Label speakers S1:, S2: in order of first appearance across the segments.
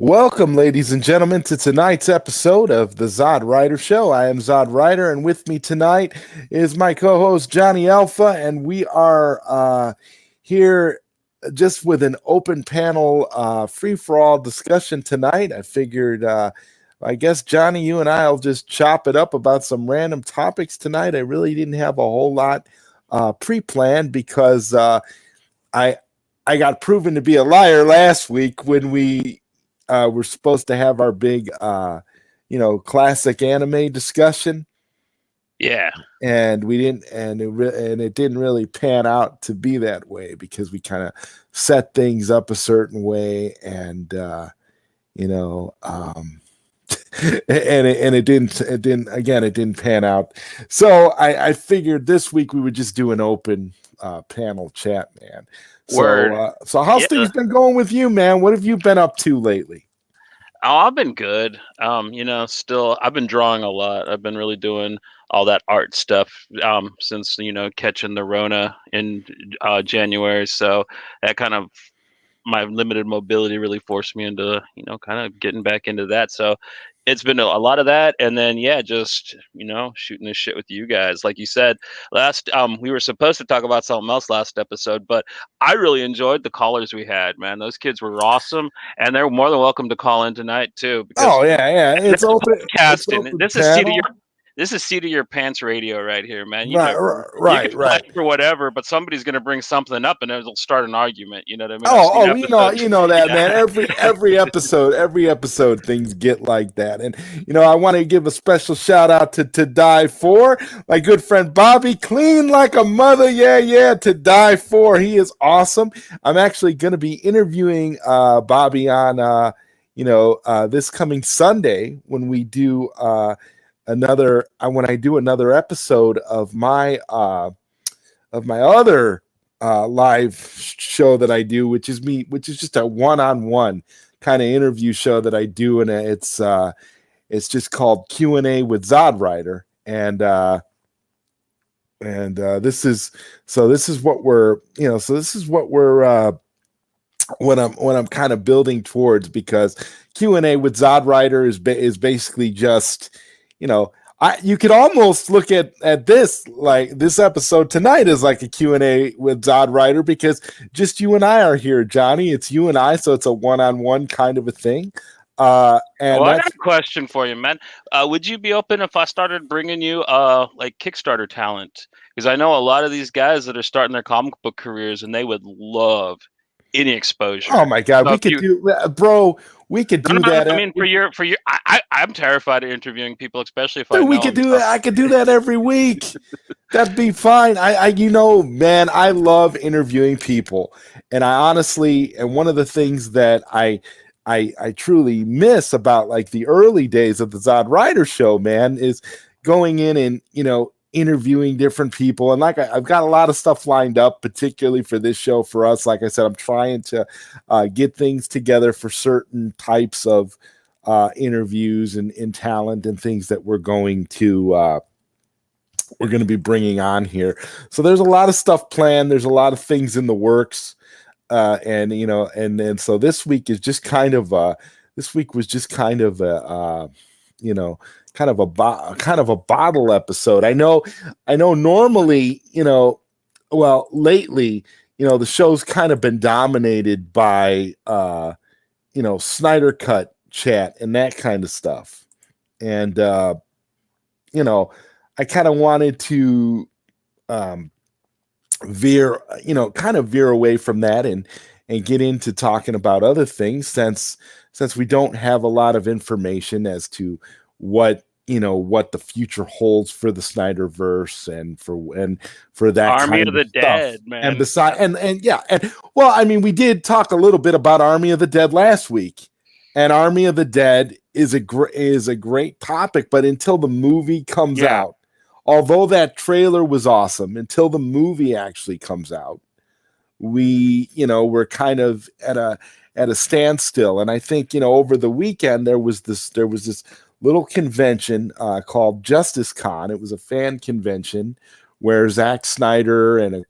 S1: Welcome, ladies and gentlemen, to tonight's episode of the ZodWriter Show. I am ZodWriter, and with me tonight is my co-host Johnny Alpha, and we are here just with an open panel, free-for-all discussion tonight. I figured, I guess Johnny, you and I'll just chop it up about some random topics tonight. I really didn't have a whole lot pre-planned because I I got proven to be a liar last week when we're supposed to have our big, classic anime discussion,
S2: Yeah.
S1: and we didn't, and it didn't really pan out to be that way because we kind of set things up a certain way, and you know, um, it didn't pan out. So I figured this week we would just do an open panel chat, man.
S2: Word.
S1: So how's
S2: Yeah.
S1: things been going with you, man? What have you been up to lately?
S2: Oh, I've been good. Still I've been drawing a lot. I've been really doing all that art stuff since, catching the Rona in January. So that kind of my limited mobility really forced me into, kind of getting back into that. So it's been a lot of that. And then, yeah, just, shooting this shit with you guys. Like you said, we were supposed to talk about something else last episode, but I really enjoyed the callers we had, man. Those kids were awesome. And they're more than welcome to call in tonight too, because
S1: Oh yeah. It's
S2: this is
S1: open. It's
S2: podcasting.
S1: open
S2: This is
S1: panel.
S2: seat of your pants radio right here, man. You
S1: Right.
S2: can play for whatever, but somebody's gonna bring something up and it'll start an argument. You know what I mean? I've seen
S1: Oh,
S2: episodes.
S1: you know that,
S2: Yeah.
S1: man. Every episode, things get like that. And I want to give a special shout out to Die For, my good friend Bobby, clean like a mother. Yeah, to Die For. He is awesome. I'm actually going to be interviewing Bobby on this coming Sunday when we do when I do another episode of my other live show that I do, which is just a one-on-one kind of interview show that I do, and it's just called Q&A with ZodWriter, and this is what I'm kind of building towards, because Q&A with ZodWriter is basically just, you could almost look at this, like this episode tonight, as like a Q&A with ZodWriter, because just you and I are here, Johnny. It's you and I, so it's a one-on-one kind of a thing. And
S2: Well, I got a question for you, man. Would you be open if I started bringing you like Kickstarter talent? Because I know a lot of these guys that are starting their comic book careers, and they would love any exposure.
S1: Oh my God,
S2: So
S1: we
S2: if
S1: could
S2: you-
S1: do, bro. We could do that.
S2: I mean, for your, I'm terrified of interviewing people, especially if I
S1: Dude,
S2: know
S1: we could
S2: them.
S1: do that. I could do that every week. That'd be fine. Man, I love interviewing people, and I honestly, and one of the things that I truly miss about like the early days of the ZodWriter show, man, is going in and interviewing different people. And like I've got a lot of stuff lined up, particularly for this show for us. Like I said, I'm trying to get things together for certain types of interviews and talent and things that we're going to be bringing on here. So there's a lot of stuff planned. There's a lot of things in the works. And so this week is just kind of this week was just kind of a kind of a bottle episode. I know normally, lately, the show's kind of been dominated by Snyder Cut chat and that kind of stuff. And I kind of wanted to veer away from that and get into talking about other things, since we don't have a lot of information as to what the future holds for the Snyderverse and for that
S2: Army
S1: kind
S2: of the
S1: stuff.
S2: Dead, man.
S1: And beside, well, I mean, we did talk a little bit about Army of the Dead last week, and Army of the Dead is a great topic, but until the movie comes out, although that trailer was awesome, until the movie actually comes out, we're kind of at a standstill. And I think over the weekend there was this little convention called Justice Con. It was a fan convention where Zack Snyder and a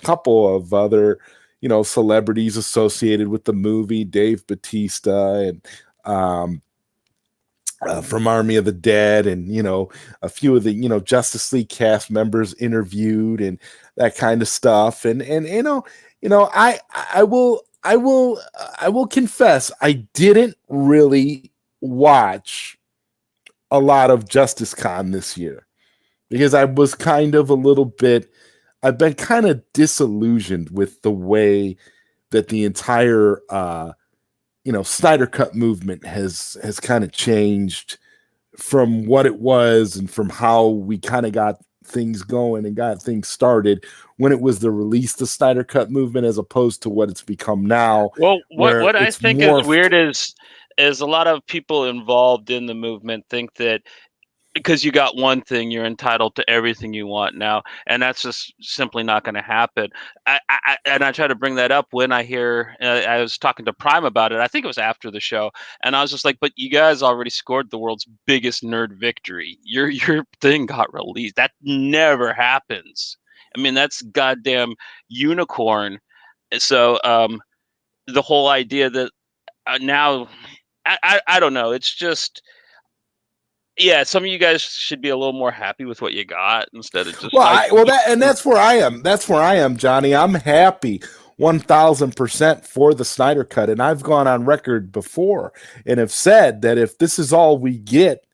S1: couple of other celebrities associated with the movie, Dave Bautista and from Army of the Dead, and a few of the Justice League cast members interviewed and that kind of stuff. And I will confess I didn't really watch a lot of Justice Con this year because I was kind of a little bit. I've been kind of disillusioned with the way that the entire Snyder Cut movement has kind of changed from what it was and from how we kind of got things going and got things started when it was the release the Snyder Cut movement, as opposed to what it's become now.
S2: Well, what I think is weird is a lot of people involved in the movement think that because you got one thing, you're entitled to everything you want now, and that's just simply not going to happen. I try to bring that up when I hear. I was talking to Prime about it. I think it was after the show, and I was just like, "But you guys already scored the world's biggest nerd victory. Your thing got released. That never happens. I mean, that's goddamn unicorn." So the whole idea that now, I don't know. It's just. Yeah, some of you guys should be a little more happy with what you got instead of just.
S1: That's where I am. That's where I am, Johnny. I'm happy 1,000% for the Snyder Cut, and I've gone on record before and have said that if this is all we get,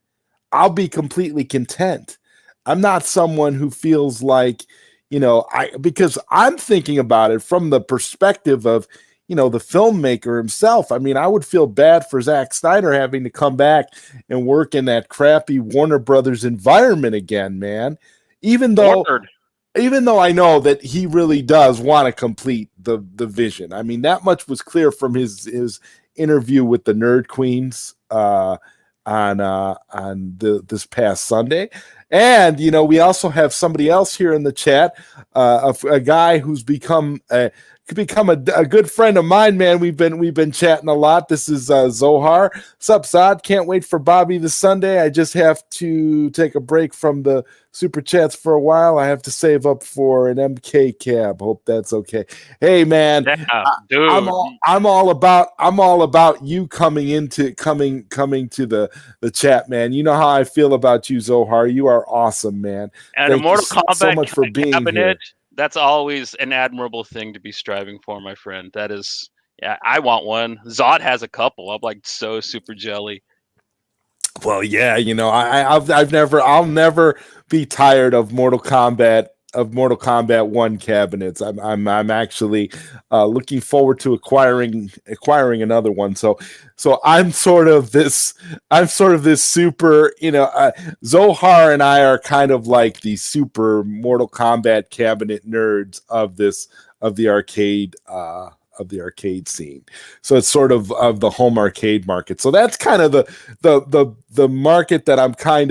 S1: I'll be completely content. I'm not someone who feels like, because I'm thinking about it from the perspective of, the filmmaker himself. I mean, I would feel bad for Zack Snyder having to come back and work in that crappy Warner Brothers environment again, man. Even though I know that he really does want to complete the vision. I mean, that much was clear from his interview with the Nerd Queens on this past Sunday. And we also have somebody else here in the chat, a guy who's become a good friend of mine, man. We've been chatting a lot. This is Zohar. Sup, Zod? Can't wait for Bobby this Sunday. I just have to take a break from the super chats for a while. I have to save up for an MK cab. Hope that's okay. Hey, man,
S2: dude.
S1: I'm all about you coming to the chat, man. You know how I feel about you, Zohar. You are awesome, man.
S2: And
S1: Thank
S2: Mortal
S1: you
S2: Kombat
S1: so much for being here.
S2: That's always an admirable thing to be striving for, my friend. That is, yeah, I want one. Zod has a couple. I'm like so super jelly.
S1: Well, yeah, I'll never be tired of Mortal Kombat 1 cabinets. I'm actually looking forward to acquiring another one. So I'm sort of this super, Zohar and I are kind of like the super Mortal Kombat cabinet nerds of the arcade scene. So it's sort of the home arcade market. So that's kind of the market that I'm kind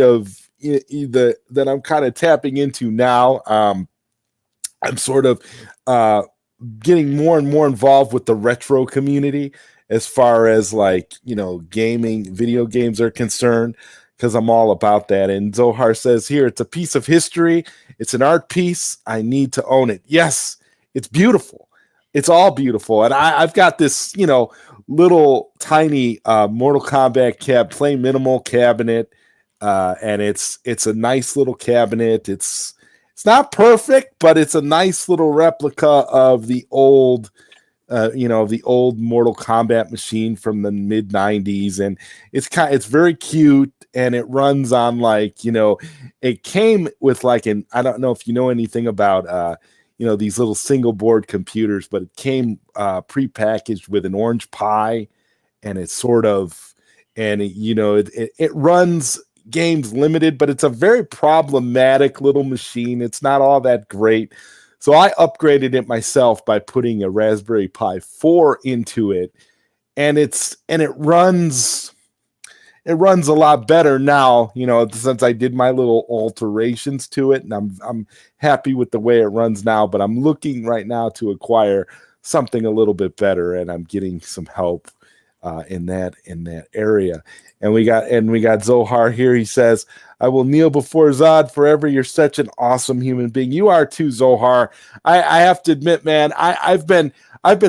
S1: of tapping into now. I'm sort of getting more and more involved with the retro community as far as video games are concerned, because I'm all about that. And Zohar says here, it's a piece of history. It's an art piece. I need to own it. Yes, it's beautiful. It's all beautiful. And I've got this, little tiny Mortal Kombat Play Minimal cabinet. And it's a nice little cabinet. It's not perfect, but it's a nice little replica of the old Mortal Kombat machine from the mid 90s. And it's very cute, and it runs on it came with I don't know if you know anything about these little single board computers, but it came prepackaged with an orange Pi, and it's sort of, and it runs games limited, but it's a very problematic little machine. It's not all that great. So I upgraded it myself by putting a Raspberry Pi 4 into it, and it runs a lot better now, since I did my little alterations to it, and I'm happy with the way it runs now, but I'm looking right now to acquire something a little bit better, and I'm getting some help in that area. And we got Zohar here. He says, I will kneel before Zod forever. You're such an awesome human being. You are too, Zohar. I have to admit, man, I've been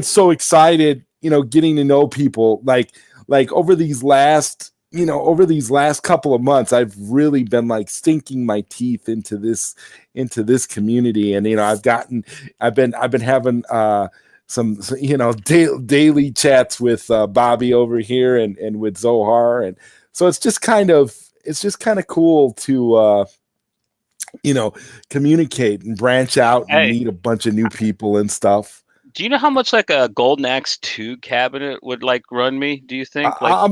S1: so excited, getting to know people. Like like over these last, over these last couple of months, I've really been like sinking my teeth into this community. And I've been having some daily chats with Bobby over here and with Zohar. And so it's just kind of cool to communicate and branch out and
S2: Hey,
S1: meet a bunch of new people and stuff.
S2: do you know how much like a Golden Axe 2 cabinet would like run me? Do you think like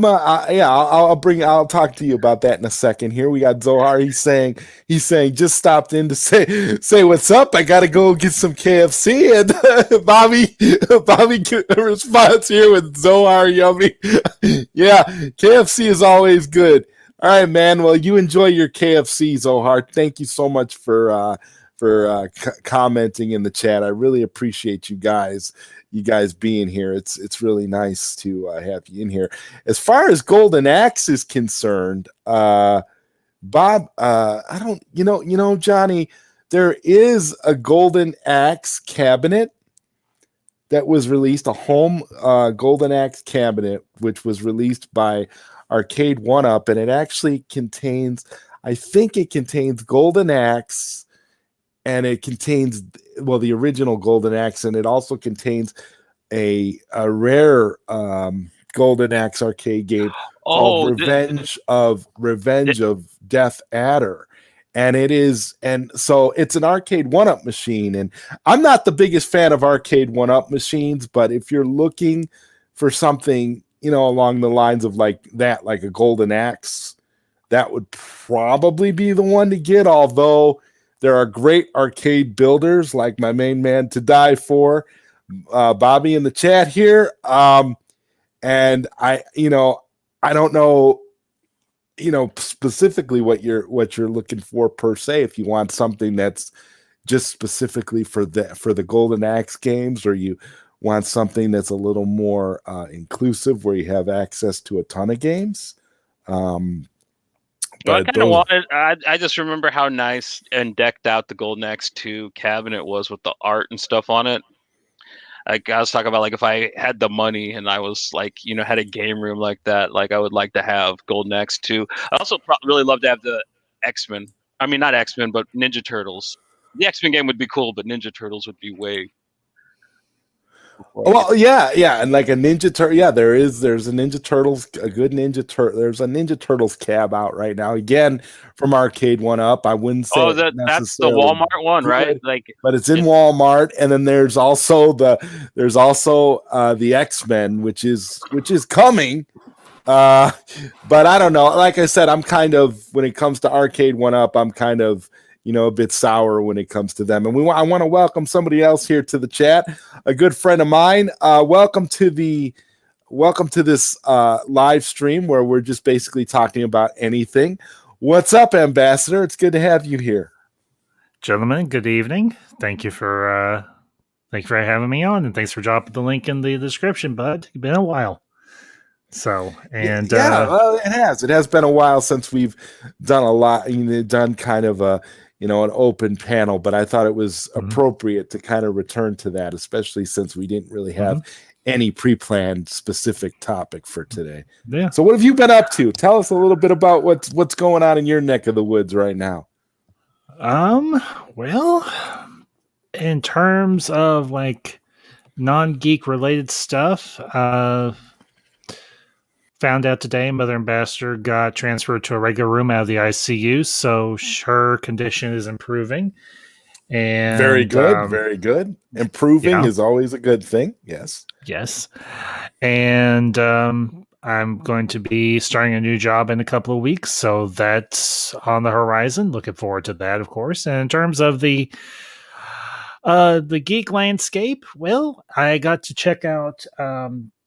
S1: Yeah, I'll talk to you about that in a second. Here we got Zohar. He's saying just stopped in to say what's up. I gotta go get some KFC. And Bobby responds here with Zohar yummy. Yeah, KFC is always good. All right, man. Well, you enjoy your KFC, Zohar. Thank you so much for commenting in the chat. I really appreciate you guys being here. It's really nice to have you in here. As far as Golden Axe is concerned, Bob, I don't, Johnny, there is a Golden Axe cabinet that was released, a home Golden Axe cabinet, which was released by Arcade One Up, and it actually contains, I think it contains Golden Axe, and it contains, well, the original Golden Axe, and it also contains a rare Golden Axe arcade game called
S2: oh
S1: Revenge of Death Adder. And so it's an Arcade One Up machine. And I'm not the biggest fan of Arcade One Up machines, but if you're looking for something, along the lines of like that, like a Golden Axe, that would probably be the one to get. Although there are great arcade builders like my main man To Die For, Bobby in the chat here. And I don't know, specifically what you're looking for per se. If you want something that's just specifically for the Golden Axe games, or you want something that's a little more inclusive, where you have access to a ton of games.
S2: Well, I
S1: But
S2: kind of
S1: those,
S2: wanted. I just remember how nice and decked out the Golden Axe 2 cabinet was with the art and stuff on it. Like I was talking about, like if I had the money and I was like, had a game room like that, like I would like to have Golden Axe 2. I also really love to have the X-Men. I mean, not X-Men, but Ninja Turtles. The X-Men game would be cool, but Ninja Turtles would be way before I get.
S1: well, yeah, and like a Ninja Turtle, yeah, there's a Ninja Turtles, a good Ninja Turtle. There's a Ninja Turtles cab out right now, again from Arcade One Up. I wouldn't say
S2: Oh,
S1: it
S2: that's the
S1: necessarily
S2: Walmart one, right?
S1: good,
S2: Like
S1: but it's in
S2: it.
S1: Walmart. And then there's also the X-Men, which is coming. But I don't know. Like I said, I'm kind of, when it comes to Arcade One Up, I'm kind of, a bit sour when it comes to them. And I want to welcome somebody else here to the chat, a good friend of mine. Welcome to this live stream where we're just basically talking about anything. What's up, Ambassador? It's good to have you here.
S3: Gentlemen, good evening. Thank you for having me on, and thanks for dropping the link in the description, bud. It's been a while. So, and
S1: well, it has. It has been a while since we've done a lot. Done kind of an open panel, but I thought it was appropriate to kind of return to that, especially since we didn't really have any pre-planned specific topic for today.
S3: Yeah.
S1: So, what have you been up to? Tell us a little bit about what's going on in your neck of the woods right now.
S3: Well, in terms of like non-geek related stuff, found out today Mother Ambassador got transferred to a regular room out of the ICU, so her condition is improving. And
S1: very good, very good. Improving is always a good thing. Yes.
S3: And I'm going to be starting a new job in a couple of weeks, so that's on the horizon. Looking forward to that, of course. And in terms of the geek landscape, well, I got to check out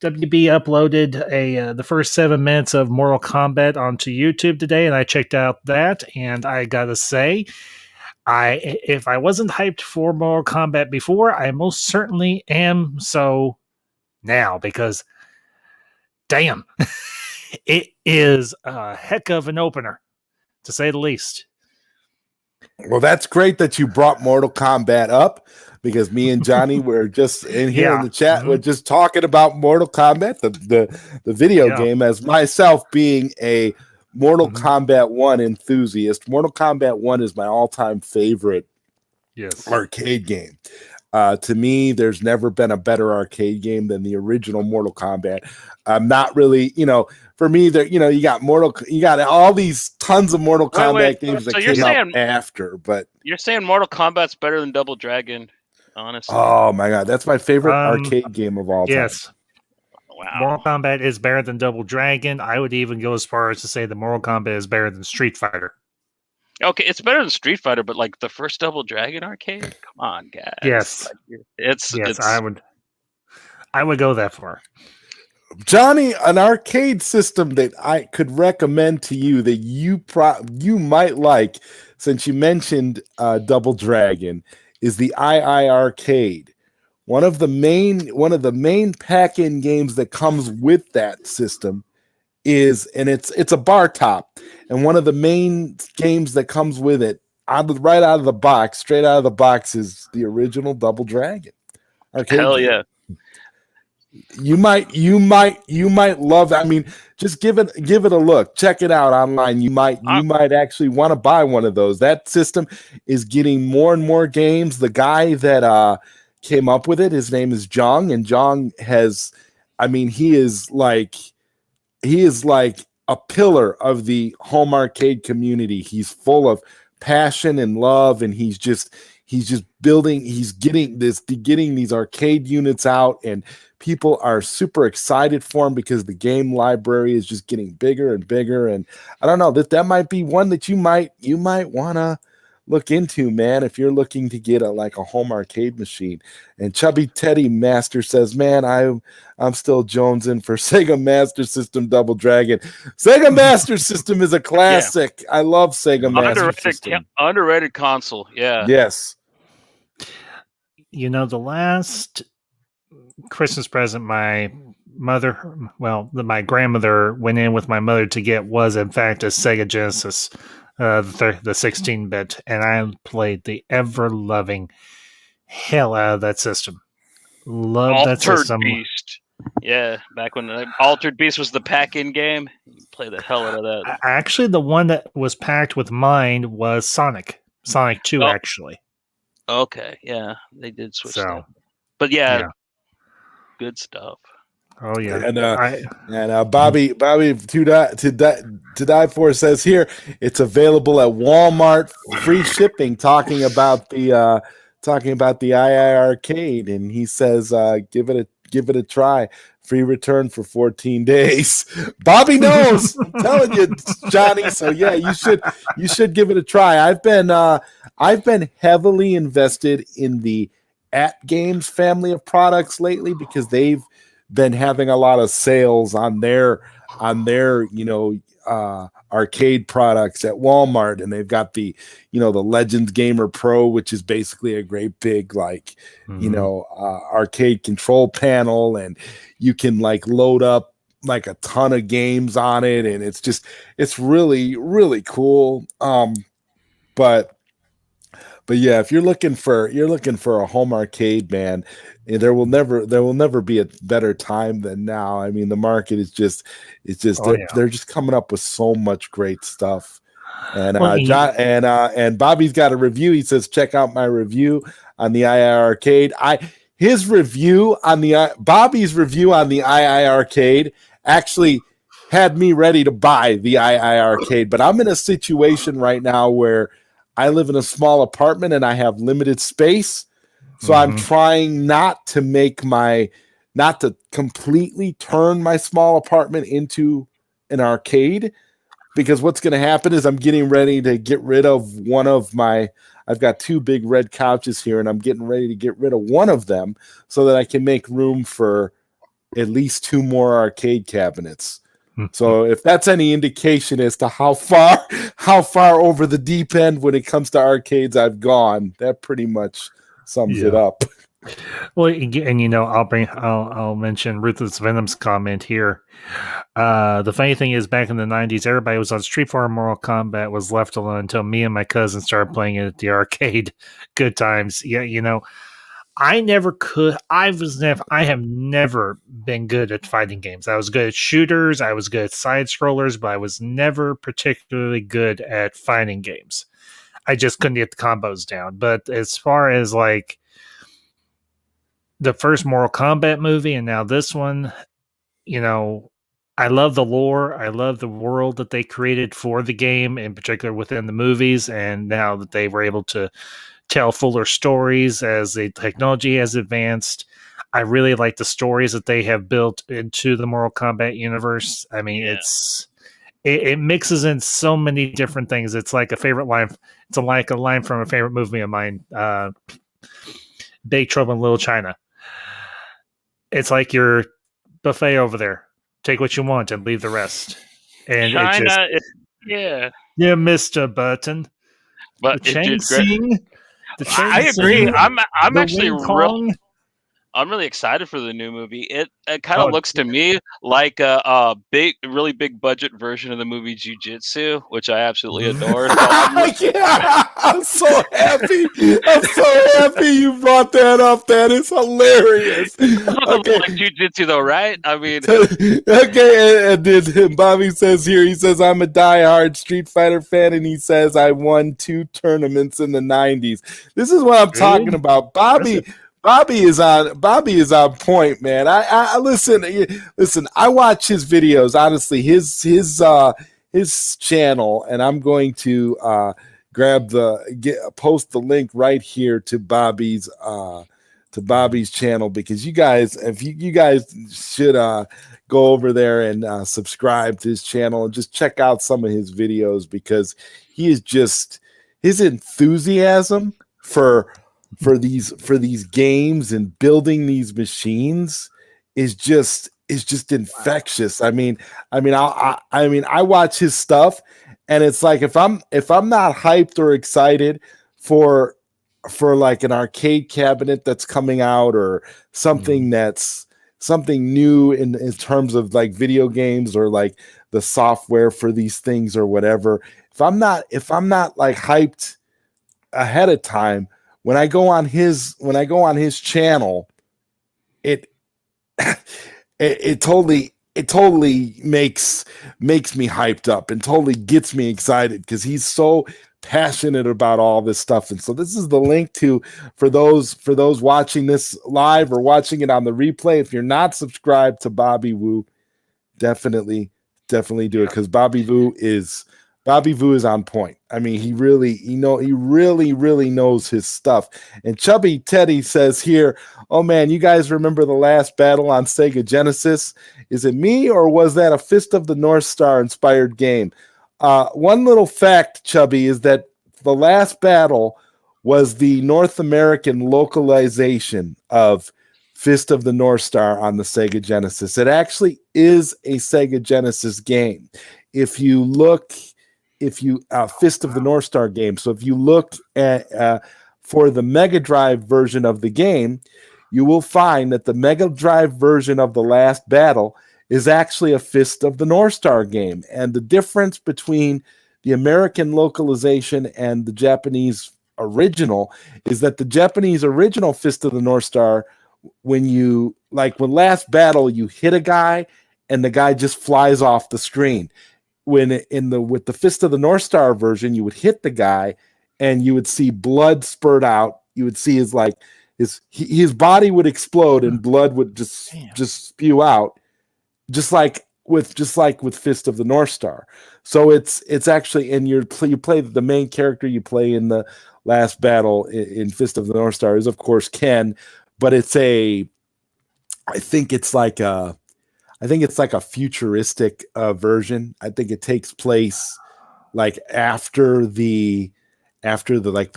S3: WB uploaded the first 7 minutes of Mortal Kombat onto YouTube today, and I checked out that, and I gotta say, if I wasn't hyped for Mortal Kombat before, I most certainly am so now, because damn, it is a heck of an opener, to say the least.
S1: Well, that's great that you brought Mortal Kombat up because me and Johnny were just in here in the chat. We're just talking about Mortal Kombat, the video game, as myself being a Mortal Kombat 1 enthusiast. Mortal Kombat 1 is my all-time favorite arcade game. To me, there's never been a better arcade game than the original Mortal Kombat. I'm not really, for me, there, you got all these tons of Mortal Kombat games that came out after. But
S2: you're saying Mortal Kombat's better than Double Dragon, honestly?
S1: Oh my god, that's my favorite arcade game of all time.
S3: Yes. Wow. Mortal Kombat is better than Double Dragon. I would even go as far as to say that Mortal Kombat is better than Street Fighter.
S2: Okay, it's better than Street Fighter, but like the first Double Dragon arcade? Come on, guys.
S3: Yes.
S2: It's
S3: I would go that far.
S1: Johnny, an arcade system that I could recommend to you that you might like, since you mentioned Double Dragon, is the II Arcade. One of the main pack-in games that comes with that system is, and it's a bar top, and one of the main games that comes with it, right out of the box, straight out of the box, is the original Double Dragon arcade.
S2: Hell yeah!
S1: You might love. I mean, just give it a look. Check it out online. You might actually want to buy one of those. That system is getting more and more games. The guy that came up with it, his name is Jong, and Jong has, I mean, he is like a pillar of the home arcade community. He's full of passion and love, and he's just building, he's getting these arcade units out, and people are super excited for him because the game library is just getting bigger and bigger. And I don't know, that might be one that you might want to look into, man, if you're looking to get a home arcade machine. And Chubby Teddy Master says, man, I'm still jonesing for Sega Master System Double Dragon. Sega Master System is a classic. Yeah. I love Sega Master System.
S2: Underrated console. Yeah.
S1: Yes.
S3: The last Christmas present my grandmother went in with my mother to get was, in fact, a Sega Genesis. The 16-bit, and I played the ever-loving hell out of that system. Love that system.
S2: Beast. Yeah, back when Altered Beast was the pack-in game, you play the hell out of that.
S3: Actually, the one that was packed with mine was Sonic 2, actually.
S2: Okay, yeah, they did switch that. But yeah, good stuff.
S3: Oh yeah,
S1: and Bobby to die for says here it's available at Walmart, free shipping. Talking about the II Arcade, and he says give it a try, free return for 14 days. Bobby knows, I'm telling you, Johnny. So yeah, you should give it a try. I've been heavily invested in the At Games family of products lately because they've been having a lot of sales on their arcade products at Walmart, and they've got the Legends Gamer Pro, which is basically a great big arcade control panel, and you can load up a ton of games on it, and it's really, really cool. But yeah, if you're looking for a home arcade, man, there will never be a better time than now. I mean, the market is they're just coming up with so much great stuff. And and Bobby's got a review. He says, check out my review on the II Arcade. Bobby's review on the II Arcade actually had me ready to buy the II Arcade, but I'm in a situation right now where I live in a small apartment and I have limited space. So I'm trying not to completely turn my small apartment into an arcade, because what's going to happen is I'm getting ready to get rid of I've got two big red couches here, and I'm getting ready to get rid of one of them so that I can make room for at least two more arcade cabinets. So if that's any indication as to how far over the deep end when it comes to arcades I've gone, that pretty much sums it up.
S3: Well, and I'll mention Ruthless Venom's comment here. The funny thing is, back in the '90s, everybody was on Street Fighter. Mortal Kombat was left alone until me and my cousin started playing it at the arcade. Good times. Yeah, I never could. I have never been good at fighting games. I was good at shooters. I was good at side scrollers, but I was never particularly good at fighting games. I just couldn't get the combos down. But as far as like the first Mortal Kombat movie and now this one, I love the lore. I love the world that they created for the game, in particular within the movies. And now that they were able to tell fuller stories as the technology has advanced, I really like the stories that they have built into the Mortal Kombat universe. I mean, it mixes in so many different things. It's like a favorite line. It's like a line from a favorite movie of mine, Big Trouble in Little China. It's like your buffet over there. Take what you want and leave the rest. And
S2: China,
S3: you missed a button.
S2: But
S3: the Chang Sing.
S2: I agree. I'm actually I'm really excited for the new movie. It kind of looks to me like a really big budget version of the movie Jiu-Jitsu, which I absolutely adore.
S1: Yeah, I'm so happy. I'm so happy you brought that up. That is hilarious.
S2: Okay. Like Jiu-Jitsu though, right? I mean,
S1: okay. And then Bobby says here, he says, I'm a diehard Street Fighter fan, and he says I won 2 tournaments in the 90s. This is what I'm talking about. Bobby is on point, man. I listen. I watch his videos. Honestly, his channel, and I'm going to post the link right here to Bobby's channel, because you guys should go over there and subscribe to his channel and just check out some of his videos, because he is just, his enthusiasm for these games and building these machines is just infectious. I mean, I watch his stuff, and it's like if I'm not hyped or excited for like an arcade cabinet that's coming out, or something that's something new in terms of like video games, or like the software for these things or whatever, if I'm not like hyped ahead of time, when I go on his channel, it totally makes me hyped up and totally gets me excited, because he's so passionate about all this stuff. And so this is the link for those watching this live or watching it on the replay. If you're not subscribed to Bobby Wu, definitely do it, because Bobby Wu is on point. I mean, he really knows his stuff. And Chubby Teddy says here, oh man, you guys remember the last battle on Sega Genesis? Is it me, or was that a Fist of the North Star inspired game? One little fact, Chubby, is that the last battle was the North American localization of Fist of the North Star on the Sega Genesis. It actually is a Sega Genesis game. If you Fist of the North Star game. So if you look at for the Mega Drive version of the game, you will find that the Mega Drive version of the last battle is actually a Fist of the North Star game. And the difference between the American localization and the Japanese original is that the Japanese original Fist of the North Star, when last battle, you hit a guy and the guy just flies off the screen. When with the Fist of the North Star version, you would hit the guy and you would see blood spurt out. You would see his body would explode and blood would just spew out, just like with Fist of the North Star. So it's actually, and you play the main character you play in the last battle in Fist of the North Star is of course Ken, but I think it's like a futuristic version. I think it takes place like after the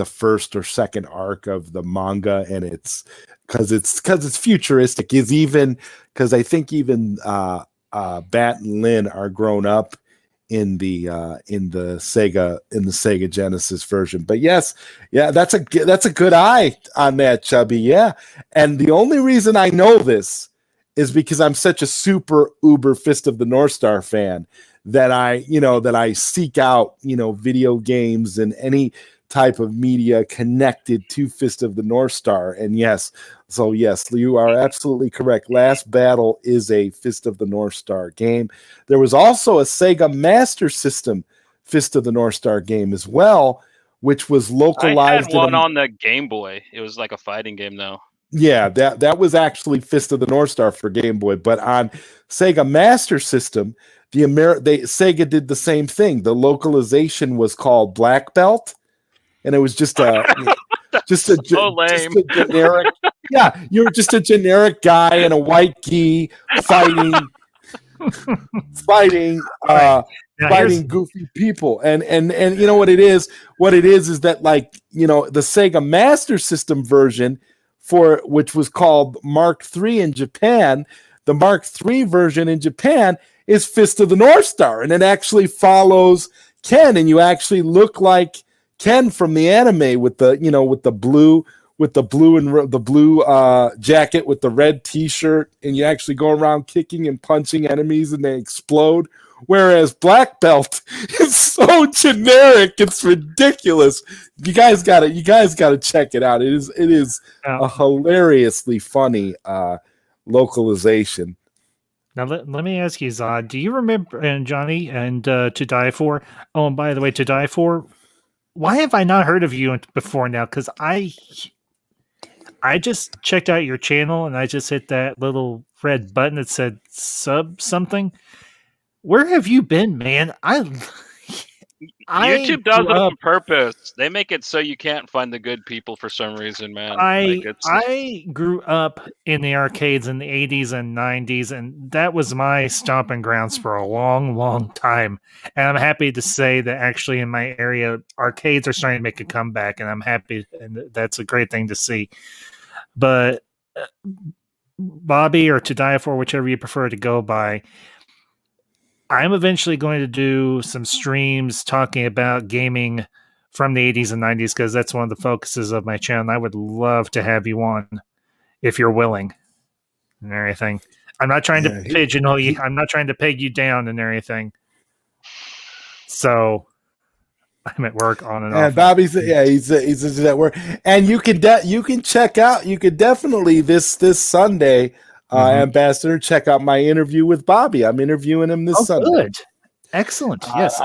S1: first or second arc of the manga, and it's because it's futuristic. Is even because I think even Bat and Lin are grown up in the Sega Genesis version. But yes, yeah, that's a good eye on that, Chubby. Yeah, and the only reason I know this is because I'm such a super uber Fist of the North Star fan that I seek out video games and any type of media connected to Fist of the North Star. And yes, you are absolutely correct. Last Battle is a Fist of the North Star game. There was also a Sega Master System Fist of the North Star game as well, which was localized.
S2: I had one on the Game Boy. It was like a fighting game, though.
S1: Yeah, that was actually Fist of the North Star for Game Boy, but on Sega Master System, Sega did the same thing. The localization was called Black Belt, and it was just a generic. Yeah, you were just a generic guy in a white gi fighting goofy people. And you know what it is? What it is that, like, the Sega Master System version, for which was called Mark III in Japan, the Mark III version in Japan is Fist of the North Star, and it actually follows Ken, and you actually look like Ken from the anime with the blue and the blue jacket with the red T-shirt, and you actually go around kicking and punching enemies and they explode. Whereas Black Belt is so generic, it's ridiculous. You guys gotta check it out. It is a hilariously funny localization.
S3: Now let me ask you, Zod, do you remember, and Johnny, and To Die For? Oh, and by the way, To Die For, why have I not heard of you before now? Because I just checked out your channel and I just hit that little red button that said sub something. Where have you been, man?
S2: YouTube does it on purpose. They make it so you can't find the good people for some reason, man.
S3: I grew up in the arcades in the 80s and 90s, and that was my stomping grounds for a long, long time. And I'm happy to say that actually in my area, arcades are starting to make a comeback, and I'm happy, and that's a great thing to see. But Bobby, or To Die For, whichever you prefer to go by, I'm eventually going to do some streams talking about gaming from the 80s and 90s, because that's one of the focuses of my channel. And I would love to have you on if you're willing and everything. I'm not trying to pigeonhole you. I'm not trying to peg you down and everything. So I'm at work on and off.
S1: And Bobby's he's at work. And you can definitely this Sunday, Ambassador, check out my interview with Bobby. I'm interviewing him this Sunday.
S3: Good. Excellent. Yes,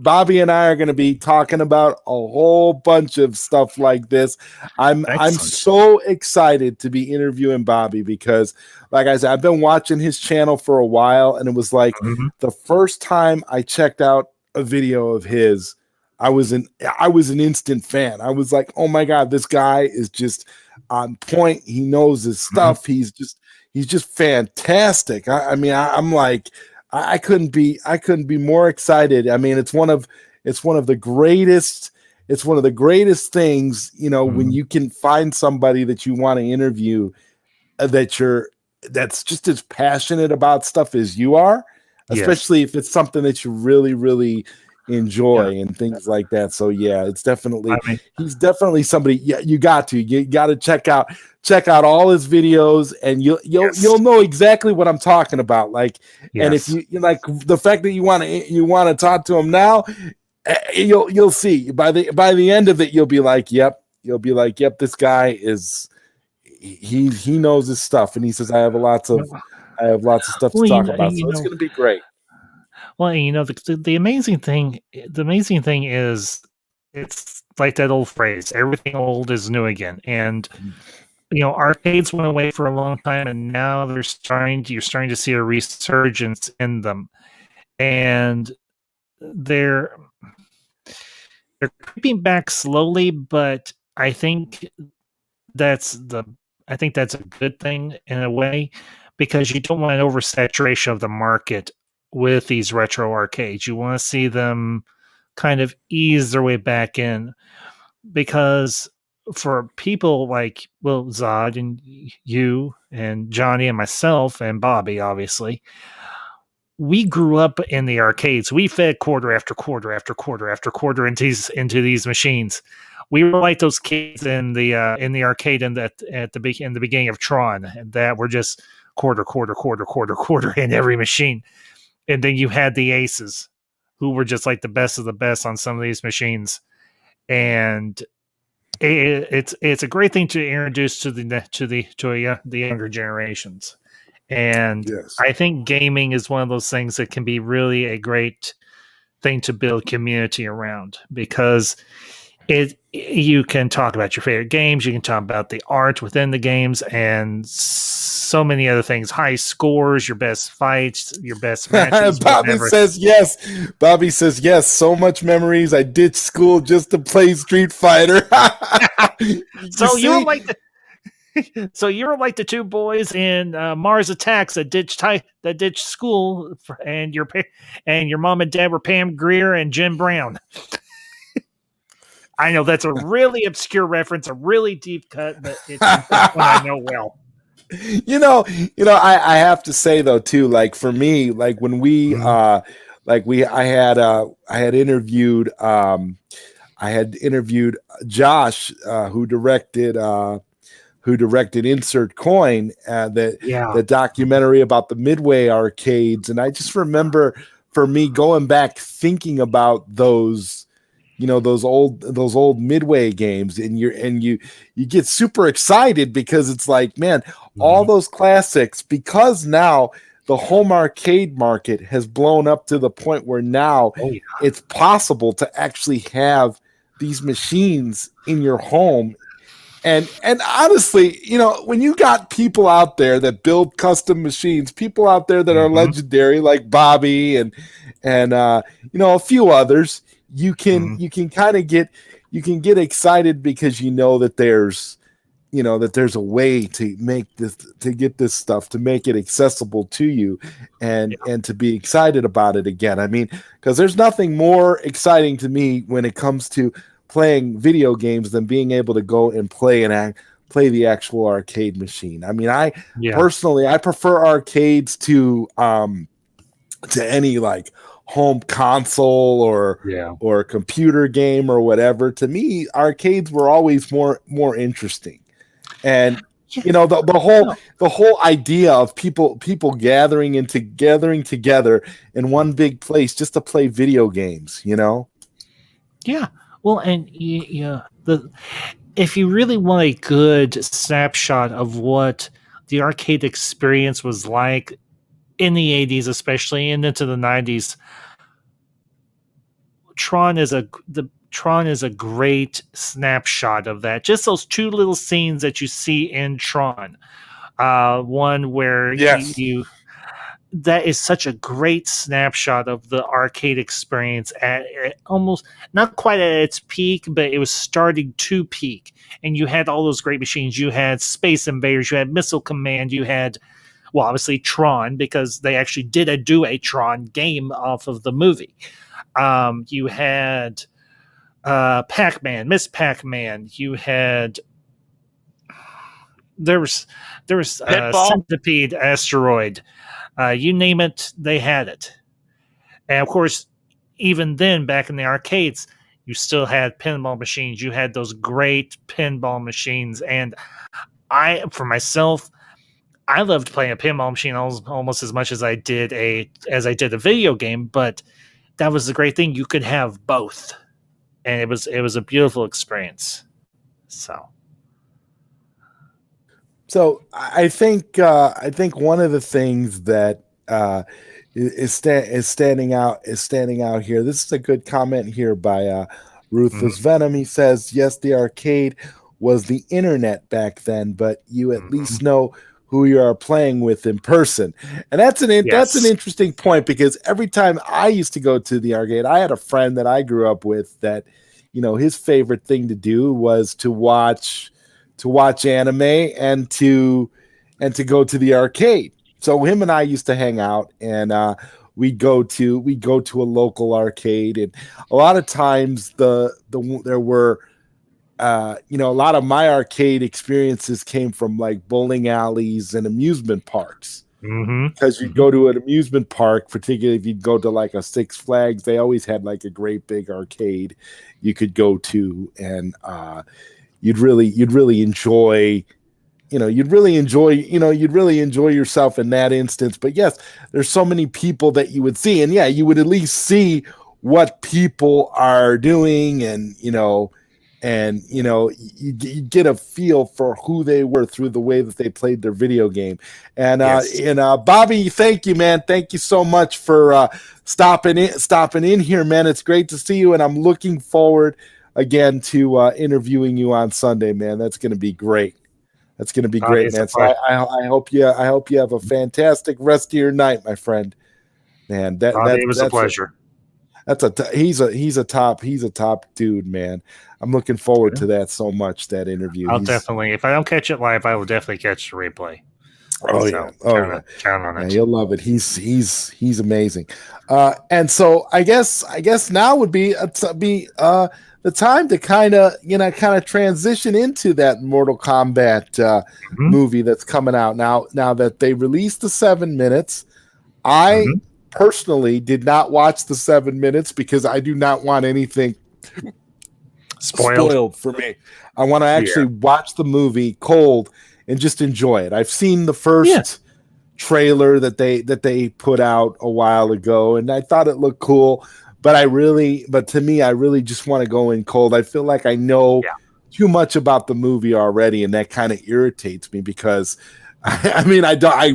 S1: Bobby and I are gonna be talking about a whole bunch of stuff like this. I'm so excited to be interviewing Bobby because, like I said, I've been watching his channel for a while, and it was like the first time I checked out a video of his, I was an instant fan. I was like, oh my God, this guy is just on point. He knows his stuff. He's just fantastic. I'm like, I couldn't be more excited. I mean, it's one of the greatest things, when you can find somebody that you want to interview that's just as passionate about stuff as you are, especially if it's something that you really, really enjoy and things like that. So yeah, it's definitely, he's definitely somebody you got to check out all his videos, and you'll know exactly what I'm talking about. Like, and if you like the fact that you want to talk to him now, you'll see by the end of it, you'll be like, yep, this guy is, he knows his stuff, and he says, I have lots of stuff to talk about. So it's going to be great.
S3: Well, the amazing thing is, it's like that old phrase, everything old is new again. And, arcades went away for a long time, and now you're starting to see a resurgence in them. And they're creeping back slowly, but I think that's a good thing in a way, because you don't want an oversaturation of the market with these retro arcades. You want to see them kind of ease their way back in, because for people like, Zod, and you and Johnny and myself and Bobby, obviously, we grew up in the arcades. We fed quarter after quarter after quarter after quarter into these machines. We were like those kids in the arcade in the beginning of Tron, and that were just quarter in every machine. And then you had the aces, who were just like the best of the best on some of these machines. And it's a great thing to introduce to the younger generations. And
S1: Yes.
S3: I think gaming is one of those things that can be really a great thing to build community around, because you can talk about your favorite games, you can talk about the art within the games, and so many other things. High scores, your best fights, your best matches.
S1: Bobby says yes. Bobby says yes. So much memories. I ditched school just to play Street Fighter.
S3: You were like so you were like the two boys in Mars Attacks that ditched school, and your mom and dad were Pam Grier and Jim Brown. I know that's a really obscure reference, a really deep cut, but it's one I know well.
S1: I have to say though too, like for me, like when we I had interviewed Josh, who directed Insert Coin, the documentary about the Midway arcades. And I just remember, for me, going back thinking about those old Midway games, and you get super excited, because it's like, man, all those classics, because now the home arcade market has blown up to the point where now it's possible to actually have these machines in your home. And honestly, when you got people out there that build custom machines, people out there that are legendary, like Bobby and a few others, you can kind of get excited, because that there's a way to make this, to get this stuff, to make it accessible to you, and to be excited about it again. I mean, because there's nothing more exciting to me when it comes to playing video games than being able to go and play the actual arcade machine. I mean, personally, I prefer arcades to any like home console or computer game or whatever. To me, arcades were always more interesting. And the whole idea of people gathering together in one big place just to play video games,
S3: Yeah. Well, and if you really want a good snapshot of what the arcade experience was like in the 80s, especially, and into the 90s, Tron is a great snapshot of that. Just those two little scenes that you see in Tron. One where that is such a great snapshot of the arcade experience at almost not quite at its peak, but it was starting to peak. And you had all those great machines. You had Space Invaders, you had Missile Command, you had, well, obviously Tron, because they actually did do a Tron game off of the movie. You had Pac-Man, Miss Pac-Man. You had there was Centipede Asteroid. You name it, they had it. And of course, even then, back in the arcades, you still had pinball machines. You had those great pinball machines. And for myself, I loved playing a pinball machine almost as much as I did a video game. But that was the great thing; you could have both, and it was a beautiful experience.
S1: So I think one of the things that is standing out here. This is a good comment here by Ruthless Venom. He says, "Yes, the arcade was the internet back then, but you at least know who you are playing with in person." And that's an interesting point, because every time I used to go to the arcade, I had a friend that I grew up with that, his favorite thing to do was to watch anime and to go to the arcade. So him and I used to hang out, and we'd go to a local arcade, and a lot of times there were a lot of my arcade experiences came from like bowling alleys and amusement parks.
S3: Mm-hmm.
S1: Because you go to an amusement park, particularly if you go to like a Six Flags, they always had like a great big arcade you could go to, and you'd really enjoy. You'd really enjoy yourself in that instance. But yes, there's so many people that you would see, and yeah, you would at least see what people are doing, and you get a feel for who they were through the way that they played their video game. And Bobby, thank you, man. Thank you so much for stopping in here, man. It's great to see you, and I'm looking forward again to interviewing you on Sunday, man. That's going to be great. That's going to be great, man. So I hope you have a fantastic rest of your night, my friend. Man,
S3: it was a pleasure.
S1: He's a top dude, man. I'm looking forward to that so much, that interview.
S3: I'll definitely, if I don't catch it live, I will definitely catch the replay. Count on it.
S1: You'll love it. He's amazing. And so I guess now would be the time to kind of transition into that Mortal Kombat movie that's coming out now that they released the 7 minutes. I personally did not watch the 7 minutes because I do not want anything spoiled for me. I want to actually watch the movie cold and just enjoy it. I've seen the first trailer that they put out a while ago, and I thought it looked cool. But to me, I really just want to go in cold. I feel like I know too much about the movie already, and that kind of irritates me because I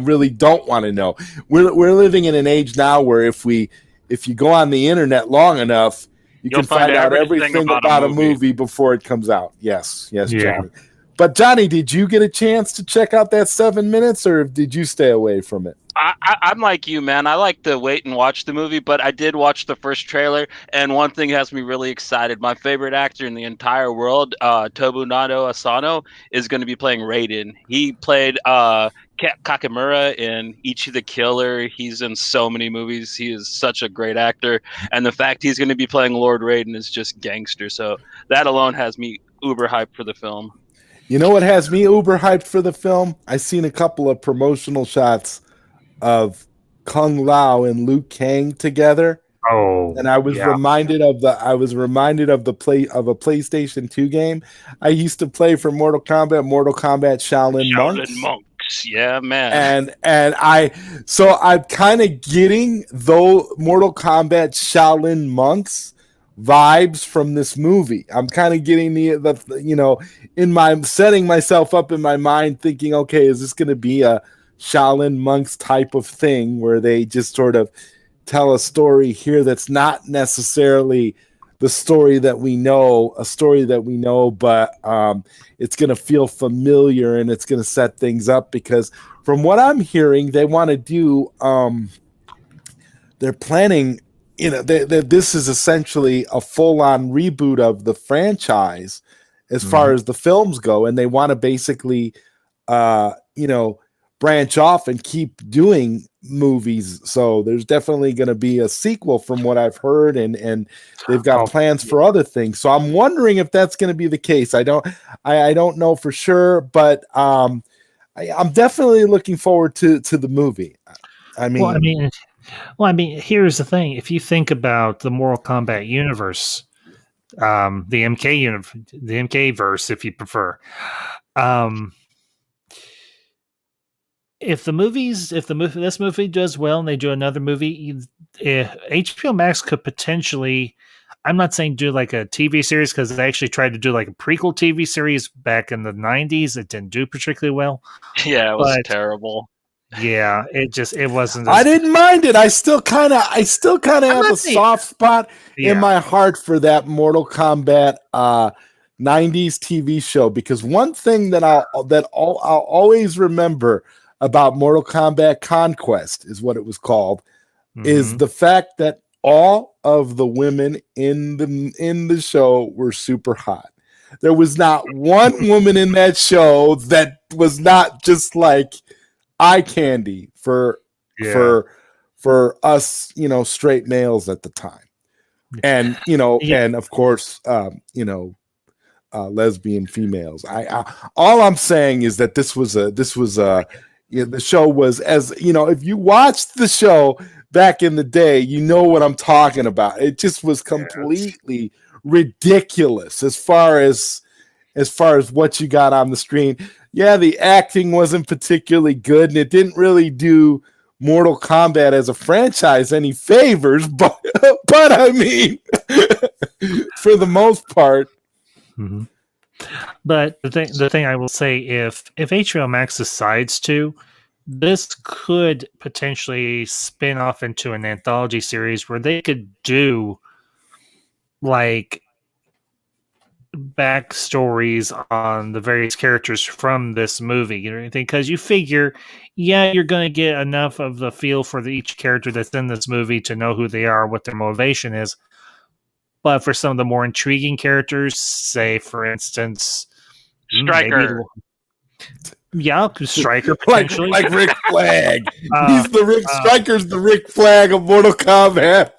S1: really don't want to know. We're living in an age now where if you go on the internet long enough, you can find out everything about a movie before it comes out. Yes, Johnny. But Johnny, did you get a chance to check out that 7 minutes, or did you stay away from it?
S2: I'm like you, man. I like to wait and watch the movie, but I did watch the first trailer, and one thing has me really excited. My favorite actor in the entire world, Tobunado Asano, is going to be playing Raiden. He played Kakamura in Ichi the Killer. He's in so many movies. He is such a great actor, and the fact he's going to be playing Lord Raiden is just gangster. So that alone has me uber hyped for the film.
S1: You know what has me uber hyped for the film? I've seen a couple of promotional shots of Kung Lao and Liu Kang together.
S3: Oh,
S1: and I was reminded of a PlayStation 2 game I used to play for Mortal Kombat Shaolin Monks.
S2: Yeah, man.
S1: And I'm kind of getting Mortal Kombat Shaolin Monks vibes from this movie. I'm kind of getting setting myself up in my mind thinking, okay, is this going to be a Shaolin Monks type of thing where they just sort of tell a story here that's not necessarily the story that we know, but it's going to feel familiar and it's going to set things up, because from what I'm hearing, they want to do, they're planning, this is essentially a full-on reboot of the franchise as far as the films go, and they want to basically, branch off and keep doing movies. So there's definitely going to be a sequel from what I've heard, and they've got plans for other things. So I'm wondering if that's going to be the case. I don't know for sure, but I'm definitely looking forward to the movie. I mean,
S3: here's the thing. If you think about the Mortal Kombat universe, the MK verse, if you prefer, if this movie does well and they do another movie, HBO Max could potentially, I'm not saying do like a TV series, because they actually tried to do like a prequel TV series back in the 90s. It didn't do particularly well.
S2: Yeah, it was terrible.
S3: Yeah, it wasn't.
S1: I didn't mind it. I still kind of have a soft spot in my heart for that Mortal Kombat 90s TV show, because one thing that I'll always remember about Mortal Kombat Conquest, is what it was called, is the fact that all of the women in the show were super hot. There was not one woman in that show that was not just like eye candy for us, straight males at the time. And, and of course, lesbian females. All I'm saying is that this was a Yeah, the show was, as you know, if you watched the show back in the day, you know what I'm talking about. It just was completely ridiculous as far as what you got on the screen. Yeah, the acting wasn't particularly good, and it didn't really do Mortal Kombat as a franchise any favors, but I mean, for the most part.
S3: Mm-hmm. But the thing I will say, if HBO Max decides to, this could potentially spin off into an anthology series where they could do like backstories on the various characters from this movie or anything, because you figure, yeah, you're going to get enough of the feel for each character that's in this movie to know who they are, what their motivation is. But for some of the more intriguing characters, say for instance,
S2: Striker.
S3: Striker
S1: like
S3: potentially.
S1: Rick Flag. He's the Rick Striker's the Rick Flag of Mortal Kombat.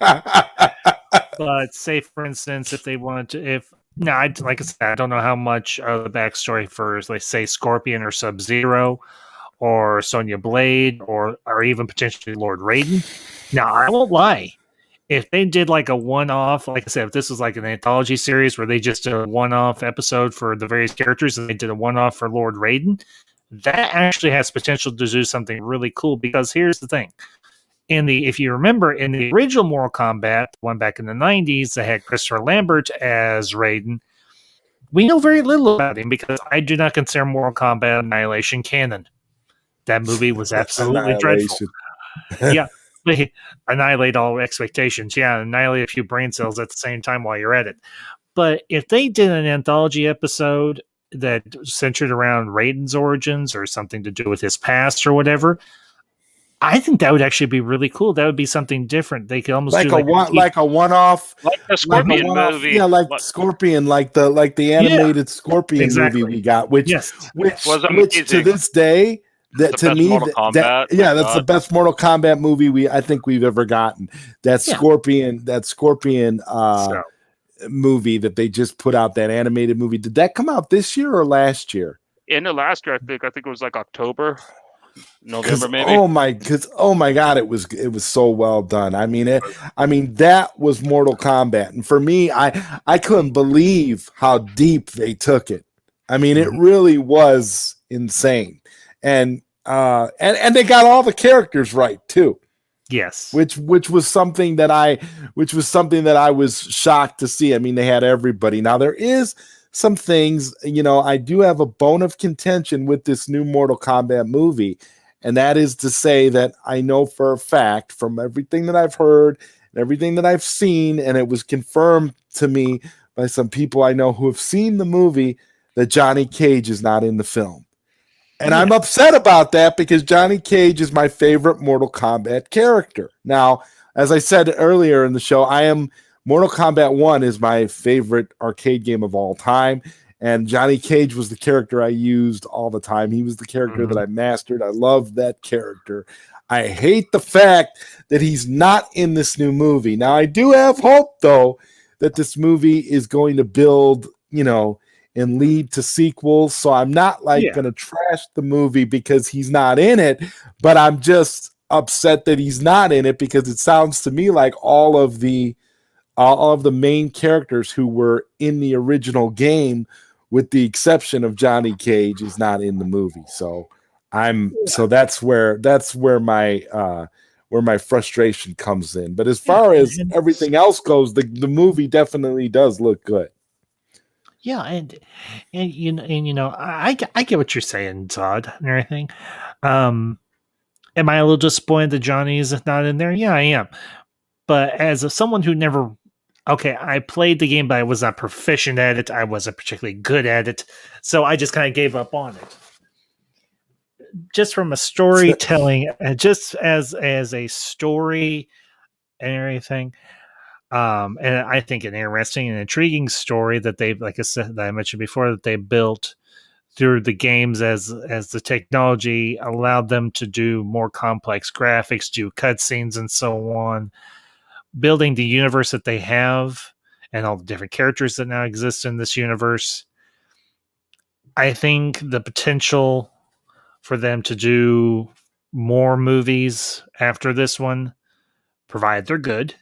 S3: But say for instance, if they wanted to, like I said, I don't know how much of the backstory for, like, say, Scorpion or Sub-Zero or Sonya Blade or even potentially Lord Raiden. Now, I won't lie. If they did like a one-off, like I said, if this was like an anthology series where they just did a one-off episode for the various characters and they did a one-off for Lord Raiden, that actually has potential to do something really cool. Because here's the thing. If you remember, in the original Mortal Kombat, the one back in the 90s, that had Christopher Lambert as Raiden, we know very little about him because I do not consider Mortal Kombat Annihilation canon. That movie was absolutely dreadful. Yeah, annihilate all expectations. Yeah, annihilate a few brain cells at the same time while you're at it. But if they did an anthology episode that centered around Raiden's origins or something to do with his past or whatever, I think that would actually be really cool. That would be something different. They could almost
S1: like
S3: do
S1: a one-off,
S2: like the Scorpion movie.
S1: Yeah, like Scorpion, like the animated Scorpion movie we got, which to this day, that to me, that's the best Mortal Kombat movie I think we've ever gotten. That Scorpion movie that they just put out, that animated movie. Did that come out this year or last year?
S2: In the last year, I think it was like October. November, maybe.
S1: Oh my God, it was so well done. I mean that was Mortal Kombat, and for me, I couldn't believe how deep they took it. I mean, it really was insane, and they got all the characters right too.
S3: Yes,
S1: which was something that I was shocked to see. I mean, they had everybody. Now there is some things, I do have a bone of contention with this new Mortal Kombat movie. And that is to say that I know for a fact from everything that I've heard and everything that I've seen, and it was confirmed to me by some people I know who have seen the movie, that Johnny Cage is not in the film. And I'm upset about that because Johnny Cage is my favorite Mortal Kombat character. Now, as I said earlier in the show, Mortal Kombat 1 is my favorite arcade game of all time. And Johnny Cage was the character I used all the time. He was the character that I mastered. I love that character. I hate the fact that he's not in this new movie. Now, I do have hope, though, that this movie is going to build, and lead to sequels. So I'm not going to trash the movie because he's not in it, but I'm just upset that he's not in it because it sounds to me like all of the main characters who were in the original game, with the exception of Johnny Cage, is not in the movie. So that's where my frustration comes in. But as far as everything else goes, the movie definitely does look good.
S3: Yeah, and I get what you're saying, Todd, and everything. Am I a little disappointed that Johnny is not in there? Yeah, I am. But as someone who never, I played the game, but I was not proficient at it. I wasn't particularly good at it, so I just kind of gave up on it. Just from a storytelling, just as a story and everything. And I think an interesting and intriguing story that they've, like I said, that I mentioned before, that they built through the games as the technology allowed them to do more complex graphics, do cutscenes and so on, building the universe that they have and all the different characters that now exist in this universe. I think the potential for them to do more movies after this one, provided they're good.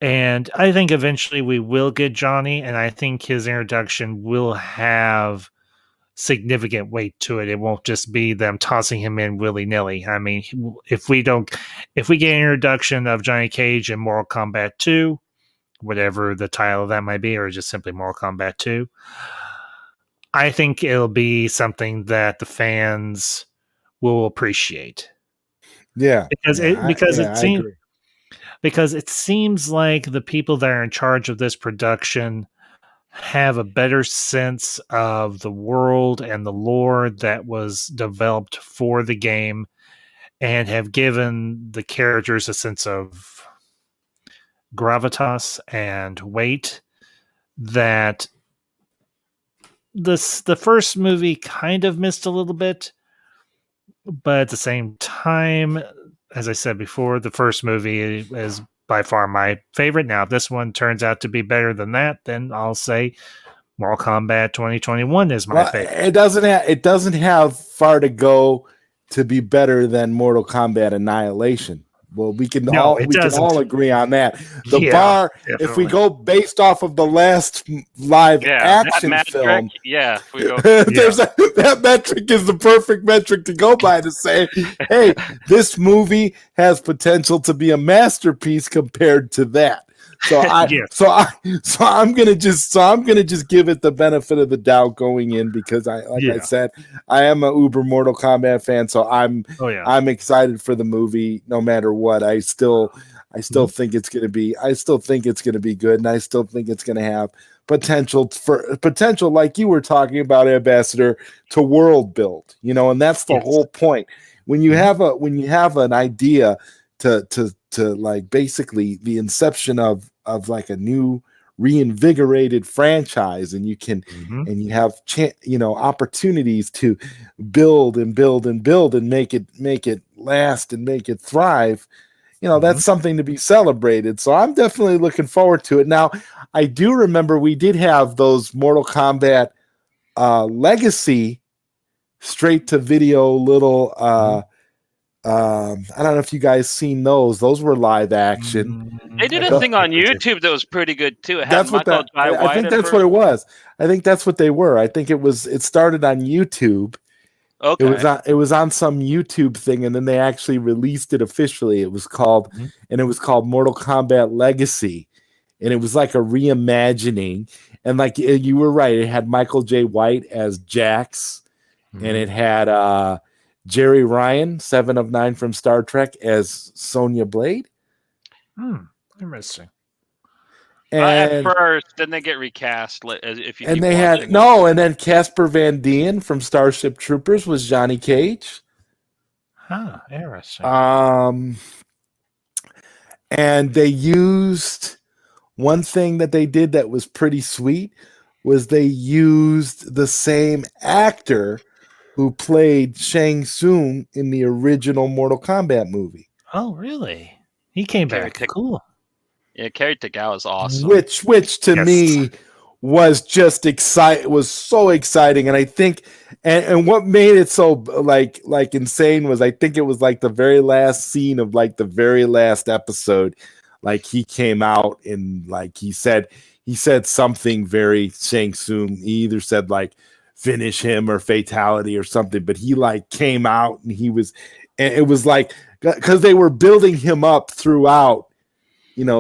S3: And I think eventually we will get Johnny, and I think his introduction will have significant weight to it. It won't just be them tossing him in willy-nilly. I mean, if we get an introduction of Johnny Cage in Mortal Kombat 2, whatever the title of that might be, or just simply Mortal Kombat 2, I think it'll be something that the fans will appreciate.
S1: Yeah.
S3: Because
S1: agree.
S3: because it seems like the people that are in charge of this production have a better sense of the world and the lore that was developed for the game, and have given the characters a sense of gravitas and weight that the first movie kind of missed a little bit. But at the same time, as I said before, the first movie is by far my favorite. Now, if this one turns out to be better than that, then I'll say Mortal Kombat 2021 is my favorite.
S1: It doesn't have far to go to be better than Mortal Kombat Annihilation. Well, we can all agree on that. The bar, definitely. If we go based off of the last live action film,
S2: if we go,
S1: that metric is the perfect metric to go by to say, hey, this movie has potential to be a masterpiece compared to that. So I'm gonna just give it the benefit of the doubt going in, because I said, I am a uber Mortal Kombat fan, so I'm excited for the movie no matter what. I still think it's gonna be good, and I still think it's gonna have potential like you were talking about, Ambassador, to world build, and that's the whole point. When you have an idea to like basically the inception of like a new reinvigorated franchise, and you can and you have opportunities to build and build and build and make it last and make it thrive, that's something to be celebrated. So I'm definitely looking forward to it. Now, I do remember we did have those Mortal Kombat Legacy straight to video little I don't know if you guys seen those. Those were live action.
S2: They did a thing on YouTube that was pretty good too. It had
S1: I think that's what it was. I think that's what they were. I think it started on YouTube.
S2: Okay.
S1: It was on some YouTube thing, and then they actually released it officially. It was called Mortal Kombat Legacy, and it was like a reimagining. And like you were right, it had Michael J. White as Jax, and it had Jerry Ryan, 7 of 9 from Star Trek, as Sonya Blade.
S3: Interesting.
S2: And at first, then they get recast. If you
S1: and they had and then Casper Van Dien from Starship Troopers was Johnny Cage.
S3: Interesting.
S1: And they used one thing that they did that was pretty sweet was they used the same actor who played Shang Tsung in the original Mortal Kombat movie.
S3: Oh, really? He came back. Cool.
S2: Yeah, Kerry Tagawa is awesome.
S1: Which to me was just was so exciting, and I think, and what made it so like insane was I think it was like the very last scene of like the very last episode, like he came out and like he said something very Shang Tsung. He either said like finish him or fatality or something, but he like came out and it was like, because they were building him up throughout,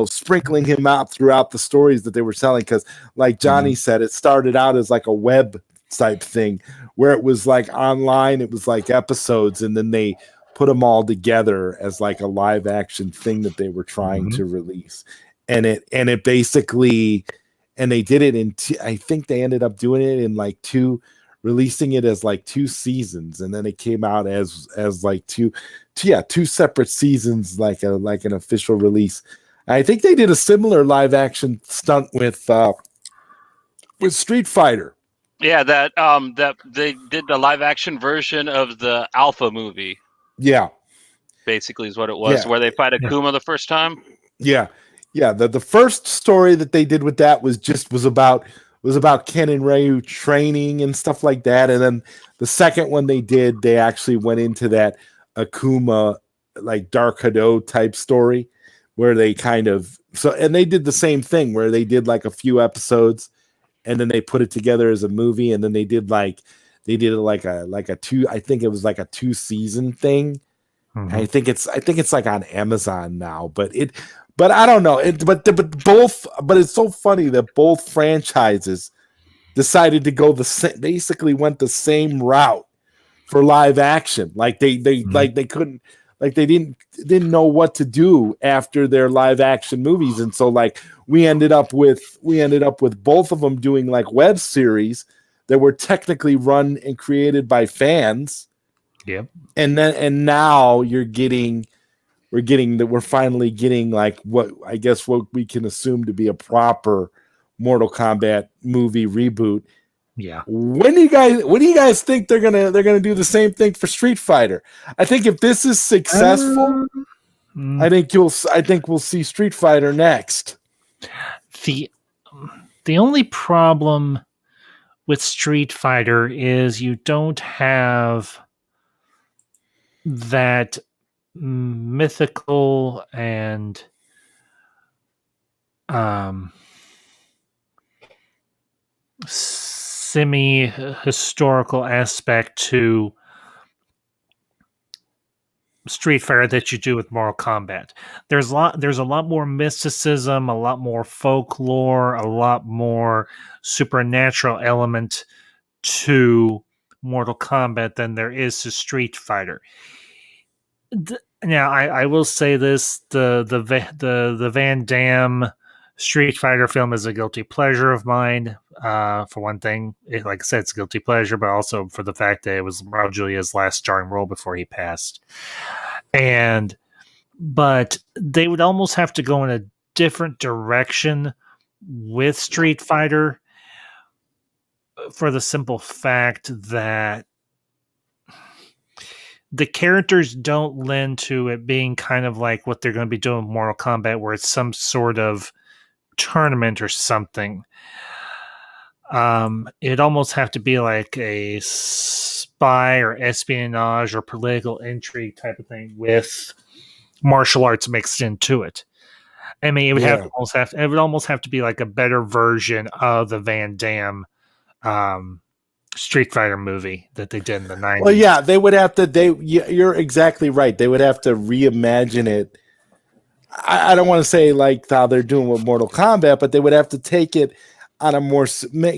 S1: sprinkling him out throughout the stories that they were selling. Because like Johnny said, it started out as like a web type thing where it was like online, it was like episodes, and then they put them all together as like a live action thing that they were trying to release. And it basically, and they did it in I think they ended up doing it in like releasing it as like 2 seasons, and then it came out as like two separate seasons, like an official release. I think they did a similar live action stunt with Street Fighter.
S2: Yeah, that they did the live action version of the Alpha movie.
S1: Yeah,
S2: basically is what it was, where they fight Akuma the first time.
S1: Yeah. The first story that they did with that was was about Ken and Ryu training and stuff like that. And then the second one they did, they actually went into that Akuma like Dark Hado type story where they kind of and they did the same thing where they did like a few episodes and then they put it together as a movie, and then they did it like a two, I think it was like a 2-season thing.
S3: Mhm.
S1: I think it's like on Amazon now, but I don't know. But it's so funny that both franchises decided to go basically went the same route for live action. Like they couldn't, like they didn't know what to do after their live action movies, and so like we ended up with both of them doing like web series that were technically run and created by fans.
S3: Yep.
S1: And now we're finally getting like what we can assume to be a proper Mortal Kombat movie reboot.
S3: Yeah.
S1: When do you guys think they're gonna do the same thing for Street Fighter? I think if this is successful, I think we'll see Street Fighter next.
S3: The only problem with Street Fighter is you don't have that mythical and semi-historical aspect to Street Fighter that you do with Mortal Kombat. There's a lot more mysticism, a lot more folklore, a lot more supernatural element to Mortal Kombat than there is to Street Fighter. Now, I will say this: the Van Damme Street Fighter film is a guilty pleasure of mine. For one thing, like I said, it's a guilty pleasure, but also for the fact that it was Raul Julia's last starring role before he passed. But they would almost have to go in a different direction with Street Fighter for the simple fact that the characters don't lend to it being kind of like what they're going to be doing with Mortal Kombat, where it's some sort of tournament or something. It'd almost have to be like a spy or espionage or political intrigue type of thing with martial arts mixed into it. I mean, it would almost have to be like a better version of the Van Damme Street Fighter movie that they did in the 90s.
S1: Well, yeah, they would have to. You're exactly right. They would have to reimagine it. I don't want to say like how they're doing with Mortal Kombat, but they would have to take it on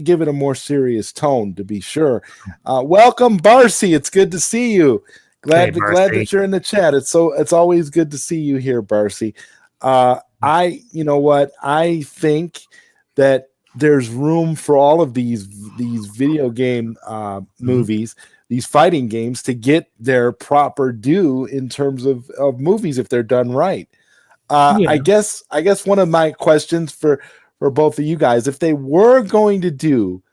S1: give it a more serious tone, to be sure. Welcome, Barcy. It's good to see you. Glad that you're in the chat. It's always good to see you here, Barcy. You know what? I think that there's room for all of these video game movies, these fighting games, to get their proper due in terms of movies if they're done right. I guess one of my questions for both of you guys, if they were going to do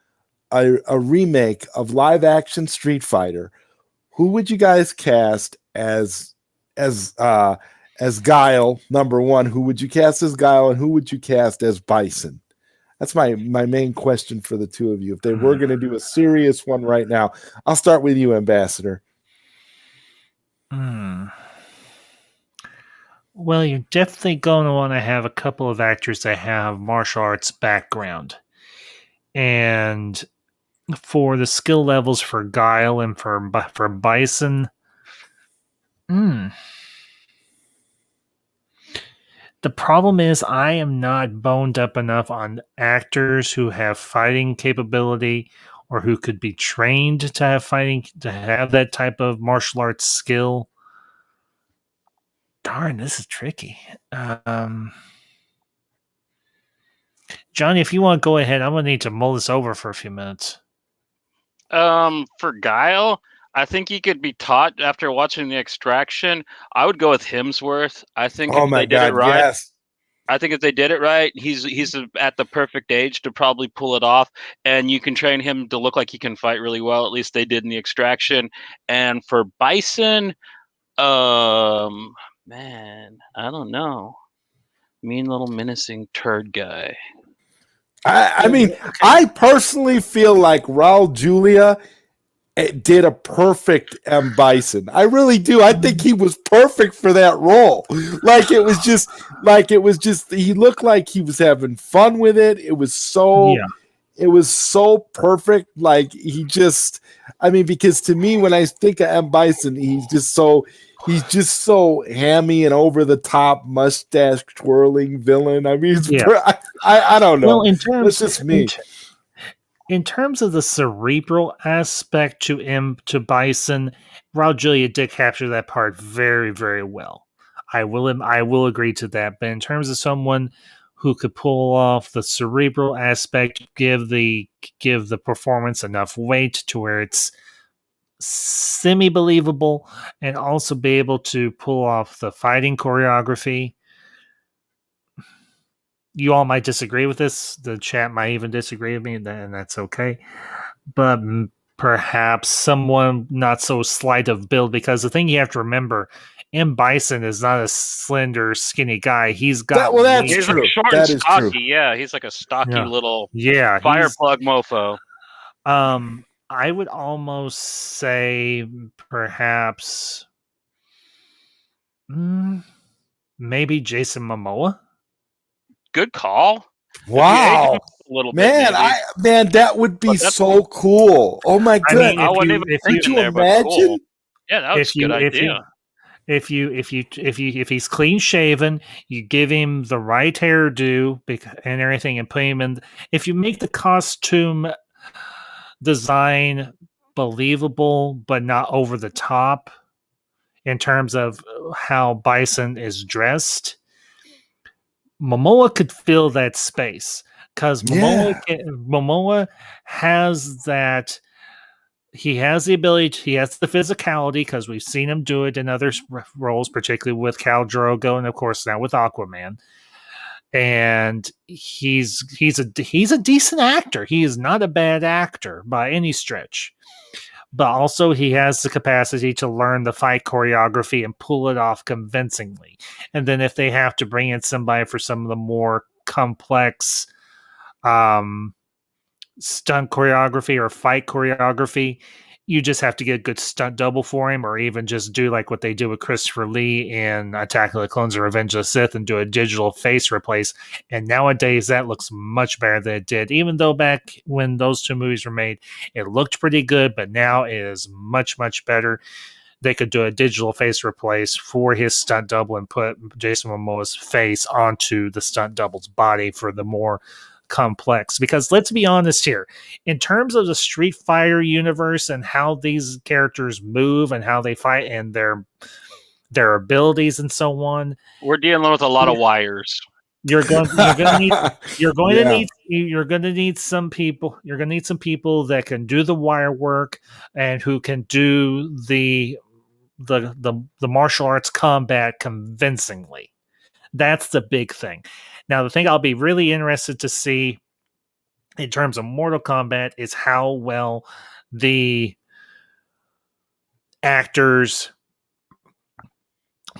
S1: a remake of live action Street Fighter, who would you guys cast as Guile? Number one, who would you cast as Guile, and who would you cast as Bison? That's my main question for the two of you. If they were going to do a serious one right now, I'll start with you, Ambassador.
S3: Well, you're definitely going to want to have a couple of actors that have martial arts background. And for the skill levels for Guile and for Bison, the problem is I am not boned up enough on actors who have fighting capability or who could be trained to have that type of martial arts skill. Darn, this is tricky. Johnny, if you want to go ahead, I'm going to need to mull this over for a few minutes.
S2: For Guile, I think he could be taught after watching The Extraction. I would go with Hemsworth. I think if they did it right,
S1: yes.
S2: I think if they did it right, he's at the perfect age to probably pull it off, and you can train him to look like he can fight really well. At least they did in The Extraction. And for Bison, man, I don't know. Mean little menacing turd guy.
S1: I mean, I personally feel like Raul Julia did a perfect M. Bison. I really do. I think he was perfect for that role. He looked like he was having fun with it. It was so perfect. Like because to me, when I think of M. Bison, he's just so hammy and over the top, mustache twirling villain. I mean, I don't know.
S3: Well,
S1: It's just me.
S3: In terms of the cerebral aspect to Bison, Raul Julia did capture that part very, very well. I will agree to that. But in terms of someone who could pull off the cerebral aspect, give the performance enough weight to where it's semi-believable, and also be able to pull off the fighting choreography. You all might disagree with this. The chat might even disagree with me, and that's okay. But perhaps someone not so slight of build, because the thing you have to remember, M. Bison is not a slender, skinny guy. He's got
S2: he's like short and stocky. Yeah, he's like a stocky little fire plug mofo.
S3: I would almost say perhaps maybe Jason Momoa.
S2: Good call.
S1: Wow, man! That would be so cool. Oh my god!
S2: I mean, I wouldn't even think in there, but cool. Yeah, that was a good idea.
S3: If he's clean shaven, you give him the right hairdo and everything, and put him in. If you make the costume design believable but not over the top in terms of how Bison is dressed, Momoa could fill that space, because Momoa has that. He has the ability. He has the physicality, because we've seen him do it in other roles, particularly with Khal Drogo, and of course now with Aquaman. And he's a decent actor. He is not a bad actor by any stretch. But also he has the capacity to learn the fight choreography and pull it off convincingly. And then if they have to bring in somebody for some of the more complex stunt choreography or fight choreography, you just have to get a good stunt double for him, or even just do like what they do with Christopher Lee in Attack of the Clones or Revenge of the Sith and do a digital face replace. And nowadays that looks much better than it did. Even though back when those two movies were made, it looked pretty good, but now it is much, much better. They could do a digital face replace for his stunt double and put Jason Momoa's face onto the stunt double's body for the more complex. Because let's be honest here, in terms of the Street Fighter universe and how these characters move and how they fight and their abilities and so on,
S2: we're dealing with a lot of wires.
S3: You're going to need some people. You're going to need some people that can do the wire work and who can do the martial arts combat convincingly. That's the big thing. Now, the thing I'll be really interested to see in terms of Mortal Kombat is how well the actors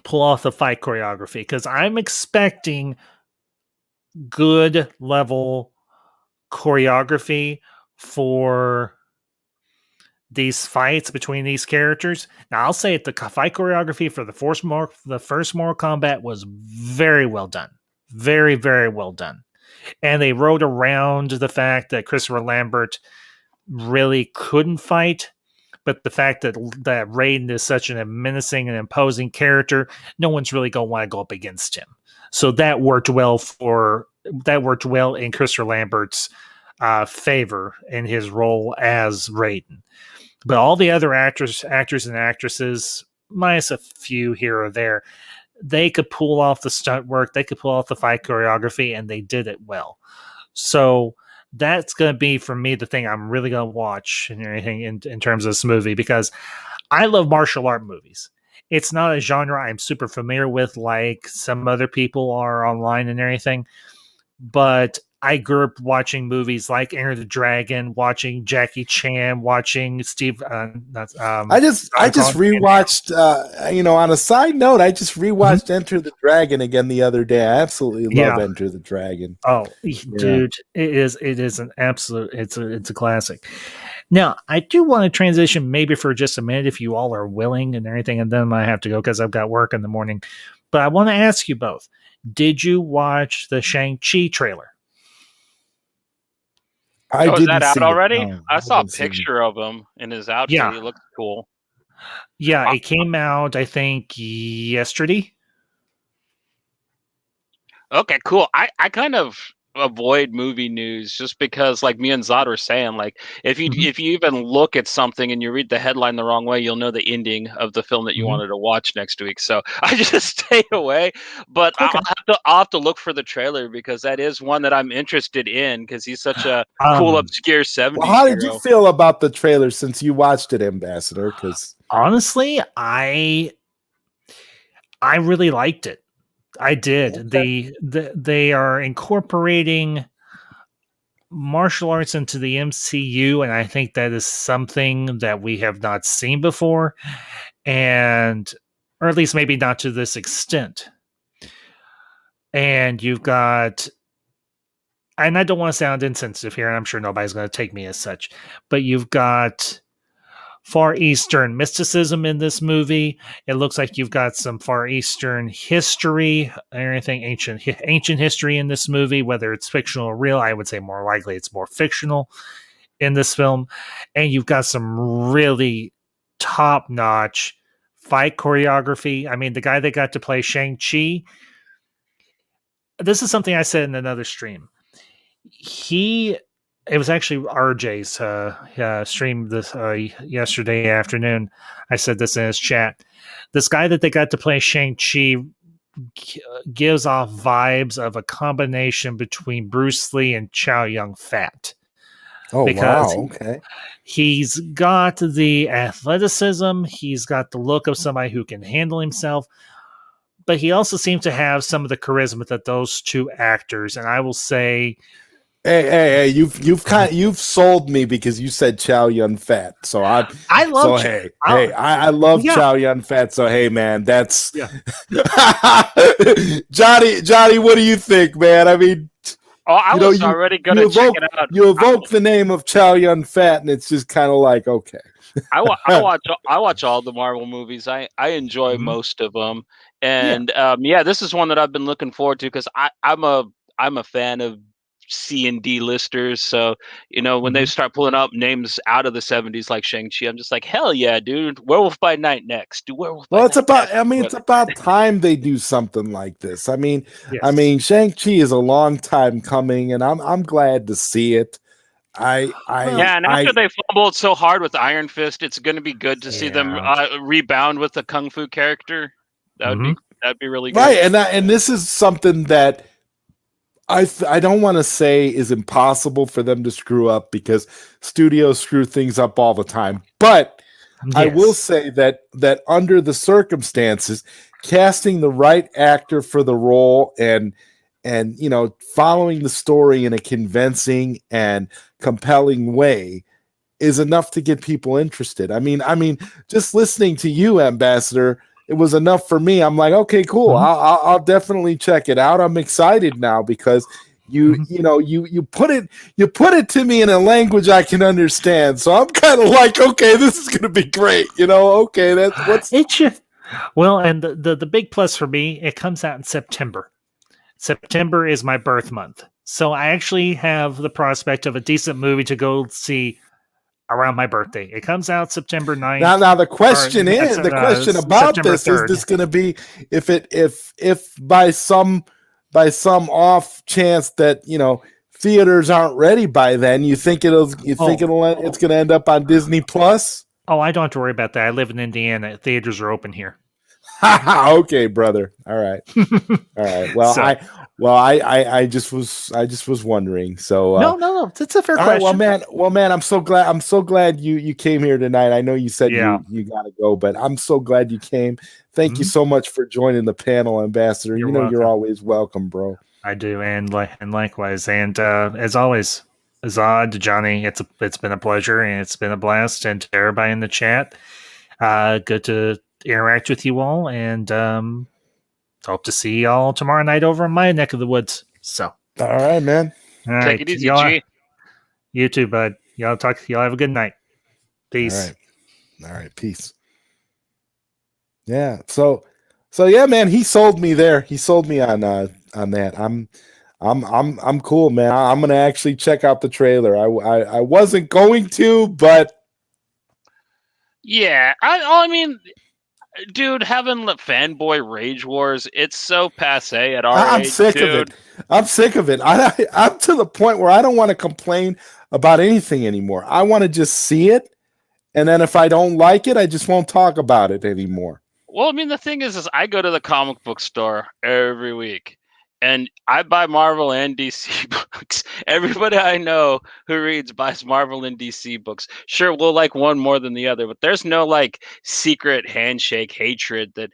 S3: pull off the fight choreography, because I'm expecting good level choreography for these fights between these characters. Now, I'll say it, the fight choreography for the first Mortal Kombat was very well done. Very, very well done. And they wrote around the fact that Christopher Lambert really couldn't fight, but the fact that Raiden is such a menacing and imposing character, no one's really going to want to go up against him. So that worked well in Christopher Lambert's favor in his role as Raiden. But all the other actors and actresses, minus a few here or there, they could pull off the stunt work, they could pull off the fight choreography, and they did it well. So that's going to be, for me, the thing I'm really going to watch and everything in terms of this movie, because I love martial art movies. It's not a genre I'm super familiar with like some other people are online and everything, but I grew up watching movies like Enter the Dragon, watching Jackie Chan, watching Steve.
S1: I just rewatched. On a side note, I just rewatched Enter the Dragon again the other day. I absolutely love Enter the Dragon.
S3: Oh, dude, it is an absolute. It's a classic. Now, I do want to transition maybe for just a minute if you all are willing and everything, and then I have to go because I've got work in the morning. But I want to ask you both: did you watch the Shang-Chi trailer?
S2: Is that out already? No, I saw a picture of him in his outfit. Yeah. He looks cool.
S3: Yeah, it came out, I think, yesterday.
S2: Okay, cool. I kind of avoid movie news just because, like me and Zod were saying, like if you even look at something and you read the headline the wrong way, you'll know the ending of the film that you wanted to watch next week. So I just stay away. But okay. I'll have to look for the trailer because that is one that I'm interested in because he's such a cool, obscure 70s.
S1: Well, how did you feel about the trailer since you watched it, Ambassador? Because
S3: honestly, I really liked it. I did. Okay. They are incorporating martial arts into the MCU, and I think that is something that we have not seen before, or at least maybe not to this extent. And you've got, and I don't want to sound insensitive here, and I'm sure nobody's going to take me as such, but you've got Far Eastern mysticism in this movie. It looks like you've got some Far Eastern history, anything ancient history in this movie, whether it's fictional or real. I would say more likely it's more fictional in this film. And you've got some really top-notch fight choreography. I mean, the guy that got to play Shang-Chi, this is something I said in another stream. It was actually RJ's stream this yesterday afternoon. I said this in his chat. This guy that they got to play Shang-Chi gives off vibes of a combination between Bruce Lee and Chow Yun-Fat.
S1: Oh, wow. Okay.
S3: He's got the athleticism. He's got the look of somebody who can handle himself. But he also seems to have some of the charisma that those two actors, and I will say...
S1: Hey! You've sold me because you said Chow Yun-Fat. So I love. So I love Chow Yun-Fat. So hey, man, that's Johnny. What do you think, man? I mean,
S2: I was already gonna check it out.
S1: You evoke the name of Chow Yun-Fat, and it's just kind of like okay.
S2: I watch all the Marvel movies. I enjoy most of them, and this is one that I've been looking forward to because I'm a fan of C&D listers, so when they start pulling up names out of the 70s like Shang-Chi, I'm just like, hell yeah, dude. Werewolf by Night next.
S1: It's about time they do something like this. I mean, Shang-Chi is a long time coming, and I'm glad to see it. And
S2: after they fumbled so hard with Iron Fist, it's going to be good to see them rebound with a kung fu character. That'd be really good.
S1: Right, and this is something that I don't want to say is impossible for them to screw up because studios screw things up all the time. But I will say that under the circumstances, casting the right actor for the role and following the story in a convincing and compelling way is enough to get people interested. I mean, just listening to you, Ambassador, it was enough for me. I'm like, okay, cool. I'll definitely check it out. I'm excited now because you put it to me in a language I can understand. So I'm kind of like, okay, this is gonna be great. Okay, that's what's
S3: it should. Well, and the big plus for me, it comes out in September. September is my birth month, so I actually have the prospect of a decent movie to go see around my birthday. It comes out September 9th.
S1: Now the question about this 3rd. Is this going to be if by some off chance that theaters aren't ready by then, you think it's going to end up on Disney Plus?
S3: Oh, I don't have to worry about that. I live in Indiana. Theaters are open here.
S1: Okay, brother. All right. Well, I just was wondering. So
S3: no, it's a fair question.
S1: Well, man, I'm so glad you came here tonight. I know you said you gotta go, but I'm so glad you came. Thank you so much for joining the panel, Ambassador. You're always welcome, bro.
S3: I do, and likewise. And as always, Zod, Johnny, it's been a pleasure and it's been a blast. And to everybody in the chat, good to interact with you all, and hope to see y'all tomorrow night over in my neck of the woods. So,
S1: All right, man.
S3: all
S2: Take
S3: right,
S2: it easy,
S3: y'all.
S2: G.
S3: You too, bud. Y'all have a good night. Peace.
S1: All right. Peace. Yeah. So yeah, man, he sold me there. He sold me on that. I'm cool, man. I'm gonna actually check out the trailer. I wasn't going to, but
S2: Yeah, I mean, dude, having fanboy rage wars, it's so passe at our
S1: I'm
S2: age,
S1: sick
S2: dude.
S1: of it. I'm sick of it. I'm to the point where I don't want to complain about anything anymore. I want to just see it, and then if I don't like it, I just won't talk about it anymore.
S2: Well, I mean, the thing is I go to the comic book store every week, and I buy Marvel and DC books. Everybody I know who reads buys Marvel and DC books. Sure, we'll like one more than the other, but there's no like secret handshake hatred that,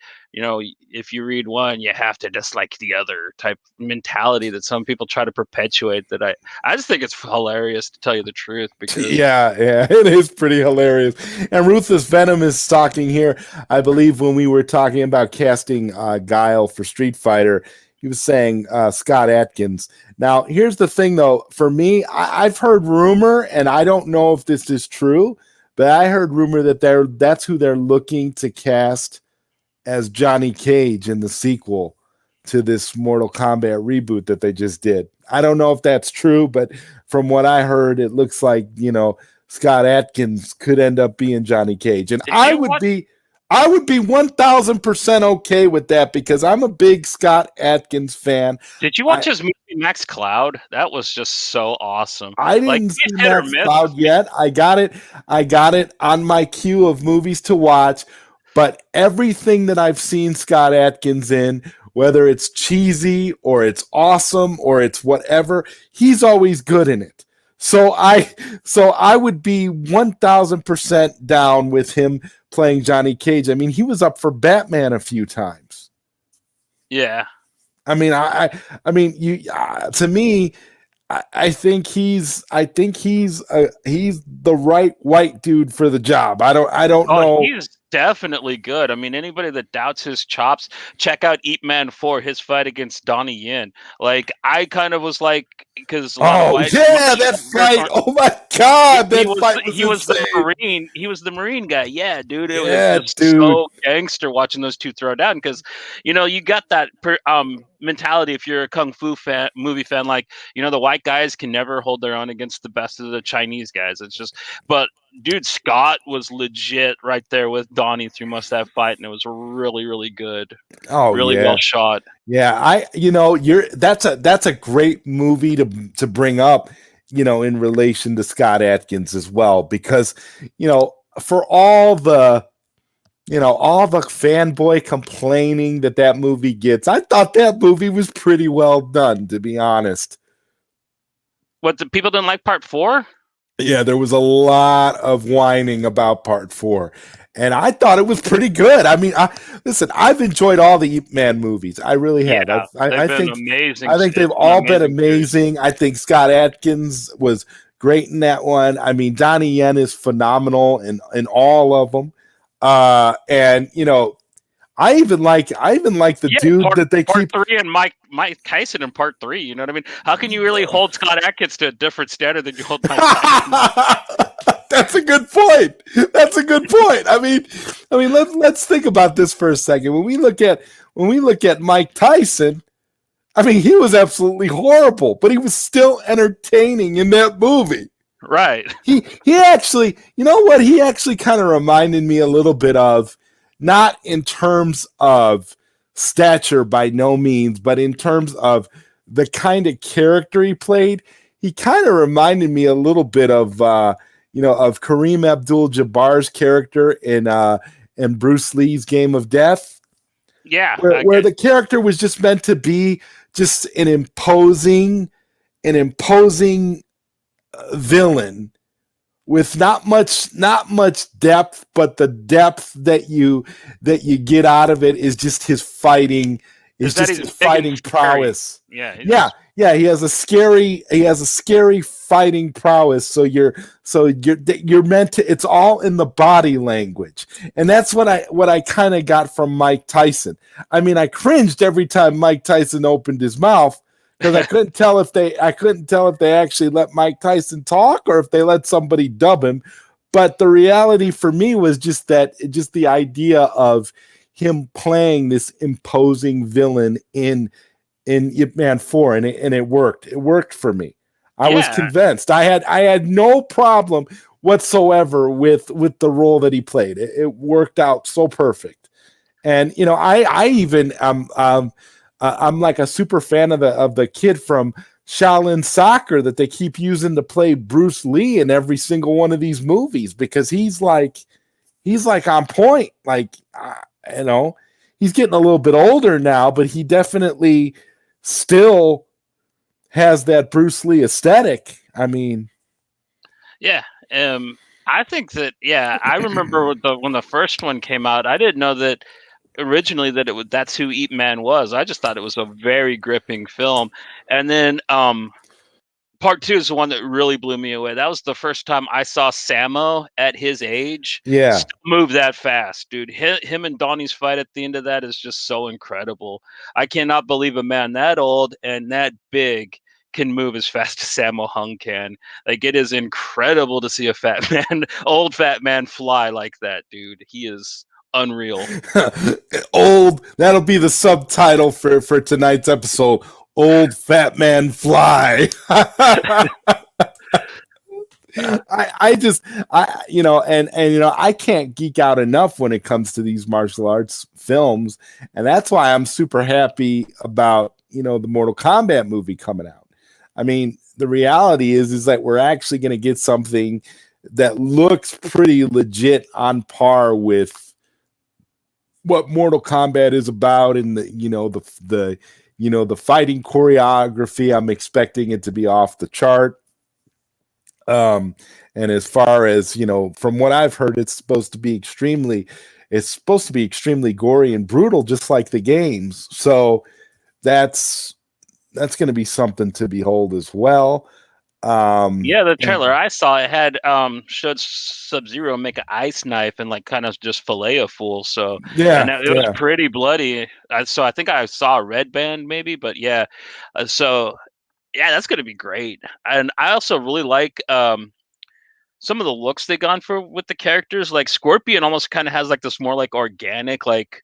S2: if you read one, you have to dislike the other type mentality that some people try to perpetuate. That I just think it's hilarious, to tell you the truth, because
S1: Yeah, it is pretty hilarious. And Ruthless Venom is talking here. I believe when we were talking about casting Guile for Street Fighter, he was saying Scott Adkins. Now, here's the thing, though. For me, I've heard rumor, and I don't know if this is true, but I heard rumor that that's who they're looking to cast as Johnny Cage in the sequel to this Mortal Kombat reboot that they just did. I don't know if that's true, but from what I heard, it looks like, Scott Adkins could end up being Johnny Cage. And I would be 1000% okay with that, because I'm a big Scott Adkins fan.
S2: Did you watch his movie Max Cloud? That was just so awesome.
S1: I didn't see Max Cloud yet. I got it on my queue of movies to watch, but everything that I've seen Scott Adkins in, whether it's cheesy or it's awesome or it's whatever, he's always good in it. So I would be 1000% down with him playing Johnny Cage. I mean, he was up for Batman a few times.
S2: Yeah.
S1: I mean, to me, I think he's the right white dude for the job. I don't know.
S2: He's definitely good. I mean, anybody that doubts his chops, check out Ip Man 4, his fight against Donnie Yen. Like, I kind of was like, because
S1: that fight! Oh my god,
S2: he was the Marine. He was the Marine guy. Yeah, dude. It was just so gangster watching those two throw down, because you got that mentality if you're a kung fu movie fan. Like, the white guys can never hold their own against the best of the Chinese guys. It's just, but dude, Scott was legit right there with Donnie through most of that fight, and it was really, really good.
S1: Oh,
S2: really well shot.
S1: Yeah, that's a great movie to bring up, in relation to Scott Adkins as well, because for all the fanboy complaining that movie gets, I thought that movie was pretty well done, to be honest.
S2: What, the people didn't like part 4?
S1: Yeah, there was a lot of whining about part 4, and I thought it was pretty good. I mean, listen, I've enjoyed all the Ip Man movies. I really have.
S2: Yeah,
S1: I think
S2: amazing.
S1: I think they've all been amazing. I think Scott Adkins was great in that one. I mean, Donnie Yen is phenomenal in all of them. And I even like the dude that they keep.
S2: Part 3 and Mike Tyson in part 3. You know what I mean? How can you really hold Scott Adkins to a different standard than you hold Mike Tyson?
S1: That's a good point. I mean, let's think about this for a second. When we look at Mike Tyson, I mean, he was absolutely horrible, but he was still entertaining in that movie.
S2: Right.
S1: He actually, he actually kind of reminded me a little bit of, not in terms of stature by no means, but in terms of the kind of character he played. He kind of reminded me a little bit of Kareem Abdul-Jabbar's character in Bruce Lee's Game of Death.
S2: Yeah.
S1: Where the character was just meant to be just an imposing villain with not much depth, but the depth that you get out of it is just his fighting
S2: Is
S1: It's
S2: that
S1: just
S2: he's
S1: his
S2: big and
S1: fighting
S2: scary.
S1: prowess.
S2: Yeah,
S1: Yeah, yeah, he has a scary fighting prowess. So you're meant to. It's all in the body language, and that's what I kind of got from Mike Tyson. I mean, I cringed every time Mike Tyson opened his mouth because I couldn't tell if they actually let Mike Tyson talk or if they let somebody dub him. But the reality for me was just the idea of him playing this imposing villain in Ip Man 4, and it worked. It worked for me. I was
S2: Yeah.
S1: convinced. I had no problem whatsoever with the role that he played. It worked out so perfect. And I even I'm like a super fan of the kid from Shaolin Soccer that they keep using to play Bruce Lee in every single one of these movies, because he's like on point. Like he's getting a little bit older now, but he definitely still has that Bruce Lee aesthetic. I mean,
S2: Yeah. I think that, I remember when the first one came out, I didn't know that originally that that's who Ip Man was. I just thought it was a very gripping film. And then part 2 is the one that really blew me away. That was the first time I saw Sammo at his age
S1: yeah,
S2: move that fast, dude. Him and Donnie's fight at the end of that is just so incredible. I cannot believe a man that old and that big can move as fast as Sammo Hung can. Like, it is incredible to see a old fat man fly like that, dude. He is unreal.
S1: old. That'll be the subtitle for tonight's episode. Old fat man fly. I can't geek out enough when it comes to these martial arts films, and that's why I'm super happy about the Mortal Kombat movie coming out. I mean, the reality is that we're actually going to get something that looks pretty legit, on par with what Mortal Kombat is about, and the fighting choreography. I'm expecting it to be off the chart. And as far as from what I've heard, it's supposed to be extremely gory and brutal, just like the games. So that's going to be something to behold as well.
S2: The trailer I saw, it had showed Sub-Zero make an ice knife and like kind of just fillet a fool. So
S1: yeah,
S2: and it was pretty bloody. So I think I saw a red band maybe, but that's going to be great. And I also really like some of the looks they gone for with the characters. Like Scorpion almost kind of has like this more like organic, like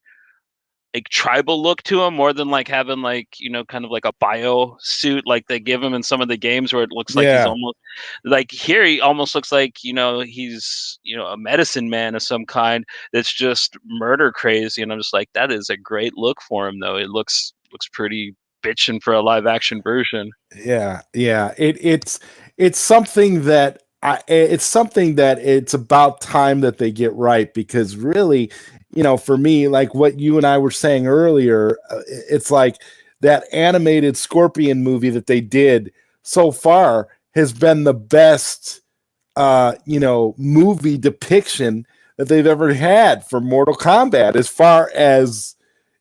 S2: tribal look to him, more than like having like kind of like a bio suit like they give him in some of the games, where it looks like he's almost like, here he almost looks like he's a medicine man of some kind that's just murder crazy. And I'm just like, that is a great look for him, though. It looks pretty bitchin' for a live action version.
S1: Yeah. It's something that it's about time that they get right, because really, for me, like what you and I were saying earlier, it's like that animated Scorpion movie that they did so far has been the best, movie depiction that they've ever had for Mortal Kombat, as far as,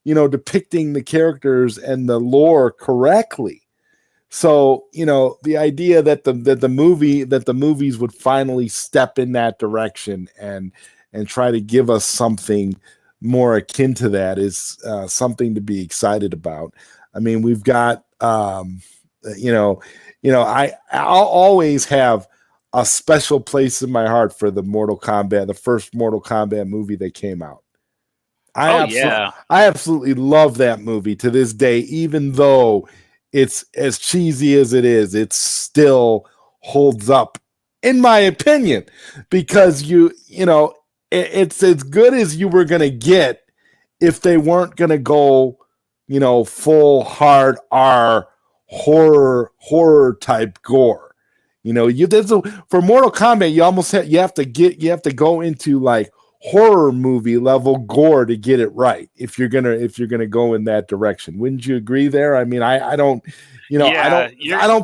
S1: depicting the characters and the lore correctly. So, the idea that the movies would finally step in that direction and try to give us something more akin to that is something to be excited about. I mean, we've got, I'll always have a special place in my heart for the first Mortal Kombat movie that came out. I absolutely love that movie to this day, even though it's as cheesy as it is. It still holds up, in my opinion, because it's as good as you were going to get if they weren't going to go, full hard R horror type gore. For Mortal Kombat, you have to go into like horror movie level gore to get it right, if you're gonna go in that direction. Wouldn't you agree there? I mean, I don't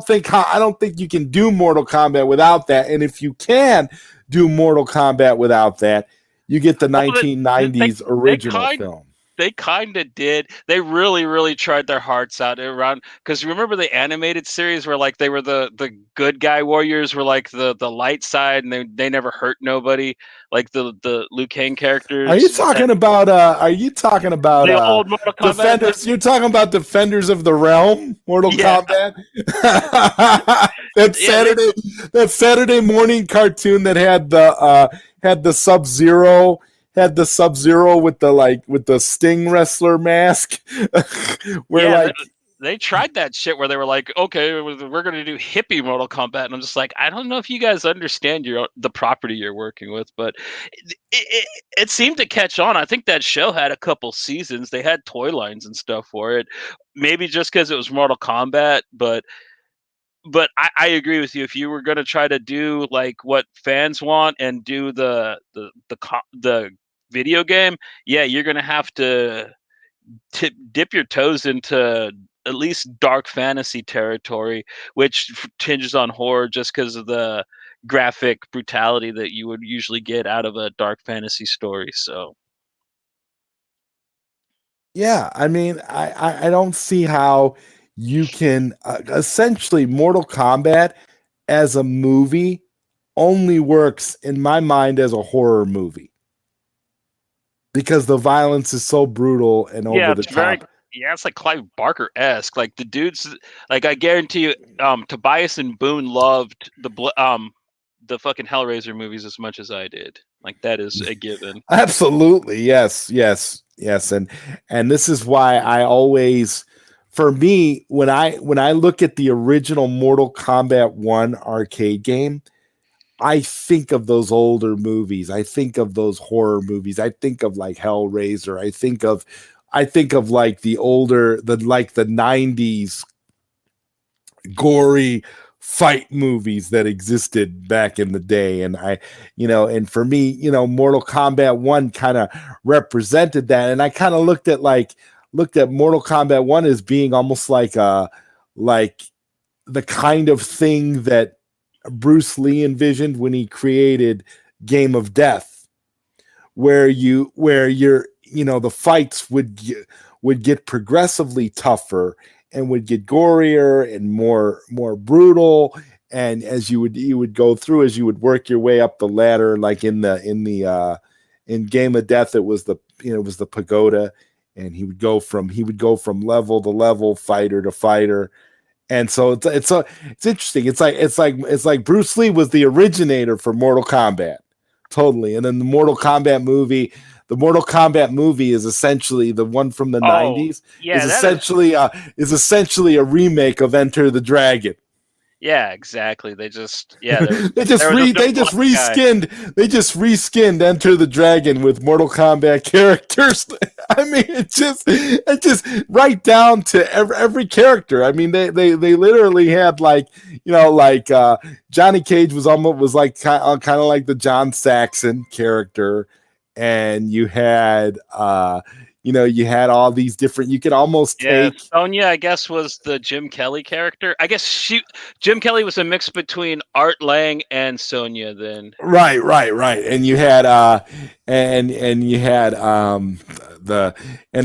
S1: think you can do Mortal Kombat without that. And if you can do Mortal Kombat without that, you get the 1990s original film.
S2: They kind of did. They really, really tried their hearts out around, because remember the animated series where like they were the good guy warriors were like the light side, and they never hurt nobody, like the Liu Kang
S1: Are you
S2: characters.
S1: talking about
S2: The old Mortal Kombat
S1: Defenders? You're talking about Defenders of the Realm, Mortal
S2: Yeah,
S1: Kombat?
S2: yeah,
S1: That Saturday morning cartoon that had the Sub-Zero with the Sting wrestler mask. Where
S2: yeah.
S1: like
S2: They tried that shit where they were like, okay, we're going to do hippie Mortal Kombat, and I'm just like, I don't know if you guys understand the property you're working with, but it seemed to catch on. I think that show had a couple seasons. They had toy lines and stuff for it, maybe just because it was Mortal Kombat, but I agree with you. If you were going to try to do like what fans want and do the video game, yeah, you're going to have to dip your toes into at least dark fantasy territory, which tinges on horror just because of the graphic brutality that you would usually get out of a dark fantasy story. So
S1: yeah, I mean, I don't see how you can essentially Mortal Kombat as a movie only works in my mind as a horror movie because the violence is so brutal and
S2: yeah,
S1: over the top.
S2: it's like Clive Barker esque. Like the dudes, like I guarantee you, Tobias and Boone loved the fucking Hellraiser movies as much as I did. Like that is a given.
S1: Absolutely. Yes, yes, yes. And this is why I always, for me, when I look at the original Mortal Kombat 1 arcade game, I think of those older movies. I think of those horror movies. I think of like Hellraiser. I think of like the 90s gory fight movies that existed back in the day. And and for me, Mortal Kombat 1 kind of represented that. And I kind of looked at Mortal Kombat 1 as being almost like the kind of thing that Bruce Lee envisioned when he created Game of Death, where the fights would get progressively tougher and would get gorier and more brutal. And as you would go through, as you would work your way up the ladder, like in Game of Death, it was the pagoda, and he would go from level to level, fighter to fighter. And so it's interesting. It's like Bruce Lee was the originator for Mortal Kombat, totally. And then the Mortal Kombat movie is essentially the one from the 90s.
S2: Yeah,
S1: is essentially a remake of Enter the Dragon.
S2: Yeah, exactly. They just
S1: reskinned Enter the Dragon with Mortal Kombat characters. I mean, it just right down to every character. I mean, they literally had Johnny Cage was like kind of like the John Saxon character, and you had you had all these different. You could almost take
S2: Sonya, I guess, was the Jim Kelly character. I guess Jim Kelly was a mix between Art Lang and Sonya. Then
S1: right, and you had and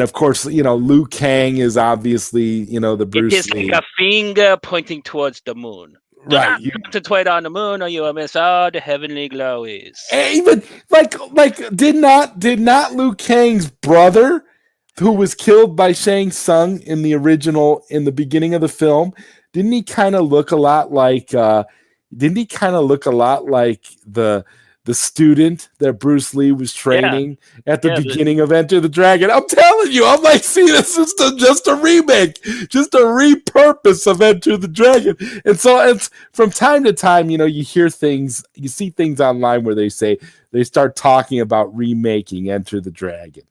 S1: of course Liu Kang is obviously the Bruce
S2: It is
S1: Lee.
S2: like a finger pointing towards the moon.
S1: Right,
S2: you concentrate on the moon, or you will miss all the heavenly glories.
S1: Even did not Liu Kang's brother, who was killed by Shang Tsung in the beginning of the film, didn't he kind of look a lot like the student that Bruce Lee was training at the beginning of Enter the Dragon? I'm telling you, I'm like, see, this is just a remake, just a repurpose of Enter the Dragon. And so it's from time to time, you hear things, you see things online where they start talking about remaking Enter the Dragon.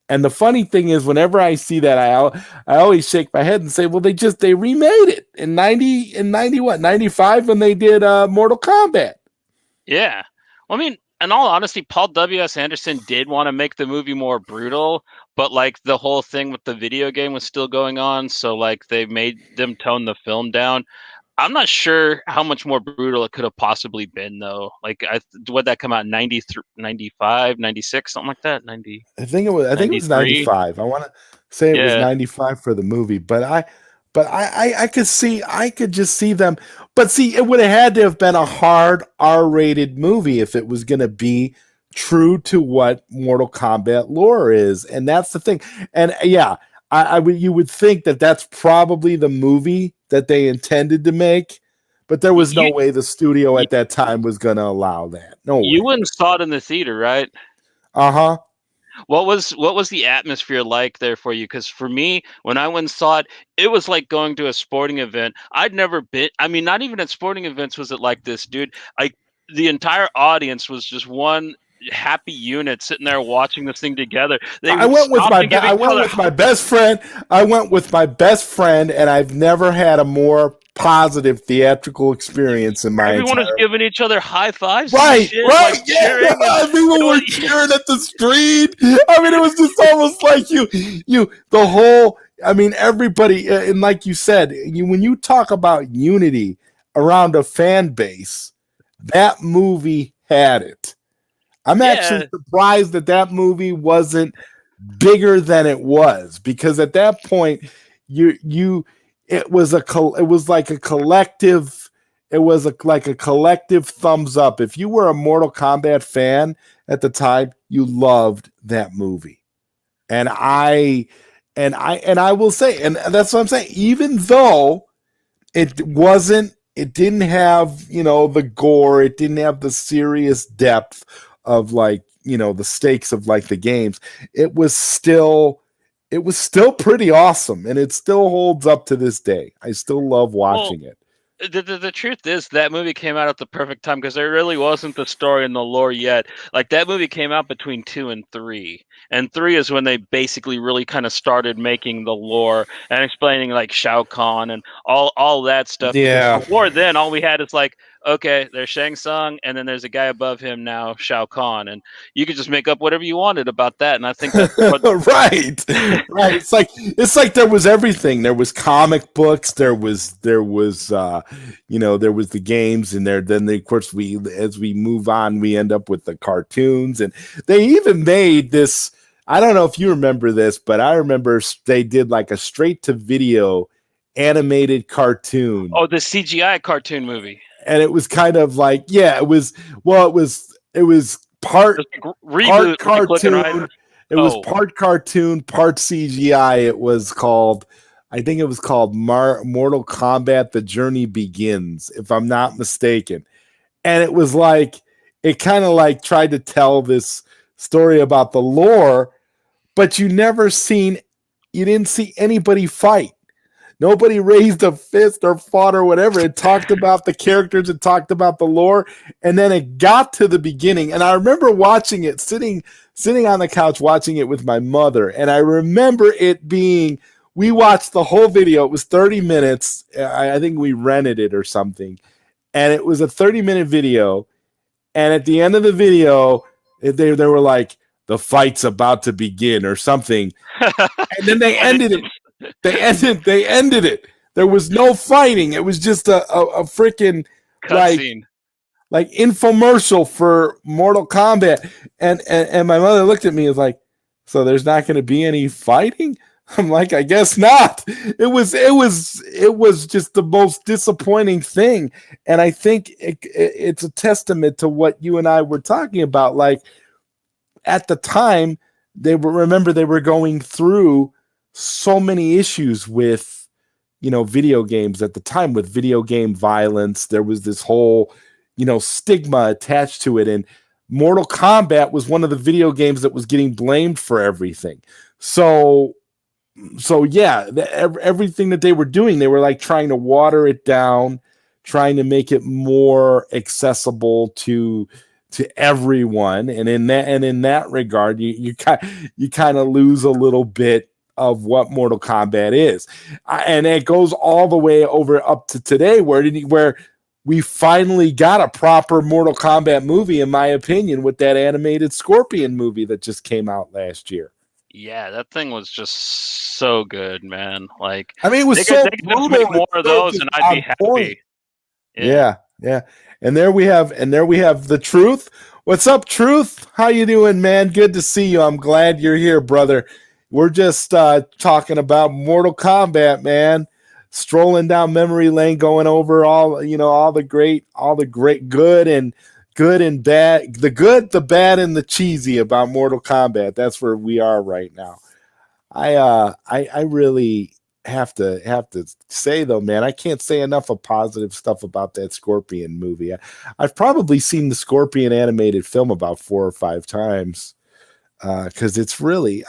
S1: And the funny thing is, whenever I see that, I always shake my head and say, well, they remade it in 95 when they did Mortal Kombat.
S2: Yeah. Well, I mean, in all honesty, Paul W.S. Anderson did want to make the movie more brutal, but like the whole thing with the video game was still going on, so like they made them tone the film down. I'm not sure how much more brutal it could have possibly been, though. Like, would that come out 93, 95, 96, something like that? 90,
S1: I think it was. I think it was
S2: 93?
S1: 95. I want to say it was
S2: Yeah.
S1: 95 for the movie, but I could see. I could just see them. But see, it would have had to have been a hard R-rated movie if it was going to be true to what Mortal Kombat lore is, and that's the thing. And yeah, you would think that that's probably the movie that they intended to make, but there was no
S2: You,
S1: way the studio at that time was going to allow that. No
S2: you
S1: way.
S2: went and saw it in the theater, right?
S1: Uh-huh.
S2: What was the atmosphere like there for you? Because for me, when I went and saw it, it was like going to a sporting event. I'd never been. I mean, not even at sporting events was it like this, dude. The entire audience was just one happy unit sitting there watching this thing together. They
S1: I
S2: would
S1: went with
S2: stop
S1: my
S2: and give
S1: I
S2: each
S1: went
S2: other.
S1: with my best friend. I went with my best friend, and I've never had a more positive theatrical experience in my
S2: Everyone
S1: entire
S2: was giving each other high fives and
S1: Right,
S2: shit,
S1: right,
S2: like
S1: yeah.
S2: cheering. And
S1: People
S2: it
S1: were
S2: was,
S1: cheering at the screen. I mean, it was just almost like the whole. I mean, everybody, and like you said, when you talk about unity around a fan base, that movie had it. I'm actually
S2: yeah,
S1: surprised that that movie wasn't bigger than it was, because at that point, it was like a collective. It was like a collective thumbs up. If you were a Mortal Kombat fan at the time, you loved that movie. And I will say, and that's what I'm saying, even though it didn't have, the gore, it didn't have the serious depth of, like, the stakes of, like, the games. It was still pretty awesome, and it still holds up to this day. I still love
S2: well,
S1: watching it.
S2: the truth is that movie came out at the perfect time because there really wasn't the story and the lore yet. Like, that movie came out between 2 and 3, and 3 is when they basically really kind of started making the lore and explaining, like, Shao Kahn and all that stuff. Because
S1: Yeah.
S2: before then, all we had is like, okay, there's Shang Tsung, and then there's a guy above him now, Shao Kahn, and you could just make up whatever you wanted about that. And I think that's what.
S1: Right. Right. It's like there was everything. There was comic books, there was there was the games, and then of course, as we move on, we end up with the cartoons, and they even made this. I don't know if you remember this, but I remember they did like a straight to video animated cartoon,
S2: Oh, the CGI cartoon movie.
S1: and it was kind of like, yeah, it was part
S2: Just like reboot, like looking right.
S1: cartoon. It was
S2: Oh,
S1: part cartoon, part CGI. I think it was called Mortal Kombat: The Journey Begins, if I'm not mistaken. And it was like, it kind of like tried to tell this story about the lore, but you didn't see anybody fight. Nobody raised a fist or fought or whatever. It talked about the characters, it talked about the lore, and then it got to the beginning. And I remember watching it, sitting on the couch watching it with my mother. And I remember it being, we watched the whole video. It was 30 minutes. I think we rented it or something. And it was a 30-minute video. And at the end of the video, they were like, the fight's about to begin or something. And then they ended it. They ended it. There was no fighting. It was just a freaking
S2: cutscene.
S1: like infomercial for Mortal Kombat. And my mother looked at me and was like, so there's not going to be any fighting? I'm like, I guess not. It was just the most disappointing thing. And I think it's a testament to what you and I were talking about. Like, at the time, they were going through so many issues with, video games at the time, with video game violence. There was this whole, stigma attached to it. And Mortal Kombat was one of the video games that was getting blamed for everything. So yeah, everything that they were doing, they were like trying to water it down, trying to make it more accessible to everyone. And in that regard, you kind of lose a little bit of what Mortal Kombat is. And it goes all the way over up to today, where we finally got a proper Mortal Kombat movie, in my opinion, with that animated Scorpion movie that just came out last year.
S2: Yeah, that thing was just so good, man. Like,
S1: I mean, it was
S2: they
S1: so
S2: could just
S1: brutal.
S2: make more of those, and I'd be happy.
S1: Point. Yeah, yeah. And there we have the Truth. What's up, Truth? How you doing, man? Good to see you. I'm glad you're here, brother. We're just talking about Mortal Kombat, man. Strolling down memory lane, going over all the great good and bad, the good, the bad, and the cheesy about Mortal Kombat. That's where we are right now. I really have to say though, man, I can't say enough of positive stuff about that Scorpion movie. I've probably seen the Scorpion animated film about 4 or 5 times because it's really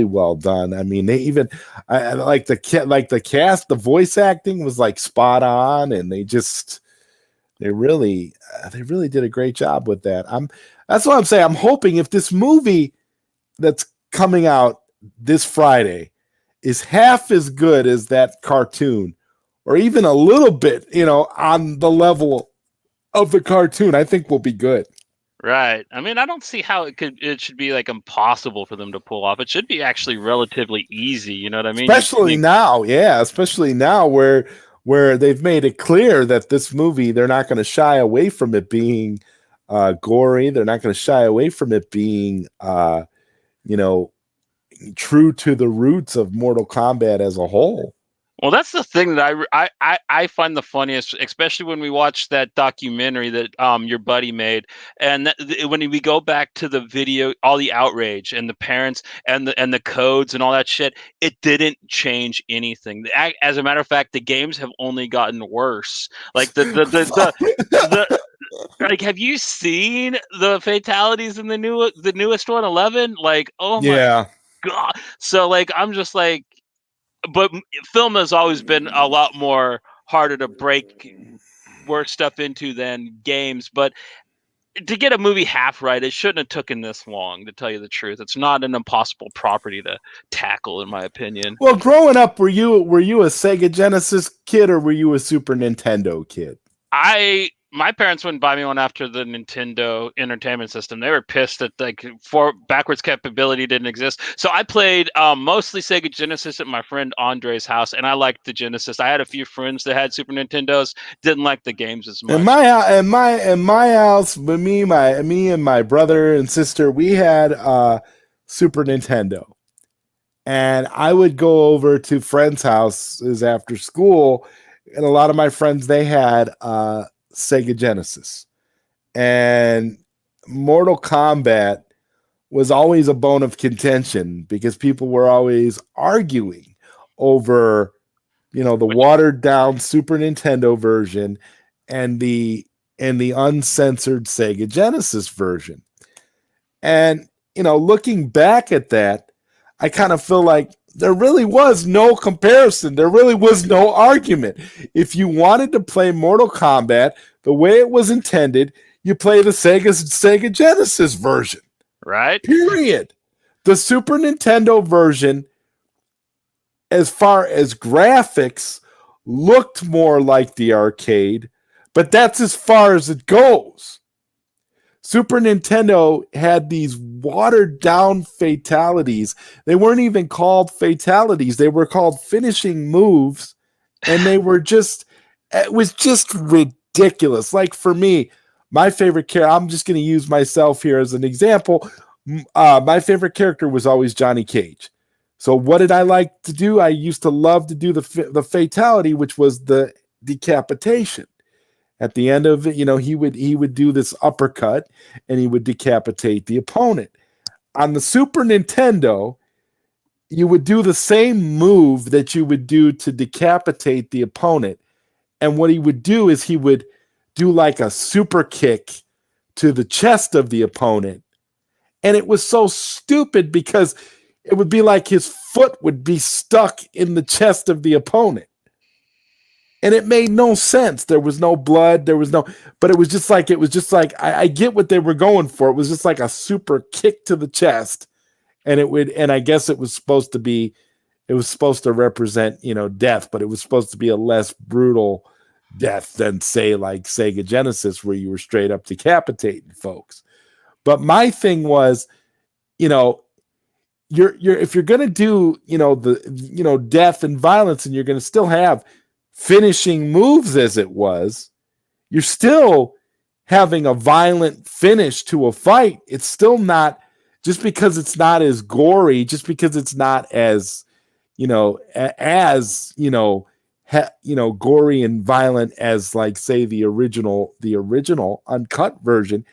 S1: well done. I mean, they even I like the cast, the voice acting was like spot on, and they really did a great job with that. That's what I'm saying. I'm hoping if this movie that's coming out this Friday is half as good as that cartoon, or even a little bit, on the level of the cartoon, I think we'll be good.
S2: Right. I mean, I don't see how it should be like impossible for them to pull off. It should be actually relatively easy. You know what I mean?
S1: Especially now where they've made it clear that this movie, they're not going to shy away from it being gory. They're not going to shy away from it being, true to the roots of Mortal Kombat as a whole.
S2: Well, that's the thing that I find the funniest, especially when we watch that documentary that your buddy made, and when we go back to the video, all the outrage and the parents and the codes and all that shit, it didn't change anything. As a matter of fact, the games have only gotten worse. Like the like, have you seen the fatalities in the newest one, 11? Like, oh my God. So like, I'm just like. But film has always been a lot more harder to break worse stuff into than games. But to get a movie half right, it shouldn't have taken this long, to tell you the truth. It's not an impossible property to tackle, in my opinion.
S1: Well, growing up, were you a Sega Genesis kid or were you a Super Nintendo kid?
S2: My parents wouldn't buy me one after the Nintendo Entertainment System. They were pissed that backwards capability didn't exist. So I played mostly Sega Genesis at my friend Andre's house, and I liked the Genesis. I had a few friends that had Super Nintendos, didn't like the games as much.
S1: In my house, with me and my brother and sister, we had Super Nintendo, and I would go over to friends' houses after school, and a lot of my friends, they had Sega Genesis, and Mortal Kombat was always a bone of contention because people were always arguing over, the watered down Super Nintendo version and the uncensored Sega Genesis version. And, looking back at that, I kind of feel like there really was no comparison. There really was no argument. If you wanted to play Mortal Kombat the way it was intended, you play the Sega Genesis version.
S2: Right?
S1: Period. The Super Nintendo version, as far as graphics, looked more like the arcade, but that's as far as it goes. Super Nintendo had these watered down fatalities. They weren't even called fatalities. They were called finishing moves. And it was just ridiculous. Like for me, my favorite character, I'm just going to use myself here as an example. My favorite character was always Johnny Cage. So what did I like to do? I used to love to do the fatality, which was the decapitation. At the end of it, he would do this uppercut and he would decapitate the opponent. On the Super Nintendo, you would do the same move that you would do to decapitate the opponent. And what he would do is he would do like a super kick to the chest of the opponent. And it was so stupid because it would be like his foot would be stuck in the chest of the opponent. And it made no sense. There was no blood. But it was just like, I get what they were going for. It was just like a super kick to the chest. And I guess it was supposed to represent, death, but it was supposed to be a less brutal death than say like Sega Genesis, where you were straight up decapitating folks. But my thing was, if you're going to do, death and violence, and you're going to still have finishing moves as it was, you're still having a violent finish to a fight. It's still not, just because it's not as gory, just because it's not as, gory and violent as, like, say, the original uncut version.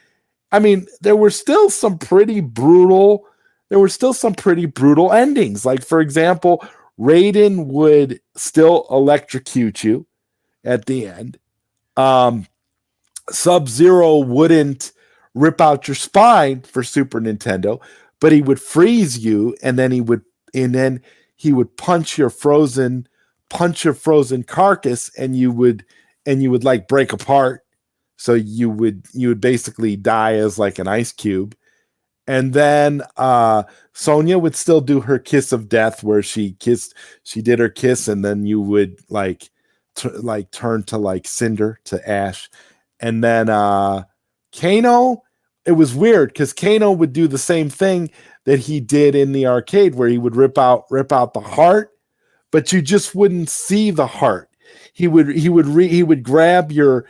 S1: I mean, there were still some pretty brutal endings. Like, for example, Raiden would still electrocute you at the end. Sub-Zero wouldn't rip out your spine for Super Nintendo, but he would freeze you, and then he would punch your frozen carcass, and you would like break apart. So you would basically die as like an ice cube. And then Sonya would still do her kiss of death, where she did her kiss, and then you would turn to like cinder, to ash. And then Kano, it was weird because Kano would do the same thing that he did in the arcade, where he would rip out the heart, but you just wouldn't see the heart. He would grab your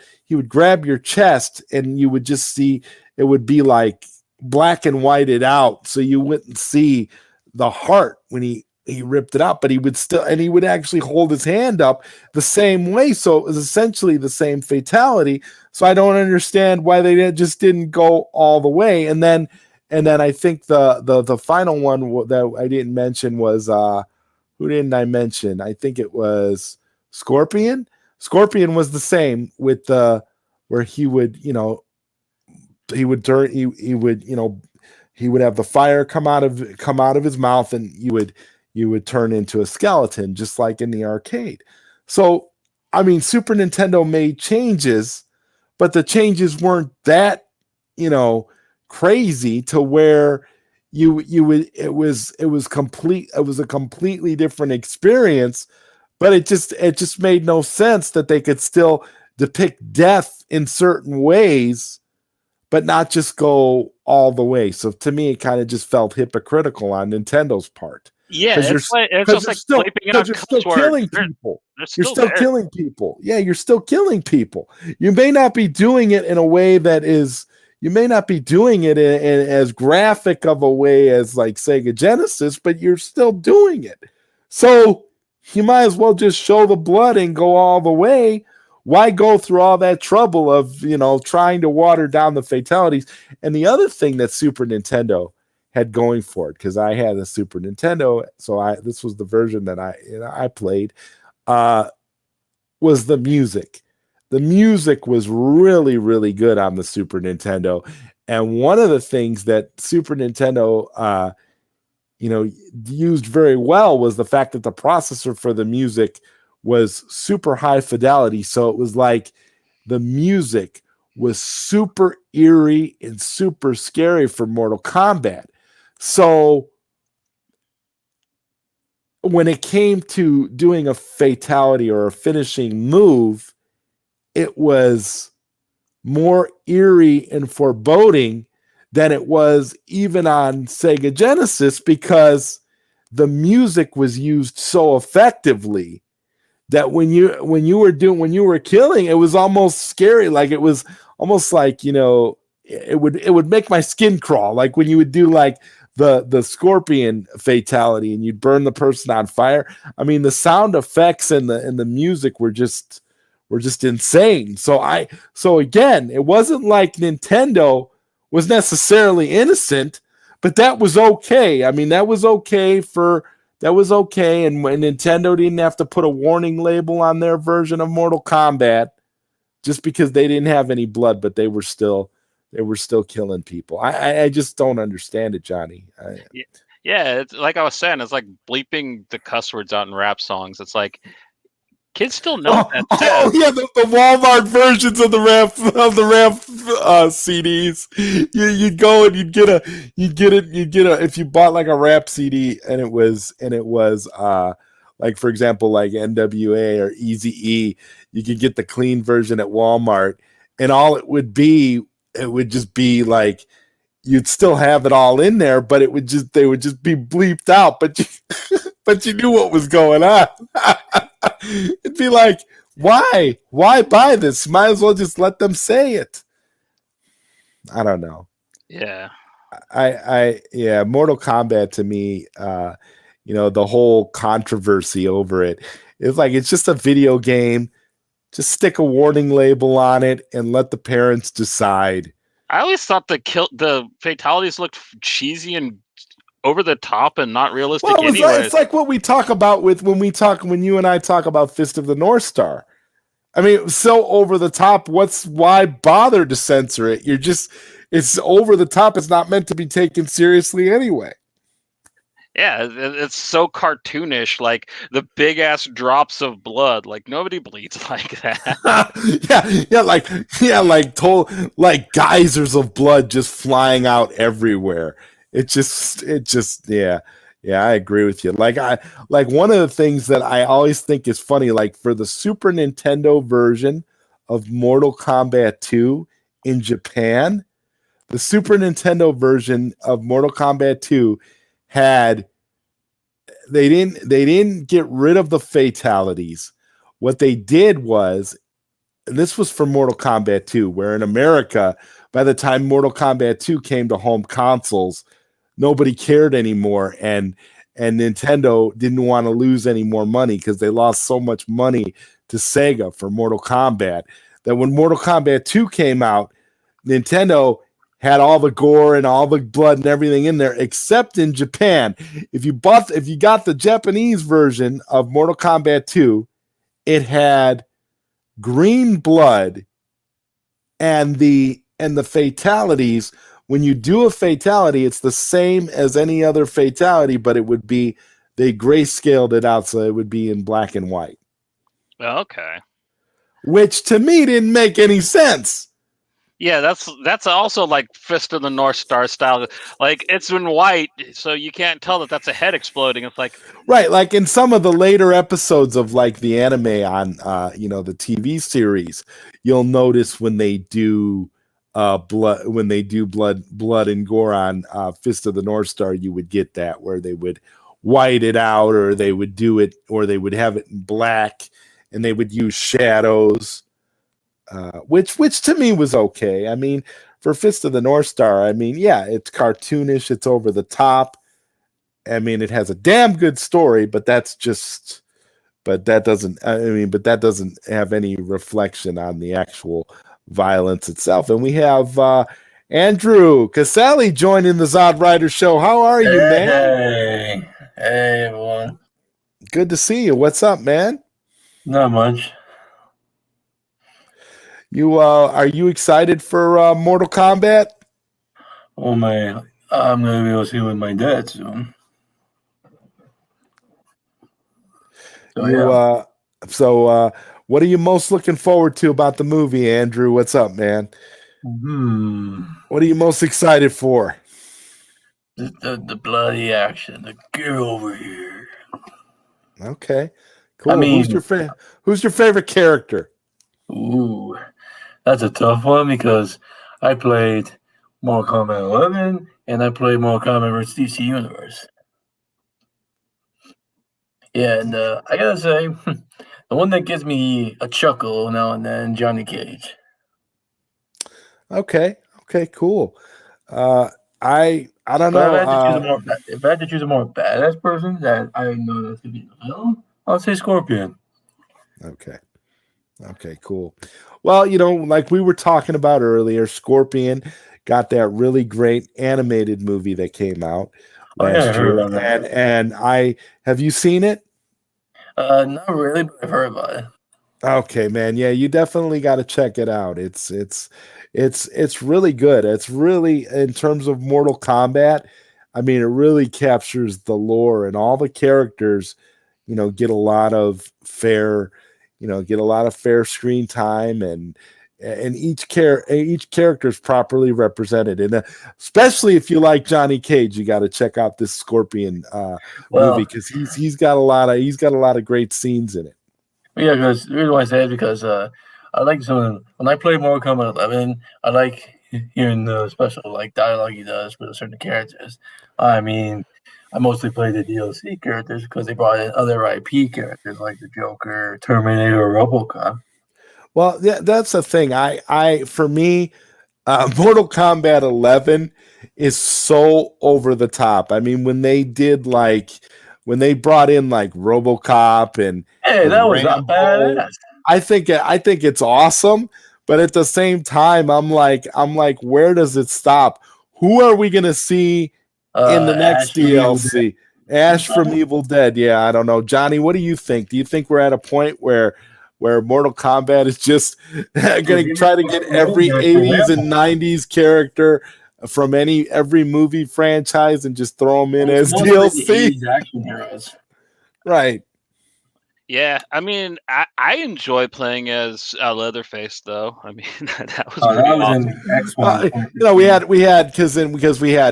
S1: chest, and you would just see, it would be like black and whited out, so you wouldn't see the heart when he ripped it out. But he would actually hold his hand up the same way, so it was essentially the same fatality. So I don't understand why they just didn't go all the way. And then I think the final one that I didn't mention was who didn't I mention? I think it was Scorpion. Scorpion was the same with where he would he would have the fire come out of his mouth, and you would turn into a skeleton, just like in the arcade. So, I mean, Super Nintendo made changes, but the changes weren't that, crazy to where it was a completely different experience. But it just made no sense that they could still depict death in certain ways, but not just go all the way. So to me, it kind of just felt hypocritical on Nintendo's part.
S2: Yeah, it's just like bleeping out cuss words.
S1: Killing people. You're still killing people. Yeah, you're still killing people. You may not be doing it in a way that is, you may not be doing it in as graphic of a way as like Sega Genesis, but you're still doing it. So you might as well just show the blood and go all the way. Why go through all that trouble of, trying to water down the fatalities? And the other thing that Super Nintendo had going for it, because I had a Super Nintendo, so this was the version that I played, was the music. The music was really, really good on the Super Nintendo. And one of the things that Super Nintendo used very well was the fact that the processor for the music was super high fidelity. So it was like the music was super eerie and super scary for Mortal Kombat. So when it came to doing a fatality or a finishing move, it was more eerie and foreboding than it was even on Sega Genesis, because the music was used so effectively that when you were killing, it was almost scary. Like, it was almost like, it would make my skin crawl. Like when you would do like the Scorpion fatality and you'd burn the person on fire. I mean, the sound effects and the music were just insane. So again, it wasn't like Nintendo was necessarily innocent, but that was okay. I mean, that was okay. And when Nintendo didn't have to put a warning label on their version of Mortal Kombat just because they didn't have any blood, but they were still killing people. I just don't understand it, Johnny.
S2: Yeah, it's like I was saying, it's like bleeping the cuss words out in rap songs. It's like kids still know that.
S1: Oh yeah, the Walmart versions of the rap CDs. You'd go and you'd get a if you bought like a rap CD and it was like, for example, like NWA or Eazy-E, you could get the clean version at Walmart, and all it would just be like, you'd still have it all in there, but they would just be bleeped out, but you knew what was going on. It'd be like Why? Why buy this? Might as well just let them say it. I don't know.
S2: Yeah.
S1: Yeah, Mortal Kombat to me, the whole controversy over it is like it's just a video game. Just stick a warning label on it and let the parents decide.
S2: I always thought the fatalities looked cheesy and over the top and not realistic.
S1: Well, it's like what we talk about when you and I talk about Fist of the North Star. I mean, it was so over the top. Why bother to censor it? It's over the top. It's not meant to be taken seriously anyway.
S2: Yeah, it's so cartoonish, like the big ass drops of blood. Like nobody bleeds like that.
S1: like geysers of blood just flying out everywhere. Yeah, I agree with you. Like one of the things that I always think is funny, like for the Super Nintendo version of Mortal Kombat 2 in Japan, the Super Nintendo version of Mortal Kombat 2 they didn't get rid of the fatalities. What they did was, this was for Mortal Kombat 2, where in America, by the time Mortal Kombat 2 came to home consoles, nobody cared anymore, and Nintendo didn't want to lose any more money because they lost so much money to Sega for Mortal Kombat that when Mortal Kombat 2 came out, Nintendo had all the gore and all the blood and everything in there, except in Japan. If you got the Japanese version of Mortal Kombat 2, it had green blood, and the fatalities. When you do a fatality, it's the same as any other fatality, but they grayscaled it out so it would be in black and white.
S2: Okay.
S1: Which to me didn't make any sense.
S2: Yeah, that's also like Fist of the North Star style. Like it's in white, so you can't tell that that's a head exploding. It's like
S1: right, like in some of the later episodes of like the anime on the TV series, you'll notice when they do blood and gore on Fist of the North Star, you would get that where they would white it out, or they would do it, or they would have it in black, and they would use shadows. Which to me was okay. I mean, for Fist of the North Star, I mean, yeah, it's cartoonish, it's over the top. I mean, it has a damn good story, but that doesn't have any reflection on the actual violence itself. And we have Andrew Casali joining the ZodWriter show. How are you, man?
S4: Hey, everyone.
S1: Good to see you. What's up, man?
S4: Not much.
S1: Are you excited for Mortal Kombat?
S4: Oh my! I'm gonna be able to see with my dad soon.
S1: So, what are you most looking forward to about the movie, Andrew? What's up, man? What are you most excited for?
S4: The bloody action. Get over here.
S1: Okay, cool.
S4: I mean,
S1: who's your favorite character?
S4: Ooh, that's a tough one because I played Mortal Kombat 11 and I played Mortal Kombat vs. DC Universe. Yeah, and I gotta say, the one that gives me a chuckle now and then, Johnny Cage.
S1: Okay, cool. I don't know.
S4: If I had to choose a more badass person that I know that's gonna be in the film, I'll say Scorpion.
S1: Okay, cool. Well, like we were talking about earlier, Scorpion got that really great animated movie that came out last year. And have you seen it?
S4: Not really, but I've heard about it.
S1: Okay, man. Yeah, you definitely got to check it out. It's really good. It's really, in terms of Mortal Kombat, I mean, it really captures the lore, and all the characters, get a lot of fair screen time, and each character is properly represented. And especially if you like Johnny Cage, you got to check out this Scorpion movie, because he's got a lot of great scenes in it.
S4: Yeah, because the reason why I say it is because I like when I play Mortal Kombat 11, I like hearing the special dialogue he does for the certain characters. I mean, I mostly play the DLC characters because they brought in other IP characters like the Joker, Terminator, or RoboCop.
S1: Well, yeah, that's the thing. For me, Mortal Kombat 11 is so over the top. I mean, when they brought in like RoboCop and
S4: Hey, that was not
S1: Rambo,
S4: badass.
S1: I think it's awesome, but at the same time, I'm like, where does it stop? Who are we gonna see in the next DLC? Ash from Evil Dead. Yeah, I don't know, Johnny. What do you think? Do you think we're at a point where Mortal Kombat is just going to try to get every 80s and 90s character from every movie franchise and just throw them in as DLC?
S4: Action heroes.
S1: Right.
S2: Yeah, I mean, I enjoy playing as Leatherface, though. I mean, that was
S4: awesome.
S2: An
S4: X1.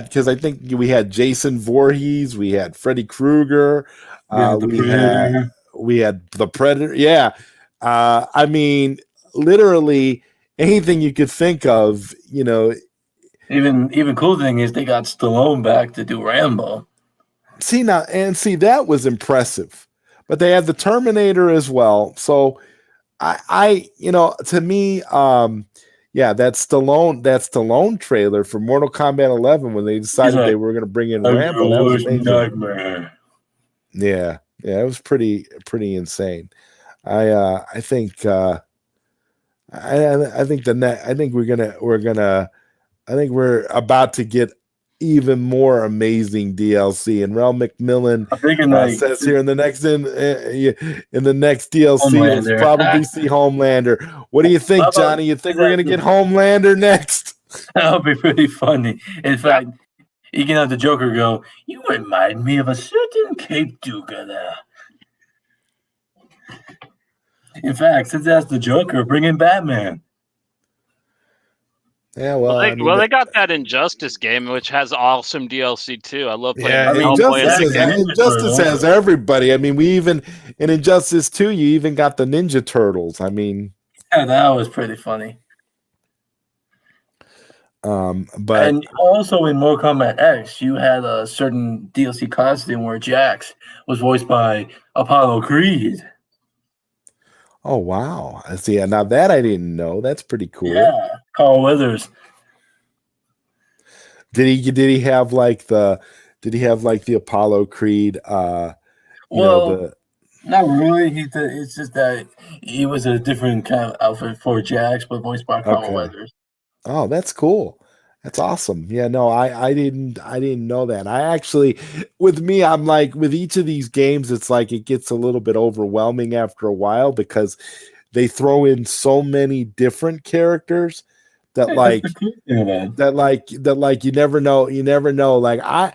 S1: Because I think we had Jason Voorhees, we had Freddy Krueger, we had the Predator. Yeah. I mean, literally anything you could think of,
S4: Even cool thing is they got Stallone back to do Rambo.
S1: That was impressive. But they had the Terminator as well. So to me, that Stallone trailer for Mortal Kombat 11 when they decided they were going to bring in Rambo, that was amazing.
S4: Nightmare.
S1: Yeah, it was pretty insane. I think we're about to get even more amazing DLC. And Rel McMillan says here in the next DLC, we'll probably see Homelander. What do you think, Johnny? You think we're gonna get Homelander next?
S4: That'll be pretty funny. In fact, you can have the Joker go, "You remind me of a certain Cape do-gooder." In fact, since that's the Joker, bring in Batman.
S1: Yeah,
S2: they got that Injustice game, which has awesome DLC too. I love playing.
S1: Yeah, Injustice has everybody. I mean, in Injustice 2, you even got the Ninja Turtles. I mean,
S4: yeah, that was pretty funny. And also in Mortal Kombat X, you had a certain DLC costume where Jax was voiced by Apollo Creed.
S1: Oh wow! I see. Now that I didn't know. That's pretty cool.
S4: Yeah, Carl Weathers.
S1: Did he have like the Apollo Creed?
S4: Not really. It's just that he was a different kind of outfit for Jax, but voiced by Carl Weathers.
S1: Oh, that's cool. That's awesome. Yeah, no, I didn't know that. I actually, with me, I'm like, with each of these games, it's like it gets a little bit overwhelming after a while because they throw in so many different characters that you never know. Like I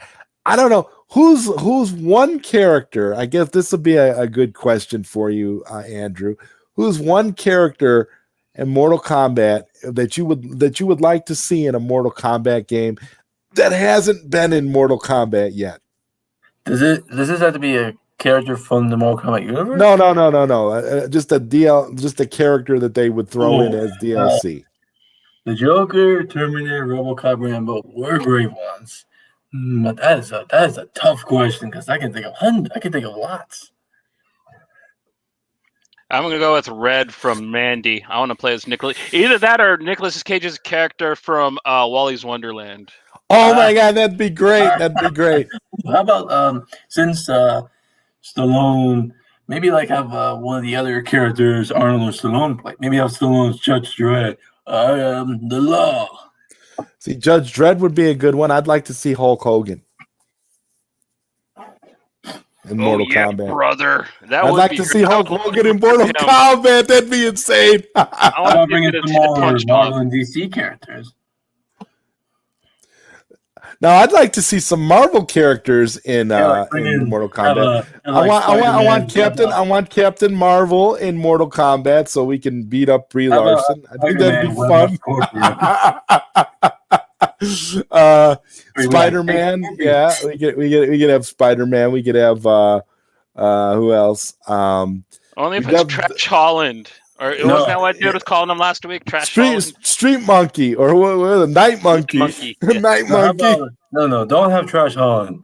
S1: don't know who's one character. I guess this will be a good question for you, Andrew. Who's one character in Mortal Kombat that you would like to see in a Mortal Kombat game that hasn't been in Mortal Kombat yet?
S4: Does this have to be a character from the Mortal Kombat universe?
S1: No. Just a character that they would throw in as DLC.
S4: The Joker, Terminator, RoboCop, Rambo were great ones. But that is a tough question because I can think of lots.
S2: I'm going to go with Red from Mandy. I want to play as Nicolas. Either that or Nicolas Cage's character from Wally's Wonderland.
S1: Oh my God, that'd be great.
S4: How about since Stallone, maybe like have one of the other characters Arnold or Stallone play. Maybe have Stallone's Judge Dredd. I am the law.
S1: See, Judge Dredd would be a good one. I'd like to see Hulk Hogan in Mortal Kombat.
S2: Brother.
S1: I'd like to see Hulk Hogan in Mortal Kombat. That'd be insane.
S2: I want to
S4: bring in some more Marvel and DC characters.
S1: Now, I'd like to see some Marvel characters in Mortal Kombat. I want Captain Marvel in Mortal Kombat so we can beat up Brie Larson. I think that'd be fun. Spider-Man, yeah, we could have Spider-Man. We could have who else?
S2: Only if it's Trash Holland. Or wasn't that what dude was calling him last week?
S1: Street Monkey or what? Night Monkey.
S2: Monkey.
S1: Night Monkey.
S4: No, don't have Trash Holland.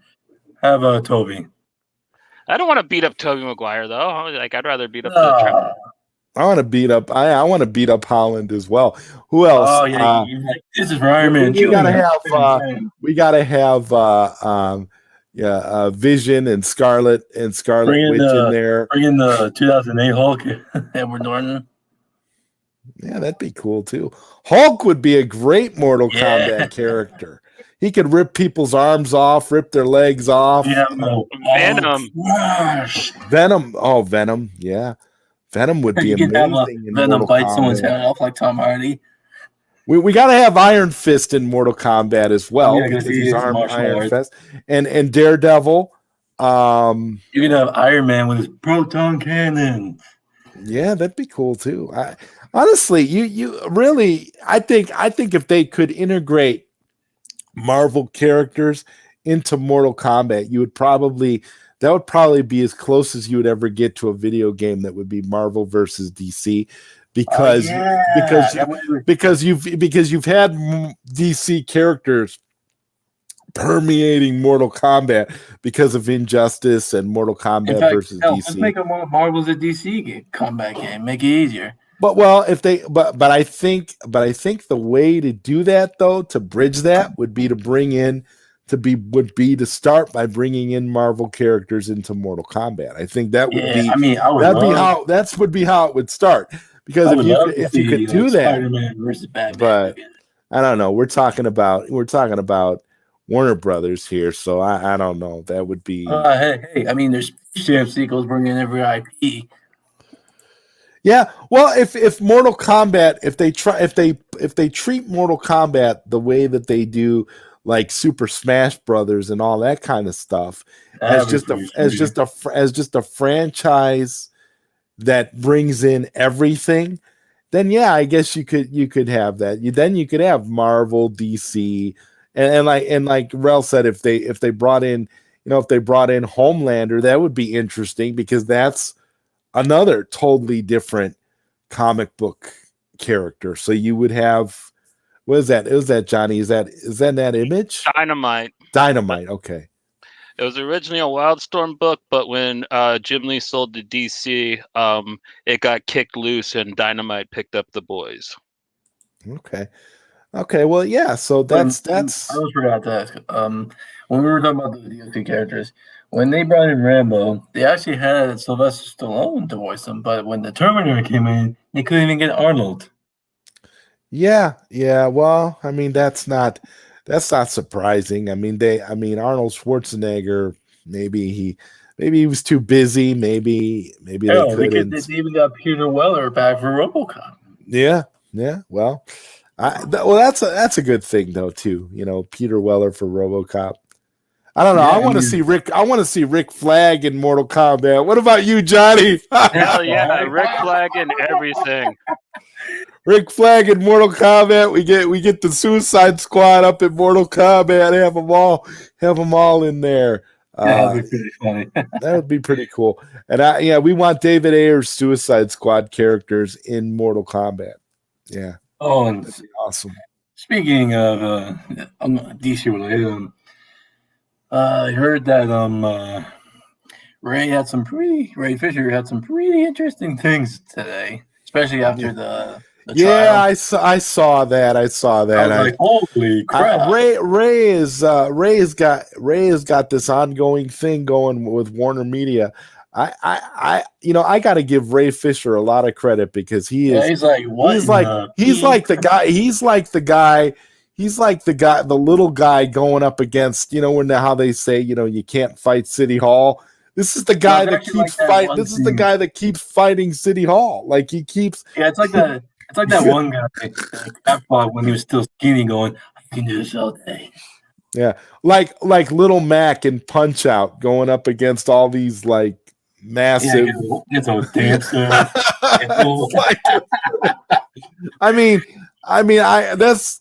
S4: have Toby.
S2: I don't want to beat up Tobey Maguire though. Like I'd rather beat up
S1: I want to beat up. I want to beat up Holland as well. Who else?
S4: Oh yeah, this is for Iron Man.
S1: We gotta have. Vision and Scarlet Witch in there.
S4: Bring in the 2008 Hulk, Edward Norton.
S1: Yeah, that'd be cool too. Hulk would be a great Mortal Kombat character. He could rip people's arms off, rip their legs off.
S4: Yeah,
S1: Venom. Oh, Venom. Yeah. Venom would be amazing.
S4: Venom bites someone's head off like Tom Hardy.
S1: We got to have Iron Fist in Mortal Kombat as well,
S4: because
S1: he's Iron Fist. And Daredevil.
S4: You can have Iron Man with his proton cannon.
S1: Yeah, that'd be cool too. Honestly, you really, I think if they could integrate Marvel characters into Mortal Kombat, that would probably be as close as you would ever get to a video game that would be Marvel versus DC, because you've had DC characters permeating Mortal Kombat because of Injustice and Mortal Kombat versus DC.
S4: Let's make a Marvel's a DC combat game. Make it easier.
S1: But I think the way to do that though, to bridge that, would be to start by bringing in Marvel characters into Mortal Kombat. I think that would would be how it would start. Because if you could do that,
S4: Spider-Man versus Batman.
S1: But I don't know. We're talking about Warner Brothers here, so I don't know. That would be.
S4: Hey! I mean, there's Jam sequels bringing every IP.
S1: Yeah, well, if Mortal Kombat, if they treat Mortal Kombat the way that they do like Super Smash Brothers and all that kind of stuff, as just a franchise that brings in everything, then yeah, I guess you could have that. You could have Marvel, DC, and like Rel said, if they brought in Homelander, that would be interesting, because that's another totally different comic book character. So you would have, what is that? Is that Johnny? Is that Image? Dynamite. Okay.
S2: It was originally a Wildstorm book, but when Jim Lee sold to DC, it got kicked loose and Dynamite picked up the boys.
S1: Okay. Well, yeah. So that's.
S4: I almost forgot to ask. When we were talking about the DC characters, when they brought in Rambo, they actually had Sylvester Stallone to voice him, but when the Terminator came in, they couldn't even get Arnold.
S1: Yeah. Well, I mean, that's not surprising. I mean, Arnold Schwarzenegger, maybe he was too busy. Maybe they couldn't.
S4: They even got Peter Weller back for RoboCop.
S1: Yeah. Well, that's a good thing though too. Peter Weller for RoboCop. I don't know. I want to see Rick Flag in Mortal Kombat. What about you, Johnny?
S2: Hell yeah, Rick Flag in everything.
S1: Rick Flag in Mortal Kombat. We get the Suicide Squad up in Mortal Kombat. Have them all in there.
S4: That would be pretty funny.
S1: That would be pretty cool. And we want David Ayer's Suicide Squad characters in Mortal Kombat. Yeah.
S4: Oh, and
S1: that'd be awesome.
S4: Speaking of DC related, I heard that Ray Fisher had some pretty interesting things today, especially after the trial.
S1: I saw that. I was
S4: like, holy crap!
S1: Ray has got this ongoing thing going with Warner Media. I got to give Ray Fisher a lot of credit, because he is.
S4: He's like
S1: the little guy going up against, how they say, you can't fight City Hall. This is the guy that keeps fighting. This is the guy that keeps fighting City Hall. Like he keeps.
S4: Yeah, it's like that. It's like that one guy that fought when he was still skinny, going, "I can do this all day."
S1: Yeah, like Little Mac in Punch Out, going up against all these like massive.
S4: Yeah, it's a dancer.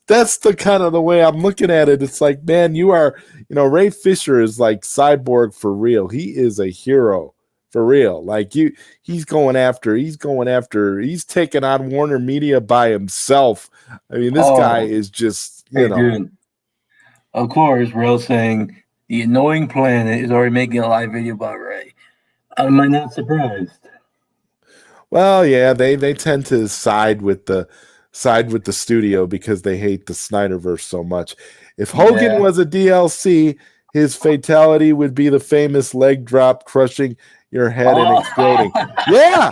S1: That's the kind of the way I'm looking at it. It's like, man, Ray Fisher is like Cyborg for real. He is a hero for real. Like he's taking on Warner Media by himself. I mean, this guy is just,
S4: Dude. Of course, Real saying the annoying planet is already making a live video about Ray. Am I not surprised?
S1: Well, yeah, they tend to side with the studio because they hate the Snyderverse so much. If Hogan
S4: Yeah.
S1: was a DLC, his fatality would be the famous leg drop, crushing your head and exploding. Yeah,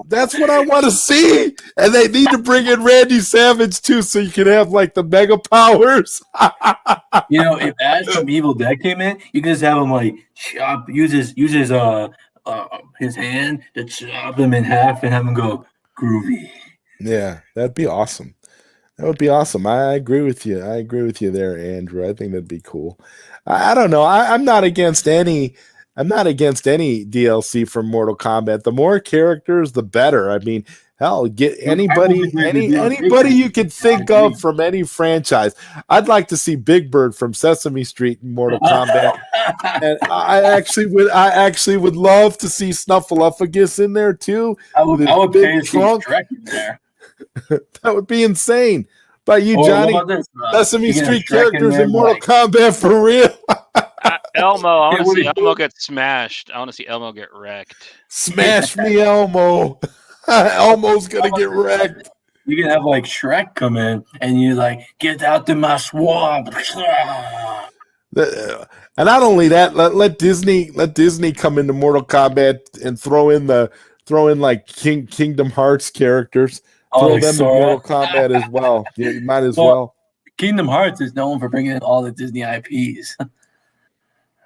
S1: that's what I want to see. And they need to bring in Randy Savage too, so you can have like the mega powers.
S4: If Ash from Evil Dead came in, you can just have him like chop, use his hand to chop him in half and have him go groovy.
S1: Yeah, that'd be awesome. That would be awesome. I agree with you. I agree with you there, Andrew. I think that'd be cool. I don't know. I'm not against any. I'm not against any DLC from Mortal Kombat. The more characters, the better. I mean, hell, get anybody you could think of from any franchise. I'd like to see Big Bird from Sesame Street in Mortal Kombat, and I actually would love to see Snuffleupagus in there too.
S4: I would pay to see Shrek in there.
S1: That would be insane. But you, Johnny, Sesame Street characters in Mortal Kombat for real.
S2: Elmo, I want to see Elmo get smashed. I want to see Elmo get wrecked.
S1: Smash me, Elmo. Elmo's gonna get wrecked.
S4: You can have like Shrek come in and you like get out to my swamp.
S1: And not only that, let Disney come into Mortal Kombat and throw in like Kingdom Hearts characters. Throw them in Mortal Kombat as well. Yeah, you might as well.
S4: Kingdom Hearts is known for bringing in all the Disney IPs.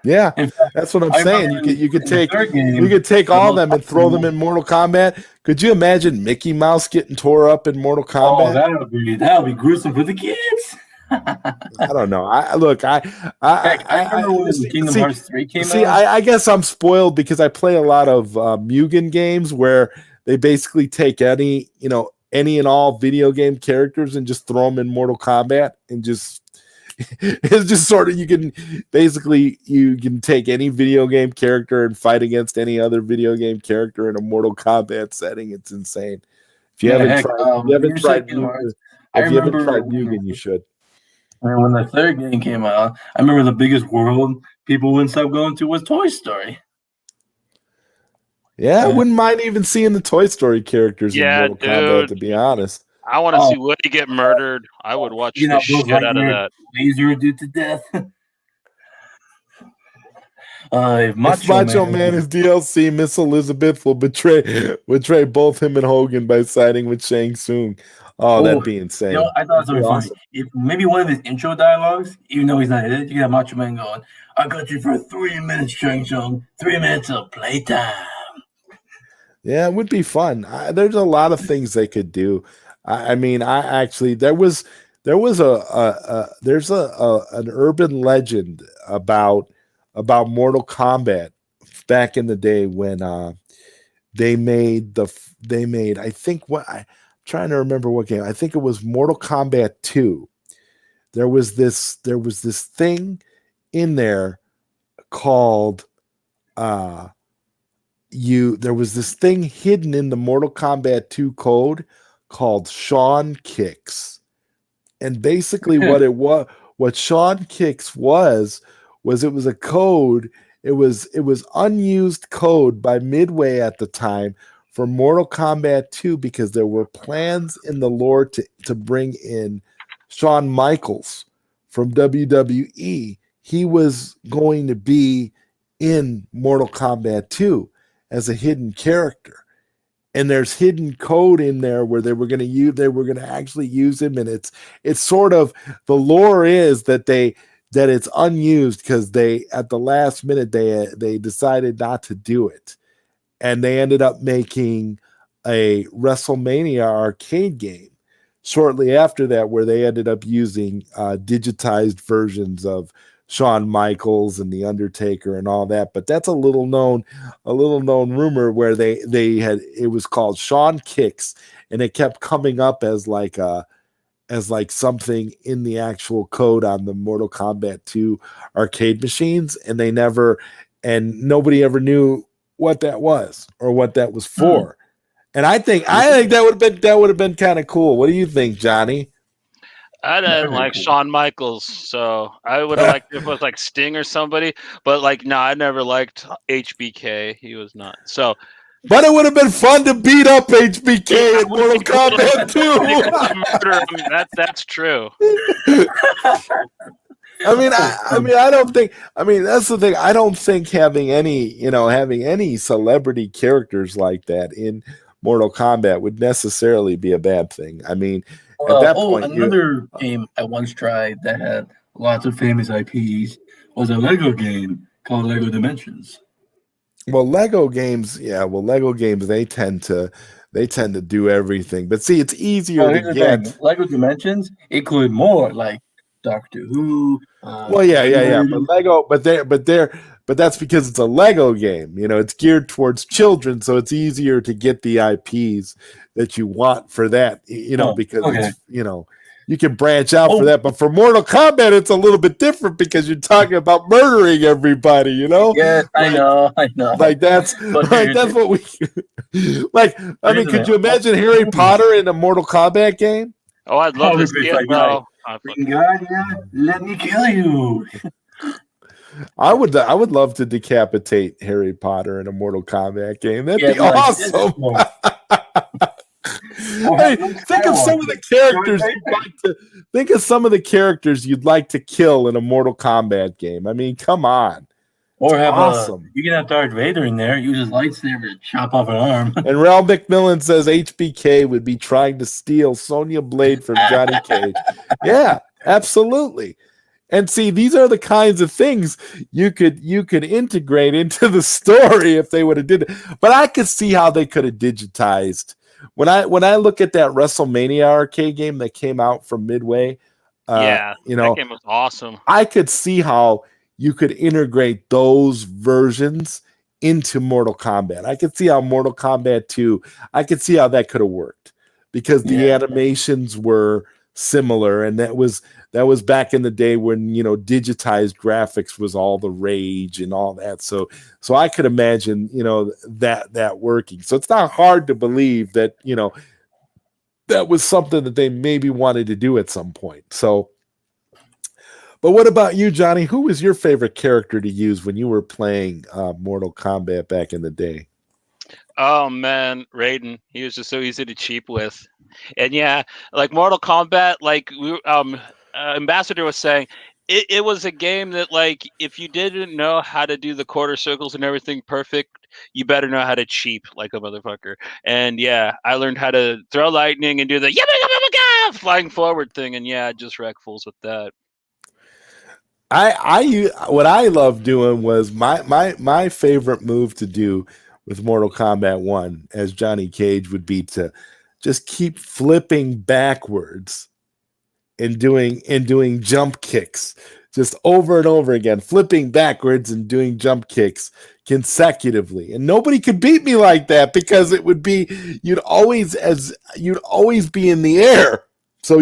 S1: Yeah, that's what I'm saying. You could take all of them and throw them in Mortal Kombat. Could you imagine Mickey Mouse getting tore up in Mortal Kombat?
S4: Oh, that would be gruesome for the kids.
S1: I don't know. I
S4: remember when Kingdom Hearts 3 came out.
S1: I guess I'm spoiled because I play a lot of Mugen games where they basically take any and all video game characters and just throw them in Mortal Kombat and just it's just sort of you can take any video game character and fight against any other video game character in a Mortal Kombat setting. It's insane. If you haven't tried Mugen, you should.
S4: And when the third game came out, I remember the biggest world people wouldn't stop going to was Toy Story.
S1: Yeah, I wouldn't mind even seeing the Toy Story characters in Mortal Kombat, to be honest.
S2: I want to see Woody get murdered. I would watch the shit out of that.
S4: Laser dude to death.
S1: If Macho Man is DLC, Miss Elizabeth will betray both him and Hogan by siding with Shang Tsung. Oh, that'd be insane.
S4: I thought it was funny. If maybe one of his intro dialogues, even though he's not in it, you can have Macho Man going, "I got you for 3 minutes, Shang Tsung. 3 minutes of playtime."
S1: Yeah, it would be fun. There's a lot of things they could do. There's an urban legend about Mortal Kombat back in the day when they made I think I'm trying to remember what game. I think it was Mortal Kombat 2. There was this thing in there called there was this thing hidden in the Mortal Kombat 2 code called Sean Kicks. And basically what Sean Kicks was it was a code. It was unused code by Midway at the time for Mortal Kombat 2 because there were plans in the lore to bring in Shawn Michaels from WWE. He was going to be in Mortal Kombat 2 as a hidden character. And there's hidden code in there where they were going to actually use him, and it's sort of the lore is that it's unused because they at the last minute they decided not to do it, and they ended up making a WrestleMania arcade game shortly after that where they ended up using digitized versions of Shawn Michaels and The Undertaker and all that. But that's a little known rumor where it was called Sean Kicks, and it kept coming up as like something in the actual code on the Mortal Kombat 2 arcade machines, and nobody ever knew what that was or what that was for. And I think that would have been kind of cool. What do you think, Johnny?
S2: I didn't
S4: Very
S2: like
S4: cool.
S2: Shawn Michaels, so I would have liked if it was like Sting or somebody. But like, no, I never liked HBK. He was not. So
S1: But it would have been fun to beat up HBK in Mortal Kombat 2.
S2: murder him. That's true.
S1: I don't think. I mean, that's the thing. I don't think having any celebrity characters like that in Mortal Kombat would necessarily be a bad thing. I mean, at that point,
S4: another game I once tried that had lots of famous IPs was a Lego game called Lego Dimensions.
S1: well, Lego games, they tend to do everything. But see, it's easier
S4: Here's
S1: to
S4: the
S1: get.
S4: thing. Lego Dimensions include more like Doctor Who.
S1: Well, yeah. But that's because it's a Lego game. You know, it's geared towards children, so it's easier to get the IPs that you want for that. You know, because it's, you can branch out for that. But for Mortal Kombat, it's a little bit different because you're talking about murdering everybody. You know?
S4: Yeah, I know.
S1: Like that's what we like. I mean, could you imagine Harry Potter in a Mortal Kombat game?
S2: Oh, I'd love to see it though.
S4: Guardian, let me kill you.
S1: I would love to decapitate Harry Potter in a Mortal Kombat game. That'd be awesome. Think of some of the characters you'd like to kill in a Mortal Kombat game. I mean, come on.
S4: Or have
S1: awesome.
S4: You can have Darth Vader in there, use his lightsaber to chop off an arm.
S1: And Ralph McMillan says HBK would be trying to steal Sonya Blade from Johnny Cage. Yeah, absolutely. And see, these are the kinds of things you could integrate into the story if they would have did it. But I could see how they could have digitized. When I look at that WrestleMania arcade game that came out from Midway,
S2: that game was awesome.
S1: I could see how you could integrate those versions into Mortal Kombat. I could see how Mortal Kombat 2, I could see how that could have worked because the animations were similar, and that was back in the day when digitized graphics was all the rage and all that. So I could imagine that working. So it's not hard to believe that that was something that they maybe wanted to do at some point. So, but what about you, Johnny? Who was your favorite character to use when you were playing Mortal Kombat back in the day?
S2: Oh man, Raiden. He was just so easy to cheap with. And yeah, like Mortal Kombat, like Ambassador was saying, it was a game that, like, if you didn't know how to do the quarter circles and everything perfect, you better know how to cheap like a motherfucker. And yeah, I learned how to throw lightning and do the flying forward thing, and yeah, I just wreck fools with that.
S1: What I loved doing was my favorite move to do with Mortal Kombat 1 as Johnny Cage would be to just keep flipping backwards and doing jump kicks just over and over again, flipping backwards and doing jump kicks consecutively. And nobody could beat me like that because it would be you'd always be in the air. So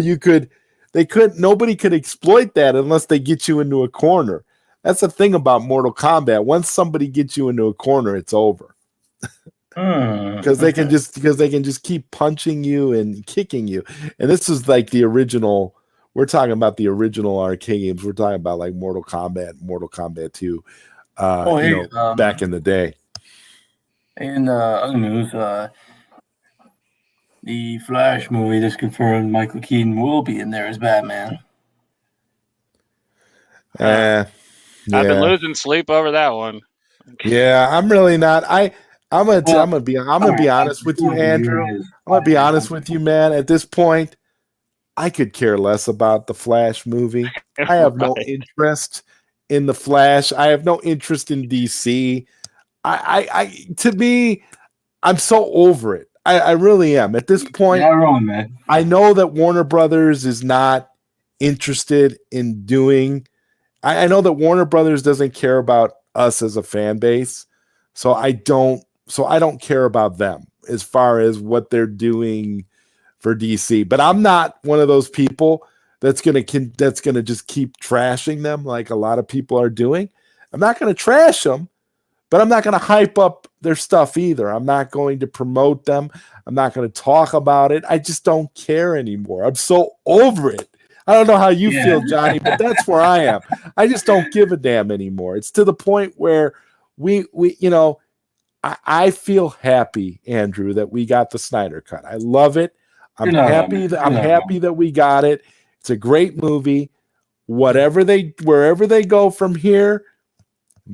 S1: nobody could exploit that unless they get you into a corner. That's the thing about Mortal Kombat. Once somebody gets you into a corner, it's over. Because they can just keep punching you and kicking you. And this is like the original. We're talking about the original arcade games. We're talking about like Mortal Kombat 2, back in the day.
S4: In other news, the Flash movie just confirmed Michael Keaton will be in there as Batman.
S2: I've been losing sleep over that one.
S1: Yeah, I'm really not. I'm gonna be honest with you, Andrew. I'm gonna be honest with you, man. At this point, I could care less about the Flash movie. I have no interest in the Flash. I have no interest in DC. To me, I'm so over it. I really am. At this point,
S4: you're not wrong, man.
S1: I know that Warner Brothers is not interested in doing. I know that Warner Brothers doesn't care about us as a fan base, so I don't care about them as far as what they're doing for DC. But I'm not one of those people that's gonna just keep trashing them like a lot of people are doing. I'm not gonna trash them, but I'm not gonna hype up their stuff either. I'm not going to promote them. I'm not going to talk about it. I just don't care anymore. I'm so over it. I don't know how you
S4: Yeah.
S1: feel, Johnny, but that's where I am. I just don't give a damn anymore. It's to the point where we I feel happy, Andrew, that we got the Snyder Cut. I love it. I'm
S4: You're not wrong.
S1: happy that
S4: You're not wrong.
S1: that we got it. It's a great movie. Wherever they go from here,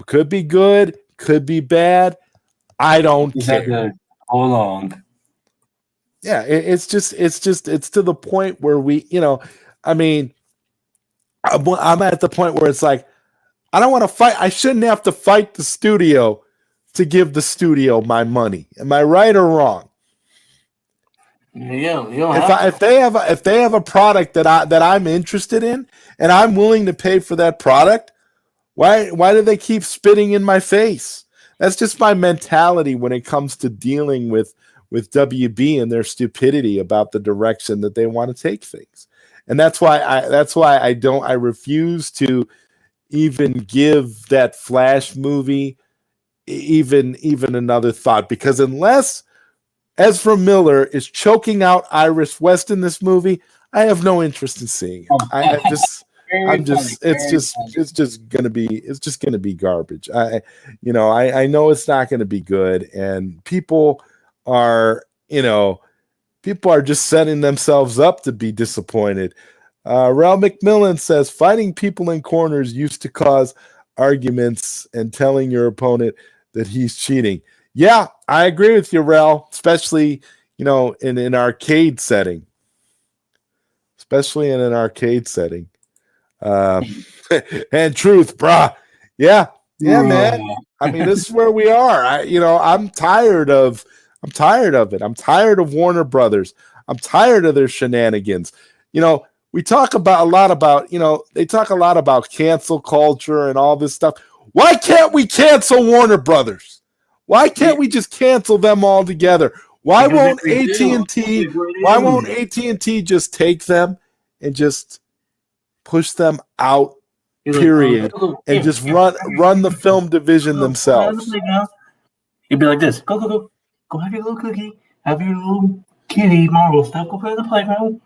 S1: could be good, could be bad. I don't
S4: You have
S1: care.
S4: to go along.
S1: Yeah, it's to the point where I mean, I'm at the point where it's like, I don't want to fight. I shouldn't have to fight the studio to give the studio my money. Am I right or wrong?
S4: Yeah, you don't have to.
S1: If they have a product that I'm interested in and I'm willing to pay for that product, why do they keep spitting in my face? That's just my mentality when it comes to dealing with WB and their stupidity about the direction that they want to take things. And that's why I refuse to even give that Flash movie even another thought, because unless Ezra Miller is choking out Iris West in this movie, I have no interest in seeing it. It's just gonna be garbage. I know it's not gonna be good, and people are just setting themselves up to be disappointed. Ralph McMillan says fighting people in corners used to cause arguments and telling your opponent that he's cheating. Yeah, I agree with you, Rel, especially, in an arcade setting. Especially in an arcade setting. And truth, brah. Yeah, man. I mean, this is where we are. I'm tired of it. I'm tired of Warner Brothers. I'm tired of their shenanigans. We talk they talk a lot about cancel culture and all this stuff. Why can't we cancel Warner Brothers? Why can't we just cancel them all together? Why won't AT&T? Why won't AT&T just take them and just push them out? Period, and just run the film division themselves.
S4: You'd be like this: go have your little cookie, have your little kitty Marvel stuff. Go play in the playground.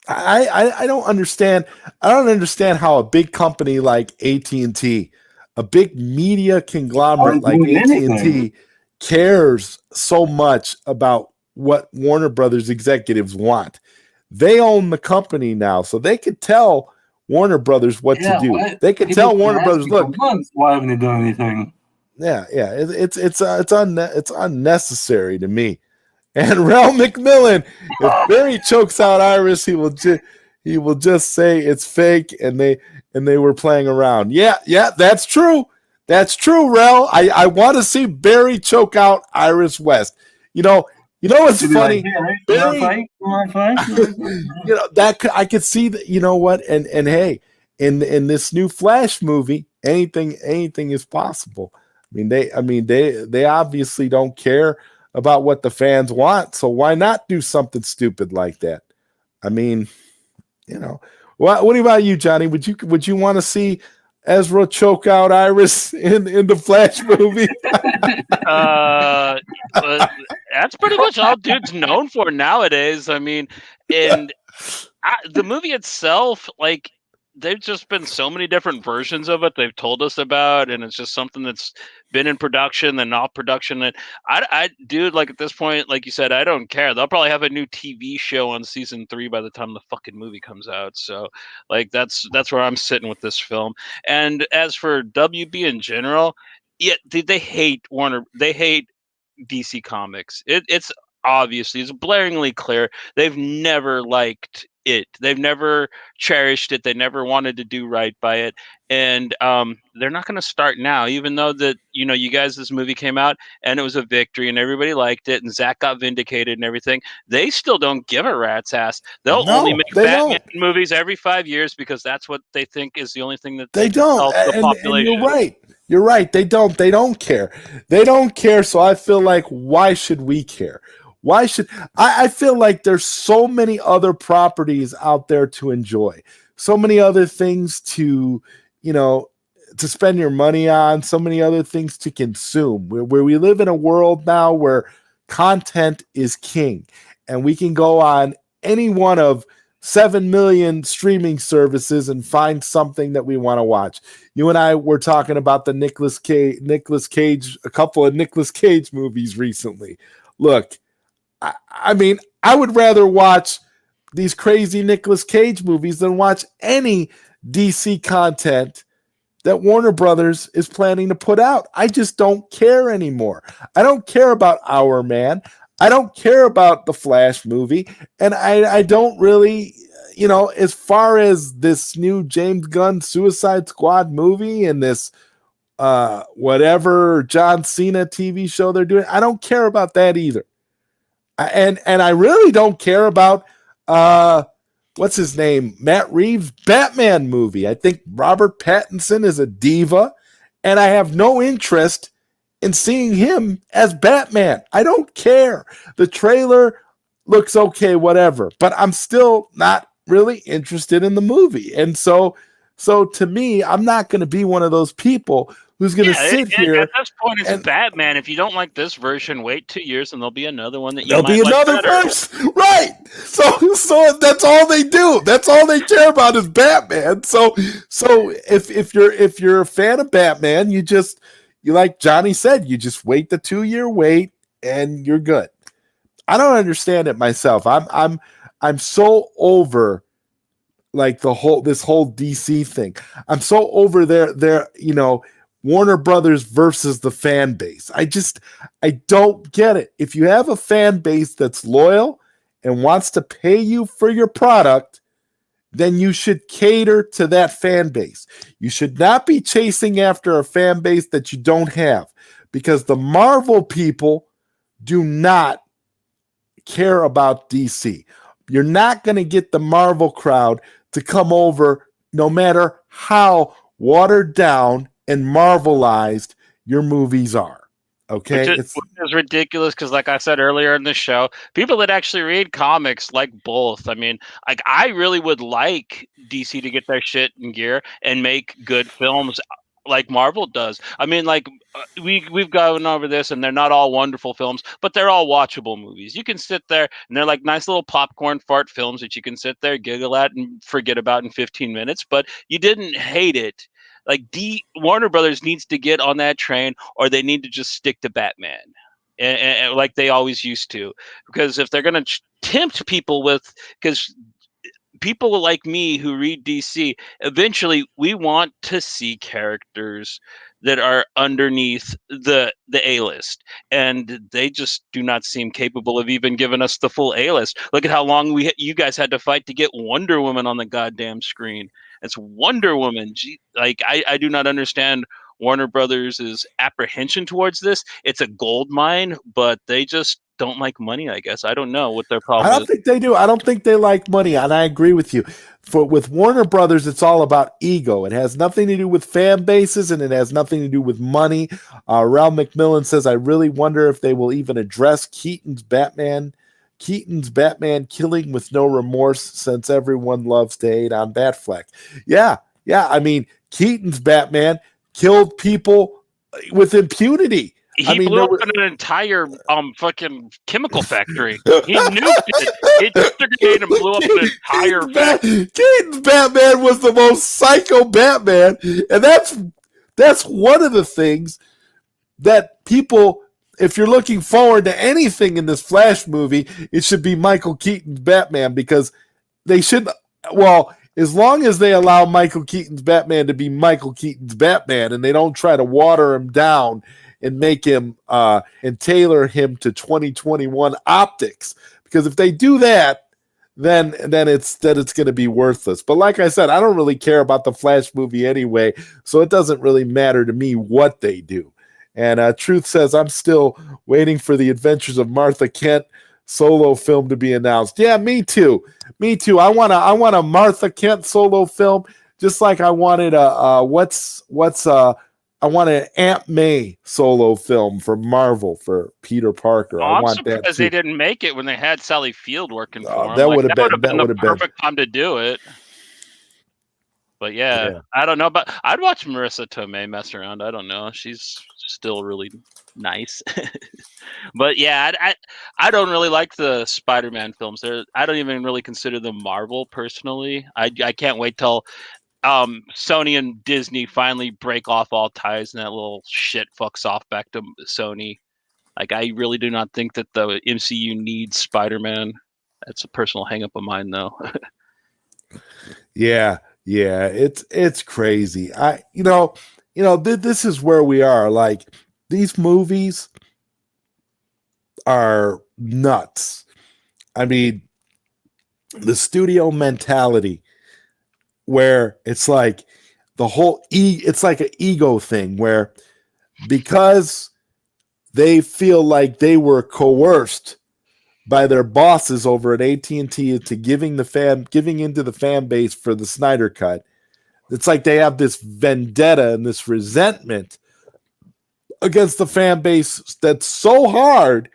S1: I don't understand. I don't understand how a big company like AT&T, a big media conglomerate like AT&T, cares so much about what Warner Brothers executives want. They own the company now, so they could tell Warner Brothers what to do. They could tell Warner Brothers, look,
S4: why haven't they done anything?
S1: Yeah, it's unnecessary to me. And Ralph McMillan, if Barry chokes out Iris, he will just say it's fake and they were playing around. Yeah, that's true. That's true, Rel. I want to see Barry choke out Iris West. What's funny? Barry, that I could see that. You know what? And hey, in this new Flash movie, anything is possible. They obviously don't care about what the fans want, so why not do something stupid like that? What about you, Johnny? Would you want to see Ezra choke out Iris in the Flash movie?
S2: That's pretty much all dude's known for nowadays. The movie itself, like, there's just been so many different versions of it they've told us about, and it's just something that's been in production and not production. And dude, like, at this point, like you said, I don't care. They'll probably have a new TV show on season 3 by the time the fucking movie comes out. So, like, that's where I'm sitting with this film. And as for WB in general, yeah, they hate Warner. They hate DC Comics. It's blaringly clear. They've never liked it. They've never cherished it. They never wanted to do right by it. And they're not going to start now, even though that, you guys, this movie came out and it was a victory and everybody liked it and Zach got vindicated and everything. They still don't give a rat's ass. They'll only make Batman movies every 5 years because that's what they think is the only thing that
S1: they don't help
S2: the population.
S1: And you're right. They don't care. They don't care. So I feel like, why should we care? Why should I feel like there's so many other properties out there to enjoy, so many other things to spend your money on, so many other things to consume, where we live in a world now where content is king, and we can go on any one of 7 million streaming services and find something that we want to watch. You and I were talking about the Nicolas Cage, a couple of Nicolas Cage movies recently. Look, I mean, I would rather watch these crazy Nicolas Cage movies than watch any DC content that Warner Brothers is planning to put out. I just don't care anymore. I don't care about Our Man. I don't care about the Flash movie. And I don't really, as far as this new James Gunn Suicide Squad movie and this whatever John Cena TV show they're doing, I don't care about that either. And I really don't care about what's his name? Matt Reeves' Batman movie. I think Robert Pattinson is a diva, and I have no interest in seeing him as Batman. I don't care. The trailer looks okay, whatever, but I'm still not really interested in the movie. And so to me, I'm not going to be one of those people who's going to sit here.
S2: At this point, it's Batman. If you don't like this version, wait 2 years and there'll be another one that you
S1: there'll
S2: might
S1: be another
S2: like better.
S1: verse, right? So that's all they do. That's all they care about is Batman. So if you're a fan of Batman, you like Johnny said, you just wait the 2-year wait and you're good. I don't understand it myself. I'm so over like this whole DC thing. I'm so over their Warner Brothers versus the fan base. I don't get it. If you have a fan base that's loyal and wants to pay you for your product, then you should cater to that fan base. You should not be chasing after a fan base that you don't have, because the Marvel people do not care about DC. You're not going to get the Marvel crowd to come over no matter how watered down and Marvelized your movies are. Okay,
S2: which is ridiculous because, like I said earlier in the show, people that actually read comics like both. I mean, like I really would like DC to get their shit in gear and make good films like Marvel does. I mean, like we've gone over this, and they're not all wonderful films, but they're all watchable movies. You can sit there, and they're like nice little popcorn fart films that you can sit there, giggle at, and forget about in 15 minutes. But you didn't hate it. Like Warner Brothers needs to get on that train, or they need to just stick to Batman, and like they always used to. Because if they're going to tempt people with, because people like me who read DC, eventually we want to see characters that are underneath the A-list, and they just do not seem capable of even giving us the full A-list. Look at how long you guys had to fight to get Wonder Woman on the goddamn screen. It's Wonder Woman. I do not understand Warner Brothers' apprehension towards this. It's a gold mine, but they just don't like money, I guess. I don't know what their problem is.
S1: I don't think they do. I don't think they like money, and I agree with you. With Warner Brothers, it's all about ego. It has nothing to do with fan bases, and it has nothing to do with money. Ralph McMillan says, I really wonder if they will even address Keaton's Batman killing with no remorse, since everyone loves to hate on Batfleck. Yeah. I mean, Keaton's Batman killed people with impunity.
S2: He blew up an entire fucking chemical factory. He nuked it. He took a grenade and blew up an entire factory.
S1: Keaton's Batman was the most psycho Batman, and that's one of the things that people, if you're looking forward to anything in this Flash movie, it should be Michael Keaton's Batman, because they should, well, as long as they allow Michael Keaton's Batman to be Michael Keaton's Batman and they don't try to water him down and make him and tailor him to 2021 optics, because if they do that, then it's going to be worthless. But like I said, I don't really care about the Flash movie anyway, so it doesn't really matter to me what they do. And Truth says, I'm still waiting for the Adventures of Martha Kent solo film to be announced. Yeah, me too. I want a Martha Kent solo film, just like I wanted I want an Aunt May solo film for Marvel for Peter Parker. I want that too.
S2: Because they didn't make it when they had Sally Field working for them.
S1: That would have been
S2: the perfect time to do it. But yeah, I don't know, but I'd watch Marissa Tomei mess around. I don't know. She's still really nice. But yeah, I don't really like the Spider-Man films. I don't even really consider them Marvel personally. I can't wait till Sony and Disney finally break off all ties and that little shit fucks off back to Sony. Like, I really do not think that the MCU needs Spider-Man. That's a personal hang up of mine, though.
S1: Yeah, it's crazy. This is where we are. Like, these movies are nuts. I mean, the studio mentality where it's like the whole it's like an ego thing where because they feel like they were coerced by their bosses over at AT&T to giving into the fan base for the Snyder Cut. It's like they have this vendetta and this resentment against the fan base that's so hard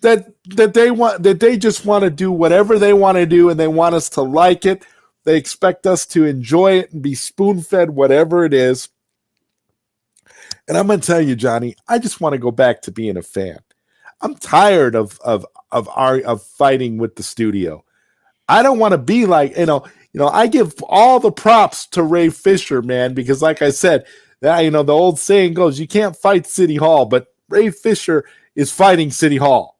S1: that they just want to do whatever they want to do, and they want us to like it. They expect us to enjoy it and be spoon-fed whatever it is. And I'm going to tell you, Johnny, I just want to go back to being a fan. I'm tired of fighting with the studio. I don't want to be like, I give all the props to Ray Fisher, man, because like I said, the old saying goes, you can't fight City Hall, but Ray Fisher is fighting City Hall.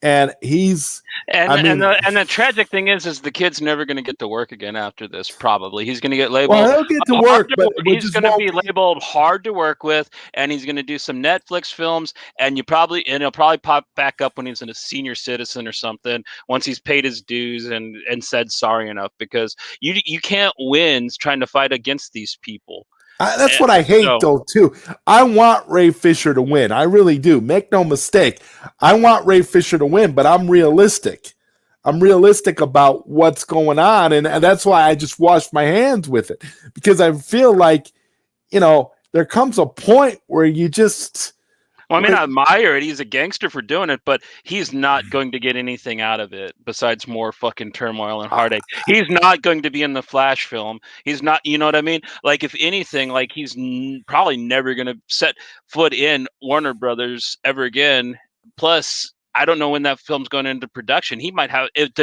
S1: And the
S2: tragic thing is the kid's never going to get to work again after this. Probably he's going to get labeled.
S1: Well, he'll get to work, but
S2: he's going to be labeled hard to work with, and he's going to do some Netflix films, and he'll probably pop back up when he's a senior citizen or something. Once he's paid his dues and said sorry enough, because you can't win trying to fight against these people.
S1: That's what I hate, though, too. I want Ray Fisher to win. I really do. Make no mistake. I want Ray Fisher to win, but I'm realistic. I'm realistic about what's going on, and that's why I just washed my hands with it. Because I feel like, there comes a point where you just...
S2: Well, I mean, I admire it. He's a gangster for doing it, but he's not going to get anything out of it besides more fucking turmoil and heartache. He's not going to be in the Flash film. He's not, you know what I mean? Like, if anything, like he's probably never going to set foot in Warner Brothers ever again. Plus, I don't know when that film's going into production. He might have
S1: I think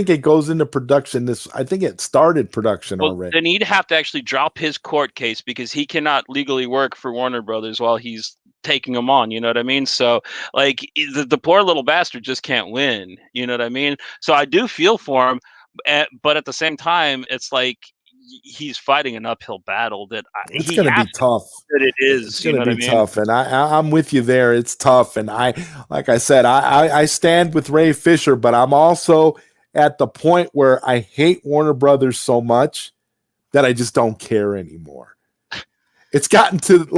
S1: it goes into production. I think it started production already.
S2: Then he'd have to actually drop his court case because he cannot legally work for Warner Brothers while he's taking them on. You know what I mean? So, like, the poor little bastard just can't win. You know what I mean? So I do feel for him, but at the same time, it's like he's fighting an uphill battle that
S1: it's going to be tough.
S2: That it is.
S1: It's going to be tough, and I'm with you there. It's tough, and like I said, I stand with Ray Fisher, but I'm also at the point where I hate Warner Brothers so much that I just don't care anymore. It's gotten to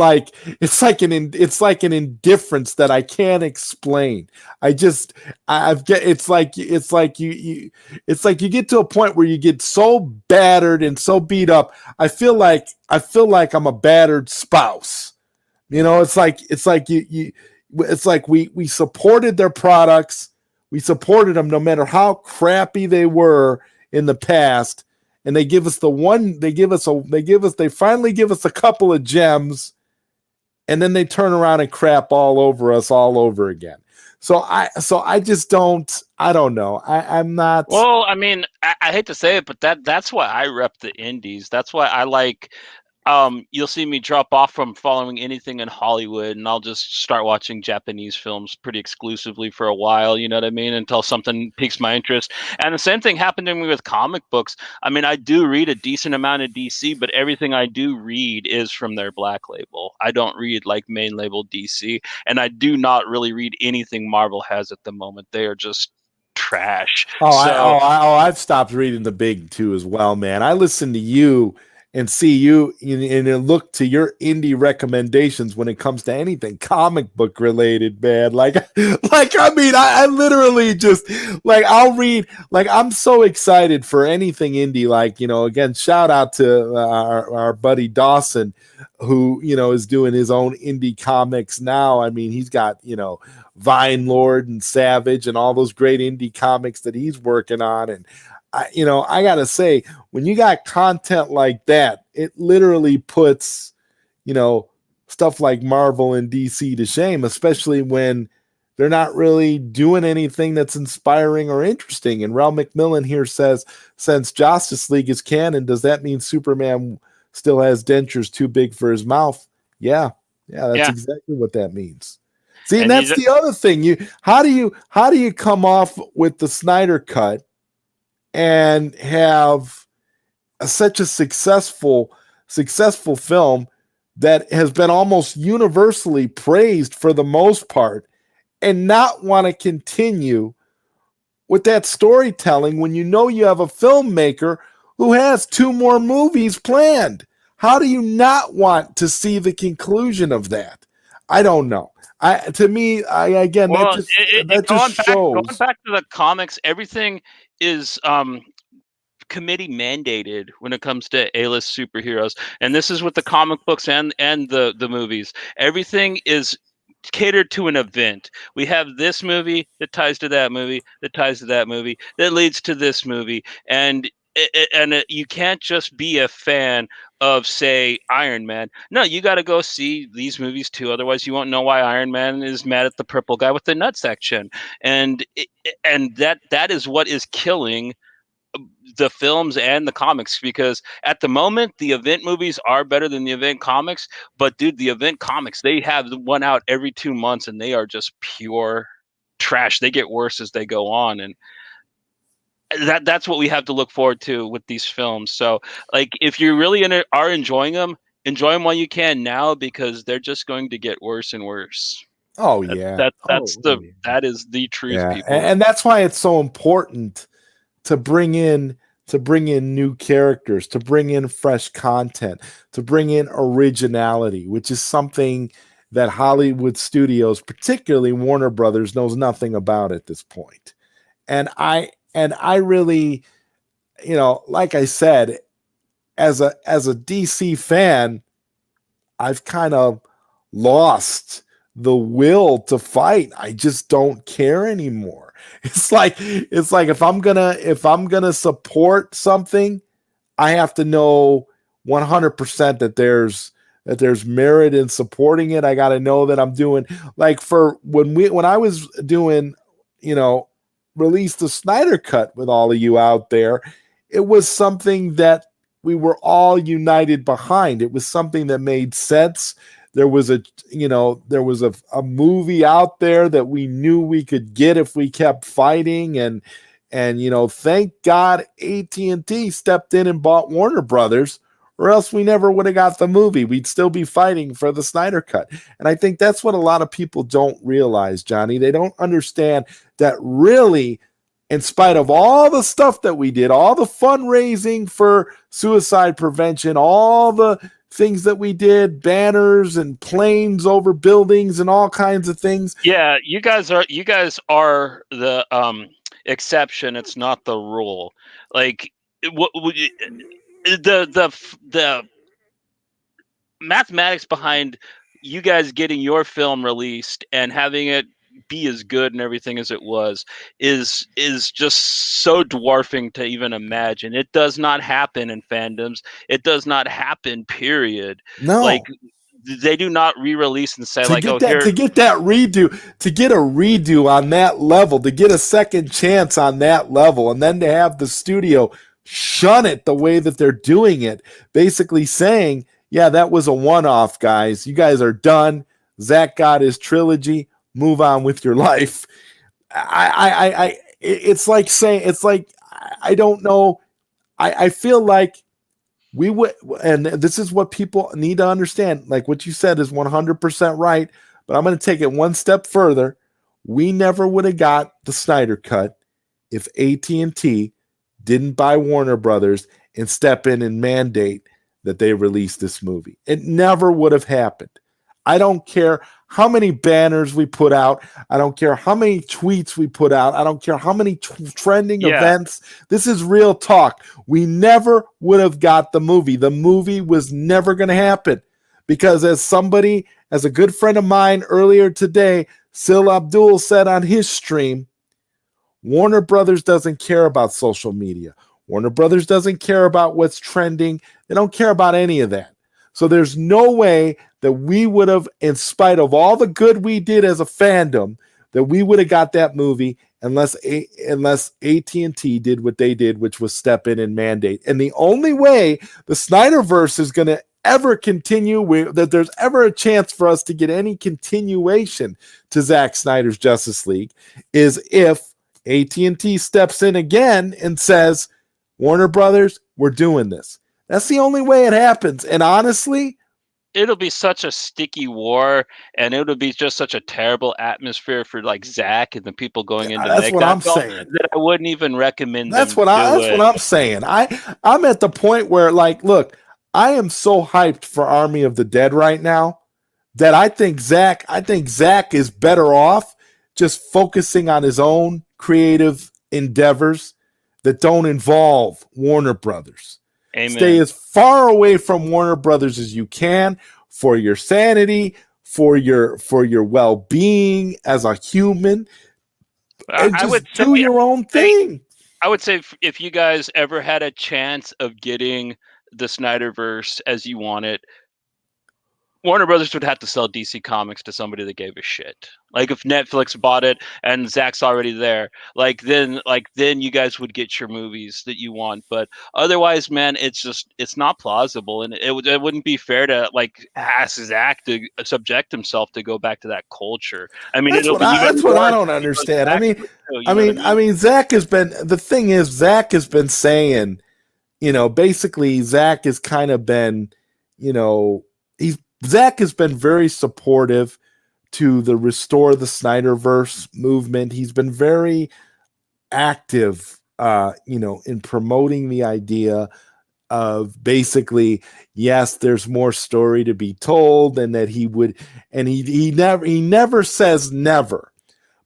S1: it's like an indifference that I can't explain. It's like you get to a point where you get so battered and so beat up. I feel like I'm a battered spouse. It's like we supported their products. We supported them no matter how crappy they were in the past. And they finally give us a couple of gems, and then they turn around and crap all over us all over again. So I just don't know. I'm not.
S2: Well, I mean, I hate to say it, but that's why I rep the indies. That's why I like. You'll see me drop off from following anything in Hollywood, and I'll just start watching Japanese films pretty exclusively for a while, you know what I mean, until something piques my interest. And the same thing happened to me with comic books. I mean, I do read a decent amount of DC, but everything I do read is from their Black Label. I don't read like main label DC, and I do not really read anything Marvel has at the moment. They are just trash.
S1: I've stopped reading the big two as well, man. I listen to you and see you and look to your indie recommendations when it comes to anything comic book related, man. I literally just I'll read, I'm so excited for anything indie. Again, shout out to our buddy Dawson, who, is doing his own indie comics now. I mean, he's got, Vine Lord and Savage and all those great indie comics that he's working on. And I gotta say, when you got content like that, it literally puts, stuff like Marvel and DC to shame, especially when they're not really doing anything that's inspiring or interesting. And Ralph McMillan here says, since Justice League is canon, does that mean Superman still has dentures too big for his mouth? Yeah, that's exactly what that means. See, and that's the other thing. How do you come off with the Snyder Cut and have such a successful film that has been almost universally praised for the most part, and not want to continue with that storytelling when you know you have a filmmaker who has 2 more movies planned? How do you not want to see the conclusion of that? I don't know. That just shows.
S2: Going back to the comics, everything is committee mandated when it comes to A-list superheroes, and this is with the comic books and the movies. Everything is catered to an event. We have this movie that ties to that movie, that ties to that movie, that leads to this movie, and you can't just be a fan of, say, Iron Man. No, you got to go see these movies too. Otherwise, you won't know why Iron Man is mad at the purple guy with the nutsack chin, and that is what is killing the films and the comics, because at the moment the event movies are better than the event comics, but dude, the event comics, they have one out every 2 months and they are just pure trash. They get worse as they go on, and that's what we have to look forward to with these films. So like, if you really are enjoying them, enjoy them while you can now, because they're just going to get worse and worse. That is the truth, people.
S1: And that's why it's so important to bring in new characters, to bring in fresh content, to bring in originality, which is something that Hollywood studios, particularly Warner Brothers, knows nothing about at this point. And I really, like I said, as a DC fan, I've kind of lost the will to fight. I just don't care anymore. It's like if I'm gonna support something, I have to know 100% that there's merit in supporting it. I got to know that I'm doing, like, for when I was doing, release the Snyder Cut with all of you out there, it was something that we were all united behind. It was something that made sense. There was a movie out there that we knew we could get if we kept fighting, and thank God AT&T stepped in and bought Warner Brothers, or else we never would have got the movie. We'd still be fighting for the Snyder Cut. And I think that's what a lot of people don't realize, Johnny. They don't understand that really, in spite of all the stuff that we did, all the fundraising for suicide prevention, all the things that we did, banners and planes over buildings and all kinds of things.
S2: Yeah, you guys are the exception. It's not the rule. Like, the mathematics behind you guys getting your film released and having it be as good and everything as it was is just so dwarfing to even imagine. It does not happen in fandoms. It does not happen, period.
S1: No.
S2: Like, they do not re-release and say,
S1: to get a redo on that level, to get a second chance on that level, and then to have the studio shun it the way that they're doing it, basically saying, yeah, that was a one-off, guys. You guys are done. Zach got his trilogy. Move on with your life. It's like saying, I don't know. I feel like we would, and this is what people need to understand. Like what you said is 100% right, but I'm going to take it one step further. We never would have got the Snyder Cut if AT&T didn't buy Warner Brothers and step in and mandate that they release this movie. It never would have happened. I don't care how many banners we put out. I don't care how many tweets we put out. I don't care how many trending events. This is real talk. We never would have got the movie. The movie was never going to happen because, as a good friend of mine earlier today, Sil Abdul said on his stream, Warner Brothers doesn't care about social media. Warner Brothers doesn't care about what's trending. They don't care about any of that. So there's no way that we would have, in spite of all the good we did as a fandom, that we would have got that movie unless AT&T did what they did, which was step in and mandate. And the only way the Snyderverse is going to ever continue, that there's ever a chance for us to get any continuation to Zack Snyder's Justice League, is if AT&T steps in again and says, Warner Brothers, we're doing this. That's the only way it happens. And honestly,
S2: it'll be such a sticky war, and it'll be just such a terrible atmosphere for like Zach and the people going in to
S1: that's
S2: make
S1: what
S2: that
S1: I'm
S2: film
S1: saying.
S2: that I wouldn't even recommend.
S1: That's what I'm saying. I'm at the point where, like, look, I am so hyped for Army of the Dead right now that I think Zach is better off just focusing on his own creative endeavors that don't involve Warner Brothers.
S2: Amen.
S1: Stay as far away from Warner Brothers as you can for your sanity, for your well-being as a human, and just do your own thing.
S2: I would say if you guys ever had a chance of getting the Snyderverse as you want it, Warner Brothers would have to sell DC Comics to somebody that gave a shit. Like if Netflix bought it and Zach's already there, then you guys would get your movies that you want. But otherwise, man, it's not plausible, and it wouldn't be fair to like ask Zach to subject himself to go back to that culture. I mean,
S1: that's what I don't understand. I mean, Zach has been, the thing is, Zach has been saying, basically Zach has kind of been, Zach has been very supportive to the Restore the Snyderverse movement. He's been very active, in promoting the idea of basically, yes, there's more story to be told, and that he would, and he never says never.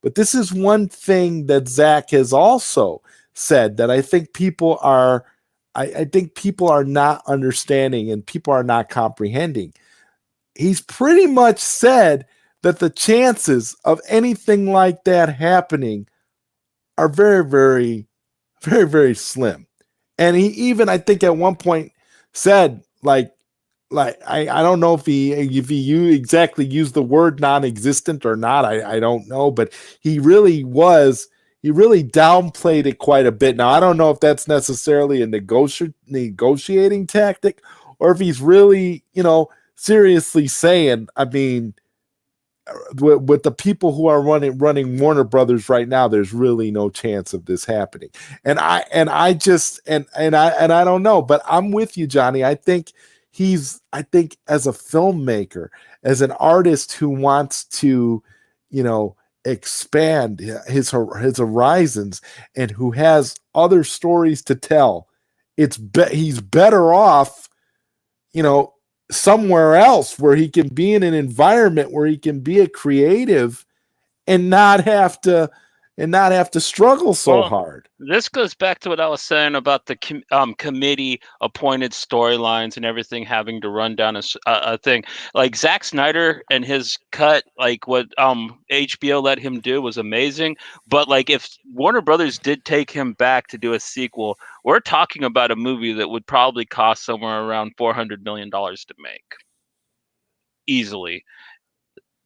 S1: But this is one thing that Zach has also said that I think people are not understanding and people are not comprehending. He's pretty much said that the chances of anything like that happening are very, very, very, very slim. And he even, I think at one point said, I don't know if he exactly used the word non-existent or not. I don't know, but he really downplayed it quite a bit. Now, I don't know if that's necessarily a negotiating tactic or if he's really, seriously saying, I mean, with the people who are running Warner Brothers right now, there's really no chance of this happening. And I don't know, but I'm with you, Johnny. I think as a filmmaker, as an artist who wants to, expand his horizons and who has other stories to tell, he's better off, somewhere else where he can be in an environment where he can be a creative and not have to struggle so hard.
S2: This goes back to what I was saying about the committee appointed storylines and everything having to run down a thing. Like Zack Snyder and his cut, like what HBO let him do was amazing. But like if Warner Brothers did take him back to do a sequel, we're talking about a movie that would probably cost somewhere around $400 million to make. Easily.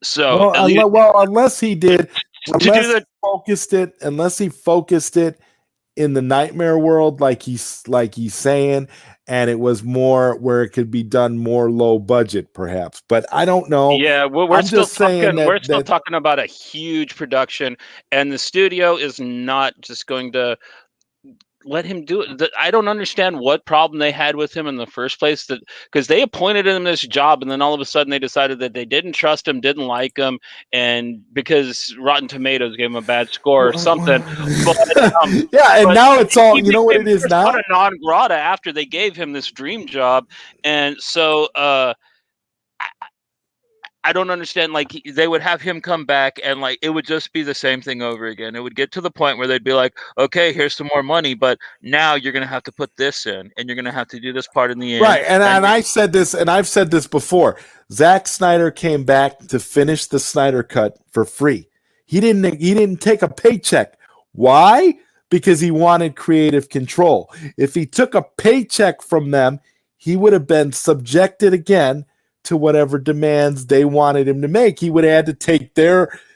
S2: So
S1: unless he focused it in the nightmare world, like he's saying, and it was more where it could be done more low budget, perhaps. But I don't know.
S2: Yeah, we're still talking about a huge production, and the studio is not just going to let him do it. I don't understand what problem they had with him in the first place, that because they appointed him this job and then all of a sudden they decided that they didn't trust him, didn't like him, and because Rotten Tomatoes gave him a bad score or something.
S1: And now it's all, you know what it is now?
S2: A non grata after they gave him this dream job. And so I don't understand. Like they would have him come back and like it would just be the same thing over again. It would get to the point where they'd be like, okay, here's some more money, but now you're going to have to put this in and you're going to have to do this part in the end.
S1: Right. And I've said this before. Zack Snyder came back to finish the Snyder Cut for free. He didn't take a paycheck. Why? Because he wanted creative control. If he took a paycheck from them, he would have been subjected again to whatever demands they wanted him to make. He would have had to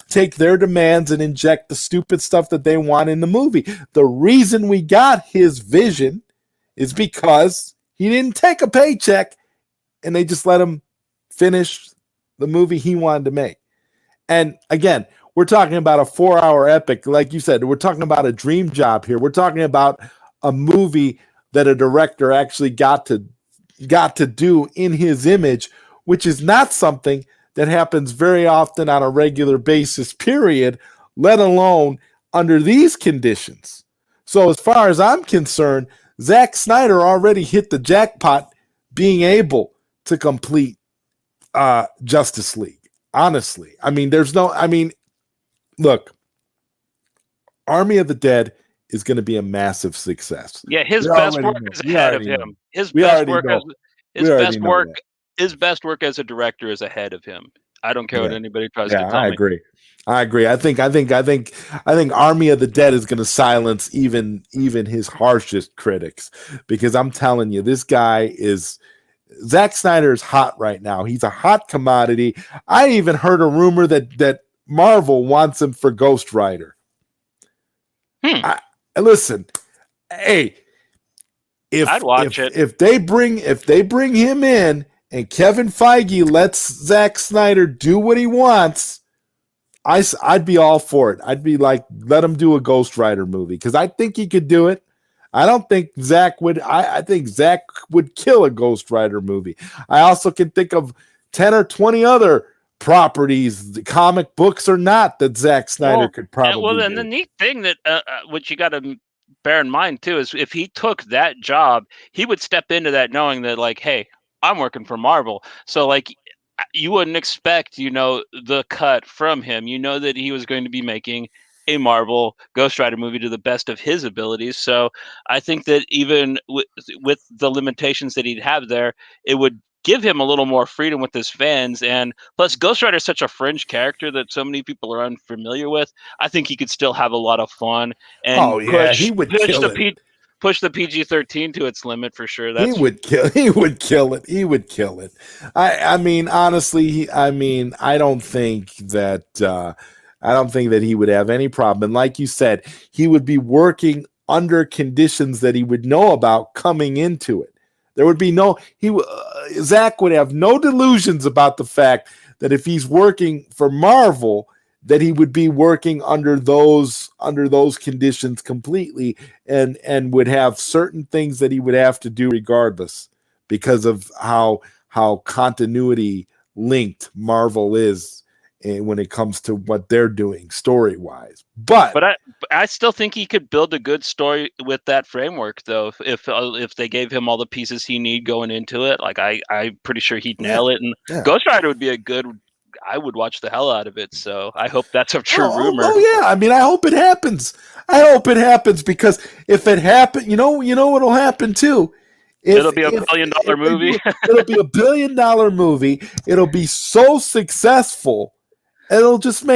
S1: take their demands and inject the stupid stuff that they want in the movie. The reason we got his vision is because he didn't take a paycheck and they just let him finish the movie he wanted to make. And again, we're talking about a 4-hour epic. Like you said, we're talking about a dream job here. We're talking about a movie that a director actually got to do in his image, which is not something that happens very often on a regular basis, period, let alone under these conditions. So as far as I'm concerned, Zack Snyder already hit the jackpot being able to complete Justice League. Honestly, look, Army of the Dead is going to be a massive success.
S2: Yeah, his best work is ahead of him. His best work as a director is ahead of him. I don't care what anybody tries to tell me.
S1: I agree. I think Army of the Dead is going to silence even his harshest critics, because I'm telling you, this guy is Zack Snyder is hot right now. He's a hot commodity. I even heard a rumor that Marvel wants him for ZodWriter. Listen, hey,
S2: I'd watch it.
S1: If they bring him in and Kevin Feige lets Zack Snyder do what he wants, I'd be all for it. I'd be like, let him do a ZodWriter movie, because I think he could do it. I don't think Zack would. I think Zack would kill a ZodWriter movie. I also can think of 10 or 20 other properties, the comic books or not, that Zack Snyder could probably do.
S2: And the neat thing that which you got to bear in mind too is if he took that job, he would step into that knowing that, like, hey, I'm working for Marvel, so like you wouldn't expect the cut from him. You know that he was going to be making a Marvel ZodWriter movie to the best of his abilities. So I think that even with the limitations that he'd have there, it would give him a little more freedom with his fans. And plus, ZodWriter is such a fringe character that so many people are unfamiliar with. I think he could still have a lot of fun and
S1: he would kill it.
S2: Push the PG-13 to its limit for sure.
S1: He would kill it. I mean, honestly, I don't think that he would have any problem. And like you said, he would be working under conditions that he would know about coming into it. There would be Zack would have no delusions about the fact that if he's working for Marvel, that he would be working under those conditions completely, and would have certain things that he would have to do regardless, because of how continuity linked Marvel is when it comes to what they're doing story-wise. But
S2: I still think he could build a good story with that framework, though. If they gave him all the pieces he need going into it, like I'm pretty sure he'd nail it. And ZodWriter would be a good. I would watch the hell out of it. So I hope that's a true rumor.
S1: Oh yeah, I mean, I hope it happens. Because if it happens, you know what'll happen too.
S2: It'll be $1 billion movie.
S1: It'll be $1 billion movie. It'll be so successful. It'll just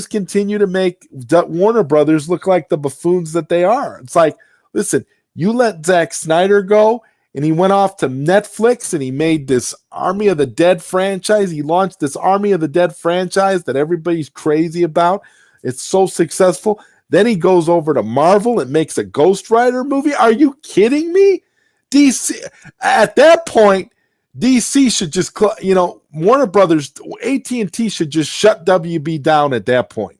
S1: continue to make Warner Brothers look like the buffoons that they are. It's like, listen, you let Zack Snyder go, and he went off to Netflix and he made this Army of the Dead franchise. He launched this Army of the Dead franchise that everybody's crazy about. It's so successful. Then he goes over to Marvel and makes a ZodWriter movie. Are you kidding me? DC, at that point, DC should just, Warner Brothers, AT&T should just shut WB down at that point,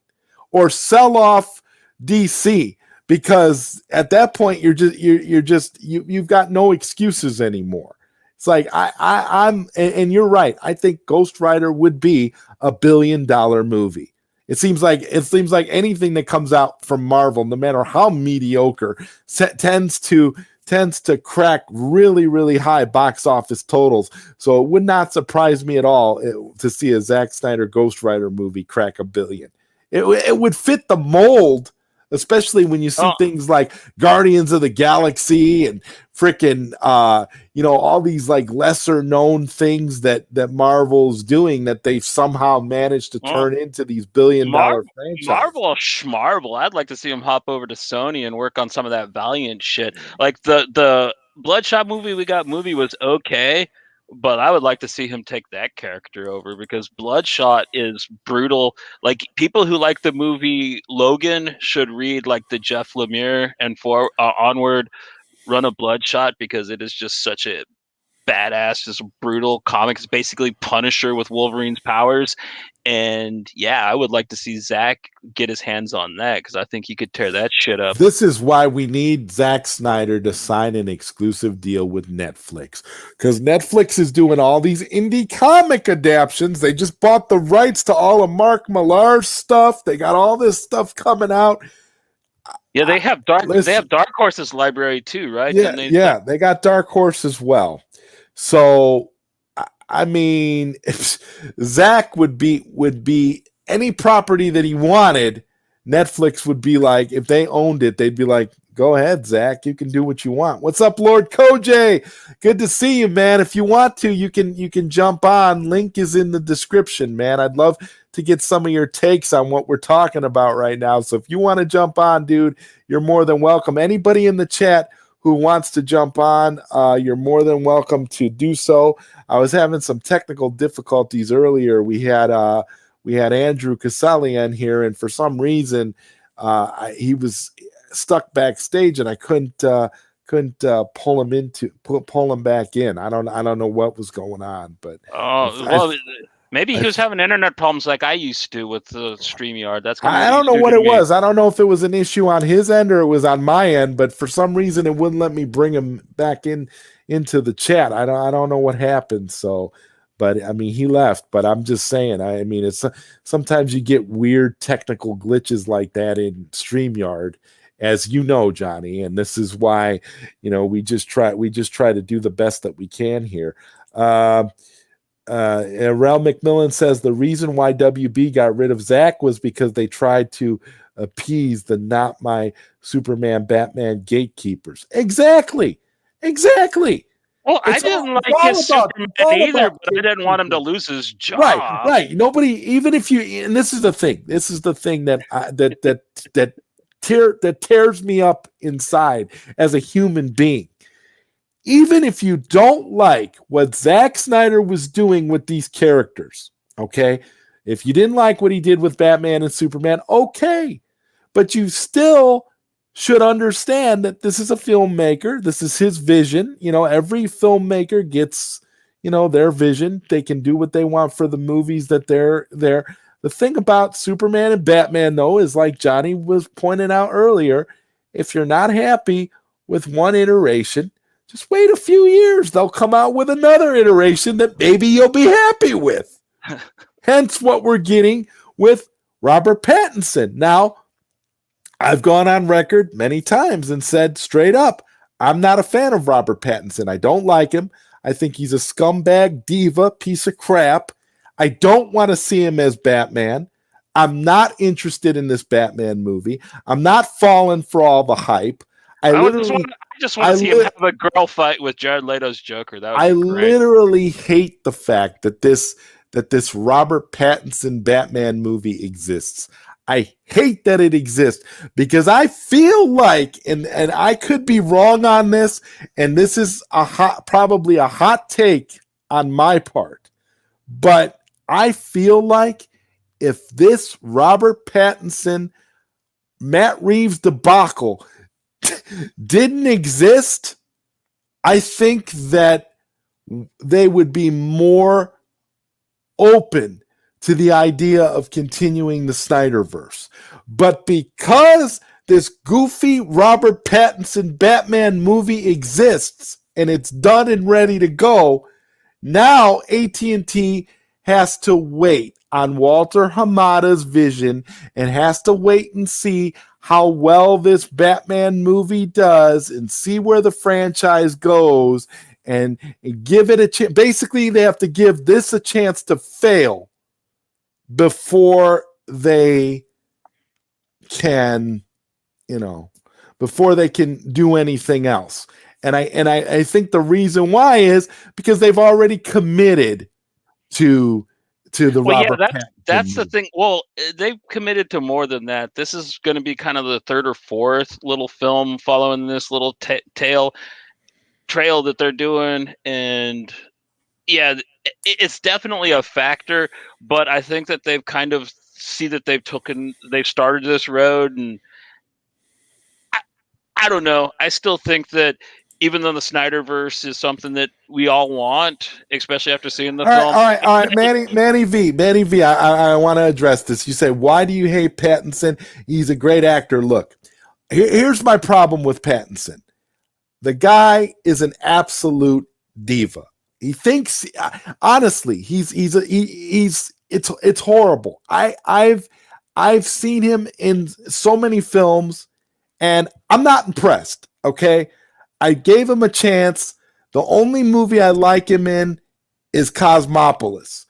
S1: or sell off DC, because at that point you've got no excuses anymore. It's like and you're right. I think ZodWriter would be $1 billion movie. It seems like anything that comes out from Marvel, no matter how mediocre, tends to crack really, really high box office totals. So it would not surprise me at all to see a Zack Snyder ZodWriter movie crack $1 billion. It would fit the mold, especially when you see things like Guardians of the Galaxy and freaking, all these like lesser known things that Marvel's doing that they've somehow managed to turn into these $1 billion franchises.
S2: Marvel or Schmarvel. I'd like to see him hop over to Sony and work on some of that Valiant shit. Like the Bloodshot movie was okay, but I would like to see him take that character over because Bloodshot is brutal. Like people who like the movie Logan should read like the Jeff Lemire and onward run of Bloodshot because it is just such a badass, just brutal comic. It's basically Punisher with Wolverine's powers. And yeah, I would like to see Zach get his hands on that because I think he could tear that shit up.
S1: This is why we need Zack Snyder to sign an exclusive deal with Netflix, because Netflix is doing all these indie comic adaptions. They just bought the rights to all of Mark Millar's stuff. They got all this stuff coming out.
S2: Yeah, they have Dark Horse's library too, right?
S1: Yeah, they got Dark Horse as well. So, I mean, Zach would be any property that he wanted. Netflix would be like, if they owned it, they'd be like, go ahead, Zach, you can do what you want. What's up, Lord Koj? Good to see you, man. If you want to, you can jump on. Link is in the description, man. I'd love to get some of your takes on what we're talking about right now. So if you want to jump on, dude, you're more than welcome. Anybody in the chat who wants to jump on, you're more than welcome to do so. I was having some technical difficulties earlier. We had Andrew Casalian here, and for some reason, he was stuck backstage, and I couldn't pull him back in. I don't know what was going on, but
S2: maybe he was having internet problems like I used to with the StreamYard.
S1: I don't know what it was. I don't know if it was an issue on his end or it was on my end, but for some reason it wouldn't let me bring him back into the chat. I don't know what happened. So, but I mean, he left. But I'm just saying. I mean, it's sometimes you get weird technical glitches like that in StreamYard, as you know, Johnny. And this is why, we just try to do the best that we can here. Rel McMillan says the reason why WB got rid of Zach was because they tried to appease the not my Superman Batman gatekeepers. Exactly.
S2: Well, I didn't like his Superman either, but I didn't want him to lose his job.
S1: Right. Nobody, even if you, and this is the thing that tears me up inside as a human being. Even if you don't like what Zack Snyder was doing with these characters, okay? If you didn't like what he did with Batman and Superman, okay. But you still should understand that this is a filmmaker. This is his vision. Every filmmaker gets, their vision. They can do what they want for the movies that they're there. The thing about Superman and Batman, though, is like Johnny was pointing out earlier, if you're not happy with one iteration, just wait a few years. They'll come out with another iteration that maybe you'll be happy with. Hence what we're getting with Robert Pattinson. Now, I've gone on record many times and said straight up, I'm not a fan of Robert Pattinson. I don't like him. I think he's a scumbag, diva, piece of crap. I don't want to see him as Batman. I'm not interested in this Batman movie. I'm not falling for all the hype. I
S2: just want to see him have a girl fight with Jared Leto's Joker. That would be great.
S1: Literally hate the fact that this Robert Pattinson Batman movie exists. I hate that it exists because I feel like, and I could be wrong on this, and this is probably a hot take on my part, but I feel like if this Robert Pattinson, Matt Reeves debacle didn't exist, I think that they would be more open to the idea of continuing the Snyderverse. But because this goofy Robert Pattinson Batman movie exists and it's done and ready to go, now AT&T has to wait on Walter Hamada's vision and has to wait and see how well this Batman movie does and see where the franchise goes and give it a chance. Basically, they have to give this a chance to fail before they can, before they can do anything else. And I think the reason why is because they've already committed to the Robert Pattinson
S2: that's
S1: movie.
S2: the thing. Well, they've committed to more than that. This is going to be kind of the third or fourth little film following this little tale. trail that they're doing, and yeah, it's definitely a factor. But I think that they've kind of see that they've started this road, and I don't know. I still think that even though the Snyderverse is something that we all want, especially after seeing the film.
S1: All right, Manny V. I want to address this. You say, why do you hate Pattinson? He's a great actor. Look, here's my problem with Pattinson. The guy is an absolute diva. He thinks, honestly, it's horrible. I've seen him in so many films, and I'm not impressed. Okay, I gave him a chance. The only movie I like him in is Cosmopolis.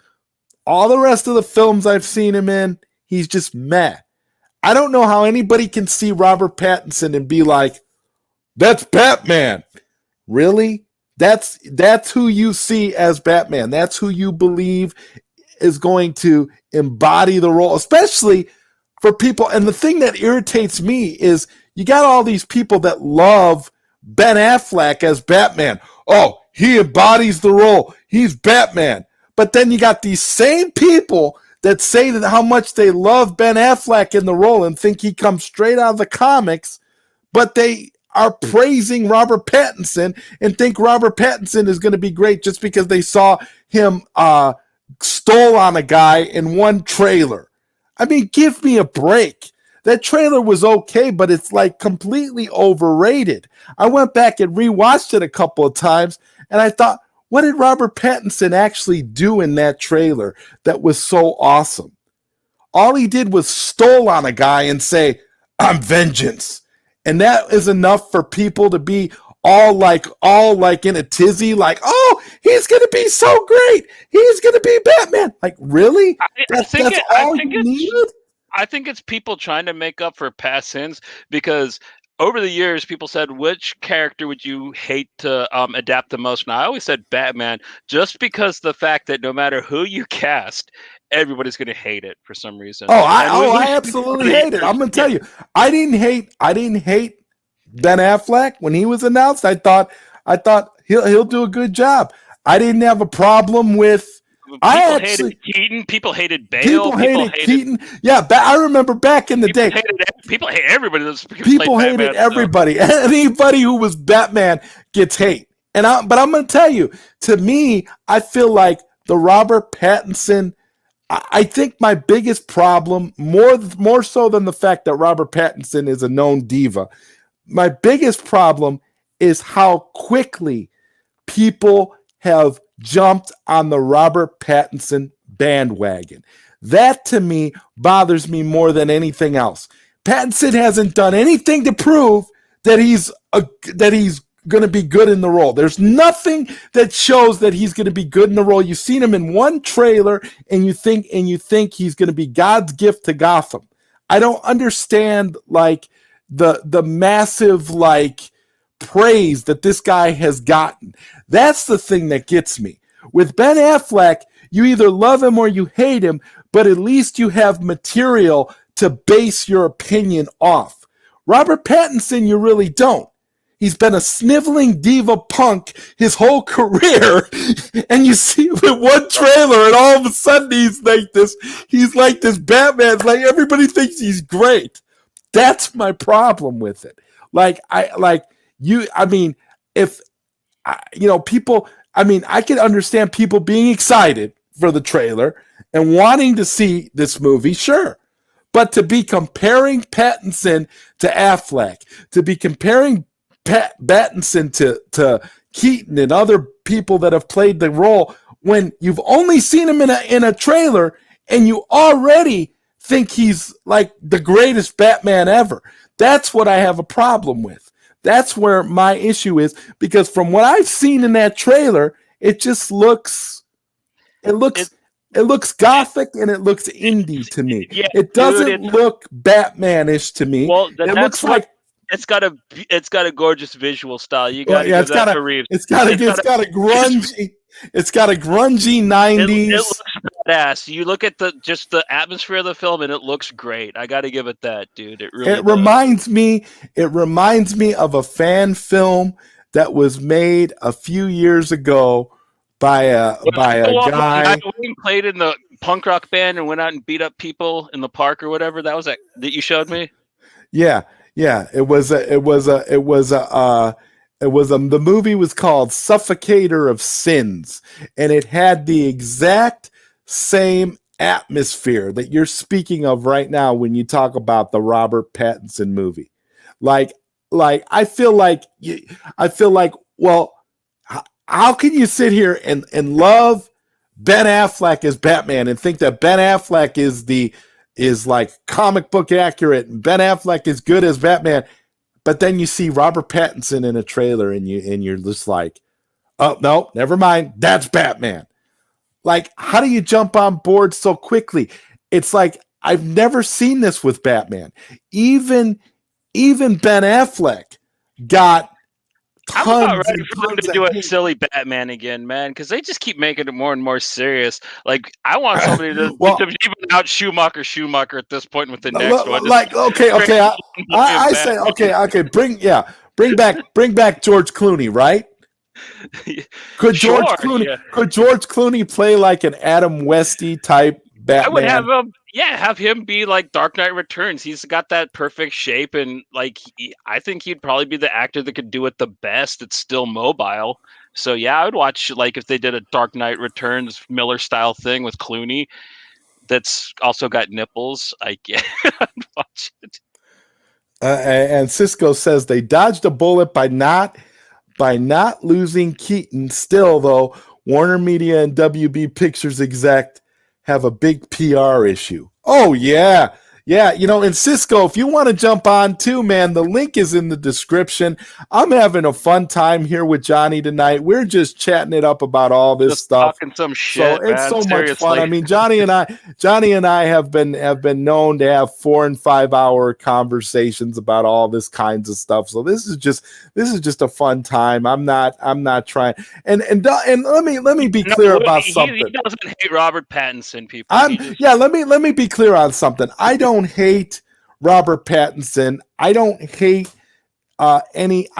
S1: All the rest of the films I've seen him in, he's just meh. I don't know how anybody can see Robert Pattinson and be like, that's Batman. Really? That's who you see as Batman. That's who you believe is going to embody the role, especially for people. And the thing that irritates me is you got all these people that love Ben Affleck as Batman. Oh, he embodies the role. He's Batman. But then you got these same people that say that how much they love Ben Affleck in the role and think he comes straight out of the comics, but they are praising Robert Pattinson and think Robert Pattinson is going to be great just because they saw him stole on a guy in one trailer. I mean, give me a break. That trailer was okay, but it's like completely overrated. I went back and rewatched it a couple of times, and I thought, what did Robert Pattinson actually do in that trailer that was so awesome? All he did was stole on a guy and say, I'm vengeance. And that is enough for people to be all like in a tizzy, like, oh, he's going to be so great. He's going to be Batman. Like, really? That's all you needed?
S2: I think it's people trying to make up for past sins, because over the years, people said, which character would you hate to adapt the most? And I always said Batman, just because the fact that no matter who you cast, everybody's going to hate it for some reason.
S1: I absolutely hate it. I'm going to tell you, I didn't hate Ben Affleck when he was announced. I thought he'll do a good job. I didn't have a problem with.
S2: Hated Keaton. People hated Bale.
S1: People hated Keaton. Yeah, I remember back in the day.
S2: People hate everybody.
S1: People hated everybody. So. Anybody who was Batman gets hate. But I'm going to tell you, to me, I feel like the Robert Pattinson. I think my biggest problem, more so than the fact that Robert Pattinson is a known diva, my biggest problem is how quickly people have jumped on the Robert Pattinson bandwagon. That, to me, bothers me more than anything else. Pattinson hasn't done anything to prove that he's going to be good in the role. There's nothing that shows that he's going to be good in the role. You've seen him in one trailer, and you think he's going to be God's gift to Gotham. I don't understand the massive praise that this guy has gotten. That's the thing that gets me. With Ben Affleck, you either love him or you hate him, but at least you have material to base your opinion off. Robert Pattinson, you really don't. He's been a sniveling diva punk his whole career, and you see him in one trailer, and all of a sudden he's like this Batman. It's like everybody thinks he's great. That's my problem with it. I can understand people being excited for the trailer and wanting to see this movie, sure. But to be comparing Pattinson to Affleck, to be comparing Pattinson to Keaton and other people that have played the role, when you've only seen him in a trailer and you already think he's like the greatest Batman ever. That's what I have a problem with. That's where my issue is, because from what I've seen in that trailer, it just looks gothic and it looks indie to me. Yeah, it doesn't look Batman-ish to me.
S2: Well,
S1: it looks like
S2: it's got a gorgeous visual style. You got
S1: it's got a grungy. It's got a grungy 90s.
S2: It looks badass. You look at the atmosphere of the film, and it looks great. I got to give it that, dude. It really
S1: reminds me of a fan film that was made a few years ago by a guy.
S2: Who played in the punk rock band and went out and beat up people in the park or whatever. That was that you showed me.
S1: Yeah. The movie was called Suffocator of Sins, and it had the exact same atmosphere that you're speaking of right now when you talk about the Robert Pattinson movie. Like I feel like, well, how can you sit here and love Ben Affleck as Batman and think that Ben Affleck is like comic book accurate and Ben Affleck is good as Batman, but then you see Robert Pattinson in a trailer and you're just like, oh no, never mind, that's Batman. Like, how do you jump on board so quickly? It's like, I've never seen this with Batman. Even Ben Affleck got tons.
S2: I'm about ready for them to do a silly Batman again, man, because they just keep making it more and more serious. Like, I want somebody to even out Schumacher at this point with the next one.
S1: Like, okay, I say, okay, bring back George Clooney, right? Could George Clooney play like an Adam Westy type Batman?
S2: I would have him be like Dark Knight Returns. He's got that perfect shape, and like I think he'd probably be the actor that could do it the best. It's still mobile, so yeah, I would watch like if they did a Dark Knight Returns Miller style thing with Clooney. That's also got nipples. I'd watch it.
S1: And Cisco says they dodged a bullet by not losing Keaton. Still, though, Warner Media and WB Pictures exec have a big PR issue. Oh, yeah. Yeah, and Cisco, if you want to jump on too, man, the link is in the description. I'm having a fun time here with Johnny tonight. We're just chatting it up about all this stuff.
S2: Talking some shit,
S1: so it's so much fun. I mean, Johnny and I have been known to have 4 and 5 hour conversations about all this kinds of stuff. So this is just a fun time. I'm not trying. And let me be clear about something.
S2: He doesn't hate Robert Pattinson, people.
S1: Let me be clear on something. I don't hate Robert Pattinson. I don't hate I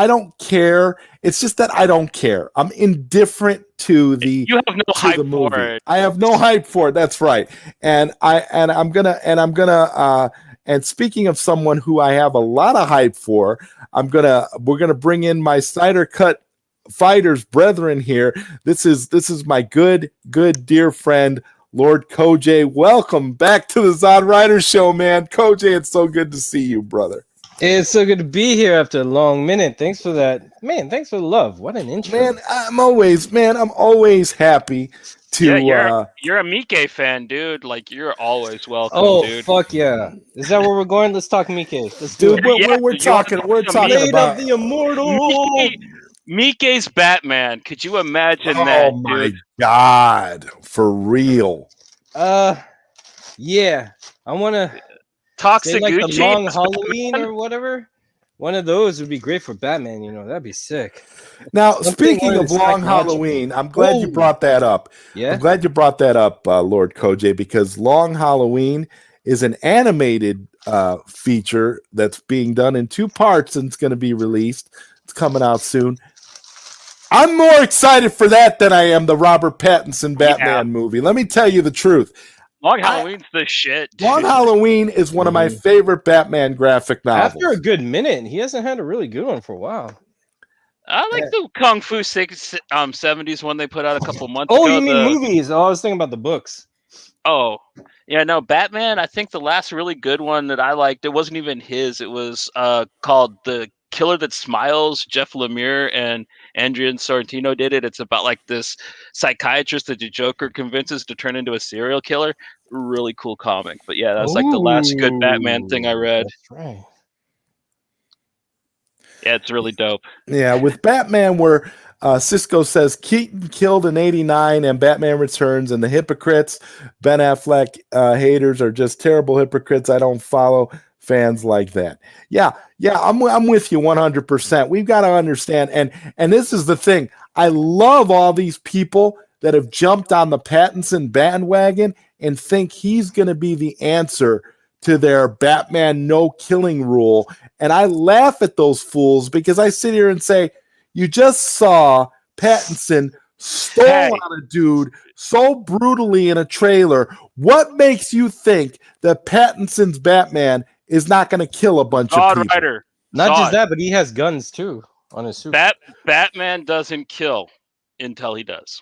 S1: don't care. It's just that I don't care. I'm indifferent to the
S2: You have no hype for it.
S1: I have no hype for it. That's right. And speaking of someone who I have a lot of hype for, we're gonna bring in my Snyder Cut Fighters brethren here. This is my good dear friend Lord Koj. Welcome back to the ZodWriter show, man. Koj, it's so good to see you, brother.
S5: It's so good to be here after a long minute. Thanks for that, man. Thanks for the love. What an intro,
S1: man. I'm always happy to.
S2: Yeah, you're a Mike fan, dude. Like, you're always welcome, dude.
S5: Oh fuck yeah! Is that where we're going? Let's talk Mike. Let's
S1: do it. We're talking about
S5: the immortal.
S2: Mike's Batman. Could you imagine that?
S1: Oh my god, for real.
S5: Yeah. I want to
S2: Toxic
S5: like
S2: Gucci.
S5: the Long Halloween or whatever. One of those would be great for Batman. That'd be sick.
S1: Now, speaking of Long Halloween, I'm glad you brought that up.
S5: Yeah,
S1: I'm glad you brought that up, Lord Koj, because Long Halloween is an animated feature that's being done in 2 parts and it's going to be released. It's coming out soon. I'm more excited for that than I am the Robert Pattinson Batman movie. Let me tell you the truth.
S2: Long Halloween's the shit. Dude.
S1: Long Halloween is one of my favorite Batman graphic novels.
S5: After a good minute, he hasn't had a really good one for a while.
S2: I like the Kung Fu 70s one they put out a couple months ago.
S5: Oh, you mean movies? Oh, I was thinking about the books.
S2: Oh, yeah, no, Batman, I think the last really good one that I liked, it wasn't even his. It was called The Killer That Smiles. Jeff Lemire and Andrea Sorrentino did it. It's about like this psychiatrist that the Joker convinces to turn into a serial killer. Really cool comic. But yeah, that's like the last good Batman thing I read.
S5: That's right.
S2: Yeah, it's really dope.
S1: Yeah, with Batman, where Cisco says Keaton killed in '89 and Batman Returns, and the hypocrites, Ben Affleck haters are just terrible hypocrites. I don't follow fans like that. Yeah, I'm with you 100%. We've got to understand, and this is the thing. I love all these people that have jumped on the Pattinson bandwagon and think he's going to be the answer to their Batman no killing rule. And I laugh at those fools because I sit here and say, You just saw Pattinson stole on a dude so brutally in a trailer. What makes you think that Pattinson's Batman is not going to kill a bunch of people?
S2: ZodWriter.
S5: Not just that, but he has guns too on his suit.
S2: Batman doesn't kill until he does.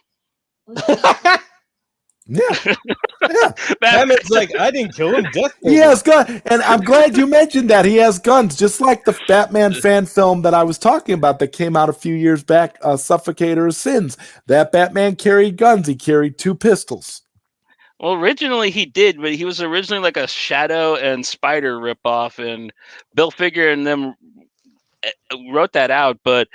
S1: Yeah. Yeah.
S5: Batman's like, I didn't kill him. Death.
S1: He has guns, and I'm glad you mentioned that. He has guns, just like the Batman fan film that I was talking about that came out a few years back, Suffocator of Sins. That Batman carried guns. He carried 2 pistols.
S2: Well, originally he did, but he was originally like a Shadow and Spider ripoff, and Bill Finger and them wrote that out, but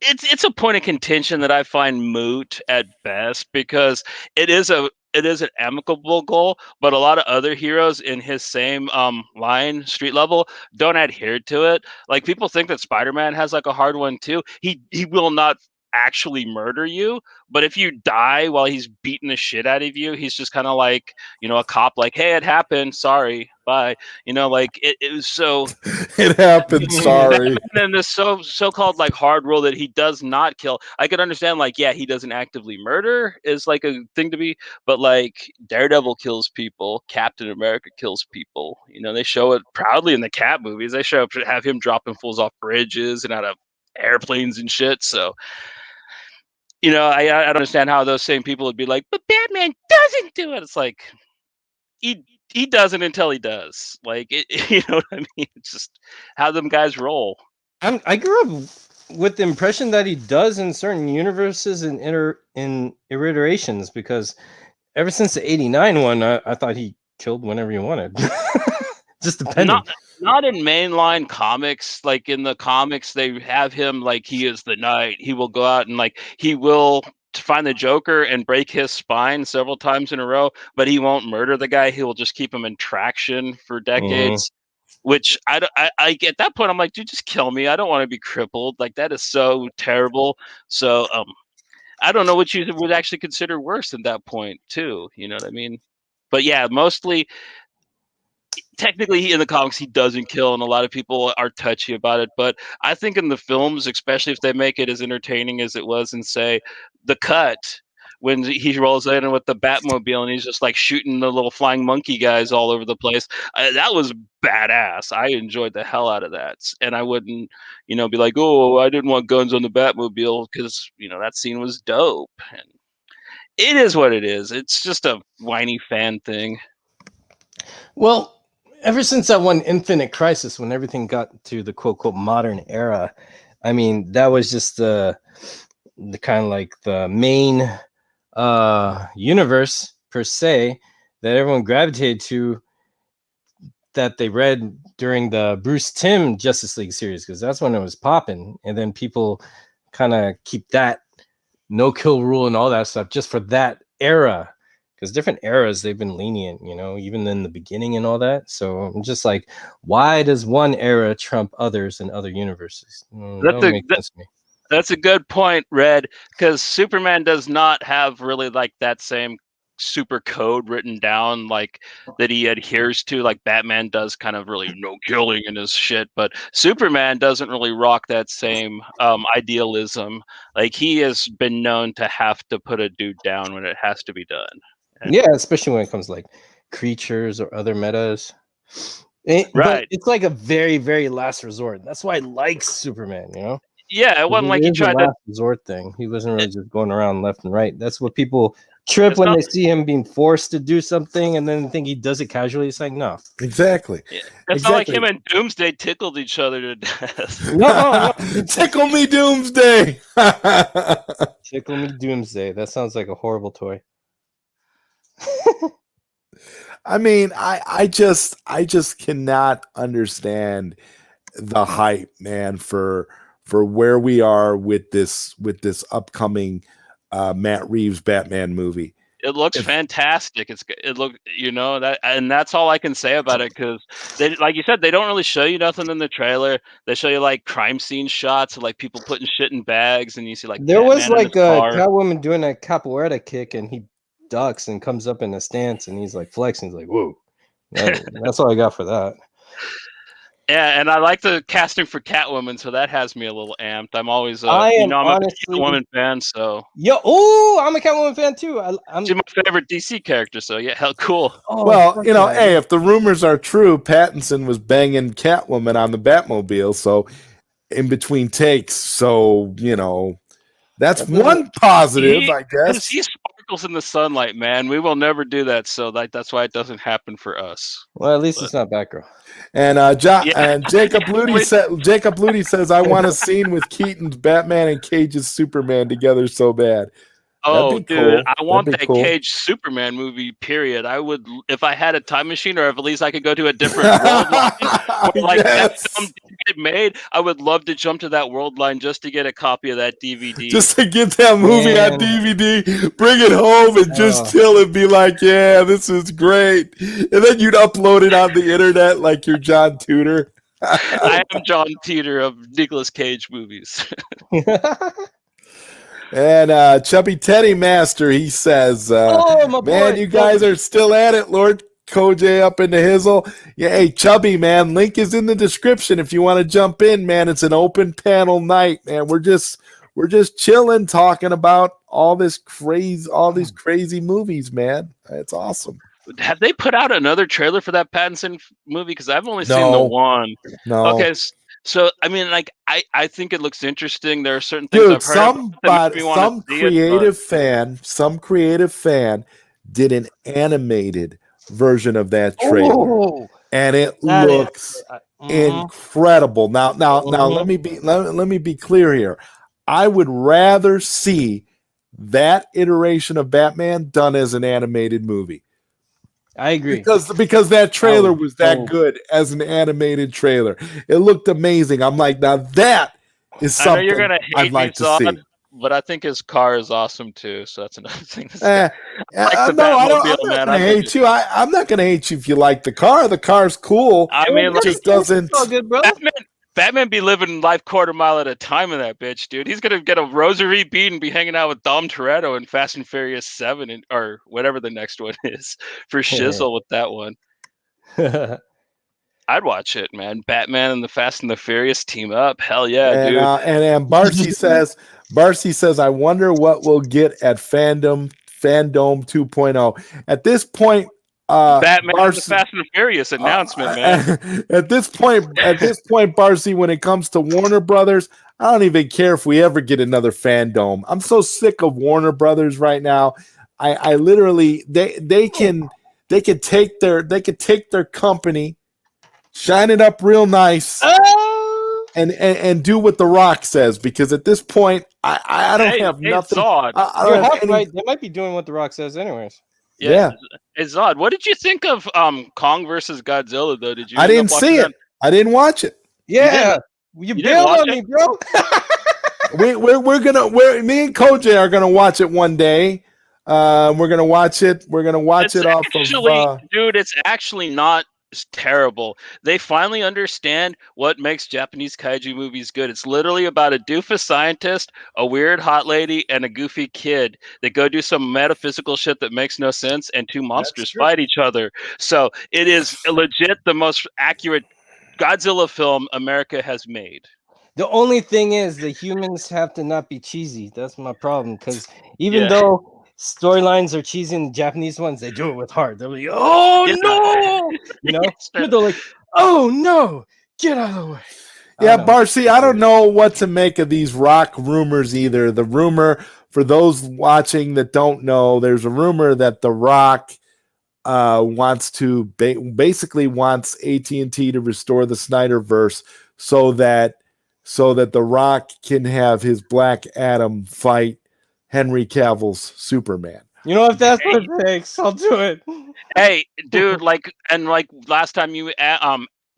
S2: it's a point of contention that I find moot at best, because it is an amicable goal, but a lot of other heroes in his same line, street level, don't adhere to it. Like, people think that Spider-Man has like a hard one too. He will not actually murder you, but if you die while he's beating the shit out of you, he's just kind of like, a cop, like, hey, it happened, sorry, bye. Like, it was so
S1: It happened, sorry.
S2: And this so-called like hard rule that he does not kill. I could understand, like, yeah, he doesn't actively murder is like a thing to be, but like Daredevil kills people, Captain America kills people. They show it proudly in the Cap movies. They have him dropping fools off bridges and out of airplanes and shit. So I don't understand how those same people would be like, but Batman doesn't do it. It's like, he doesn't until he does. Like, you know what I mean? It's just how them guys roll.
S5: I grew up with the impression that he does in certain universes and in iterations, because ever since the '89 one, I thought he killed whenever he wanted. Just depending.
S2: Not in mainline comics. Like, in the comics, they have him like he is the Knight. He will go out and like he will find the Joker and break his spine several times in a row, but he won't murder the guy. He will just keep him in traction for decades. Which I at that point I'm like, dude, just kill me. I don't want to be crippled. Like, that is so terrible. So I don't know what you would actually consider worse at that point too. You know what I mean? But yeah, mostly. Technically, in the comics, he doesn't kill, and a lot of people are touchy about it. But I think in the films, especially if they make it as entertaining as it was in, say, The Cut, when he rolls in with the Batmobile and he's just like shooting the little flying monkey guys all over the place, that was badass. I enjoyed the hell out of that, and I wouldn't, be like, oh, I didn't want guns on the Batmobile, because that scene was dope. And it is what it is. It's just a whiny fan thing.
S5: Well, ever since that one Infinite Crisis, when everything got to the quote modern era, I mean, that was just the kind of like the main universe per se that everyone gravitated to, that they read during the Bruce Timm Justice League series, because that's when it was popping. And then people kind of keep that no kill rule and all that stuff just for that era. Because different eras, they've been lenient, even in the beginning and all that. So I'm just like, why does one era trump others in other universes?
S2: That's a good point, Red, because Superman does not have really like that same super code written down like that he adheres to, like Batman does, kind of really no killing in his shit. But Superman doesn't really rock that same idealism. Like, he has been known to have to put a dude down when it has to be done.
S5: Yeah, especially when it comes to like creatures or other metas. Right. But it's like a very, very last resort. That's why I like Superman,
S2: Yeah, it wasn't like he tried
S5: to resort thing. He wasn't really just going around left and right. That's what people trip when they see him being forced to do something and then think he does it casually. It's like, no.
S1: Exactly.
S2: Yeah. It's not like him and Doomsday tickled each other to death.
S5: No.
S1: Tickle me, Doomsday.
S5: Tickle me, Doomsday. That sounds like a horrible toy.
S1: I mean, I just cannot understand the hype, man, for where we are with this upcoming Matt Reeves Batman movie.
S2: It looks fantastic. And that's all I can say about it, because they, like you said, they don't really show you nothing in the trailer. They show you like crime scene shots of like people putting shit in bags, and you see like
S5: there
S2: Batman
S5: was like a
S2: car.
S5: Catwoman doing a capoeira kick, and he ducks and comes up in a stance, and he's like flexing. He's like, whoa. That's all I got for that.
S2: Yeah, and I like the casting for Catwoman, so that has me a little amped. I'm always,
S5: I am
S2: I'm a big
S5: honestly,
S2: Catwoman fan, so
S5: I'm a Catwoman fan too. I'm
S2: she's my favorite DC character. So yeah, hell, cool.
S1: Well,
S5: fuck
S1: you know,
S5: yeah.
S1: hey, if the rumors are true, Pattinson was banging Catwoman on the Batmobile, so in between takes. So, you know, that's
S5: That doesn't-
S1: one positive, I
S2: Because
S1: guess.
S2: he sparkles in the sunlight, man. We will never do that, so that's why it doesn't happen for us.
S5: Well, at least
S2: But-
S5: it's not Batgirl.
S1: And
S2: Yeah.
S1: and Jacob Ludi says, I want a scene with Keaton's Batman and Cage's Superman together so bad. That'd
S2: Oh,
S1: be
S2: dude,
S1: cool.
S2: I want
S1: That'd be
S2: that
S1: cool.
S2: Cage Superman movie. Period. I would, if I had a time machine, or if at least I could go to a different world line, where, like that film
S1: Yes.
S2: didn't get made. I would love to jump to that world line just to get a copy of that DVD.
S1: Just to get that movie on
S5: Man.
S1: DVD, bring it home and just
S5: Oh.
S1: chill and be like, yeah, this is great. And then you'd upload it on the internet like you're John Tudor.
S2: I am John Teeter of Nicolas Cage movies.
S1: And Chubby Teddy Master, he says,
S5: Oh, my
S1: man,
S5: boy,
S1: you guys are still at it, Lord Koj up in the hizzle. Yeah, hey, Chubby, man, link is in the description if you want to jump in, man. It's an open panel night, man. We're just chilling, talking about all these crazy movies, man. It's awesome.
S2: Have they put out another trailer for that Pattinson movie? Because I've only seen the
S1: No.
S2: one.
S1: No.
S2: Okay, so I mean, like, I think it looks interesting. There are certain things
S1: Dude,
S2: I've heard that make me wanna
S1: some
S2: see
S1: creative fan did an animated version of that trailer,
S5: Oh,
S1: and it
S5: that is-
S1: looks
S5: mhm.
S1: incredible. Now,
S5: Mhm.
S1: let me be clear here. I would rather see that iteration of Batman done as an animated movie.
S5: I agree.
S1: Because that trailer
S5: would
S1: was that
S5: so-
S1: good as an animated trailer. It looked amazing. I'm like, now that is
S2: I know
S1: something
S2: you're gonna hate
S1: I'd like
S2: me,
S1: to
S2: Zod,
S1: see.
S2: but I think his car is awesome too. So that's another thing.
S1: Eh,
S2: like the
S1: no, I don't. I'm
S2: Batmobile,
S1: not
S2: man.
S1: gonna hate you. I'm not gonna hate you if you like the car. The car's cool.
S2: I mean,
S1: It
S2: like,
S1: just doesn't.
S5: It's all good, bro.
S2: Batman be living life quarter mile at a time in that bitch, dude. He's gonna get a rosary bead and be hanging out with Dom Toretto in Fast and Furious 7 or whatever the next one is for shizzle with that one. I'd watch it, man. Batman and the Fast and the Furious team up. Hell yeah, dude.
S1: And Barcy says, I wonder what we'll get at Fandom 2.0. At this point,
S2: Batman and the Fast and the Furious announcement, man.
S1: At this point, Barcy, when it comes to Warner Brothers, I don't even care if we ever get another Fandom. I'm so sick of Warner Brothers right now. I literally they can take their company, shine it up real nice, and do what The Rock says, because at this point I don't have nothing.
S2: Zod.
S1: I don't have any,
S5: right. They might be doing what The Rock says, anyways.
S1: Yeah.
S2: Hey, Zod, what did you think of Kong versus Godzilla, though? Did you?
S1: I didn't see it. I didn't watch it.
S5: Yeah, you bailed on me, bro.
S1: Me and Koj are gonna watch it one day. We're gonna watch it. We're gonna watch it off of.
S2: Dude, it's actually not terrible. They finally understand what makes Japanese kaiju movies good. It's literally about a doofus scientist, a weird hot lady, and a goofy kid that go do some metaphysical shit that makes no sense, and two monsters fight each other. So it is legit the most accurate Godzilla film America has made.
S5: The only thing is the humans have to not be cheesy. That's my problem, because even though storylines are cheesy in the Japanese ones, they do it with heart. They're like, oh no, you know, they're like, oh no, get out of the way.
S1: Yeah, Barcy, I don't know what to make of these Rock rumors either. The rumor, for those watching that don't know, there's a rumor that The Rock wants AT&T to restore the Snyderverse so that The Rock can have his Black Adam fight Henry Cavill's Superman.
S5: You know, if that's what it takes, I'll do it.
S2: Hey, dude, like last time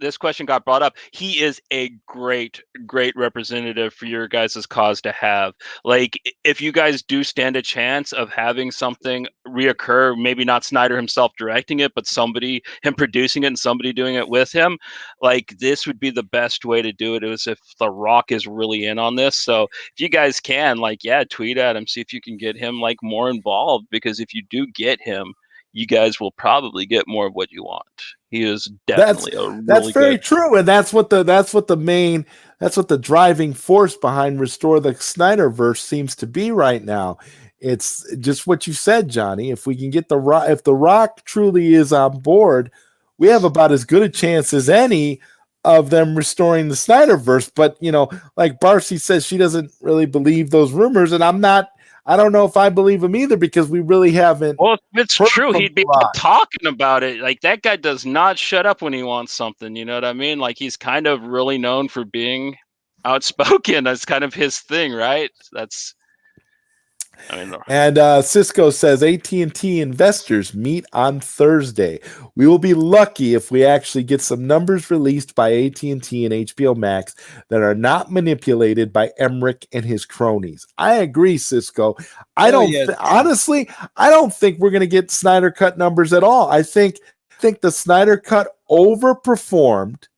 S2: this question got brought up, he is a great representative for your guys' cause to have. Like, if you guys do stand a chance of having something reoccur, maybe not Snyder himself directing it, but him producing it and somebody doing it with him, like, this would be the best way to do it, is if The Rock is really in on this. So if you guys can, tweet at him, see if you can get him more involved, because if you do get him, you guys will probably get more of what you want. He is
S1: That's
S2: definitely a really
S1: that's very
S2: good.
S1: true, and that's what the driving force behind Restore the Snyderverse seems to be right now. It's just what you said, Johnny. If we can get if The Rock truly is on board, we have about as good a chance as any of them restoring the Snyderverse. But like Barcy says, she doesn't really believe those rumors, and I don't know if I believe them either, because we really haven't.
S2: Well, if it's
S1: heard
S2: true,
S1: from
S2: he'd be
S1: The Rock.
S2: talking about it. Like, that guy does not shut up when he wants something. You know what I mean? Like, he's kind of really known for being outspoken. That's kind of his thing, right?
S1: And Cisco says AT&T investors meet on Thursday. We will be lucky if we actually get some numbers released by AT&T and HBO Max that are not manipulated by Emmerich and his cronies. I agree, Cisco. Honestly, I don't think we're going to get Snyder Cut numbers at all. I think the Snyder Cut overperformed.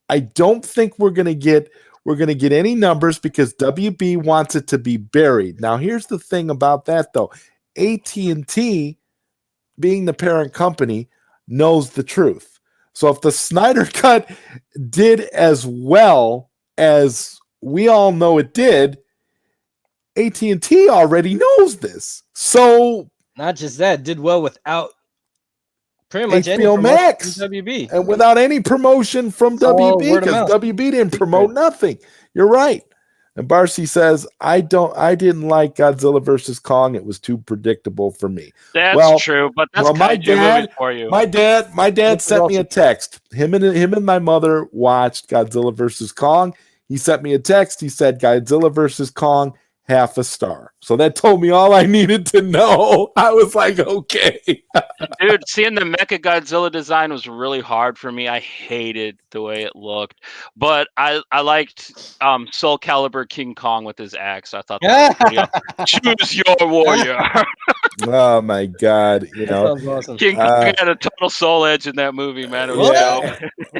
S1: I don't think we're going to get any numbers because WB wants it to be buried. Now, here's the thing about that, though. AT&T, being the parent company, knows the truth. So if the Snyder Cut did as well as we all know it did, AT&T already knows this. So
S5: not just that, did well without pretty much
S1: HBO Max
S5: from WB,
S1: and without any promotion from WB, because WB didn't promote nothing. You're right. And Barcy says, I didn't like Godzilla versus Kong. It was too predictable for me.
S2: That's true, but that's kaiju movies for you.
S1: My dad sent me a text. Him and my mother watched Godzilla versus Kong. He sent me a text. He said Godzilla versus Kong, half a star. So that told me all I needed to know. I was like, okay.
S2: Dude, seeing the Mecha Godzilla design was really hard for me. I hated the way it looked. But I liked Soul Calibur King Kong with his axe. I thought that was pretty awesome. Choose your warrior.
S1: Oh my God.
S5: That sounds awesome.
S2: King Kong had a total soul edge in that movie, man. It was dope.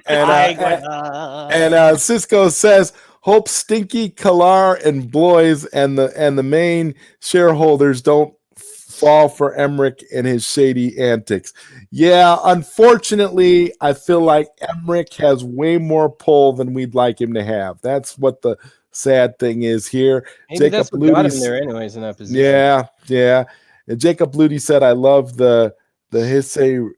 S1: And Cisco says, hope Stinky, Kalar, and Blois and the main shareholders don't fall for Emmerich and his shady antics. Yeah, unfortunately, I feel like Emmerich has way more pull than we'd like him to have. That's what the sad thing is here.
S5: Maybe Jacob that's what got him there anyways in that position.
S1: Yeah. And Jacob Ludi said, I love the Heisei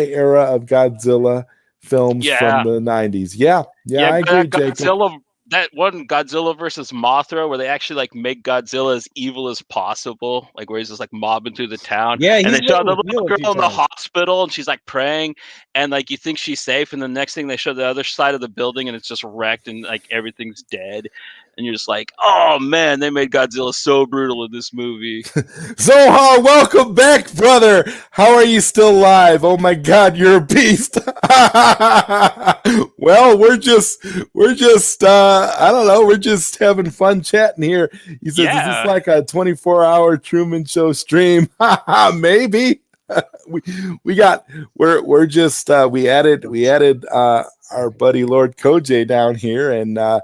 S1: era of Godzilla films from the 90s. Yeah, I agree, Jacob.
S2: That one Godzilla versus Mothra, where they actually like make Godzilla as evil as possible, like where he's just like mobbing through the town.
S5: Yeah,
S2: and they show the little girl in the hospital, and she's like praying, and like you think she's safe, and the next thing they show the other side of the building, and it's just wrecked, and like everything's dead, and you're just like, oh man, they made Godzilla so brutal in this movie.
S1: Zohar, welcome back, brother. How are you still alive? Oh my God, you're a beast. Well, we're just I don't know, we're just having fun chatting here. He says, is this like a 24-hour Truman Show stream? Maybe. we added our buddy Lord Koj down here, and now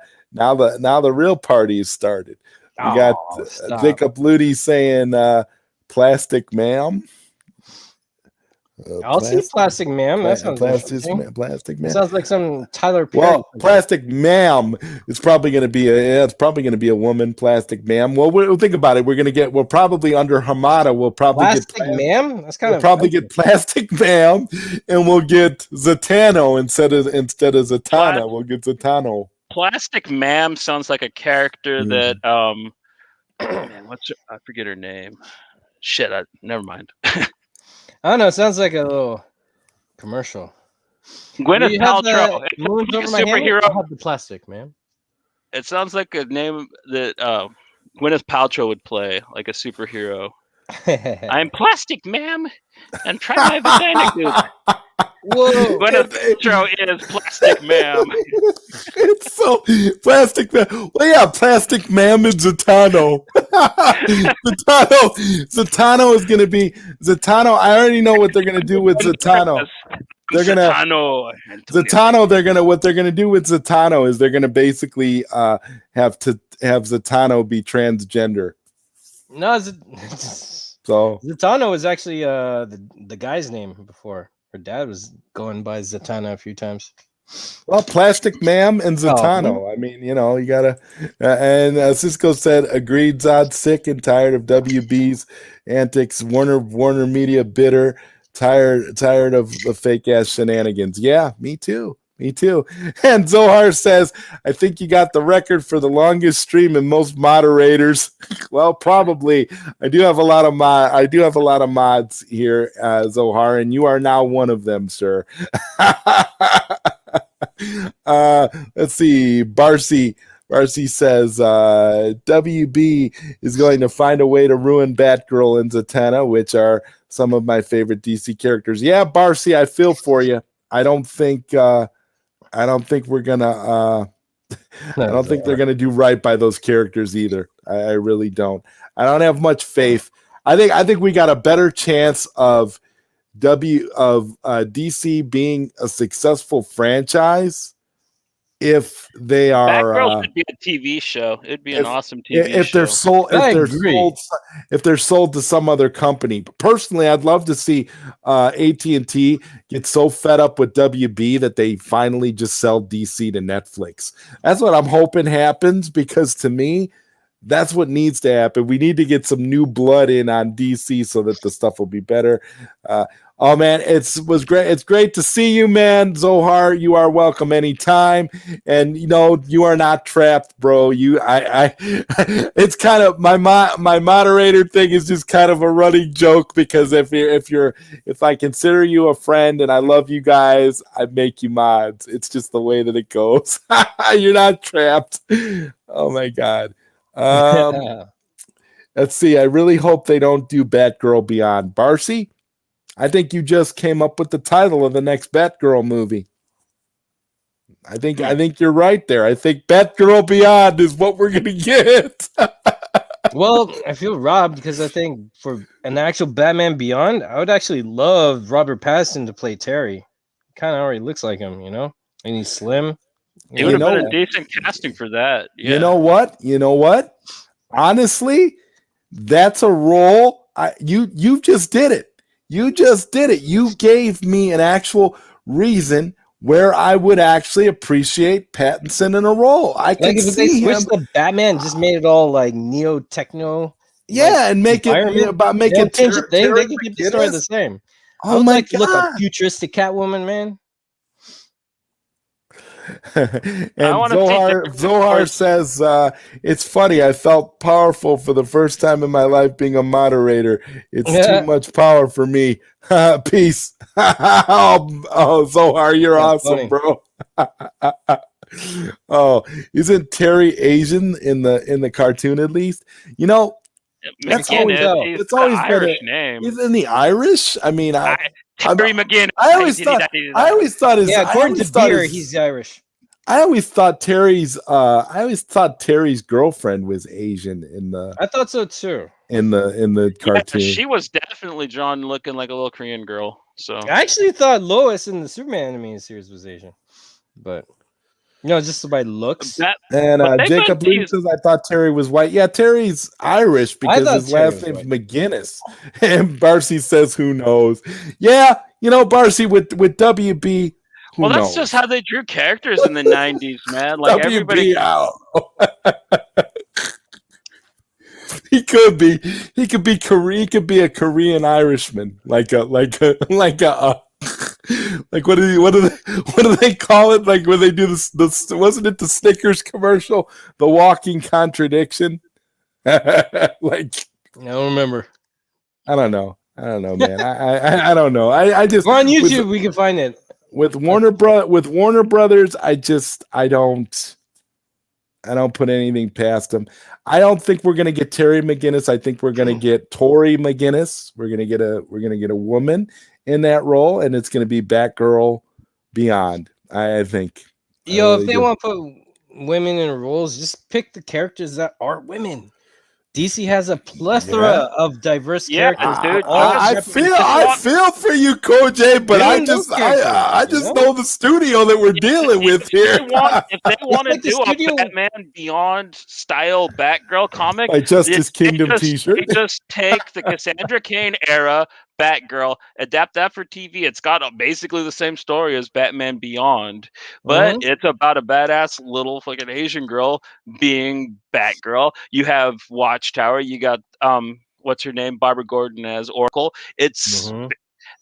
S1: the real party is started. We got Jacob Ludi saying plastic ma'am.
S5: I'll see Plastic Ma'am. That sounds
S1: Plastic Ma'am.
S5: Sounds like some Tyler Perry.
S1: Well, Plastic Ma'am is probably going to be a woman. Plastic Ma'am. Well, we'll think about it. We'll probably under Hamada. We'll probably
S5: Plastic Ma'am. That's kind
S1: of probably get Plastic Ma'am, and we'll get Zatanna instead of Zatanna. We'll get Zatanna.
S2: Plastic Ma'am sounds like a character that man, I forget her name. Shit, never mind.
S5: I don't know. It sounds like a little commercial.
S2: Gwyneth Paltrow.
S5: It's like a superhero. I have the Plastic Ma'am.
S2: It sounds like a name that Gwyneth Paltrow would play, like a superhero. I'm Plastic Ma'am, and try my vagina goop.
S5: Whoa!
S2: Gwyneth Paltrow is Plastic Ma'am.
S1: It's so Plastic Ma'am. Well, yeah, Plastic Ma'am and Zatanna. Zatanna is going to be Zatanna. I already know what they're going to do with Zatanna. What they're going to do with Zatanna is they're going to basically have Zatanna be transgender.
S5: No,
S1: So
S5: Zatanna was actually the guy's name before. Her dad was going by Zatanna a few times.
S1: well, Plastic Ma'am and
S5: Oh,
S1: Zatanna. I mean, you gotta. And Cisco said, "Agreed, Zod. Sick and tired of WB's antics. Warner Media bitter. Tired of the fake ass shenanigans. Yeah, me too. Me too." And Zohar says, "I think you got the record for the longest stream and most moderators." Well, probably. I do have a lot of mods here, Zohar, and you are now one of them, sir. Let's see. Barcy says WB is going to find a way to ruin Batgirl and Zatanna, which are some of my favorite DC characters. Yeah, Barcy, I feel for you. I don't think we're gonna. I don't think they're gonna do right by those characters either. I really don't. I don't have much faith. I think we got a better chance of DC being a successful franchise if they are
S2: Batgirl should be a TV show. It'd be an awesome TV
S1: if
S2: show.
S1: if they're sold to some other company. But personally, I'd love to see AT&T get so fed up with WB that they finally just sell DC to Netflix. That's what I'm hoping happens, because to me, that's what needs to happen. We need to get some new blood in on DC so that the stuff will be better. Oh man, was great. It's great to see you, man. Zohar, you are welcome anytime. And you are not trapped, bro. It's kind of my moderator thing is just kind of a running joke, because if I consider you a friend and I love you guys, I make you mods. It's just the way that it goes. You're not trapped. Oh my god. Let's see. I really hope they don't do Batgirl Beyond. Barcy, I think you just came up with the title of the next Batgirl movie. I think you're right there. I think Batgirl Beyond is what we're gonna get.
S5: Well, I feel robbed, because I think for an actual Batman Beyond, I would actually love Robert Pattinson to play Terry. Kind of already looks like him, and he's slim.
S2: It would have been a decent casting for that. Yeah.
S1: You know what? Honestly, that's a role. You just did it. You just did it. You gave me an actual reason where I would actually appreciate Pattinson in a role. I can
S5: if
S1: see
S5: they
S1: him.
S5: switched the Batman, just made it all like neo techno.
S1: Yeah, and make it
S5: change it. They can keep the story the same.
S1: Oh my god!
S5: Look, a futuristic Catwoman, man.
S1: And Zohar says, it's funny. I felt powerful for the first time in my life being a moderator. It's too much power for me. Peace. Oh, Zohar, you're awesome, funny, bro. Oh, isn't Terry Asian in the cartoon at least? That's always been Irish name. Isn't he Irish? I mean,
S2: Terry McGinn.
S1: I always thought
S5: according to Beer, he's Irish.
S1: I always thought Terry's girlfriend was Asian in the.
S5: I thought so too.
S1: In the cartoon,
S2: she was definitely drawn looking like a little Korean girl. So
S5: I actually thought Lois in the Superman animated series was Asian, but just by looks.
S1: And Jacob Lee says, I thought Terry was white. Yeah, Terry's Irish because his last name's McGinnis. And Barcy says, who knows? Yeah, Barcy with WB.
S2: Well, that's just how they drew characters in the 90s, man. Like
S1: WB
S2: everybody.
S1: He could be He could be a Korean Irishman, like what do they call it? Like when they do this wasn't it the Snickers commercial, the walking contradiction? Like
S5: I don't remember.
S1: I don't know, man. I don't know. I just
S5: on YouTube we can find it.
S1: With Warner Brothers, I don't put anything past them. I don't think we're gonna get Terry McGinnis. I think we're gonna get Tori McGinnis. We're gonna get a woman in that role, and it's gonna be Batgirl Beyond. I think.
S5: If they want to put women in roles, just pick the characters that are women. DC has a plethora of diverse
S2: Yeah,
S5: characters.
S2: dude,
S1: I feel for you, Koj, but I just know the studio that we're dealing with here.
S2: If they want to
S5: like the
S2: do
S5: studio-
S2: a Batman Beyond style Batgirl comic,
S1: My Justice Kingdom t-shirt.
S2: They just take the Cassandra Cain era Batgirl, adapt that for TV. It's got basically the same story as Batman Beyond, but it's about a badass little fucking Asian girl being Batgirl. You have Watchtower. You got what's her name? Barbara Gordon as Oracle. It's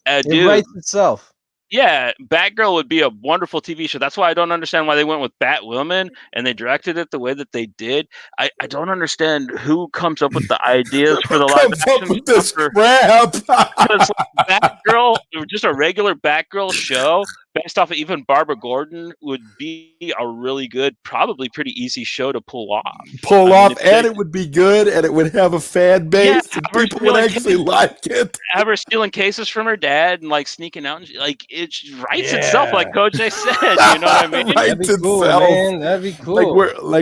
S5: it writes itself.
S2: Yeah, Batgirl would be a wonderful TV show. That's why I don't understand why they went with Batwoman and they directed it the way that they did. I don't understand who comes up with the ideas for the live action stuff. Because Batgirl, just a regular Batgirl show based off of even Barbara Gordon would be a really good, probably pretty easy show to pull off.
S1: And it would be good, and it would have a fan base, and people would actually like it.
S2: Have her stealing cases from her dad and like sneaking out, and it writes itself, like Coach said. You know what I mean?
S1: Writes
S5: That'd be cool,
S1: itself.
S5: man. That'd be cool.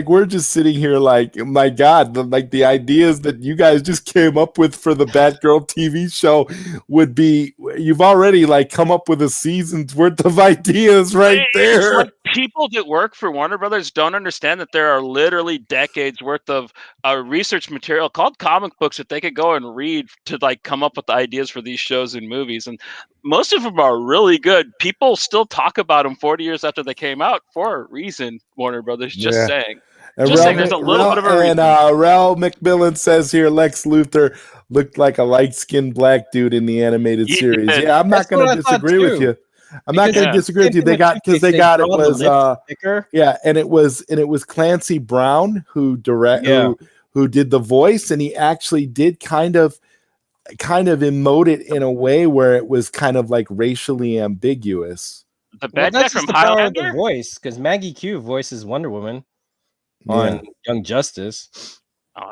S1: We're just sitting here like, my God, the ideas that you guys just came up with for the Batgirl TV show would be, you've already like come up with a season's worth of ideas right there.
S2: Like people that work for Warner Brothers don't understand that there are literally decades worth of research material called comic books that they could go and read to like come up with the ideas for these shows and movies, and most of them are really good. People still talk about them 40 years after they came out for a reason. Warner Brothers, just saying. There's a little bit of a reason.
S1: And Rel McMillan says here, Lex Luthor looked like a light-skinned black dude in the animated series. Yeah, I'm not going to disagree with you. I'm not going to disagree with you. They got and it was Clancy Brown who who did the voice, and he actually did kind of emote it in a way where it was kind of like racially ambiguous.
S2: The bad guy from Highlander?
S5: The voice, because Maggie Q voices Wonder Woman on Young Justice.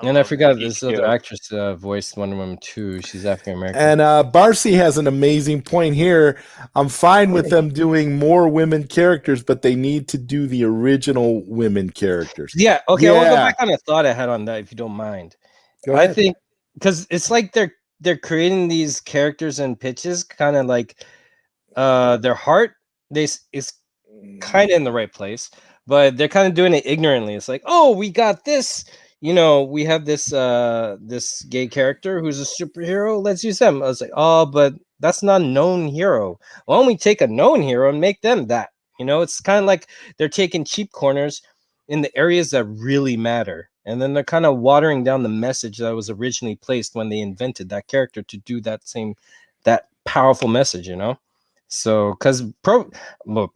S5: And I forgot this other actress voiced Wonder Woman too. She's African American.
S1: And Barcy has an amazing point here. I'm fine with them doing more women characters, but they need to do the original women characters.
S5: Yeah. Okay. I want to go back on a thought I had on that, if you don't mind. I think because it's like they're creating these characters and pitches, kind of like their heart. Is kind of in the right place, but they're kind of doing it ignorantly. It's like, oh, we got this. We have this this gay character who's a superhero. Let's use them. I was like, oh, but that's not a known hero. Why don't we take a known hero and make them that? It's kind of like they're taking cheap corners in the areas that really matter, and then they're kind of watering down the message that was originally placed when they invented that character to do that powerful message. So, because pro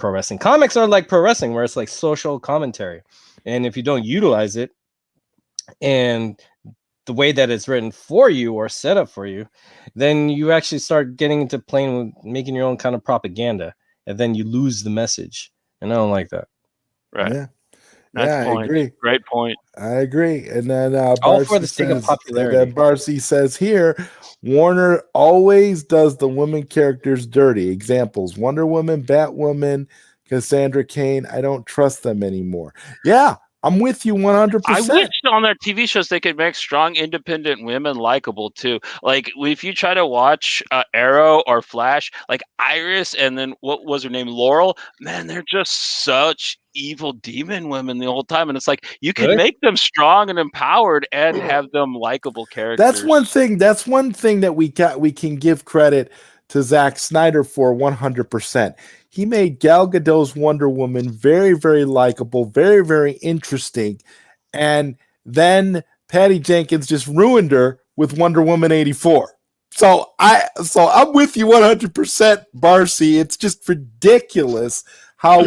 S5: wrestling comics are like pro wrestling, where it's like social commentary, and if you don't utilize it, and the way that it's written for you or set up for you, then you actually start getting into playing with making your own kind of propaganda, and then you lose the message. And I don't like that.
S2: Right.
S1: Yeah.
S2: I agree. Great point.
S1: I agree. And then
S5: all for the sake of popularity.
S1: And then Barcy says here, Warner always does the woman characters dirty. Examples: Wonder Woman, Batwoman, Cassandra Cain. I don't trust them anymore. Yeah. I'm with you 100%.
S2: I wish on their TV shows they could make strong, independent women likable too. Like if you try to watch Arrow or Flash, like Iris and then what was her name, Laurel, man, they're just such evil demon women the whole time, and it's like you can make them strong and empowered and have them likable characters.
S1: That's one thing that we can give credit to Zack Snyder for 100%. He made Gal Gadot's Wonder Woman very, very likable, very, very interesting. And then Patty Jenkins just ruined her with Wonder Woman 84. So I'm with you 100%, Barcy. It's just ridiculous how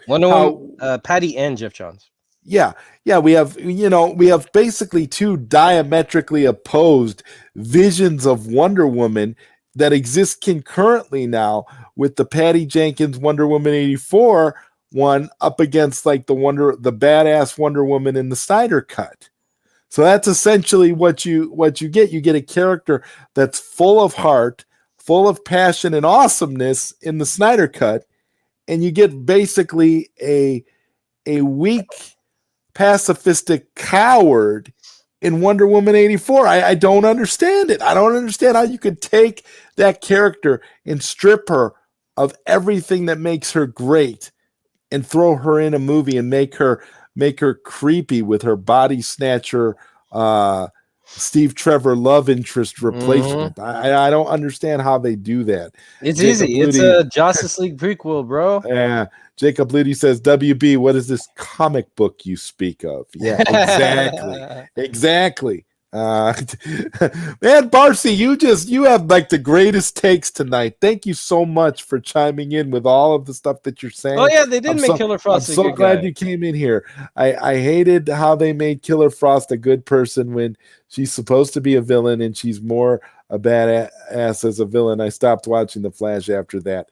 S5: Wonder Woman, Patty and Jeff Johns.
S1: Yeah, we have basically two diametrically opposed visions of Wonder Woman that exist concurrently now, with the Patty Jenkins Wonder Woman 84 one up against like the badass Wonder Woman in the Snyder cut. So that's essentially what you get. You get a character that's full of heart, full of passion and awesomeness in the Snyder cut, and you get basically a weak, pacifistic coward in Wonder Woman 84. I don't understand it. I don't understand how you could take that character and strip her of everything that makes her great and throw her in a movie and make her creepy with her body snatcher Steve Trevor love interest replacement. I don't understand how they do that.
S5: It's
S1: Jacob
S5: easy. It's
S1: Ludi-
S5: a Justice League prequel, bro.
S1: Yeah. Jacob Ludi says, WB, what is this comic book you speak of? Yeah, exactly. Exactly. Man, Barcy, you have like the greatest takes tonight. Thank you so much for chiming in with all of the stuff that you're saying.
S5: Oh yeah, they did make Killer Frost
S1: I'm
S5: a
S1: so
S5: good
S1: glad
S5: guy.
S1: you came in here. I hated how they made Killer Frost a good person when she's supposed to be a villain and she's more a badass as a villain. I stopped watching The Flash after that.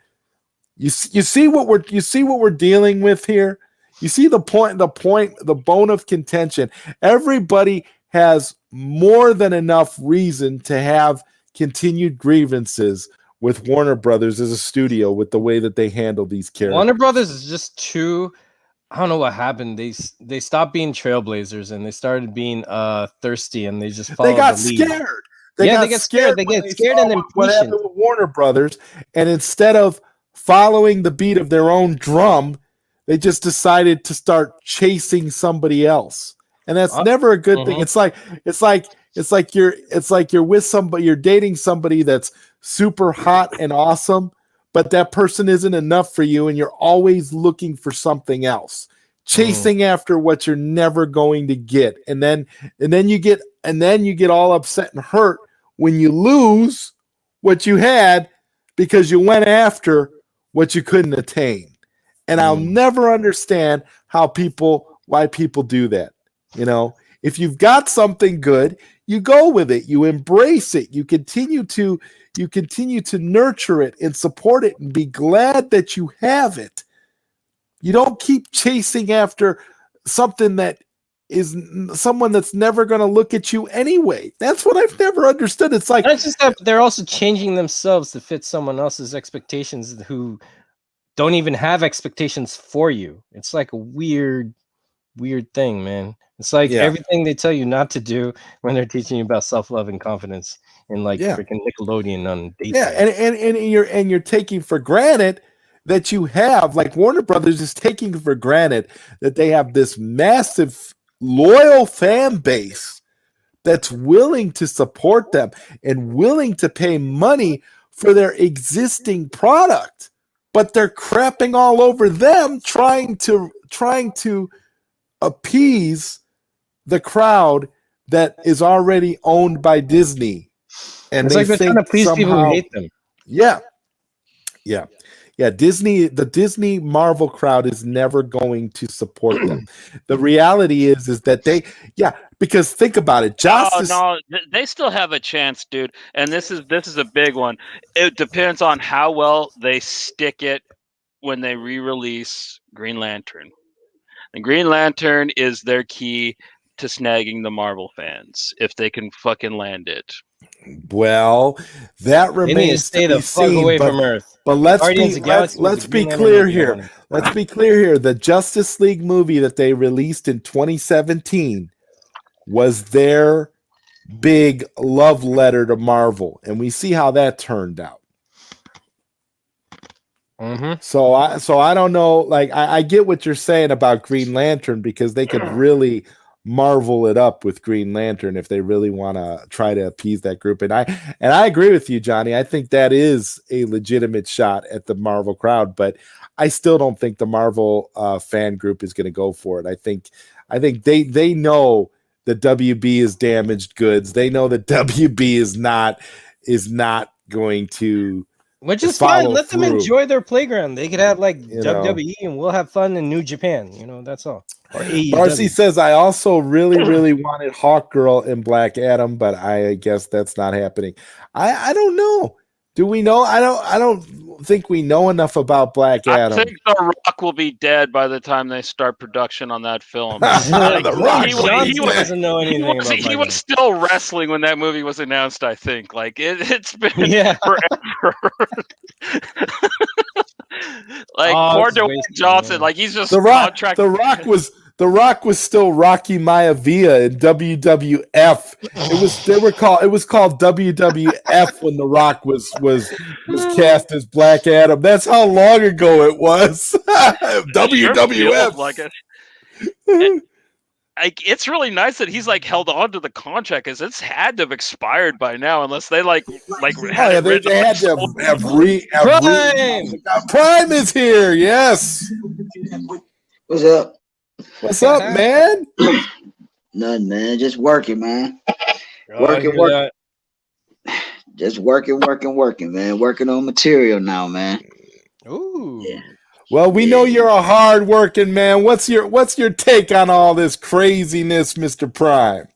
S1: You see what we're dealing with here? You see the bone of contention. Everybody has more than enough reason to have continued grievances with Warner Brothers as a studio with the way that they handle these characters.
S5: Warner Brothers is just too. I don't know what happened. They stopped being trailblazers and they started being thirsty, and they just followed
S1: They got
S5: the lead.
S1: scared.
S5: They get scared. They get scared and impatient.
S1: What happened with Warner Brothers, and instead of following the beat of their own drum, they just decided to start chasing somebody else. And that's never a good thing. It's like you're with somebody, you're dating somebody that's super hot and awesome, but that person isn't enough for you, and you're always looking for something else, chasing after what you're never going to get. And then you get all upset and hurt when you lose what you had because you went after what you couldn't attain. And I'll never understand why people do that. You know, if you've got something good, you go with it, you embrace it, you continue to nurture it and support it and be glad that you have it. You don't keep chasing after something that is someone that's never going to look at you anyway. That's what I've never understood. It's like,
S5: not just that, but they're also changing themselves to fit someone else's expectations who don't even have expectations for you. It's like a weird thing, man. It's like everything they tell you not to do when they're teaching you about self-love and confidence in like freaking Nickelodeon on daytime.
S1: And you're taking for granted that you have, like Warner Brothers is taking for granted that they have this massive loyal fan base that's willing to support them and willing to pay money for their existing product, but they're crapping all over them trying to appease the crowd that is already owned by Disney. And
S5: it's like they're trying to please people who hate them.
S1: Yeah. Disney, the Disney Marvel crowd is never going to support them. The reality is that because think about it.
S2: They still have a chance, dude. And this is a big one. It depends on how well they stick it when they re-release Green Lantern. And Green Lantern is their key to snagging the Marvel fans if they can fucking land it.
S1: Well, that remains
S5: to be seen,
S1: away
S5: from Earth.
S1: But let's be clear here. Let's be clear here. The Justice League movie that they released in 2017 was their big love letter to Marvel, and we see how that turned out. So I don't know. Like I get what you're saying about Green Lantern because they could really marvel it up with Green Lantern if they really want to try to appease that group. And I agree with you, Johnny. I think that is a legitimate shot at the Marvel crowd, but I still don't think the Marvel fan group is going to go for it. I think they know that WB is damaged goods. They know that WB is not going to.
S5: Which is fine. Let them enjoy their playground. They could have like WWE and we'll have fun in New Japan. That's all. Or
S1: Marcy says, I also really, really wanted Hawkgirl and Black Adam, but I guess that's not happening. I don't know. Do we know? I don't think we know enough about Black Adam.
S2: I think The Rock will be dead by the time they start production on that film.
S5: The Rock doesn't know anything about
S2: he was still wrestling when that movie was announced, I think. Like it's been forever. Like poor Dwayne Johnson, like he's just
S1: The Rock The Rock was still Rocky Maivia in WWF. It was called WWF when The Rock was cast as Black Adam. That's how long ago it was.
S2: Sure feels
S1: WWF.
S2: like it. It's really nice that he's like held on to the contract, because it's had to have expired by now, unless they had it written.
S1: They had to have Prime is here. Yes.
S6: What's up?
S1: What's up, man?
S6: Nothing, man. Just working, man. Working. Just working, man. Working on material now, man.
S5: Ooh.
S6: Yeah.
S1: Well, we know you're a hard working man. What's your take on all this craziness, Mr. Prime?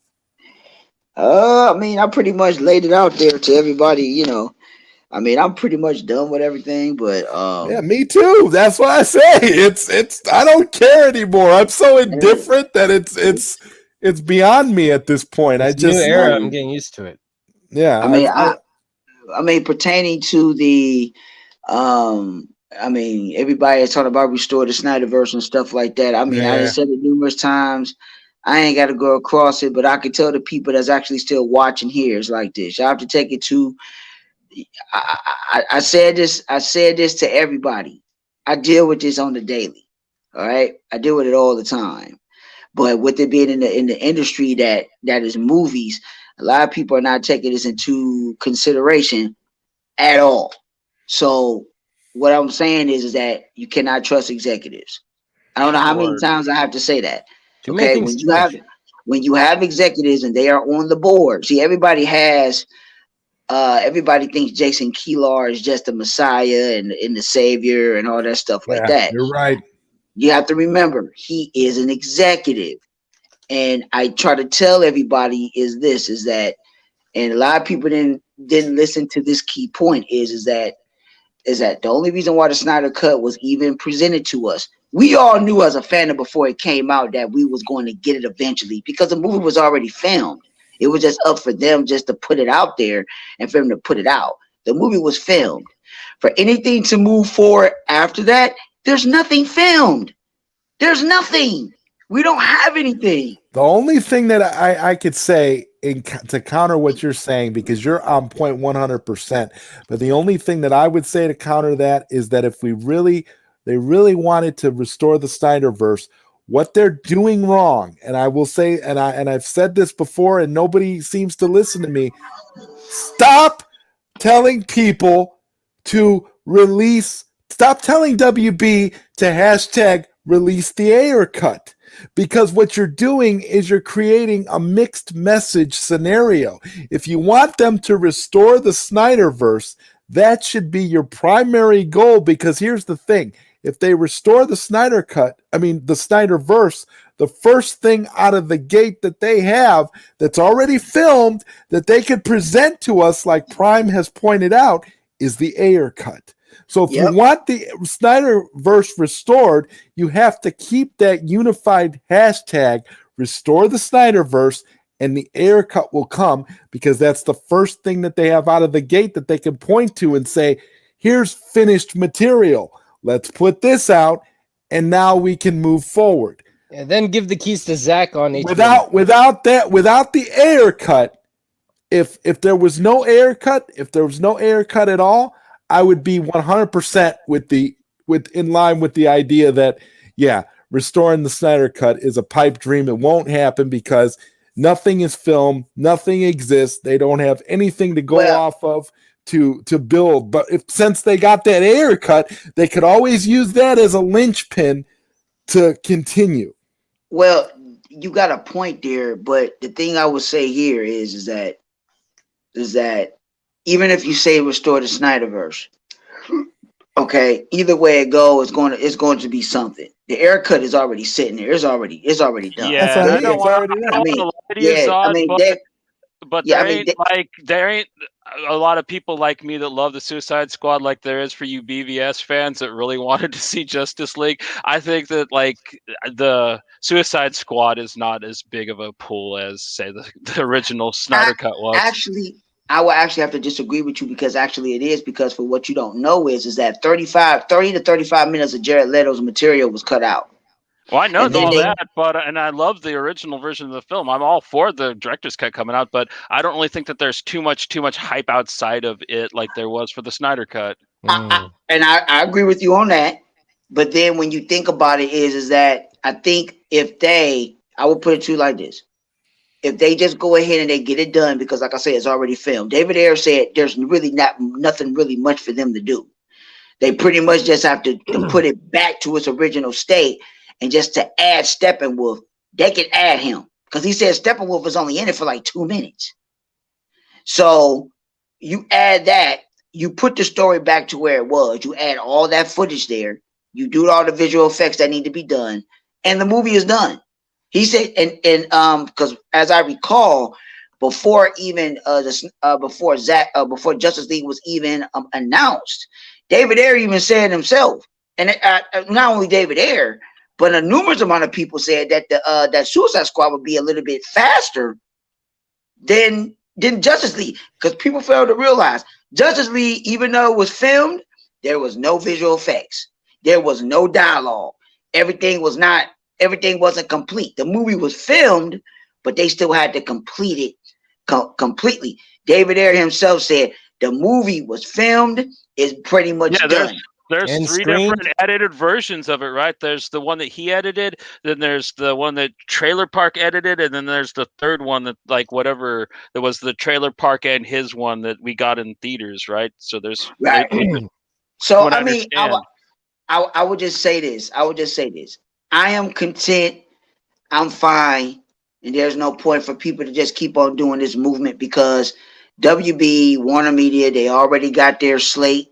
S6: I mean, I pretty much laid it out there to everybody, you know. I mean, I'm pretty much done with everything, but
S1: yeah, me too. That's what I say. It's I don't care anymore. I'm so indifferent that it's beyond me at this point.
S5: It's new era. I'm getting used to it.
S1: Yeah.
S6: I mean, pertaining to the I mean, everybody is talking about restore the Snyderverse and stuff like that. I mean, I said it numerous times. I ain't got to go across it, but I can tell the people that's actually still watching here is like this. You have to take it to. I said this. I said this to everybody. I deal with this on the daily. All right, I deal with it all the time. But with it being in the industry that is movies, a lot of people are not taking this into consideration at all. So what I'm saying is that you cannot trust executives. I don't know how many times I have to say that. Okay, when you have executives and they are on the board, see, everybody thinks Jason Kilar is just the Messiah and the Savior and all that stuff like that.
S1: You're right.
S6: You have to remember he is an executive, and I try to tell everybody is that, and a lot of people didn't listen to this key point is that the only reason why the Snyder Cut was even presented to us, we all knew as a fandom before it came out that we was going to get it eventually, because the movie was already filmed. It was just up for them just to put it out there and for them to put it out. The movie was filmed. For anything to move forward after that, there's nothing filmed. There's nothing. We don't have anything.
S1: The only thing that I could say to counter what you're saying, because you're on point 100%, but the only thing that I would say to counter that is that if they really wanted to restore the Snyderverse, what they're doing wrong, and I will say, and I've said this before, and nobody seems to listen to me. Stop telling people to release. Stop telling WB to hashtag release the Ayer cut, because what you're doing is you're creating a mixed message scenario. If you want them to restore the Snyderverse, that should be your primary goal, because here's the thing. If they restore the the Snyderverse, the first thing out of the gate that they have that's already filmed that they could present to us, like Prime has pointed out, is the Ayer cut. So if you want the Snyderverse restored, you have to keep that unified hashtag, restore the Snyderverse, and the Ayer cut will come, because that's the first thing that they have out of the gate that they can point to and say, here's finished material. Let's put this out, and now we can move forward.
S5: And then give the keys to Zach on HBO.
S1: Without the Ayer cut, if there was no Ayer cut, at all, I would be 100% in line with the idea that restoring the Snyder Cut is a pipe dream. It won't happen because nothing is filmed, nothing exists. They don't have anything to go off of to build. But since they got that Ayer cut, they could always use that as a linchpin to continue.
S6: Well, you got a point there, but the thing I would say here is that even if you say restore the Snyderverse, okay, either way it goes, it's going to be something. The Ayer cut is already sitting there. It's already done.
S2: Yeah, there ain't a lot of people like me that love the Suicide Squad like there is for you BVS fans that really wanted to see Justice League. I think that the Suicide Squad is not as big of a pool as, say, the original Snyder Cut was.
S6: I will actually have to disagree with you, because actually it is, because for what you don't know is that 30 to 35 minutes of Jared Leto's material was cut out.
S2: Well, I know
S6: And then
S2: all
S6: they,
S2: that, but and I love the original version of the film. I'm all for the director's cut coming out, but I don't really think that there's too much hype outside of it, like there was for the Snyder cut.
S6: I agree with you on that. But then when you think about it, is that I think I would put it to you like this: if they just go ahead and they get it done, because like I said, it's already filmed. David Ayer said there's really nothing really much for them to do. They pretty much just have to put it back to its original state, and just to add Steppenwolf, they can add him because he said Steppenwolf was only in it for like 2 minutes. So you add that, you put the story back to where it was. You add all that footage there. You do all the visual effects that need to be done, and the movie is done. He said, and because as I recall, before even before Justice League was even announced, David Ayer even said himself, and not only David Ayer, but a numerous amount of people said that that Suicide Squad would be a little bit faster than Justice League, because people failed to realize Justice League, even though it was filmed, there was no visual effects, there was no dialogue, everything wasn't complete. The movie was filmed, but they still had to complete it completely. David Ayer himself said the movie was filmed, is pretty much done.
S2: There's 3 different edited versions of it, right? There's the one that he edited, then there's the one that Trailer Park edited, and then there's the third one that that was the Trailer Park and his one that we got in theaters, right? So there's
S6: right. So I mean, I would just say this. I am content. I'm fine. And there's no point for people to just keep on doing this movement, because WB, Warner Media, they already got their slate.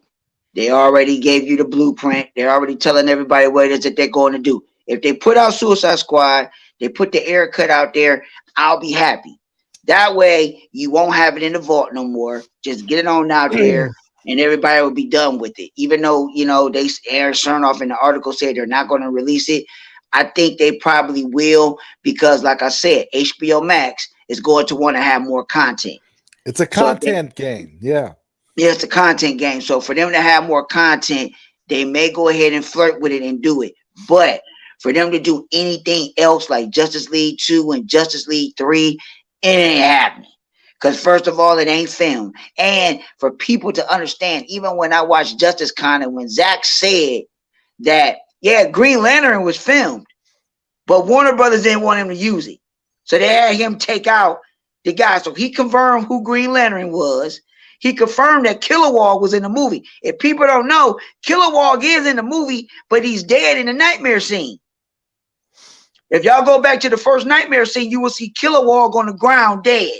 S6: They already gave you the blueprint. They're already telling everybody what it is that they're going to do. If they put out Suicide Squad, they put the Ayer cut out there, I'll be happy. That way, you won't have it in the vault no more. Just get it on out there, and everybody will be done with it. Even though, Aaron Chernoff in the article said they're not going to release it, I think they probably will, because, like I said, HBO Max is going to want to have more content.
S1: It's a content game, yeah.
S6: Yeah, it's a content game. So for them to have more content, they may go ahead and flirt with it and do it. But for them to do anything else like Justice League 2 and Justice League 3, it ain't happening. Because first of all, it ain't filmed. And for people to understand, even when I watched Justice Con, and when Zack said that, yeah, Green Lantern was filmed, but Warner Brothers didn't want him to use it. So they had him take out the guy. So he confirmed who Green Lantern was. He confirmed that Kilowog was in the movie. If people don't know, Kilowog is in the movie, but he's dead in the nightmare scene. If y'all go back to the first nightmare scene, you will see Kilowog on the ground dead.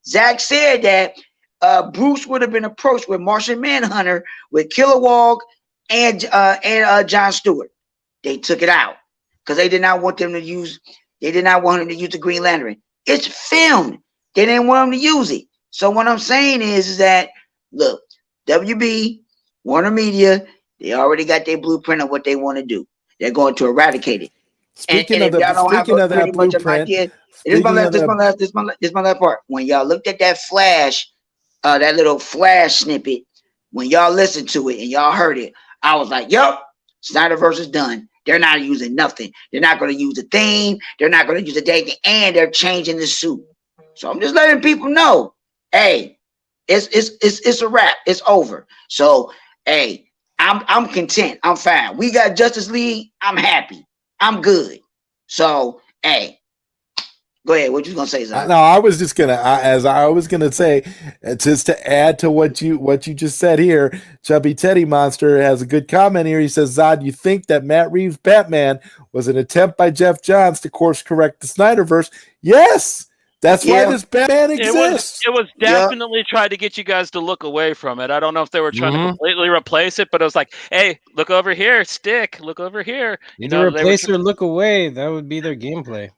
S6: Zack said that Bruce would have been approached with Martian Manhunter, with Kilowog and John Stewart. They took it out because they did not want them to use. They did not want him to use the Green Lantern. It's filmed. They didn't want him to use it. So what I'm saying is that, look, WB, Warner Media, they already got their blueprint of what they want to do. They're going to eradicate it.
S1: Speaking of that blueprint,
S6: this is my last part. When y'all looked at that flash, that little flash snippet, when y'all listened to it and y'all heard it, I was like, yup, Snyderverse is done. They're not using nothing. They're not going to use the theme. They're not going to use the date, and they're changing the suit. So I'm just letting people know. Hey, it's a wrap. It's over. So, hey, I'm content. I'm fine. We got Justice League. I'm happy. I'm good. So, hey, go ahead. What you gonna say, Zach?
S1: No, I was just gonna say, just to add to what you just said here. Chubby Teddy Monster has a good comment here. He says, Zod, you think that Matt Reeves' Batman was an attempt by Jeff Johns to course correct the Snyderverse? Yes. That's why this Batman exists.
S2: It was definitely trying to get you guys to look away from it. I don't know if they were trying to completely replace it, but it was like, hey, look over here, stick, look over here.
S5: Either replace or look away. That would be their gameplay.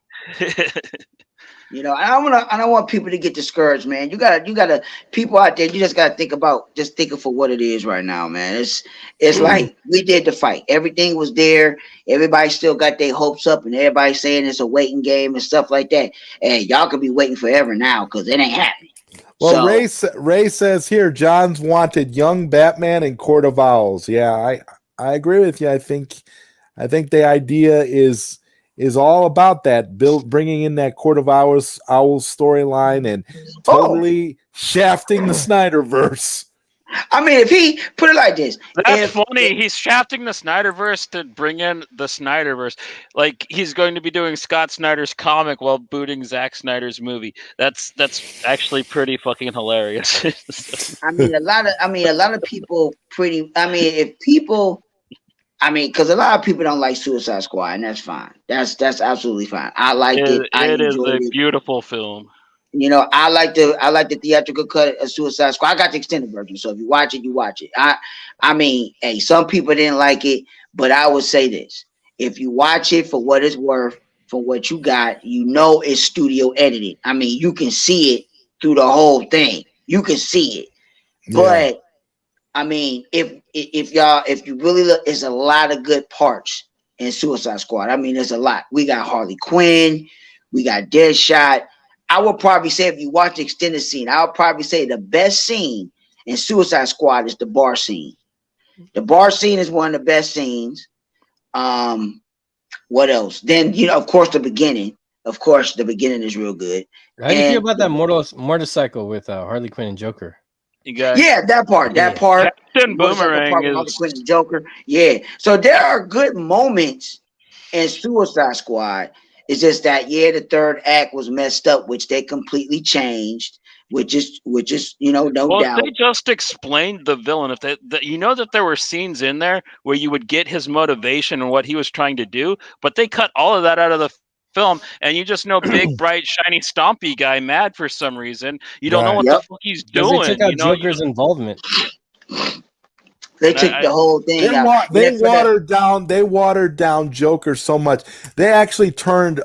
S6: I don't want people to get discouraged, man. You gotta people out there, you just gotta think for what it is right now, man. It's like we did the fight. Everything was there. Everybody still got their hopes up, and everybody's saying it's a waiting game and stuff like that. And y'all could be waiting forever now because it ain't happening.
S1: Well, Ray says here, Johns wanted young Batman in Court of Owls. Yeah, I agree with you. I think the idea is is all about that, bringing in that Court of Owls storyline and
S6: Oh,
S1: totally shafting the Snyderverse.
S6: I mean, if he put it like this,
S2: That's funny. He's shafting the Snyderverse to bring in the Snyderverse. Like he's going to be doing Scott Snyder's comic while booting Zack Snyder's movie. That's actually pretty fucking hilarious.
S6: I mean, a lot of people because a lot of people don't like Suicide Squad, and that's fine. That's absolutely fine. I liked it. I
S2: It is
S6: enjoyed
S2: a
S6: it.
S2: beautiful film.
S6: You know, I like the theatrical cut of Suicide Squad. I got the extended version, so if you watch it, you watch it. I mean, hey, some people didn't like it, but I would say this: if you watch it for what it's worth, for what you got, you know it's studio edited. I mean, you can see it through the whole thing. You can see it, but I mean, if you really look, there's a lot of good parts in Suicide Squad. I mean, there's a lot. We got Harley Quinn, we got Deadshot. I would probably say if you watch the extended scene, I would probably say the best scene in Suicide Squad is the bar scene. The bar scene is one of the best scenes. What else? Then of course, the beginning. Of course, the beginning is real good.
S5: How do you feel about that motorcycle with Harley Quinn and Joker?
S2: You got
S6: that part.
S2: Captain Boomerang
S6: part with Harley Quinn and Joker. Yeah. So there are good moments in Suicide Squad. It's just that the third act was messed up, which they completely changed, which is no doubt.
S2: They just explained the villain. If that there were scenes in there where you would get his motivation and what he was trying to do, but they cut all of that out of the film, and you just know big, bright, shiny, stompy guy mad for some reason. You don't know what the fuck he's doing.
S5: They took out Joker's involvement.
S6: They took the whole thing out.
S1: They watered down Joker so much. They actually turned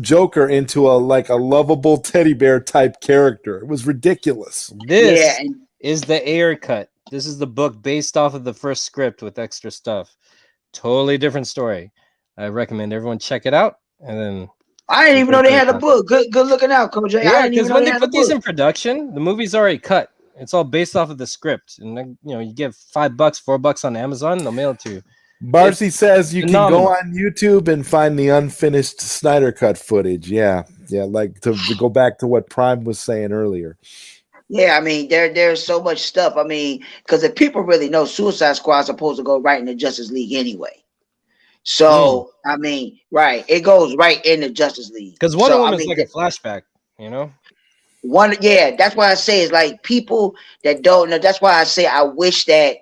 S1: Joker into a lovable teddy bear type character. It was ridiculous.
S5: This is the Ayer cut. This is the book based off of the first script with extra stuff. Totally different story. I recommend everyone check it out. And then
S6: I didn't even know they had a book. Good looking out, Coach.
S5: Yeah, because when they put these in production, the movie's already cut. It's all based off of the script, and then, you get $5, $4 on Amazon, they'll mail it to you.
S1: Barcy says you can go on YouTube and find the unfinished Snyder cut footage. Yeah, like to go back to what Prime was saying earlier.
S6: Yeah, I mean, there's so much stuff. I mean, because if people really know, Suicide Squad is supposed to go right into Justice League anyway. So I mean, right, it goes right into Justice League.
S5: Because Wonder Woman's like a flashback,
S6: that's why I say it's like people that don't know. That's why I say I wish that.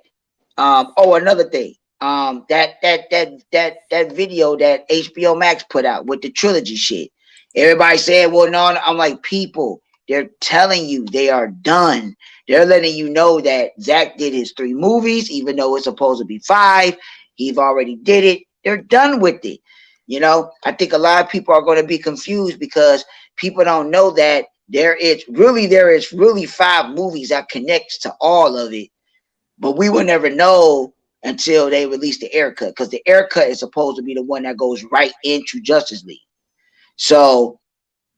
S6: Another thing. That video that HBO Max put out with the trilogy shit. Everybody said, well, no. I'm like, people, they're telling you they are done. They're letting you know that Zack did his 3 movies, even though it's supposed to be 5. He's already did it. They're done with it. I think a lot of people are going to be confused because people don't know that there is really 5 movies that connects to all of it, but we will never know until they release the Ayer cut, because the Ayer cut is supposed to be the one that goes right into Justice League. So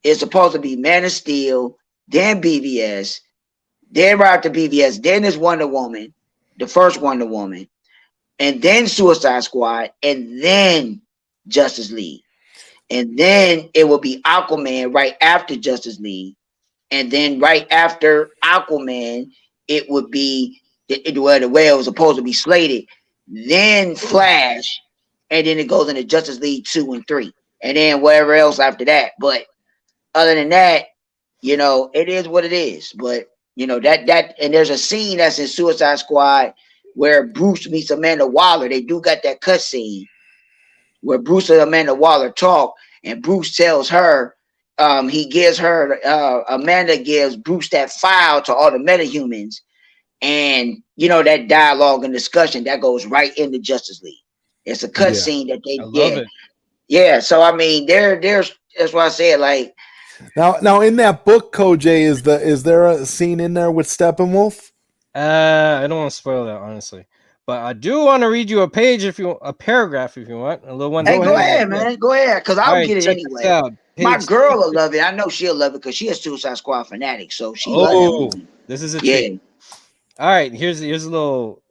S6: it's supposed to be Man of Steel, then BVS, then right after BVS, then there's Wonder Woman, the first Wonder Woman, and then Suicide Squad, and then Justice League. And then it will be Aquaman right after Justice League. And then right after Aquaman, it would be the way it was supposed to be slated. Then Flash, and then it goes into Justice League 2 and 3. And then whatever else after that. But other than that, it is what it is. But that and there's a scene that's in Suicide Squad where Bruce meets Amanda Waller. They do got that cut scene where Bruce and Amanda Waller talk, and Bruce tells her, he gives her, Amanda gives Bruce that file to all the metahumans, and that dialogue and discussion that goes right into Justice League. It's a cut scene that they did. Yeah, so I mean, there's that's why I said like.
S1: Now in that book, Koj, is there a scene in there with Steppenwolf?
S5: I don't want to spoil that, honestly. But I do want to read you a paragraph if you want. A little one.
S6: Hey, go ahead, man. Go ahead, because I'll get it anyway. My girl will love it. I know she'll love it because she is Suicide Squad fanatic, so she loves that movie.
S5: This is a treat. All right, here's a little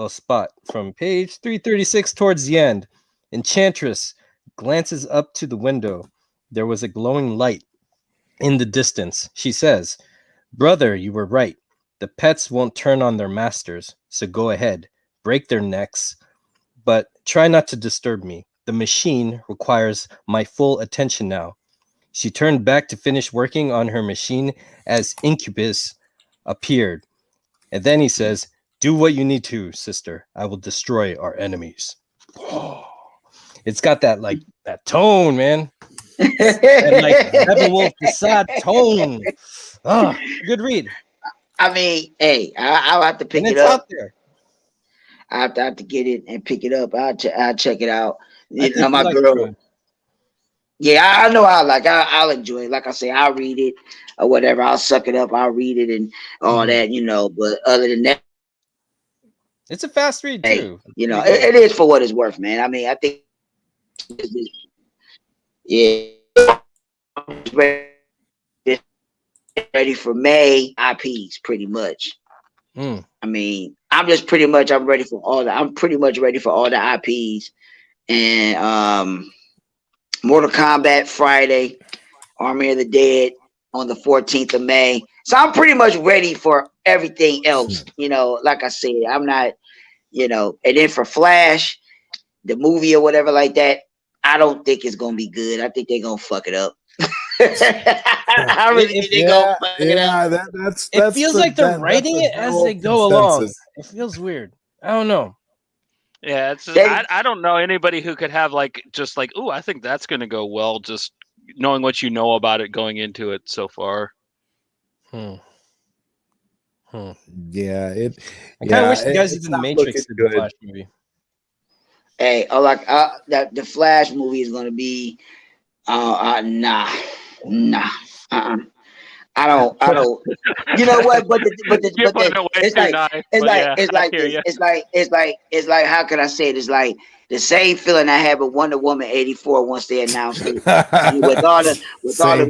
S5: spot from page 336 towards the end. Enchantress, glances up to the window. There was a glowing light in the distance. She says, "Brother, you were right. The pets won't turn on their masters, so go ahead, break their necks, but try not to disturb me. The machine requires my full attention now." She turned back to finish working on her machine as Incubus appeared. And then he says, "Do what you need to, sister. I will destroy our enemies." Oh, it's got that tone, man. And like Steppenwolf Facade tone. Oh, good read.
S6: I mean, hey, I'll have to pick
S5: And
S6: it
S5: it's
S6: up.
S5: out there.
S6: I have to get it and pick it up. I'll check it out.
S5: I think
S6: My
S5: you like
S6: girl.
S5: it.
S6: Yeah, I know I'll enjoy it. Like I say, I'll read it or whatever. I'll suck it up. I'll read it and all that, But other than that,
S5: it's a fast read too.
S6: It is for what it's worth, man. I mean, I think, ready for May IPs pretty much. I mean, I'm pretty much ready for all the IPs and Mortal Kombat Friday, Army of the Dead on the 14th of May. So I'm pretty much ready for everything else. Like I said, I'm not, and then for Flash, the movie or whatever like that, I don't think it's gonna be good. I think they're gonna fuck it up. I really think they're gonna fuck it up.
S5: It feels like they're writing it as they go along. It feels weird. I don't know.
S2: Yeah, I don't know anybody who could have just ooh, I think that's going to go well, just knowing what you know about it going into it so far.
S5: Yeah,
S1: I
S5: kind of wish the guys did the Matrix in the Flash movie.
S6: Hey, the Flash movie is going to be, nah. I don't. You know what? It's like how can I say it? It's like the same feeling I had with Wonder Woman 84 once they announced it. with all the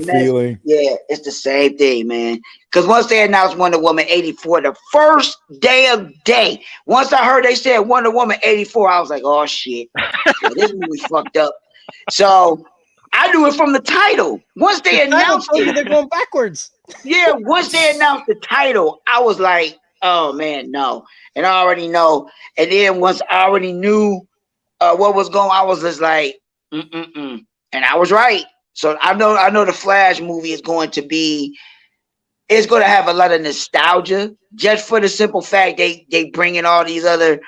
S6: feeling. Yeah, it's the same thing, man. Because once they announced Wonder Woman 84, the first day, once I heard they said Wonder Woman 84, I was like, oh shit, this movie fucked up. So I knew it from the title. Once they announced it,
S5: they're going backwards.
S6: Yeah, once they announced the title, I was like, oh man, no. And I already know. And then once I already knew what was going on, I was just like, And I was right. So I know the Flash movie is going to have a lot of nostalgia, just for the simple fact they bring in all these other,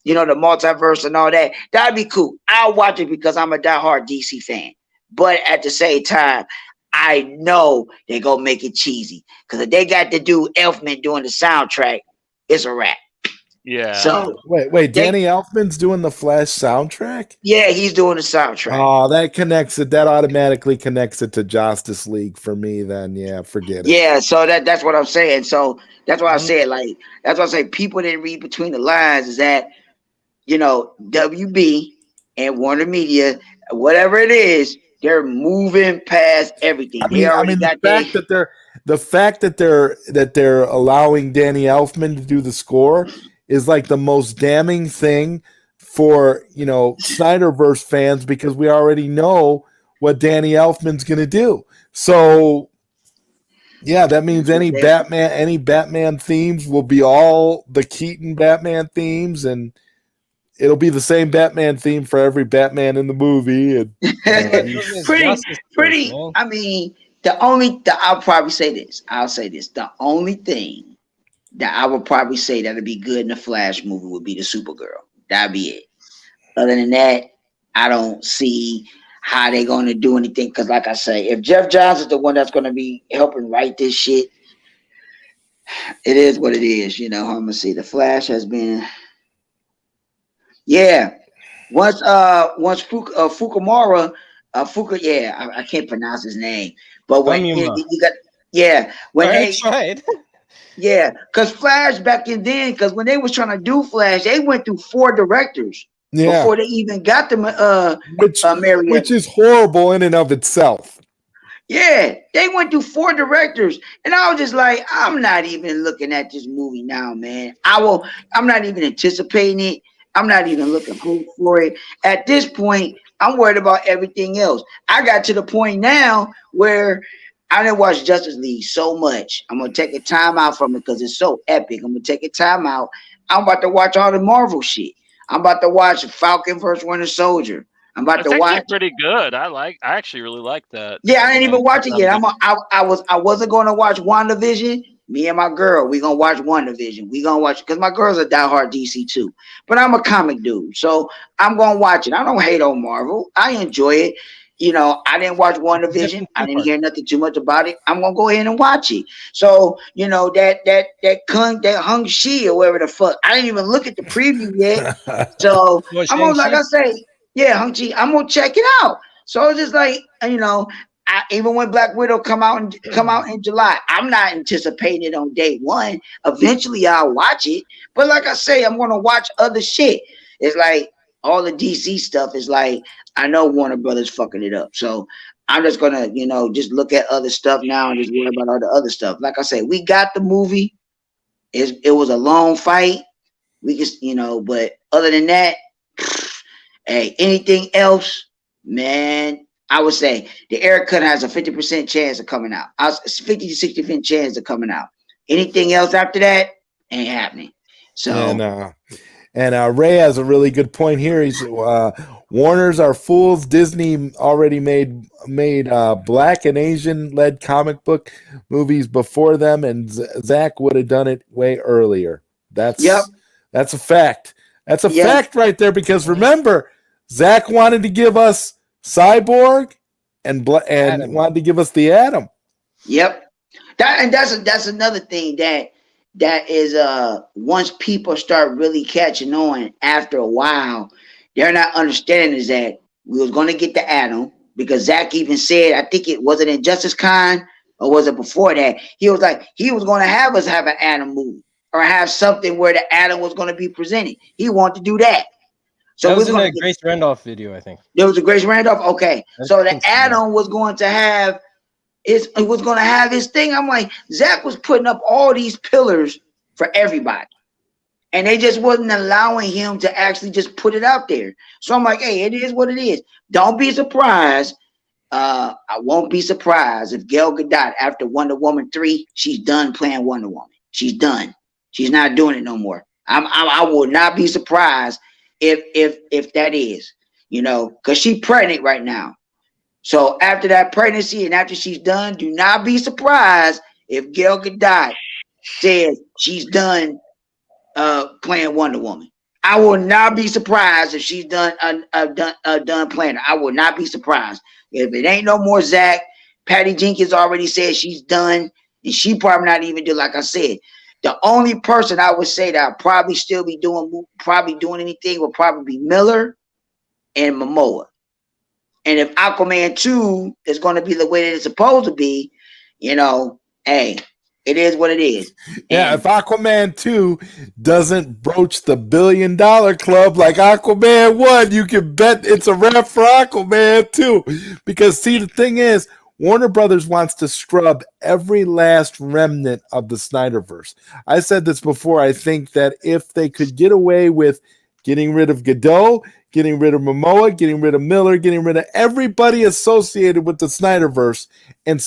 S6: the multiverse and all that. That'd be cool. I'll watch it because I'm a diehard DC fan. But at the same time, I know they're going to make it cheesy. Because if they got to do Elfman doing the soundtrack, it's a wrap.
S2: Yeah.
S1: So wait, Danny Elfman's doing the Flash soundtrack?
S6: Yeah, he's doing the soundtrack.
S1: Oh, that connects it. That automatically connects it to Justice League for me then. Yeah, forget it.
S6: Yeah, so that's what I'm saying. So that's why I said, that's why I say people didn't read between the lines is that, WB and Warner Media, whatever it is, they're moving past everything.
S1: The fact that they're allowing Danny Elfman to do the score is like the most damning thing for Snyderverse fans, because we already know what Danny Elfman's going to do. So yeah, that means any Batman themes will be all the Keaton Batman themes, and it'll be the same Batman theme for every Batman in the movie. And
S6: pretty. I mean, I'll probably say this. I'll say this. The only thing that I would probably say that'd be good in the Flash movie would be the Supergirl. That'd be it. Other than that, I don't see how they're going to do anything. Because, like I say, if Jeff Johns is the one that's going to be helping write this shit, it is what it is. I'm gonna see. The Flash has been. Yeah, once Fukumura, I can't pronounce his name, but when you got when they
S5: tried,
S6: because Flash back in then, because when they was trying to do Flash, they went through 4 directors before they even got them.
S1: Which is horrible in and of itself.
S6: Yeah, they went through 4 directors, and I was just like, I'm not even looking at this movie now, man. I'm not even anticipating it. I'm not even looking for it. At this point, I'm worried about everything else. I got to the point now where I didn't watch Justice League so much. I'm gonna take a time out from it because it's so epic. I'm gonna take a time out. I'm about to watch all the Marvel shit. I'm about to watch Falcon vs. Winter Soldier. I'm about
S2: It's
S6: to
S2: actually
S6: watch.
S2: pretty good. I actually really like that.
S6: Yeah, I didn't even watch it yet.
S2: I
S6: I wasn't gonna watch WandaVision. Me and my girl, we gonna watch WandaVision. We gonna watch it because my girl's a diehard DC too. But I'm a comic dude, so I'm gonna watch it. I don't hate on Marvel. I enjoy it. You know, I didn't watch WandaVision. I didn't hear nothing too much about it. I'm gonna go ahead and watch it. So, you know, that Hung Shi or whatever the fuck. I didn't even look at the preview yet. So I'm gonna, like I say, yeah, Hung Chi, I'm gonna check it out. So it's just like, you know, even when Black Widow come out in July, I'm not anticipating it on day one. Eventually, I'll watch it. But like I say, I'm gonna watch other shit. It's like all the DC stuff is like, I know Warner Brothers fucking it up. So I'm just gonna, you know, just look at other stuff now and just worry about all the other stuff. Like I say, we got the movie. It was a long fight. We just, you know, but other than that, hey, anything else, man, I would say the Eric Cut has a 50% chance of coming out. 50 to 60% chance of coming out. Anything else after that ain't happening. So
S1: and Ray has a really good point here. He's Warner's are fools. Disney already made Black and Asian led comic book movies before them, and Zach would have done it way earlier. That's a fact. That's a fact right there, because remember, Zach wanted to give us Cyborg and wanted to give us the Atom.
S6: Yep. That's another thing that is once people start really catching on after a while, they're not understanding is that we was going to get the Atom, because Zach even said, I think it wasn't in Justice Con or was it before that, he was like, he was going to have us have an Atom movie or have something where the Atom was going to be presented. He wanted to do that. So
S5: that was in a Grace Randolph video, I think.
S6: There was a Grace Randolph. Okay, so the Atom was going to have his thing. I'm like, Zach was putting up all these pillars for everybody, and they just wasn't allowing him to actually just put it out there. So I'm like, hey, it is what it is. Don't be surprised. I won't be surprised if Gal Gadot, after Wonder Woman 3, she's done playing Wonder Woman. She's done. She's not doing it no more. I will not be surprised if that is, you know, because she's pregnant right now. So after that pregnancy and after she's done, do not be surprised if Gal Gadot says she's done playing Wonder Woman. I will not be surprised if she's done playing her. I will not be surprised. If it ain't no more Zach, Patty Jenkins already said she's done, and she probably not even do, like I said. The only person I would say that I'll probably still be doing anything will probably be Miller and Momoa. And if Aquaman 2 is going to be the way that it's supposed to be, you know, hey, it is what it is.
S1: Yeah, if Aquaman 2 doesn't broach the $1 billion club like Aquaman 1, you can bet it's a wrap for Aquaman 2. Because, see, the thing is, Warner Brothers wants to scrub every last remnant of the Snyderverse. I said this before. I think that if they could get away with getting rid of Godot, getting rid of Momoa, getting rid of Miller, getting rid of everybody associated with the Snyderverse, and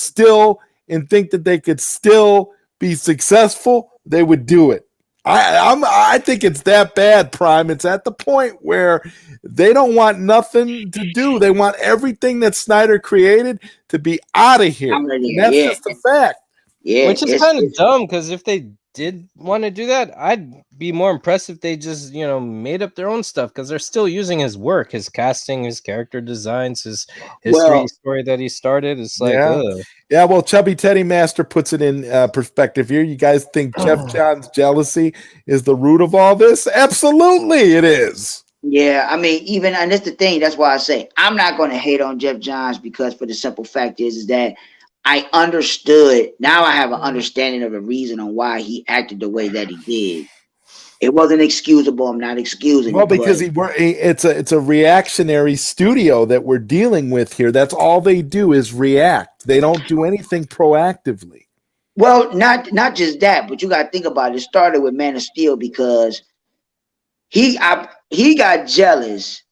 S1: think that they could still be successful, they would do it. I think it's that bad, Prime. It's at the point where they don't want nothing to do. They want everything that Snyder created to be out of here. And that's just a fact.
S6: Yeah,
S5: which is kind of dumb, because if they did want to do that, I'd be more impressed if they just, you know, made up their own stuff, because they're still using his work, his casting, his character designs, his history story that he started. It's like,
S1: yeah. Well, Chubby Teddy Master puts it in perspective here. You guys think Jeff Johns' jealousy is the root of all this? Absolutely, it is.
S6: Yeah, I mean, and that's the thing. That's why I say I'm not going to hate on Jeff Johns, because for the simple fact is that I understood. Now I have an understanding of the reason on why he acted the way that he did. It wasn't excusable. I'm not excusing.
S1: Well, because it's a reactionary studio that we're dealing with here. That's all they do is react. They don't do anything proactively.
S6: Well, not just that, but you got to think about it. It started with Man of Steel because he got jealous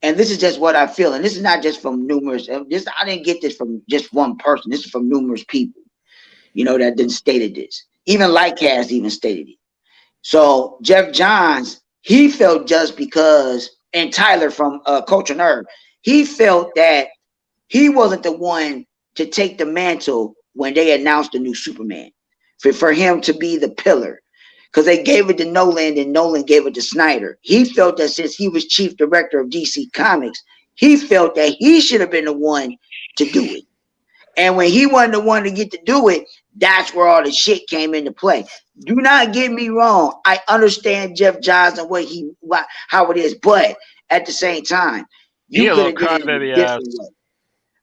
S6: and this is just what I feel, and this is not just from numerous. I didn't get this from just one person. This is from numerous people, that didn't stated this. Even Lightcast even stated it. So Jeff Johns, he felt just because, and Tyler from Culture Nerd, he felt that he wasn't the one to take the mantle when they announced the new Superman, for him to be the pillar. Because they gave it to Nolan and Nolan gave it to Snyder. He felt that since he was chief director of DC Comics, he felt that he should have been the one to do it. And when he wasn't the one to get to do it, that's where all the shit came into play. Do not get me wrong. I understand Jeff Johns and how it is, but at the same time, you could have did it in a different way.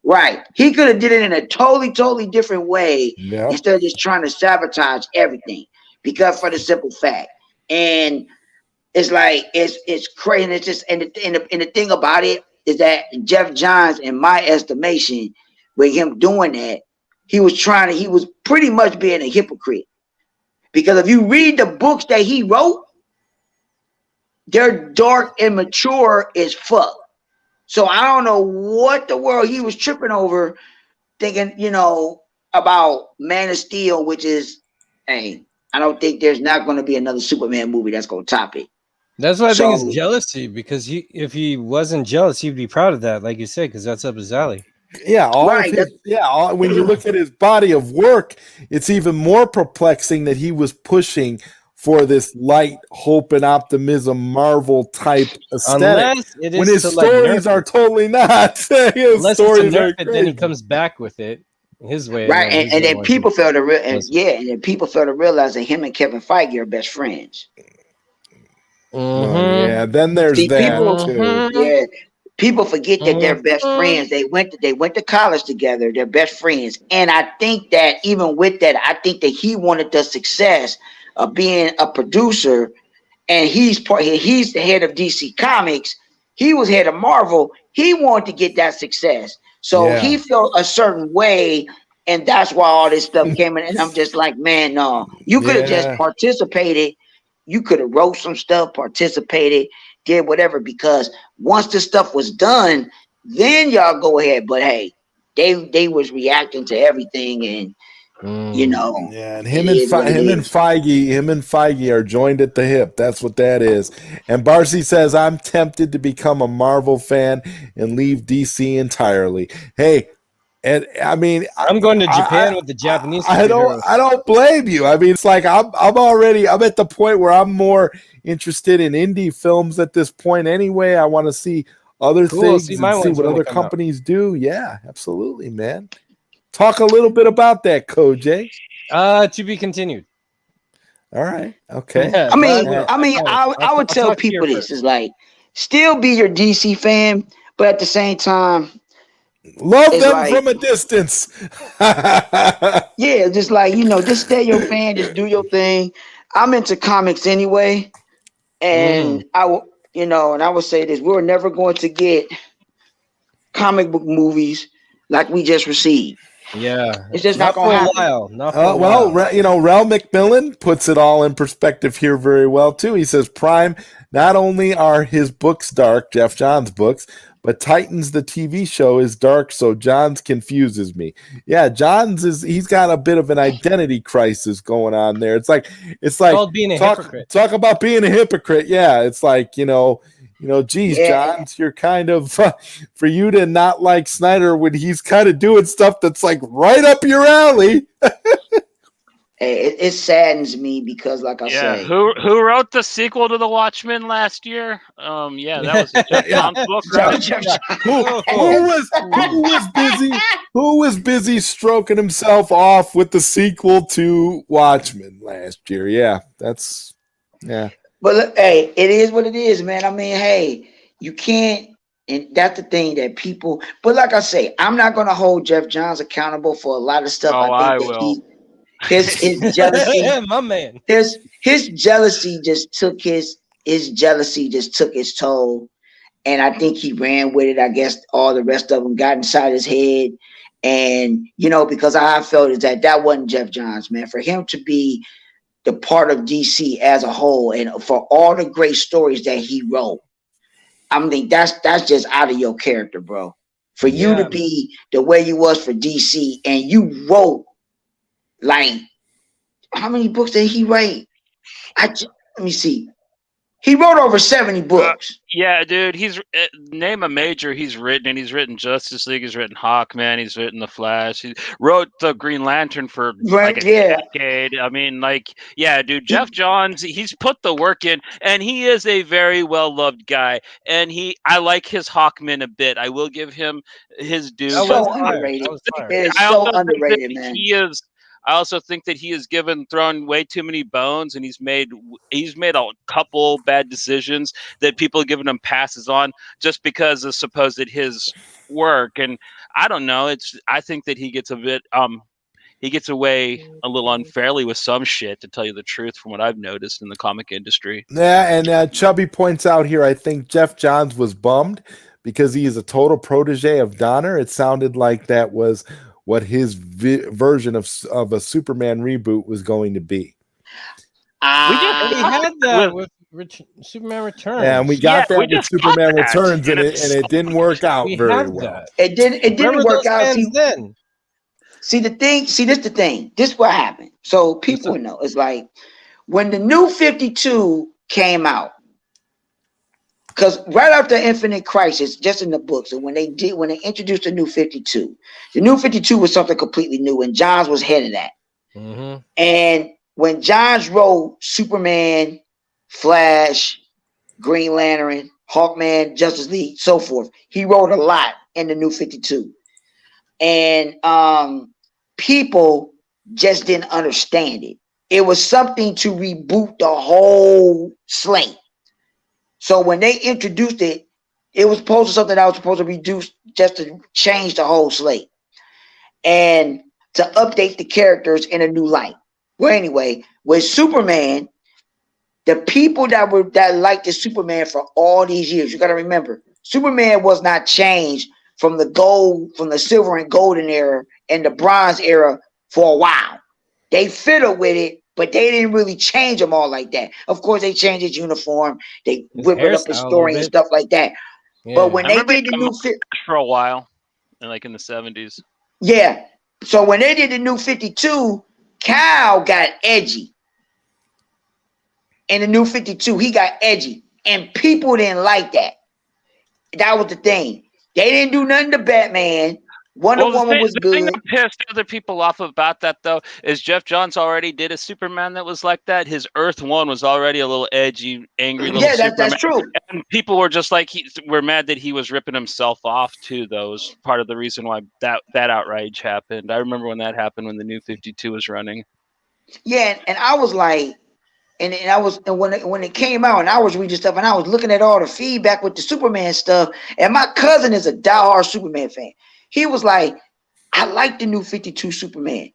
S6: Right. He could have did it in a totally different way instead of just trying to sabotage everything. Because for the simple fact, and it's like it's crazy. And it's just and the thing about it is that Jeff Johns, in my estimation, with him doing that, he was pretty much being a hypocrite. Because if you read the books that he wrote, they're dark and mature as fuck. So I don't know what the world he was tripping over, thinking, about Man of Steel, which is, hey, I don't think there's not going to be another Superman movie that's going to top it.
S5: That's why I think it's jealousy, because if he wasn't jealous, he'd be proud of that, like you said, because that's up his alley.
S1: Yeah, when you look at his body of work, it's even more perplexing that he was pushing for this light, hope, and optimism Marvel type aesthetic. When his stories are totally not.
S5: Unless stories are it, then he comes back with it his way.
S6: Right, and then people fail to realize that him and Kevin Feige are best friends.
S1: Yeah, then there's that too.
S6: Yeah. People forget that they're best friends. They went to college together. They're best friends. And I think that even with that, I think that he wanted the success of being a producer, and he's the head of DC Comics. He was head of Marvel. He wanted to get that success. So he felt a certain way, and that's why all this stuff came in. And I'm just like, man, no. You could have just participated. You could have wrote some stuff, participated, did whatever, because once the stuff was done, then y'all go ahead. But hey, they was reacting to everything, and
S1: and him and Feige are joined at the hip. That's what that is. And Barcy says, I'm tempted to become a Marvel fan and leave DC entirely. Hey, and I mean,
S5: I'm going to Japan with the Japanese.
S1: I don't blame you. I mean, it's like I'm at the point where I'm more interested in indie films at this point anyway. I want to see other things and see what other companies do. Yeah, absolutely, man. Talk a little bit about that, Koj.
S5: To be continued.
S1: All right. Okay.
S6: Yeah, I would tell people this is like, still be your DC fan, but at the same time,
S1: love them from a distance.
S6: Yeah, just like, just stay your fan, just do your thing. I'm into comics anyway, and I would say this: we're never going to get comic book movies like we just received.
S5: Yeah,
S6: it's just not going to happen.
S1: Rel McMillan puts it all in perspective here very well too. He says, Prime, not only are his books dark, Jeff Johns' books, but Titans, the TV show, is dark, so Johns confuses me. Yeah, Johns he's got a bit of an identity crisis going on there. It's like
S5: being a hypocrite.
S1: Talk about being a hypocrite. Yeah, it's like, geez, Johns, you're kind of for you to not like Snyder when he's kind of doing stuff that's like right up your alley.
S6: It saddens me because, like I said,
S2: who wrote the sequel to The Watchmen last year? That was a Jeff Johns book, right?
S1: Who was busy stroking himself off with the sequel to Watchmen last year? Yeah, that's.
S6: But look, hey, it is what it is, man. I mean, hey, you can't, and that's the thing that people. But like I say, I'm not going to hold Jeff Johns accountable for a lot of stuff.
S2: I will.
S6: His jealousy,
S5: my man.
S6: His jealousy just took its toll, and I think he ran with it. I guess all the rest of them got inside his head, and because I felt is that wasn't Jeff Johns, man. For him to be the part of DC as a whole, and for all the great stories that he wrote, I mean, that's just out of your character, bro. For you to be the way you was for DC, and you wrote like how many books did he write? Let me see. He wrote over 70 books.
S2: Yeah, dude. He's name a major he's written, and he's written Justice League. He's written Hawkman. He's written The Flash. He wrote the Green Lantern for like a decade. I mean, like, yeah, dude. Jeff Johns. He's put the work in, and he is a very well loved guy. And I like his Hawkman a bit. I will give him his due.
S6: So underrated. It is so underrated, man.
S2: I also think that he has thrown way too many bones, and he's made a couple bad decisions that people have given him passes on just because of supposed his work. And I don't know. I think that he gets away a little unfairly with some shit, to tell you the truth, from what I've noticed in the comic industry.
S1: Yeah, and Chubby points out here, I think Jeff Johns was bummed because he is a total protege of Donner. It sounded like that was what his version of a Superman reboot was going to be.
S5: We had that with Superman Returns.
S1: Yeah, and we got that with Superman Returns, and it didn't work out very well.
S6: It didn't work out. See, this is the thing. This is what happened. So people know. It's like when the New 52 came out, because right after Infinite Crisis, just in the books, and when they introduced the New 52 was something completely new, and Johns was head of that.
S5: Mm-hmm.
S6: And when Johns wrote Superman, Flash, Green Lantern, Hawkman, Justice League, so forth, he wrote a lot in the New 52. And people just didn't understand it. It was something to reboot the whole slate. So when they introduced it, it was supposed to something that was supposed to reduce, just to change the whole slate and to update the characters in a new light. Well, anyway, with Superman, the people that liked the Superman for all these years, you got to remember, Superman was not changed from the silver and golden era and the bronze era for a while. They fiddled with it, but they didn't really change him all like that. Of course, they changed his uniform. They whipped up his story and stuff like that. Yeah. But when they did the new
S2: for a while, and like in the 70s.
S6: Yeah. So when they did the New 52, Kyle got edgy. In the New 52, he got edgy. And people didn't like that. That was the thing. They didn't do nothing to Batman. Wonder Woman was good. The thing that
S2: pissed other people off about that, though, is Jeff Johns already did a Superman that was like that. His Earth 1 was already a little edgy, angry little Superman.
S6: That's true.
S2: And people were just like, were mad that he was ripping himself off, too. That was part of the reason why that outrage happened. I remember when that happened, when the New 52 was running.
S6: Yeah, and I was like, and when it came out, and I was reading stuff, and I was looking at all the feedback with the Superman stuff, and my cousin is a diehard Superman fan. He was like, I like the New 52 Superman.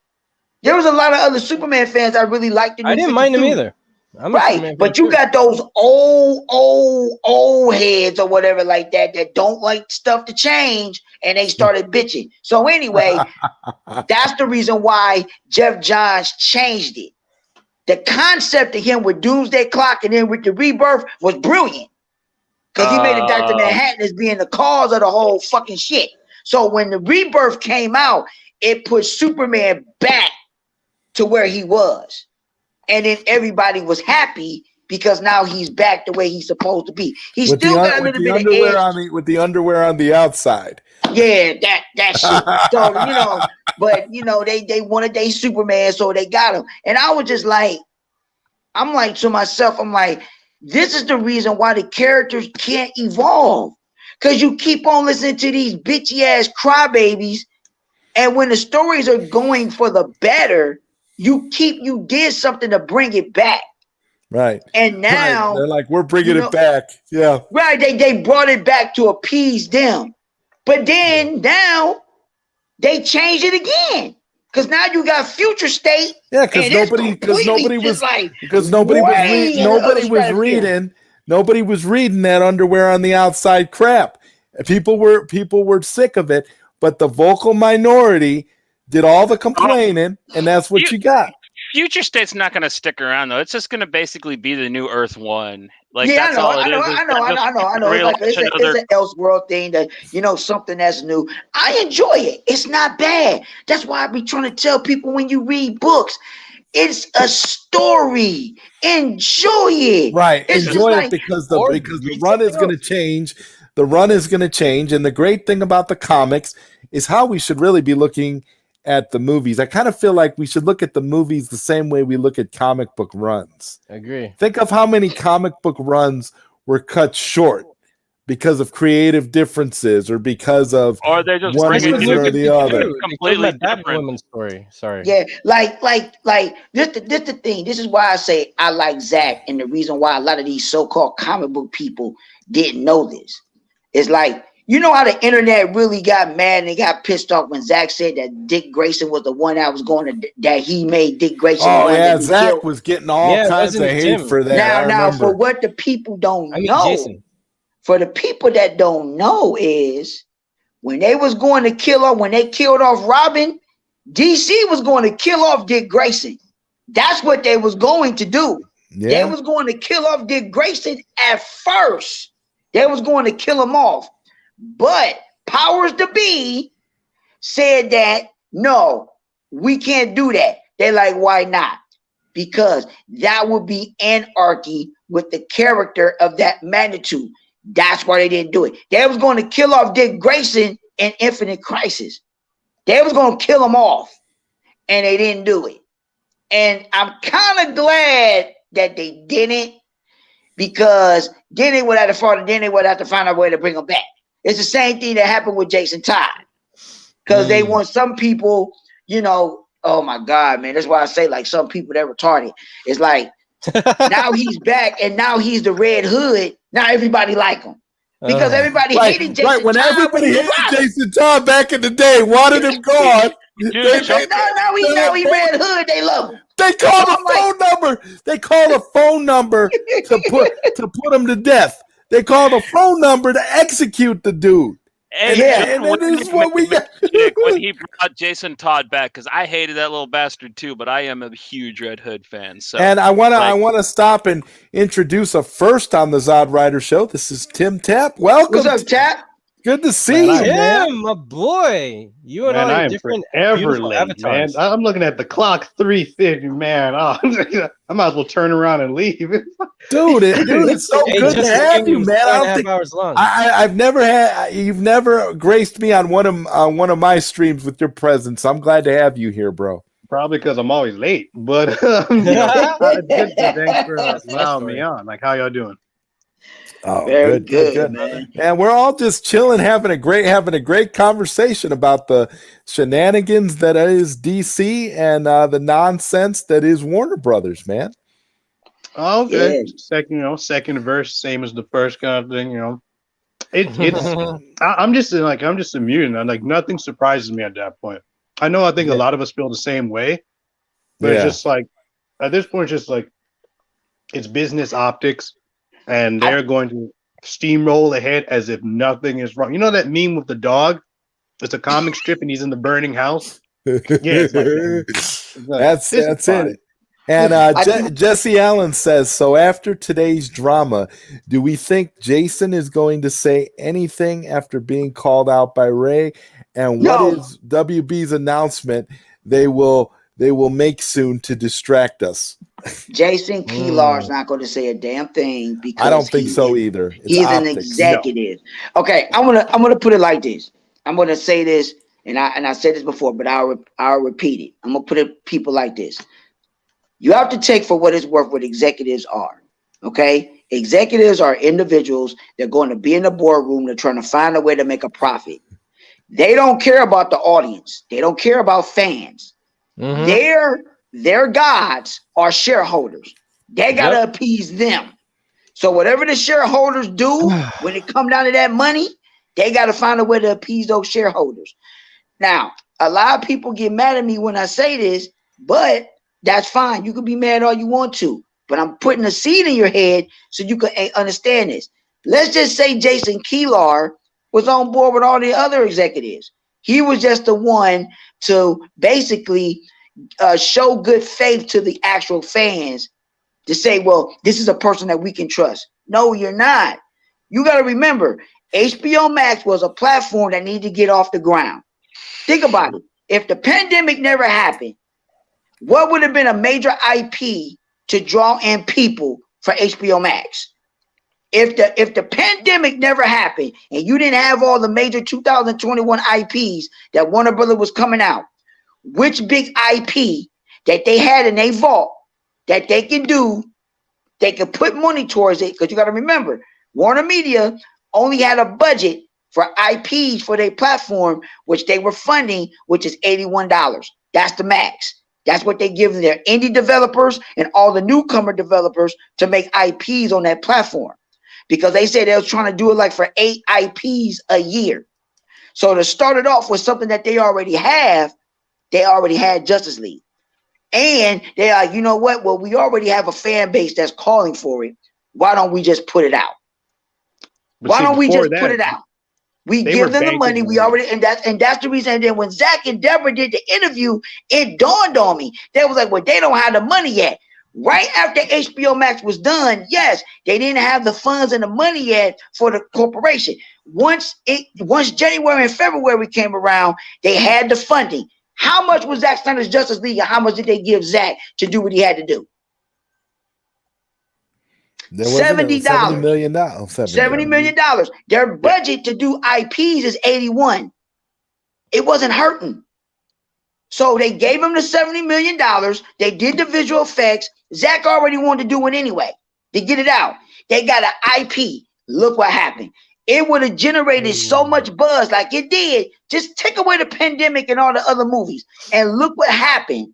S6: There was a lot of other Superman fans I really liked the New 52. I didn't mind him either. Right, but you got those old heads or whatever like that don't like stuff to change, and they started bitching. So anyway, that's the reason why Jeff Johns changed it. The concept of him with Doomsday Clock and then with the Rebirth was brilliant, because he made a Dr. Manhattan as being the cause of the whole fucking shit. So when the Rebirth came out, it put Superman back to where he was. And then everybody was happy because now he's back the way he's supposed to be. He's still got a little bit of edge.
S1: With the underwear on the outside.
S6: Yeah, that shit. So, but, they wanted their Superman, so they got him. And I was just like, I'm like to myself, this is the reason why the characters can't evolve. Because you keep on listening to these bitchy ass crybabies, and when the stories are going for the better, you did something to bring it back.
S1: Right.
S6: And now
S1: they're like, we're bringing it back. Yeah.
S6: Right. They brought it back to appease them. But then now they changed it again. Because now you got Future State.
S1: Yeah, because nobody was reading that underwear on the outside crap. People were sick of it, but the vocal minority did all the complaining, and that's what you got.
S2: Future State's not going to stick around though. It's just going to basically be the new Earth 1. Like
S6: yeah,
S2: that's all it is.
S6: I know. It's an Elseworld thing that something that's new. I enjoy it. It's not bad. That's why I be trying to tell people when you read books, it's a story. Enjoy it.
S1: Right.
S6: It's
S1: Enjoy
S6: like,
S1: it because the run is going to change. The run is going to change, and the great thing about the comics is how we should really be looking at the movies. I kind of feel like we should look at the movies the same way we look at comic book runs.
S5: I agree.
S1: Think of how many comic book runs were cut short because of creative differences or because of
S2: or they just
S1: one
S2: bring it
S1: reason or the other.
S2: Completely
S5: that
S2: different
S5: woman's story. Sorry.
S6: yeah, like this the thing. This is why I say I like Zach, and the reason why a lot of these so-called comic book people didn't know this. It's like, you know how the internet really got mad and they got pissed off when Zach said that Dick Grayson was the one that was going to, that he made Dick Grayson.
S1: Oh yeah, Zach was getting all kinds of hate for that.
S6: Now, for what the people don't know,
S5: Jason.
S6: For the people that don't know is when they was going to kill off, when they killed off Robin, DC was going to kill off Dick Grayson. That's what they was going to do. Yeah. They was going to kill off Dick Grayson at first. They was going to kill him off. But powers to be said that, no, we can't do that. They're like, why not? Because that would be anarchy with the character of that magnitude. That's why they didn't do it. They was going to kill off Dick Grayson in Infinite Crisis. They was going to kill him off, and they didn't do it. And I'm kind of glad that they didn't, because then they would have to find a way to bring him back. It's the same thing that happened with Jason Todd, because they want some people, oh my God, man. That's why I say, like, some people that retarded. It's like, now he's back and now he's the Red Hood. Now everybody like him because everybody hated Jason Todd.
S1: When everybody hated Jason Todd back in the day, wanted him gone.
S6: Now he Red Hood. They love him.
S1: They call a phone number. They call a phone number to put him to death. They called a phone number to execute the dude.
S2: And this is what we got. When he brought Jason Todd back, because I hated that little bastard too, but I am a huge Red Hood fan. So,
S1: and I want to stop and introduce a first on the ZodWriter show. This is Tim Tapp. Welcome.
S6: What's up, Tapp?
S1: Good to see you, man.
S5: My boy. You and I are different.
S7: Ever late, man. I'm looking at the clock, 3:50, man. Oh, I might as well turn around and leave.
S1: Dude, it's so good to have you, man. I don't think
S5: hours long.
S1: You've never graced me on one of my streams with your presence. I'm glad to have you here, bro.
S7: Probably because I'm always late, but thanks for allowing me on. Like, how y'all doing?
S1: Oh, very good, man. And we're all just chilling, having a great conversation about the shenanigans that is DC and the nonsense that is Warner Brothers, man.
S7: Oh, okay. Yeah. Second verse, same as the first kind of thing. It's. I'm just immune. Like, nothing surprises me at that point. I think a lot of us feel the same way, but it's just like at this point, it's just like it's business optics. And they're going to steamroll ahead as if nothing is wrong. You know that meme with the dog? It's a comic strip and he's in the burning house. Yeah,
S1: that's it. And Jesse Allen says, so after today's drama, do we think Jason is going to say anything after being called out by Ray? And what is WB's announcement they will make soon to distract us?
S6: Jason Keelar's not going to say a damn thing because
S1: I don't think so either.
S6: He's an executive. No. Okay, I'm gonna put it like this. I'm gonna say this, and I said this before, but I'll repeat it. I'm gonna put it people like this. You have to take for what it's worth what executives are. Okay, executives are individuals that are going to be in the boardroom. They're trying to find a way to make a profit. They don't care about the audience. They don't care about fans. Mm-hmm. Their gods are shareholders. They gotta appease them. So whatever the shareholders do, when it come down to that money, they gotta find a way to appease those shareholders. Now, a lot of people get mad at me when I say this, but that's fine. You can be mad all you want to, but I'm putting a seed in your head so you can understand this. Let's just say Jason Keelar was on board with all the other executives. He was just the one to basically show good faith to the actual fans to say, well, this is a person that we can trust. No, you're not. You got to remember, HBO Max was a platform that needed to get off the ground. Think about it. If the pandemic never happened, what would have been a major IP to draw in people for HBO Max? If the pandemic never happened and you didn't have all the major 2021 IPs that Warner Brothers was coming out, which big IP that they had in their vault that they can do, they can put money towards it? Because you got to remember, Warner Media only had a budget for IPs for their platform, which they were funding, which is $81. That's the max. That's what they give their indie developers and all the newcomer developers to make IPs on that platform. Because they said they was trying to do it like for 8 IPs a year. So to start it off with something that they already have, they already had Justice League. And they're like, you know what? Well, we already have a fan base that's calling for it. Why don't we just put it out? Why don't we just put it out? We give them the money. We already, and that's the reason. And then when Zach and Deborah did the interview, it dawned on me. They was like, well, they don't have the money yet. Right after HBO Max was done, yes, they didn't have the funds and the money yet for the corporation. Once January and February came around, they had the funding. How much was Zack Snyder's Justice League, and how much did they give Zack to do what he had to do? $70 million. $70 million. Their budget to do IPs is 81. It wasn't hurting. So they gave him the $70 million. They did the visual effects. Zach already wanted to do it anyway to get it out. They got an IP. Look what happened. It would have generated so much buzz like it did. Just take away the pandemic and all the other movies. And look what happened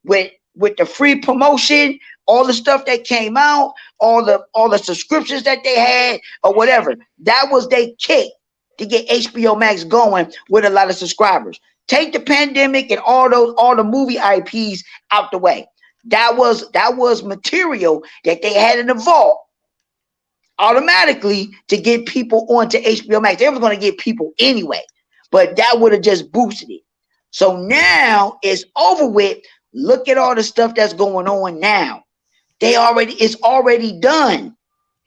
S6: with the free promotion, all the stuff that came out, all the subscriptions that they had or whatever. That was their kick to get HBO Max going with a lot of subscribers. Take the pandemic and all the movie IPs out the way. That was material that they had in the vault automatically to get people onto HBO Max. They were going to get people anyway, but that would have just boosted it. So now it's over with. Look at all the stuff that's going on now. It's already done.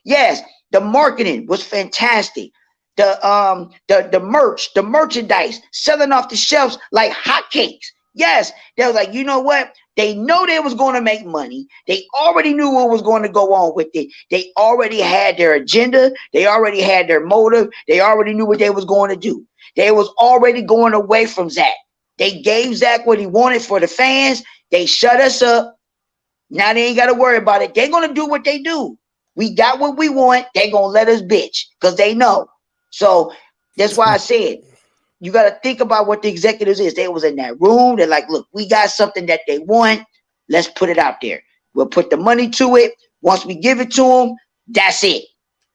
S6: Yes, the marketing was fantastic. The merch, the merchandise selling off the shelves like hotcakes. Yes, they was like, you know what? They know they was going to make money. They already knew what was going to go on with it. They already had their agenda. They already had their motive. They already knew what they was going to do. They was already going away from Zach. They gave Zach what he wanted for the fans. They shut us up. Now they ain't got to worry about it. They're going to do what they do. We got what we want. They're going to let us bitch because they know. So that's why I said, you got to think about what the executives is. They was in that room. They're like, look, we got something that they want. Let's put it out there. We'll put the money to it. Once we give it to them, that's it.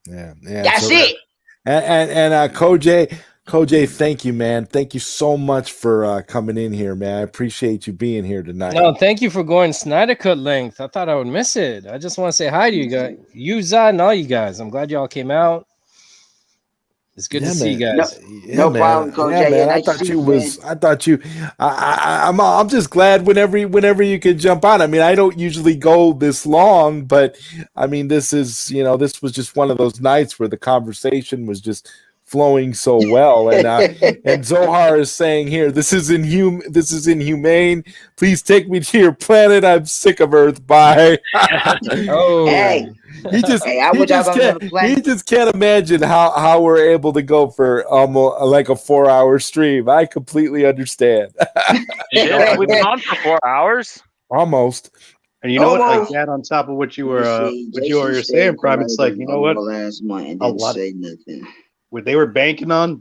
S1: Yeah.
S6: That's it.
S1: And Kojay, thank you, man. Thank you so much for coming in here, man. I appreciate you being here tonight.
S5: No, thank you for going Snyder Cut length. I thought I would miss it. I just want to say hi to you guys, Zod, and all you guys. I'm glad you all came out. It's good to see you guys.
S6: No problem, Kojay.
S1: Man. I'm just glad whenever you could jump on. I mean, I don't usually go this long, but I mean, this was just one of those nights where the conversation was just flowing so well, and Zohar is saying here, this is inhumane. Please take me to your planet. I'm sick of Earth. Bye.
S5: Oh,
S6: hey.
S1: He just can't imagine how we're able to go for almost like a 4-hour stream. I completely understand.
S2: Yeah, we've been on for 4 hours.
S1: Almost.
S7: And you know what? Like that, on top of what you were saying, Prime. It's like, you know what?
S6: Last month and didn't say nothing.
S7: What they were banking on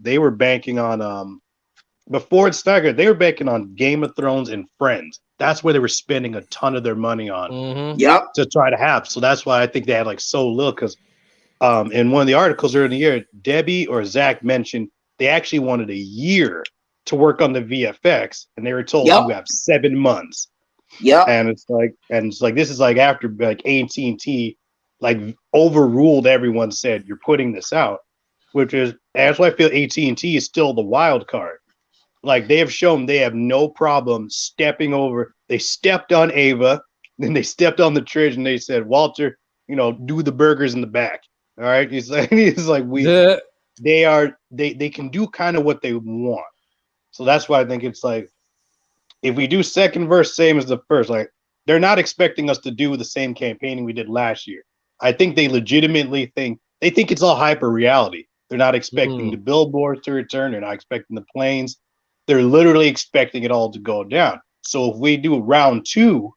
S7: before it started, they were banking on Game of Thrones and Friends. That's where they were spending a ton of their money on.
S5: Mm-hmm.
S6: Yep.
S7: To try to have. So that's why I think they had like so little, because in one of the articles earlier in the year, Debbie or Zach mentioned they actually wanted a year to work on the VFX, and they were told you have 7 months.
S6: Yeah.
S7: And it's like this is like after like AT&T like overruled everyone, said you're putting this out. That's why I feel AT&T is still the wild card. Like they have shown they have no problem stepping over They stepped on Ava, then they stepped on the Trish, and they said, Walter, do the burgers in the back. All right. He's like they can do kind of what they want. So that's why I think it's like, if we do second verse same as the first, like they're not expecting us to do the same campaigning we did last year. I think they legitimately think it's all hyper reality. They're not expecting the billboards to return. They're not expecting the planes. They're literally expecting it all to go down. So if we do round 2,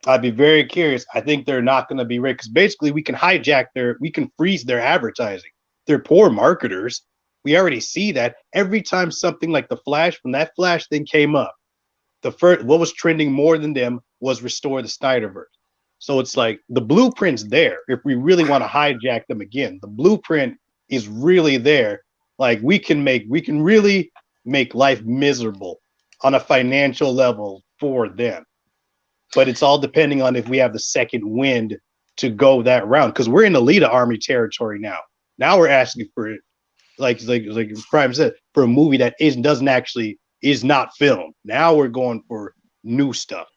S7: I'd be very curious. I think they're not going to be ready because basically we can freeze their advertising. They're poor marketers. We already see that every time something like the Flash, when that Flash thing came up, what was trending more than them was restore the Snyderverse. So it's like the blueprint's there. If we really want to hijack them again, the blueprint is really there. Like we can really make life miserable on a financial level for them. But it's all depending on if we have the second wind to go that round, because we're in Alita Army territory now. Now we're asking for it, like Prime said, for a movie that is not filmed. Now we're going for new stuff.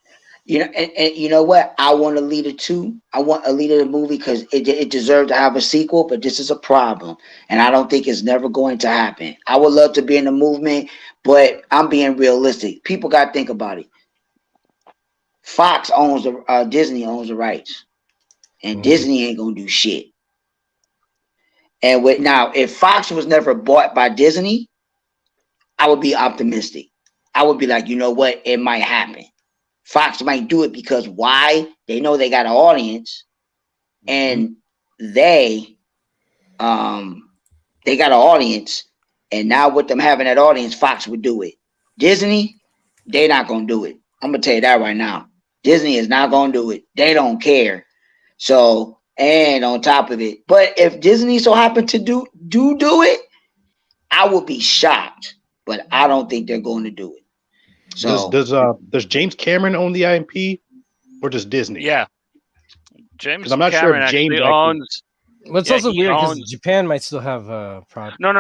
S6: And you know what? I want Alita 2. I want Alita the movie because it deserved to have a sequel, but this is a problem. And I don't think it's never going to happen. I would love to be in the movement, but I'm being realistic. People got to think about it. Fox owns Disney owns the rights. And Disney ain't going to do shit. And now, if Fox was never bought by Disney, I would be optimistic. I would be like, you know what? It might happen. Fox might do it because why? They know they got an audience, and they got an audience, and now with them having that audience, Fox would do it. Disney, they're not gonna do it. I'm gonna tell you that right now. Disney is not gonna do it. They don't care. So, and on top of it, but if Disney so happened to do it, I would be shocked. But I don't think they're going to do it. So
S7: does James Cameron own the IMP, or does Disney?
S2: Yeah, James.
S7: I'm not
S2: Cameron
S7: sure if James
S2: owns.
S5: Well, it's also weird because Japan might still have a product.
S2: No.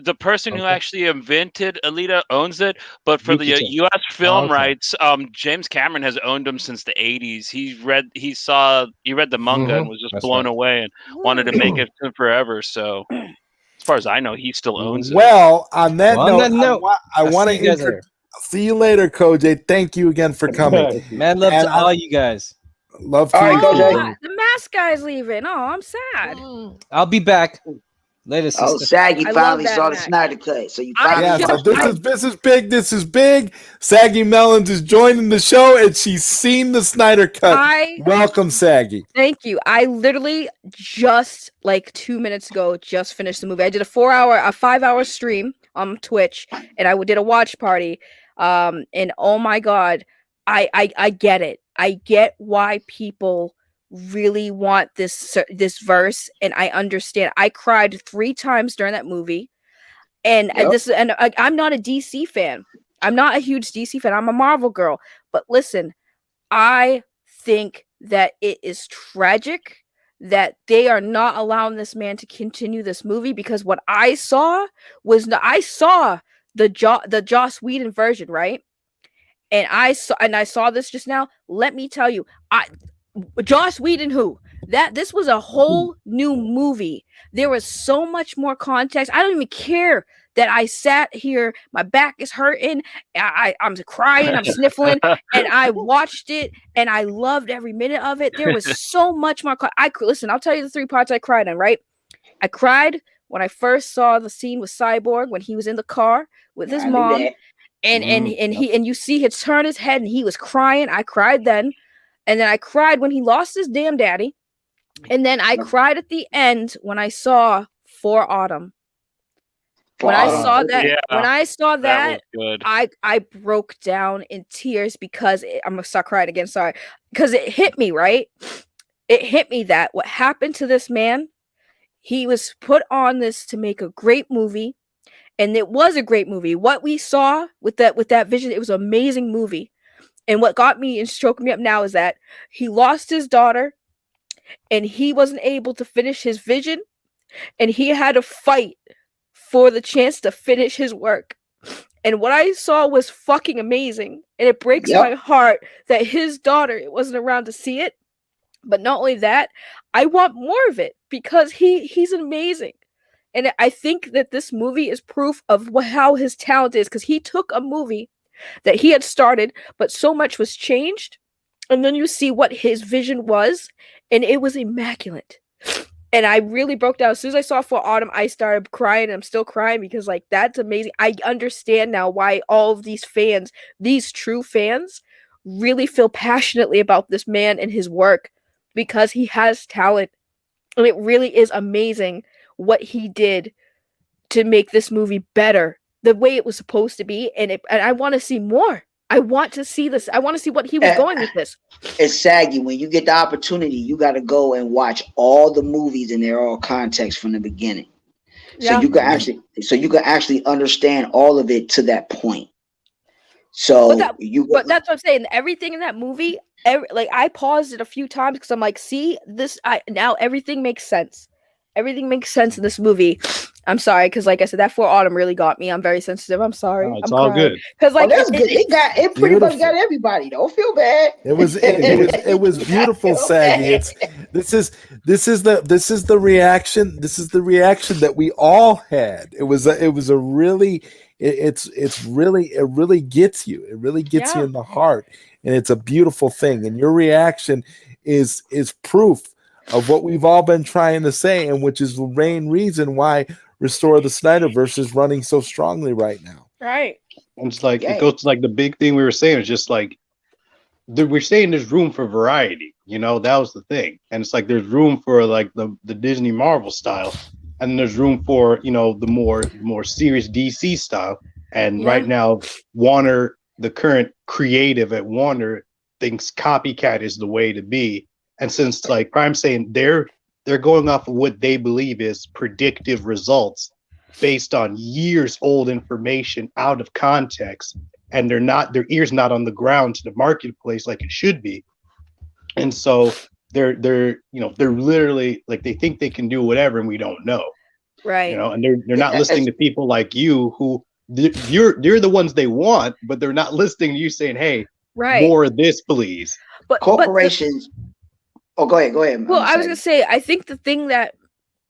S2: The person who actually invented Alita owns it, but for the U.S. film rights, James Cameron has owned them since the '80s. He read the manga and was just blown away and wanted to make it forever. So, as far as I know, he still owns it.
S1: Well, on that note, I want to see you later, Koj. Thank you again for coming.
S5: Mad love to all you guys.
S1: Love to you,
S8: Koj. The mask guy's leaving. Oh, I'm sad.
S5: I'll be back. Later, sister.
S6: Oh, Saggy finally saw the Snyder Cut. So you finally
S1: so this is big. This is big. Saggy Mellons is joining the show, and she's seen the Snyder Cut. Welcome, Saggy.
S8: Thank you. I literally just like 2 minutes ago just finished the movie. I did a 5-hour stream on Twitch, and I did a watch party. And oh my god, I get it. I get why people really want this verse, and I understand. I cried 3 times during that movie, and I'm not a DC fan. I'm not a huge DC fan. I'm a Marvel girl. But listen, I think that it is tragic that they are not allowing this man to continue this movie, because what I saw was the Joss Whedon version, right? And I saw this just now. Let me tell you, Joss Whedon, this was a whole new movie. There was so much more context. I don't even care that I sat here, my back is hurting, I'm crying, I'm sniffling, and I watched it, and I loved every minute of it. There was so much more. Listen, I'll tell you the 3 parts I cried in, right? I cried when I first saw the scene with Cyborg when he was in the car with his mom, and you see him turn his head, and he was crying. I cried then. And then I cried when he lost his damn daddy. And then I cried at the end when I saw For Autumn. When I saw that, I broke down in tears because I'm going to start crying again. Sorry. Because it hit me, right? It hit me that what happened to this man, he was put on this to make a great movie. And it was a great movie. What we saw with that vision, it was an amazing movie. And what got me and stroking me up now is that he lost his daughter, and he wasn't able to finish his vision, and he had to fight for the chance to finish his work. And what I saw was fucking amazing. And it breaks my heart that his daughter wasn't around to see it. But not only that, I want more of it because he's amazing. And I think that this movie is proof of how his talent is, because he took a movie that he had started, but so much was changed. And then you see what his vision was, and it was immaculate. And I really broke down. As soon as I saw For Autumn, I started crying. And I'm still crying because, like, that's amazing. I understand now why all of these fans, these true fans, really feel passionately about this man and his work, because he has talent. And it really is amazing what he did to make this movie better, the way it was supposed to be. And I want to see more. I want to see this. I want to see what he was going with this.
S6: It's saggy. When you get the opportunity, you got to go and watch all the movies in their all context from the beginning. So you can actually understand all of it to that point. So
S8: but that's what I'm saying. Everything in that movie, like, I paused it a few times because I'm like, see this. Now everything makes sense. Everything makes sense in this movie. I'm sorry, because like I said, that For Autumn really got me. I'm very sensitive. I'm sorry.
S7: It's all good.
S8: Because like
S6: that's good. It pretty much got everybody. Don't feel bad.
S1: It was beautiful, Saggy. This is the reaction. This is the reaction that we all had. It really gets you. It really gets you in the heart, and it's a beautiful thing. And your reaction is proof of what we've all been trying to say, and which is the main reason why Restore the Snyderverse is running so strongly right now.
S8: Right.
S7: And it's like, it goes to like the big thing we were saying. It's just like, we're saying there's room for variety. You know, that was the thing. And it's like, there's room for like the Disney Marvel style. And there's room for, you know, the more serious DC style. And right now, Warner, the current creative at Warner, thinks copycat is the way to be. And since, like Prime's saying, they're going off of what they believe is predictive results based on years old information out of context, and their ear's not on the ground to the marketplace like it should be. And so they're literally like, they think they can do whatever, and we don't know.
S8: Right.
S7: You know, and they're not listening to people like you who you're the ones they want, but they're not listening to you saying, hey, more of this, please.
S6: But corporations. Oh, go ahead.
S8: Well, I was gonna say, I think the thing that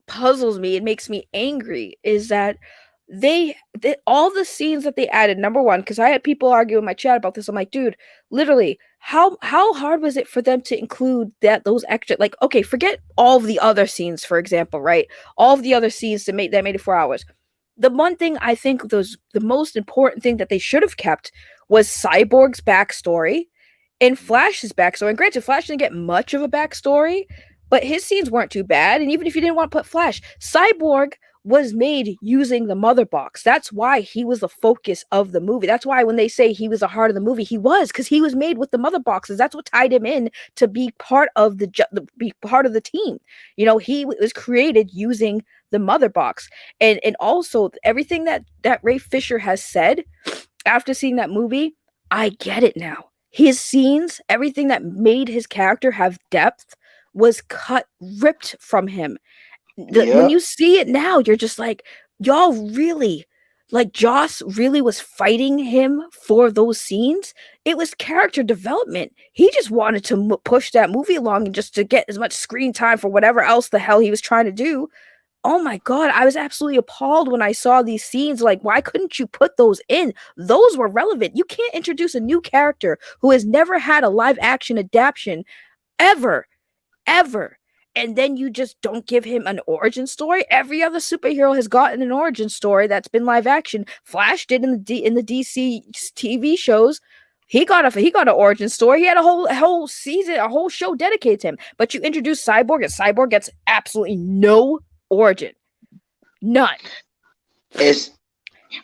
S8: puzzles me and makes me angry is that they all the scenes that they added. Number one, because I had people argue in my chat about this. I'm like, dude, literally, how hard was it for them to include those extra? Like, okay, forget all of the other scenes, for example, right? All of the other scenes that made it 4 hours. The one thing I think the most important thing that they should have kept was Cyborg's backstory and Flash's backstory. And granted, Flash didn't get much of a backstory, but his scenes weren't too bad. And even if you didn't want to put Flash, Cyborg was made using the mother box. That's why he was the focus of the movie. That's why when they say he was the heart of the movie, he was, because he was made with the mother boxes. That's what tied him in to be part of the team. You know, he was created using the mother box. And also everything that Ray Fisher has said after seeing that movie, I get it now. His scenes, everything that made his character have depth was ripped from him. When you see it now, you're just like, y'all really, like, Joss really was fighting him for those scenes. It was character development. He just wanted to push that movie along and just to get as much screen time for whatever else the hell he was trying to do. Oh my God, I was absolutely appalled when I saw these scenes. Like, why couldn't you put those in? Those were relevant. You can't introduce a new character who has never had a live action adaptation ever. And then you just don't give him an origin story. Every other superhero has gotten an origin story that's been live action. Flash did in the DC TV shows. He got an origin story. He had a whole season, a whole show dedicated to him. But you introduce Cyborg, and Cyborg gets absolutely no origin. None.
S6: It's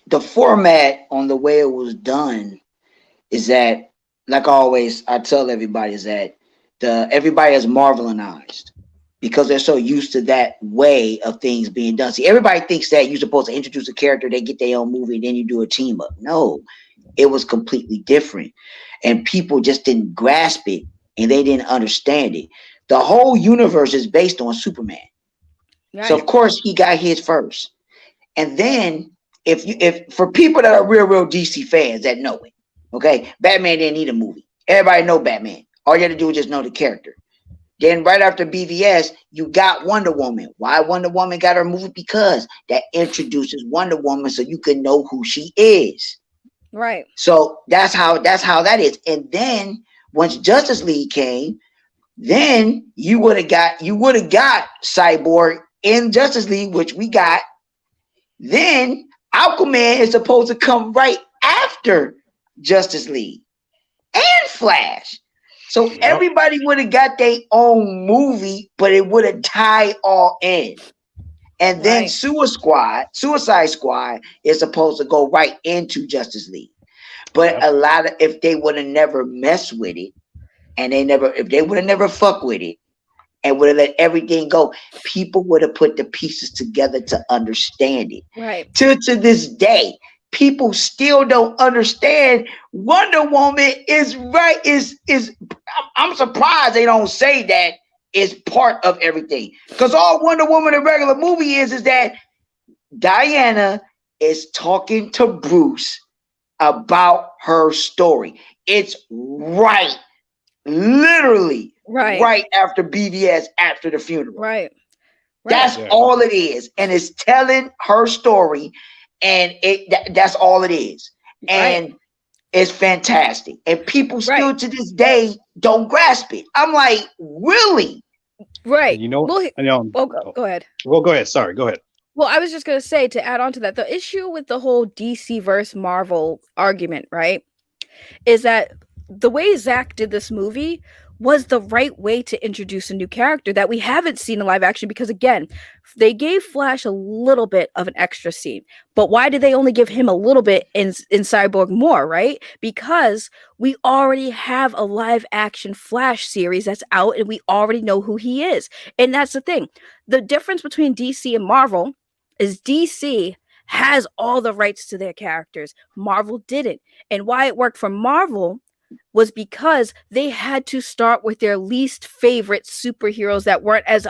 S6: the format on the way it was done is that, like always, I tell everybody is that everybody is Marvelinized because they're so used to that way of things being done. See, everybody thinks that you're supposed to introduce a character, they get their own movie, and then you do a team up. No, it was completely different. And people just didn't grasp it and they didn't understand it. The whole universe is based on Superman. Right. So of course he got his first. And then if for people that are real DC fans that know it, okay, Batman didn't need a movie. Everybody know Batman. All you had to do was just know the character. Then right after BVS, you got Wonder Woman. Why Wonder Woman got her movie? Because that introduces Wonder Woman so you can know who she is.
S8: Right.
S6: So that's how that is. And then once Justice League came, then you would have got Cyborg in Justice League, which we got. Then Aquaman is supposed to come right after Justice League and Flash. So everybody would have got their own movie, but it would have tied all in. And then Suicide Squad is supposed to go right into Justice League. But if they would have never messed with it, and if they would have never fucked with it and would have let everything go, people would have put the pieces together to understand it.
S8: Right.
S6: To this day, people still don't understand Wonder Woman is right. I'm surprised they don't say that is part of everything. Because all Wonder Woman, the regular movie is that Diana is talking to Bruce about her story. It's right. Literally right after BVS, after the funeral.
S8: Right.
S6: That's all it is. And it's telling her story. And that's all it is. And it's fantastic. And people still to this day don't grasp it. I'm like, really?
S8: Right.
S7: You know,
S8: go ahead.
S7: Well, go ahead. Sorry, go ahead.
S8: Well, I was just going to say, to add on to that, the issue with the whole DC versus Marvel argument, right, is that the way Zack did this movie was the right way to introduce a new character that we haven't seen in live action, because again, they gave Flash a little bit of an extra scene. But why did they only give him a little bit in Cyborg more, right? Because we already have a live action Flash series that's out and we already know who he is. And that's the thing. The difference between DC and Marvel is DC has all the rights to their characters. Marvel didn't. And why it worked for Marvel was because they had to start with their least favorite superheroes that weren't as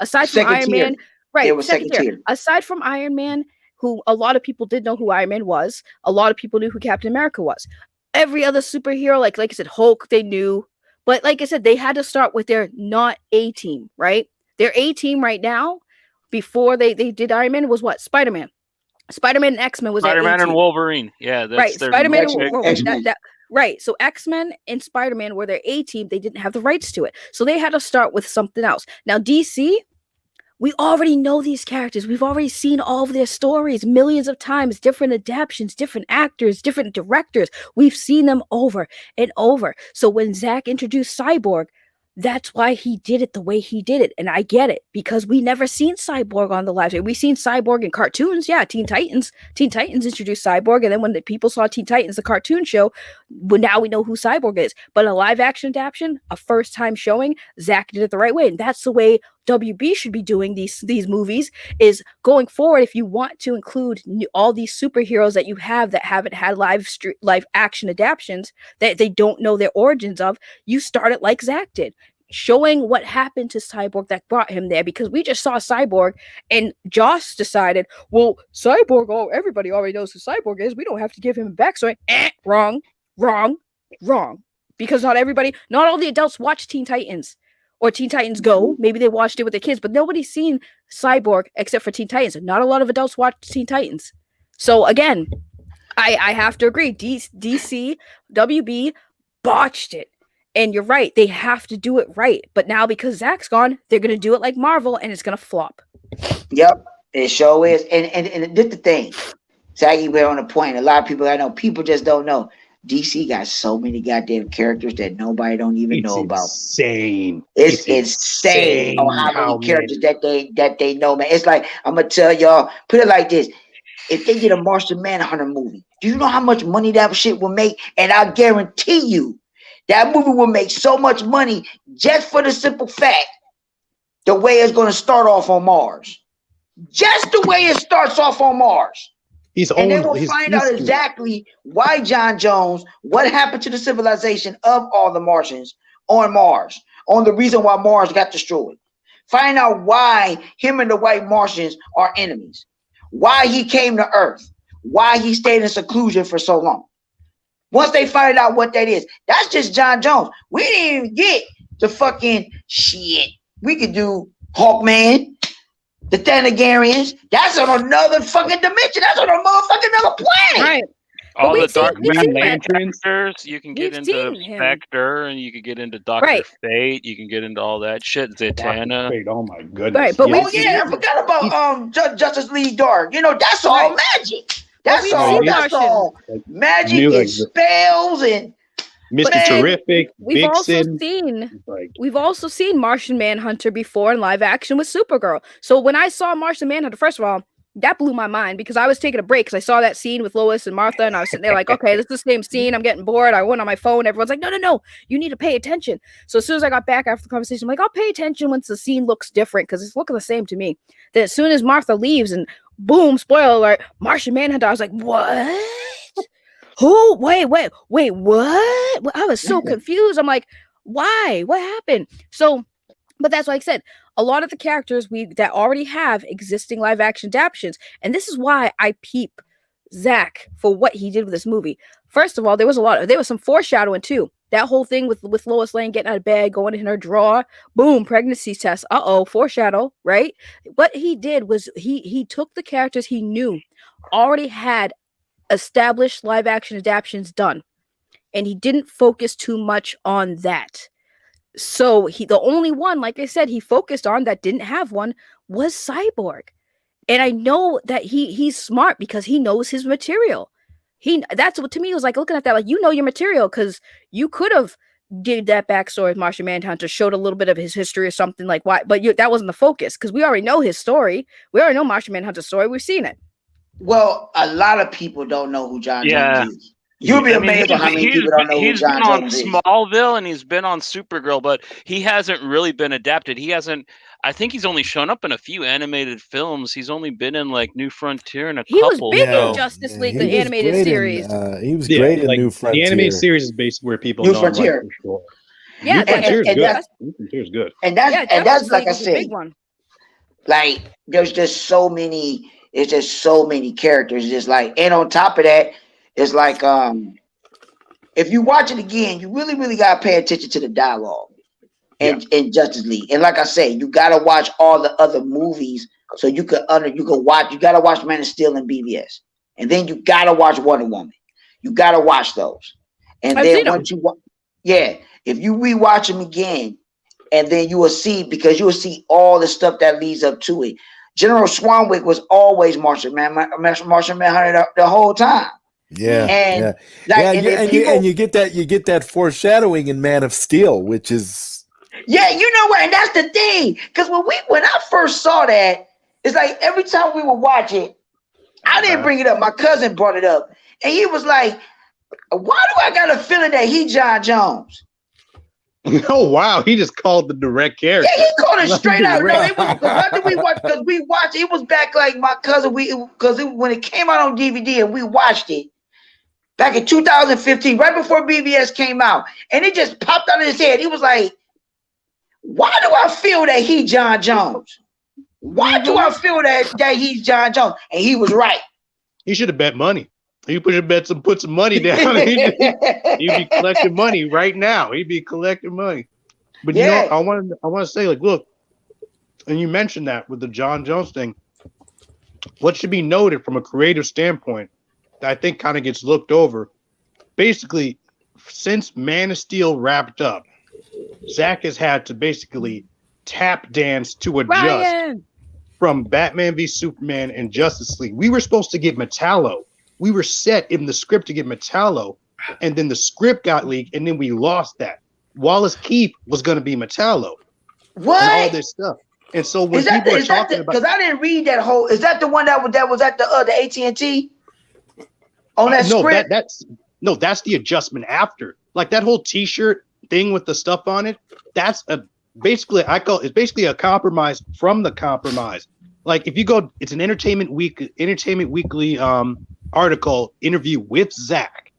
S8: aside from Iron Man, right?
S6: It was second tier.
S8: Aside from Iron Man, who a lot of people did know who Iron Man was, a lot of people knew who Captain America was. Every other superhero, like I said, Hulk, they knew, but like I said, they had to start with their not A team, right? Their A team right now, before they did Iron Man, was what? Spider-Man. Spider-Man and X-Men was
S2: Spider-Man and Wolverine. Yeah, that's
S8: right.
S2: their
S8: Spider-Man and Wolverine. Right. So X-Men and Spider-Man were their A team. They didn't have the rights to it. So they had to start with something else. Now, DC, we already know these characters. We've already seen all of their stories millions of times, different adaptions, different actors, different directors. We've seen them over and over. So when Zack introduced Cyborg, that's why he did it the way he did it. And I get it, because we never seen Cyborg on the live stream. We've seen Cyborg in cartoons. Yeah, Teen Titans. Teen Titans introduced Cyborg. And then when the people saw Teen Titans, the cartoon show, well, now we know who Cyborg is. But a live action adaptation, a first time showing, Zack did it the right way. And that's the way WB should be doing these movies, is going forward. If you want to include all these superheroes that you have that haven't had live action adaptations, that they don't know their origins of, you start it like Zack did, showing what happened to Cyborg that brought him there. Because we just saw Cyborg and Joss decided, well, Cyborg, everybody already knows who Cyborg is, we don't have to give him a backstory. Wrong. Because not all the adults watch Teen Titans or Teen Titans Go. Maybe they watched it with their kids, but nobody's seen Cyborg except for Teen Titans. Not a lot of adults watch Teen Titans. So again, I have to agree. DC, WB botched it. And you're right. They have to do it right. But now because Zack's gone, they're going to do it like Marvel, and it's going to flop.
S6: Yep. It sure is. And this the thing. Zaggy, we're on a point. A lot of people, I know, people just don't know. DC got so many goddamn characters that nobody don't even know about. It's insane on how many characters that they know, man. It's like, I'm gonna tell y'all, put it like this. If they did a Martian Manhunter movie, do you know how much money that shit will make? And I guarantee you that movie will make so much money just for the simple fact the way it's gonna start off on Mars. Just the way it starts off on Mars. And they will find out exactly why John Jones, what happened to the civilization of all the Martians on Mars, on the reason why Mars got destroyed. Find out why him and the white Martians are enemies. why he came to Earth, why he stayed in seclusion for so long. Once they find out what that is, that's just John Jones. We didn't even get the fucking shit. We could do Hawkman, the Thanagarians. That's on another fucking dimension. That's on a motherfucking another planet.
S8: Right.
S2: All
S8: But
S2: the
S8: we've seen-
S2: Dark
S8: we've seen that.
S7: Lanterns.
S2: characters. You can get
S8: We've
S2: into
S8: seen him.
S2: Spectre, and you can get into Doctor
S8: Right.
S2: Fate. You can get into all that shit.
S7: Dr.
S2: Zatanna.
S7: Fate, oh my goodness.
S8: Right, but
S6: Oh yeah, I forgot about Justice League Dark. You know, that's all
S8: Right.
S6: magic. That's
S8: we've
S6: all.
S8: seen
S6: That's
S8: Martian.
S6: all magic
S7: New,
S6: and
S7: like, the-
S6: spells and
S7: Mr.
S6: Man,
S7: Terrific,
S8: We've also
S7: Vixen.
S8: seen
S7: Like,
S8: Martian Manhunter before in live action with Supergirl. So when I saw Martian Manhunter, first of all, that blew my mind because I was taking a break because I saw that scene with Lois and Martha, and I was sitting there like, okay, this is the same scene. I'm getting bored. I went on my phone. Everyone's like, no, you need to pay attention. So as soon as I got back after the conversation, I'm like, I'll pay attention once the scene looks different because it's looking the same to me. Then as soon as Martha leaves and boom, spoiler alert, Martian Manhunter, I was like, what? Who? Wait, what? I was so confused. I'm like, why? What happened? So, but that's like I said, a lot of the characters that already have existing live action adaptations, and this is why I peep Zach for what he did with this movie. First of all, there was some foreshadowing too. That whole thing with Lois Lane getting out of bed, going in her drawer, boom, pregnancy test. Foreshadow, right? What he did was he took the characters he knew already had established live action adaptations done, and he didn't focus too much on that. So the only one, like I said, he focused on that didn't have one was Cyborg. And I know that he's smart because he knows his material. That's what to me was like looking at that, like, you know your material, because you could have did that backstory with Martian Manhunter, showed a little bit of his history or something like why, but that wasn't the focus because we already know his story. We already know Martian Manhunter's story. We've seen it.
S6: well, a lot of people don't know who John
S2: Yeah.
S6: Jones is. You'll be amazed at how many people don't know who
S2: he's
S6: John
S2: been on
S6: Jones is.
S2: Smallville and he's been on Supergirl, but he hasn't really been adapted. I think he's only shown up in a few animated films. He's only been in like New Frontier and a
S8: He was
S2: couple.
S8: big
S2: so-
S8: in Justice League,
S1: he
S8: the
S1: was
S8: animated
S1: great
S8: series.
S1: He was
S7: yeah,
S1: great in
S7: like,
S1: New Frontier.
S7: the animated series is basically where people
S6: New
S7: know
S6: Frontier.
S7: him, like, for sure.
S8: Yeah,
S7: New Frontier is
S6: and
S7: good.
S6: that's-
S7: New Frontier is good.
S6: And that's
S8: Justice
S6: like
S8: League
S6: I
S8: was a
S6: said,
S8: big one.
S6: like there's just so many. It's just so many characters. Just like, and on top of that, it's like if you watch it again, you really, really gotta pay attention to the dialogue in Justice League. And like I say, you gotta watch all the other movies so you could watch. You gotta watch Man of Steel and BVS, and then you gotta watch Wonder Woman. You gotta watch those, and
S8: I've
S6: then
S8: seen 'em.
S6: once if you rewatch them again, and then you will see all the stuff that leads up to it. General Swanwick was always Martian Manhunter the whole time.
S1: Yeah,
S6: And
S1: you get that foreshadowing in Man of Steel, which is
S6: yeah, you know what, and that's the thing. Because when I first saw that, it's like every time we would watch it, I didn't bring it up. My cousin brought it up, and he was like, "Why do I got a feeling that he John Jones?"
S7: Oh wow, he just called the direct character.
S6: Yeah, he called it
S7: Like
S6: straight out. No,
S7: direct.
S6: it was after we watched because we watched. It was back like my cousin. When it came out on DVD and we watched it back in 2015, right before BBS came out, and it just popped out of his head. He was like, "Why do I feel that he John Jones? Why do I feel that he's John Jones?" And he was right.
S7: He should have bet money. He put some money down. He'd be collecting money right now. He'd be collecting money. But you know, I want to say, like, look, and you mentioned that with the John Jones thing. What should be noted from a creative standpoint that I think kind of gets looked over, basically, since Man of Steel wrapped up, Zach has had to basically tap dance to adjust from Batman v Superman and Justice League. We were supposed to get Metallo. We were set in the script to get Metallo, and then the script got leaked, and then we lost that. Wallace Keith was going to be Metallo.
S6: What?
S7: And all this stuff. And so when people are talking about,
S6: because I didn't read that whole. Is that the one that was at the AT&T on that script?
S7: That's the adjustment after. Like that whole T-shirt thing with the stuff on it. That's basically a compromise from the compromise. Like if you go, it's an Entertainment Weekly article interview with Zach,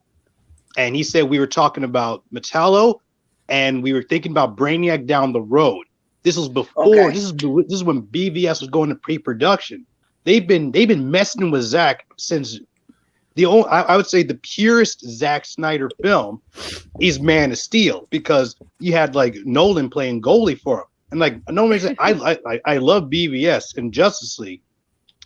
S7: and he said we were talking about Metallo, and we were thinking about Brainiac down the road. This was before. Okay. This is when BVS was going to pre-production, they've been messing with Zack since I would say the purest Zack Snyder film is Man of Steel, because you had like Nolan playing goalie for him. And like no reason I love BVS and Justice League,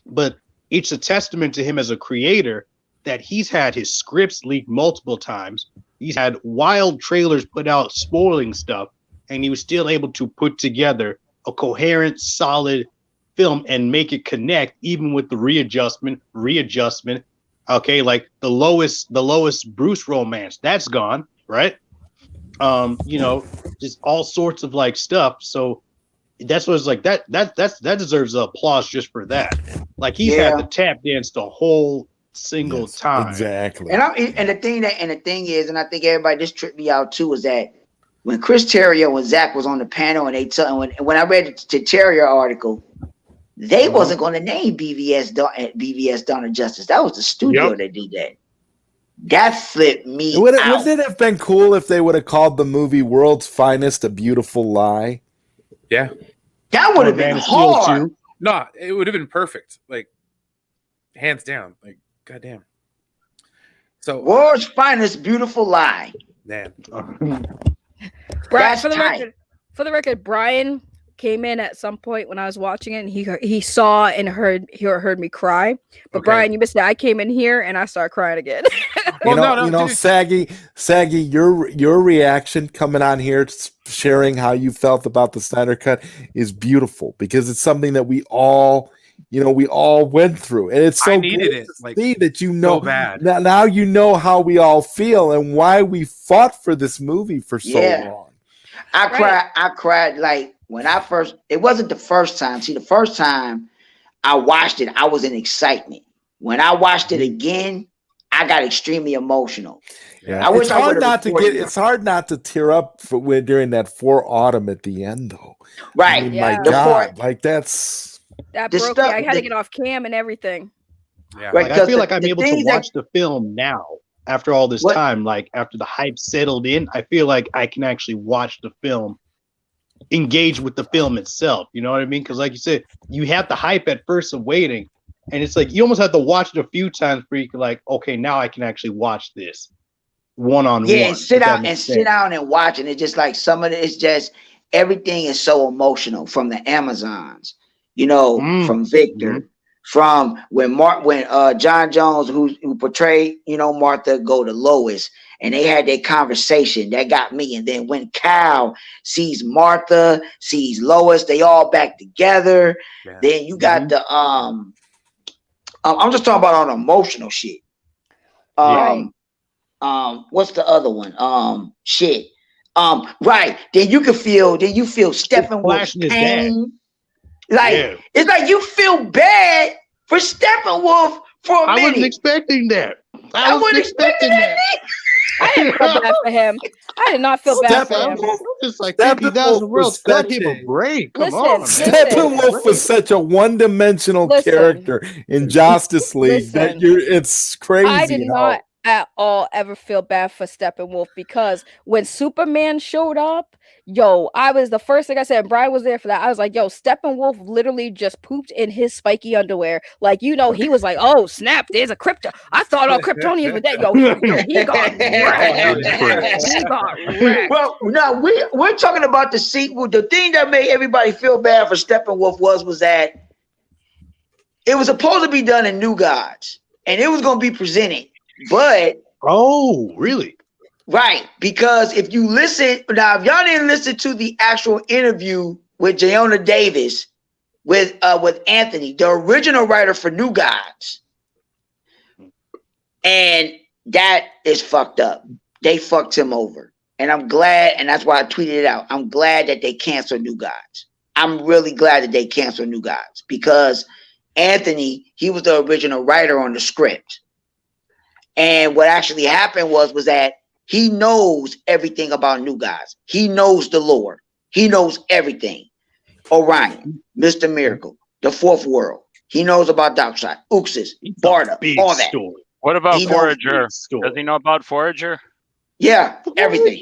S7: but it's a testament to him as a creator that he's had his scripts leaked multiple times. He's had wild trailers put out spoiling stuff, and he was still able to put together a coherent, solid film and make it connect, even with the readjustment. Okay, like the lowest Bruce romance, that's gone, right? Just all sorts of like stuff. So that's what it's like. That deserves applause just for that. Like he's had the tap dance the whole single time.
S1: Exactly.
S6: And the thing is, and I think everybody this tripped me out too, is that when Chris Terrio and Zach was on the panel, and when I read the Terrio article, they wasn't going to name BVS Dawn of Justice. That was the studio that did that. That flipped me out.
S1: Wouldn't it have been cool if they would have called the movie World's Finest A Beautiful Lie?
S9: Yeah.
S6: That would have been hard.
S9: No, it would have been perfect. Like, hands down. Like, goddamn. So
S6: World's Finest Beautiful Lie.
S9: Man.
S8: Brian, for the record, Brian came in at some point when I was watching it, and he saw and heard me cry. But Brian, you missed it. I came in here and I started crying again.
S1: Saggy, your reaction coming on here, sharing how you felt about the Snyder Cut is beautiful, because it's something that we all went through, and it's so
S9: I needed it.
S1: Like, see that so
S9: bad.
S1: Now you know how we all feel and why we fought for this movie for so long.
S6: I cried like when it wasn't the first time. See, the first time I watched it, I was in excitement. When I watched it again, I got extremely emotional.
S1: Yeah. It's hard not to tear up during that For Autumn at the end, though.
S6: Right.
S1: I mean, my God, like that
S8: broke me. I had to get off cam and everything.
S7: Yeah. Right, I feel like I'm able to watch the film now after all this time. Like after the hype settled in, I feel like I can actually watch the film, engage with the film itself. You know what I mean? Because like you said, you have the hype at first of waiting, and it's like you almost have to watch it a few times for you can like, okay, now I can actually watch this one-on-one.
S6: Yeah, and sit down and watch, and it's just like some of it's just everything is so emotional, from the Amazons, from Victor, from when John Jones, who portrayed Martha, go to Lois, and they had their conversation that got me. And then when Cal sees Martha, sees Lois, they all back together. Yeah. Then you got the I'm just talking about on emotional shit. What's the other one? Right. Then you feel Steppenwolf's pain. Like it's like you feel bad for Steppenwolf for a minute.
S7: I wasn't expecting that.
S6: I wasn't expecting that.
S8: I didn't feel bad for him. I did not feel bad for him.
S7: Just like 50,000 worlds. Cut him a break. Come on.
S1: Steppenwolf was such a one-dimensional character in Justice League that it's crazy.
S8: I did not at all ever feel bad for Steppenwolf, because when Superman showed up, I was the first thing I said, and Brian was there for that. I was like, Steppenwolf literally just pooped in his spiky underwear. Like, he was like, oh snap, there's a Krypton. I thought all Kryptonians were dead. He got wrecked. He got wrecked.
S6: Well, no, we're talking about the sequel. The thing that made everybody feel bad for Steppenwolf was that it was supposed to be done in New Gods, and it was going to be presented. But
S7: really?
S6: Right, because if y'all didn't listen to the actual interview with Jayona Davis with Anthony, the original writer for New Gods, and that is fucked up. They fucked him over, and I'm glad, and that's why I tweeted it out. I'm glad that they canceled New Gods. I'm really glad that they canceled New Gods, because Anthony, he was the original writer on the script. And what actually happened was that he knows everything about New Gods. He knows the lore. He knows everything. Orion, Mr. Miracle, the Fourth World. He knows about Darkseid, Uxas, Barda, all that.
S2: Story. What about Forager? Does he know about Forager?
S6: Yeah, everything.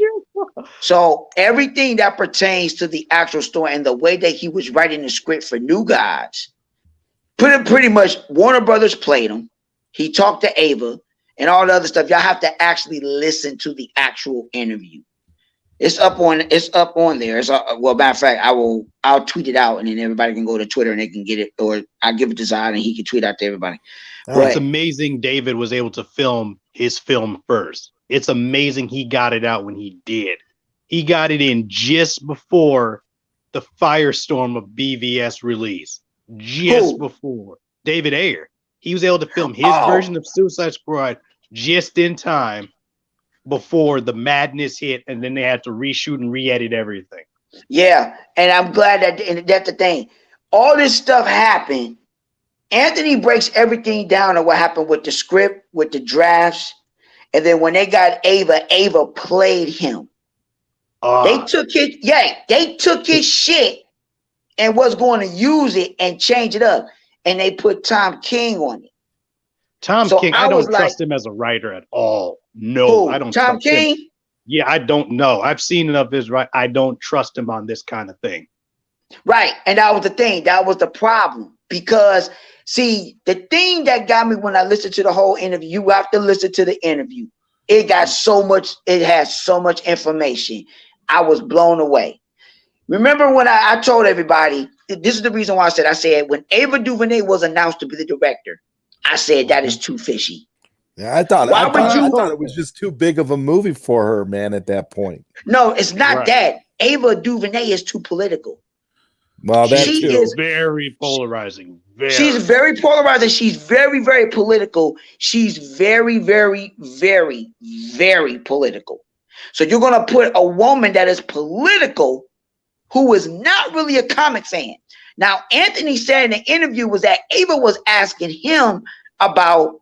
S6: So everything that pertains to the actual story and the way that he was writing the script for New Gods, pretty much Warner Brothers played him. He talked to Ava and all the other stuff. Y'all have to actually listen to the actual interview. It's up on there. Well, matter of fact, I'll tweet it out, and then everybody can go to Twitter and they can get it, or I give it to Zod and he can tweet out to everybody.
S7: It's amazing David was able to film his film first. It's amazing he got it out when he did. He got it in just before the firestorm of BVS release. Just before. David Ayer. He was able to film his version of Suicide Squad just in time before the madness hit, and then they had to reshoot and re-edit everything.
S6: Yeah, and I'm glad that's the thing. All this stuff happened. Anthony breaks everything down on what happened with the script, with the drafts, and then when they got Ava played him. They took his shit and was going to use it and change it up, and they put Tom King on it.
S7: Tom King, I don't trust him as a writer at all. No, I don't.
S6: Tom King?
S7: Him. Yeah, I don't know. I've seen enough of his right. I don't trust him on this kind of thing.
S6: Right, and that was the thing. That was the problem. Because, see, the thing that got me when I listened to the whole interview, you have to listen to the interview. It has so much information. I was blown away. Remember when I told everybody, this is the reason why I said when Ava DuVernay was announced to be the director, I said that is too fishy.
S1: Yeah, I thought it was just too big of a movie for her, man, at that point.
S6: No, it's not that. Ava DuVernay is too political.
S1: Well,
S7: she is very polarizing.
S6: She's very polarizing. She's very, very political. She's very, very, very, very political. So you're going to put a woman that is political who is not really a comic fan. Now, Anthony said in the interview was that Ava was asking him about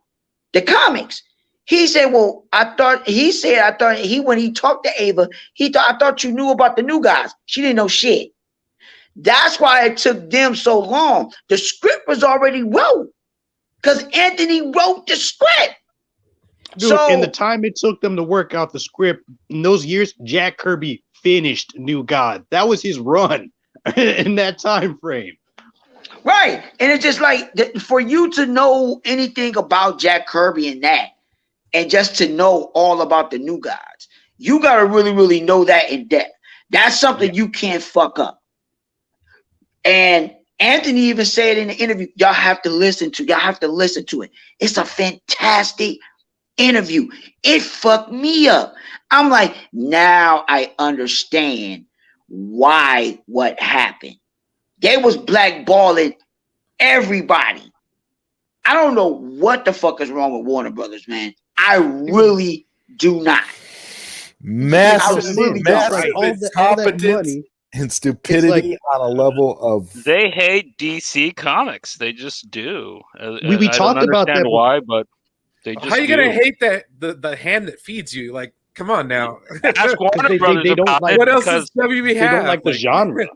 S6: the comics. He said, well, when he talked to Ava, I thought you knew about the new guys. She didn't know shit. That's why it took them so long. The script was already wrote because Anthony wrote the script.
S7: Dude, in the time it took them to work out the script, in those years, Jack Kirby finished New God. That was his run in that time frame.
S6: Right. And it's just like for you to know anything about Jack Kirby and that, and just to know all about the New Gods, you got to really, really know that in depth. That's something you can't fuck up. And Anthony even said in the interview, y'all have to listen to it. It's a fantastic interview. It fucked me up. I'm like, now I understand why what happened. They was blackballing everybody. I don't know what the fuck is wrong with Warner Brothers, man. I really do not.
S1: Massive competence and stupidity on a level of.
S2: They hate DC Comics. They just do.
S7: We talked about that.
S2: Why, but they just.
S9: How are you gonna hate that the hand that feeds you? Like, come on now.
S2: Ask Warner Brothers
S7: they don't like
S9: what else does WB have?
S7: They don't like the genre.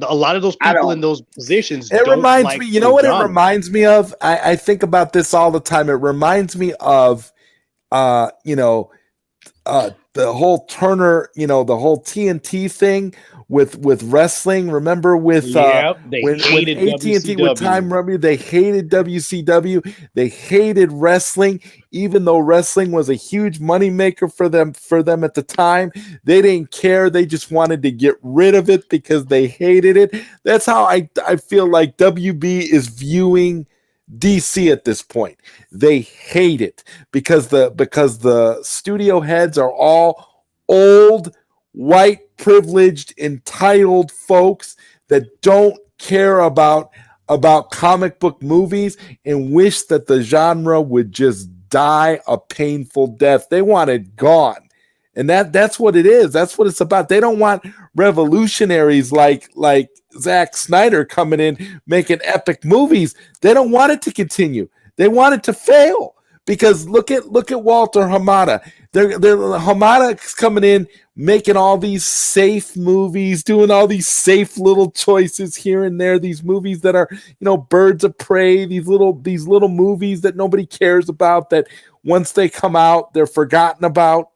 S7: A lot of those people in those positions.
S1: It reminds me. You know what it reminds me of? I think about this all the time. It reminds me of, the whole Turner, the whole TNT thing with wrestling. Remember when AT&T with Time Warner, they hated WCW. They hated wrestling, even though wrestling was a huge moneymaker for them at the time. They didn't care. They just wanted to get rid of it because they hated it. That's how I feel like WB is viewing DC at this point. They hate it because the studio heads are all old, white, privileged, entitled folks that don't care about comic book movies and wish that the genre would just die a painful death. They want it gone. And that's what it is. That's what it's about. They don't want revolutionaries like Zack Snyder coming in making epic movies. They don't want it to continue. They want it to fail. Because look at Walter Hamada. Hamada's coming in making all these safe movies, doing all these safe little choices here and there. These movies that are, birds of prey. These little movies that nobody cares about. That once they come out, they're forgotten about.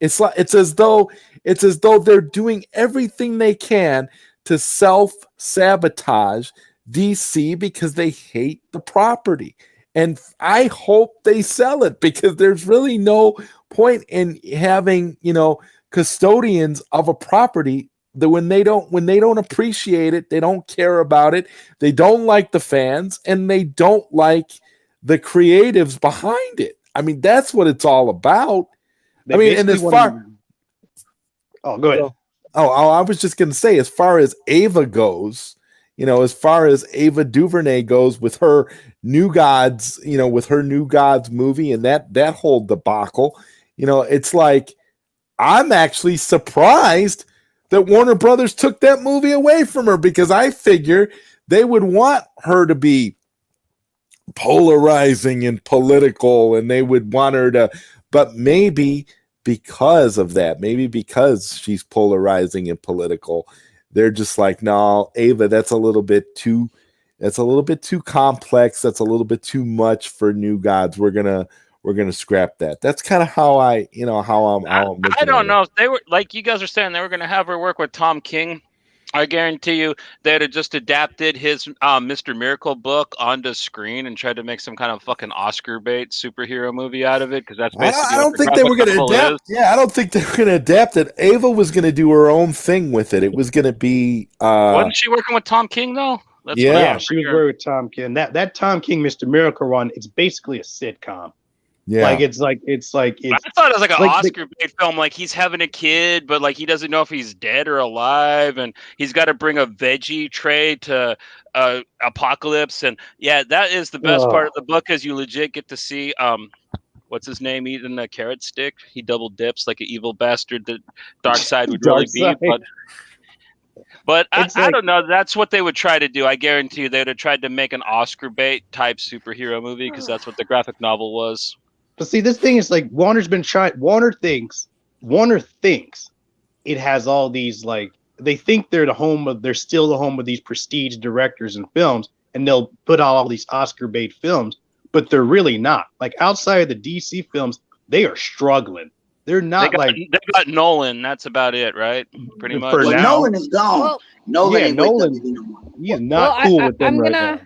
S1: It's as though they're doing everything they can to self-sabotage DC because they hate the property. And I hope they sell it, because there's really no point in having, custodians of a property that when they don't appreciate it, they don't care about it, they don't like the fans, and they don't like the creatives behind it. I mean, that's what it's all about.
S7: They
S1: I mean, and
S7: basically
S1: as far
S7: Oh, go ahead.
S1: I was just going to say, as far as Ava goes, as far as Ava DuVernay goes with her New Gods, with her New Gods movie and that whole debacle, it's like, I'm actually surprised that Warner Brothers took that movie away from her, because I figure they would want her to be polarizing and political, and they would want her to, but maybe because of that, maybe because she's polarizing and political, they're just like, no, Ava, that's a little bit too complex, that's a little bit too much for New Gods, we're gonna scrap that. That's kind of how I'm
S2: I don't know if they were, like you guys are saying, they were gonna have her work with Tom King. I guarantee you they'd have just adapted his Mr. Miracle book onto screen and tried to make some kind of fucking Oscar bait superhero movie out of it, because that's basically
S1: I don't think they were going to adapt. Yeah, I don't think they were going to adapt it. Ava was going to do her own thing with it. It was going to be.
S2: Wasn't she working with Tom King though? That's
S7: yeah, she was working with Tom King. That Tom King Mr. Miracle run, it's basically a sitcom.
S1: Yeah,
S7: I thought
S2: it was like an Oscar bait film. Like he's having a kid, but like he doesn't know if he's dead or alive, and he's got to bring a veggie tray to Apocalypse. And yeah, that is the best part of the book, is you legit get to see what's his name eating a carrot stick. He double dips like an evil bastard that Darkseid would really be. But I don't know. That's what they would try to do. I guarantee you they would have tried to make an Oscar bait type superhero movie, because that's what the graphic novel was.
S7: But see, this thing is like, Warner's been trying. Warner thinks it has all these, like, they think they're still the home of these prestige directors and films, and they'll put out all these Oscar bait films, but they're really not. Like, outside of the DC films, they are struggling. They're not
S2: they got Nolan. That's about it, right? Pretty much.
S6: Well, Nolan is gone.
S8: Well,
S6: Nolan,
S7: he's not cool with them right now.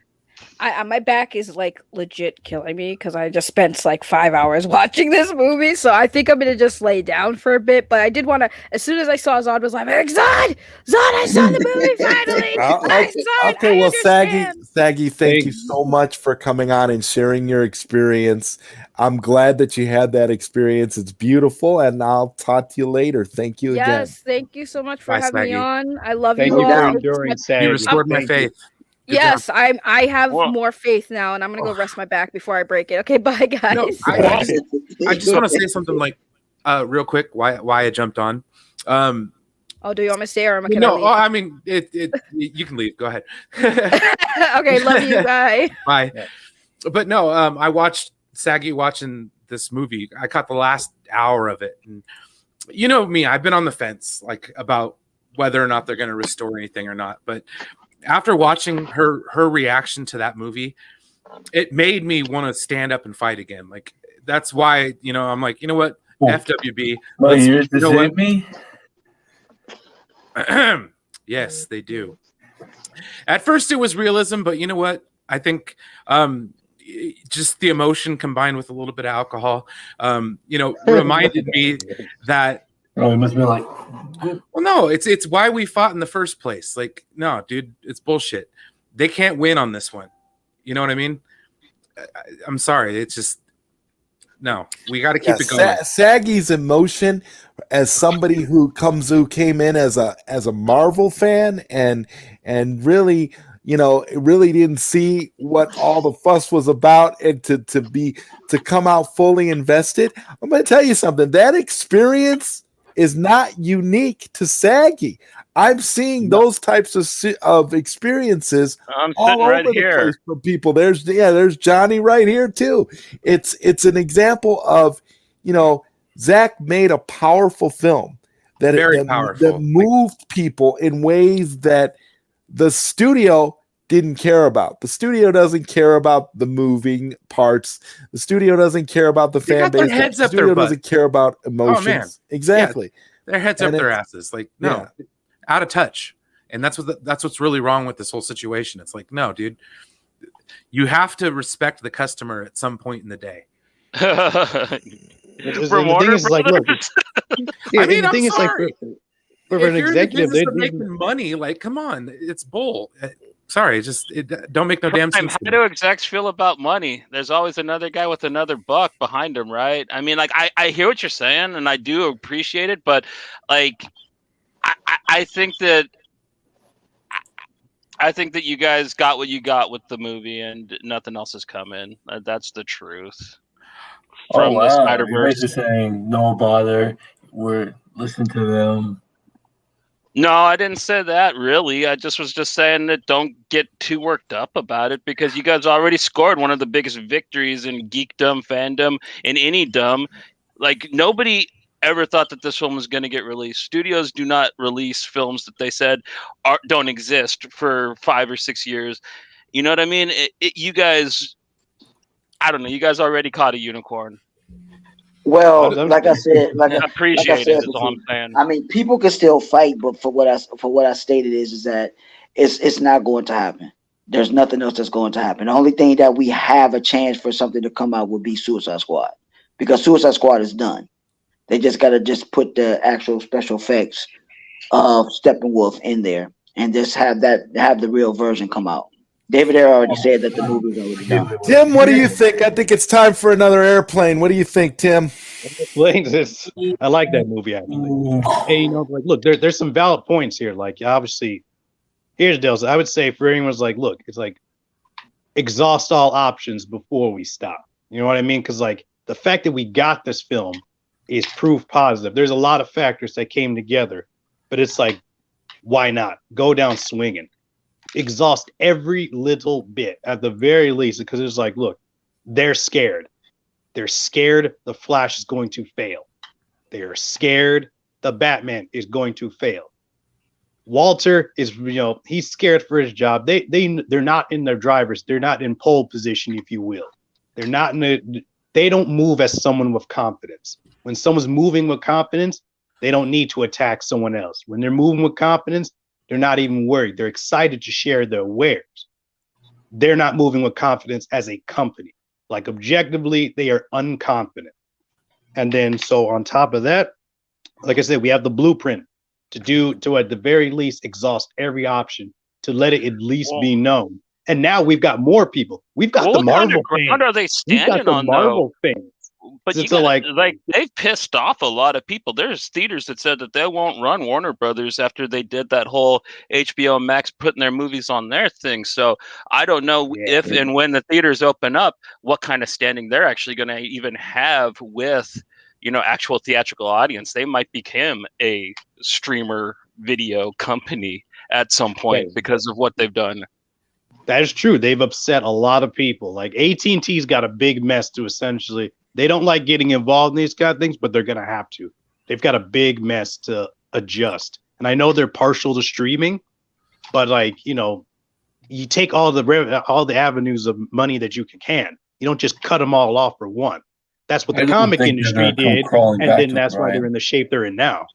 S8: My back is like legit killing me, because I just spent like 5 hours watching this movie, so I think I'm gonna just lay down for a bit. But I did want to, as soon as I saw Zod was live, I'm like, Zod, I saw the movie finally.
S1: Okay, well, Saggy, thank you so much for coming on and sharing your experience. I'm glad that you had that experience. It's beautiful, and I'll talk to you later. Thank you again.
S8: Yes, thank you so much for having me on. I love
S7: Thank
S8: you
S7: you
S8: all.
S7: for enduring, Saggy.
S9: You restored my faith. Good
S8: Yes,
S9: job.
S8: I have more faith now, and I'm gonna go rest my back before I break it. Okay, bye guys.
S9: No, I just want to say something like real quick. Why I jumped on.
S8: Oh, do you want me to stay, or am I gonna
S9: No,
S8: leave?
S9: I mean you can leave. Go ahead.
S8: Okay, love you, bye.
S9: Bye. But no, I watched Saggy watching this movie. I caught the last hour of it, and you know me, I've been on the fence, like, about whether or not they're going to restore anything or not. But after watching her reaction to that movie, it made me want to stand up and fight again. Like, that's why, I'm like, you know what, FWB.
S4: Yours to save me?
S9: Yes, they do. At first it was realism, but you know what? I think just the emotion combined with a little bit of alcohol, reminded me that.
S4: Oh, it must be like.
S9: Well, no, it's why we fought in the first place. Like, no, dude, it's bullshit. They can't win on this one. You know what I mean? I'm sorry. It's just no. We got to keep it going.
S1: Saggy's emotion, as somebody who came in as a Marvel fan and really, really didn't see what all the fuss was about, and to come out fully invested. I'm going to tell you something. That experience is not unique to Saggy. I'm seeing those types of experiences all over the place for people. There's Johnny right here too. It's an example of, Zach made a powerful film that moved people in ways that the studio didn't care about. The studio doesn't care about the moving parts. The studio doesn't care about the fan base. The studio doesn't care about emotions.
S9: Oh, man.
S1: Exactly.
S9: Yeah, their heads up their asses. Like, no, out of touch. And that's what's really wrong with this whole situation. It's like, no, dude, you have to respect the customer at some point in the day.
S2: From Warner
S7: is, like, look,
S2: Brothers?
S9: I mean,
S7: the
S9: I'm
S7: thing is, like,
S9: sorry.
S7: for
S9: If
S7: an
S9: you're in the
S7: executive,
S9: business of making money, like, come on, it's bull. Sorry, it don't make no damn sense.
S2: How do execs feel about money? There's always another guy with another buck behind him, right? I mean, like, I hear what you're saying, and I do appreciate it, but like, I think that you guys got what you got with the movie, and nothing else has come in. That's the truth. From the Snyderverse.
S4: You're basically saying no bother. We're listening to them.
S2: No, I didn't say that really. I was just saying that don't get too worked up about it, because you guys already scored one of the biggest victories in geekdom, fandom, in any dumb. Like, nobody ever thought that this film was going to get released. Studios do not release films that they said don't exist for 5 or 6 years. You know what I mean? You guys, I don't know. You guys already caught a unicorn.
S6: Well, like I said,
S2: Appreciate it. Is all I'm saying.
S6: I mean, people can still fight, but for what I stated is that it's not going to happen. There's nothing else that's going to happen. The only thing that we have a chance for something to come out would be Suicide Squad, because Suicide Squad is done. They just got to put the actual special effects of Steppenwolf in there and just have the real version come out. David Ayer already said that the movie's already done.
S1: Tim, what do you think? I think it's time for another airplane. What do you think, Tim?
S7: I like that movie, actually. Hey, you know, like, look, there's some valid points here. Like, obviously, here's the deal. I would say for anyone's like, look, it's like exhaust all options before we stop. You know what I mean? Because, like, the fact that we got this film is proof positive. There's a lot of factors that came together, but it's like, why not go down swinging? Exhaust every little bit at the very least, because it's like, look, they're scared. They're scared the Flash is going to fail. They're scared the Batman is going to fail. Walter is, you know, he's scared for his job. They're not in their drivers. They're not in pole position, if you will. They're not they don't move as someone with confidence. When someone's moving with confidence, they don't need to attack someone else. When they're moving with confidence, they're not even worried. They're excited to share their wares. They're not moving with confidence as a company. Like, objectively, they are unconfident. And then, so on top of that, like I said, we have the blueprint to at the very least exhaust every option to let it at least be known. And now we've got more people. We've got the Marvel fans.
S2: What are they standing on,
S7: Marvel fans.
S2: But you gotta, like they've pissed off a lot of people. There's theaters that said that they won't run Warner Brothers after they did that whole HBO Max putting their movies on their thing. So I don't know if and when the theaters open up, what kind of standing they're actually going to even have with, you know, actual theatrical audience. They might become a streamer video company at some point because of what they've done.
S7: That is true. They've upset a lot of people. Like, AT&T's got a big mess to essentially. They don't like getting involved in these kind of things, but they're going to have to. They've got a big mess to adjust. And I know they're partial to streaming, but, like, you know, you take all the avenues of money that you can. You don't just cut them all off for one. That's what the comic industry did, and then that's why they're in the shape they're in now.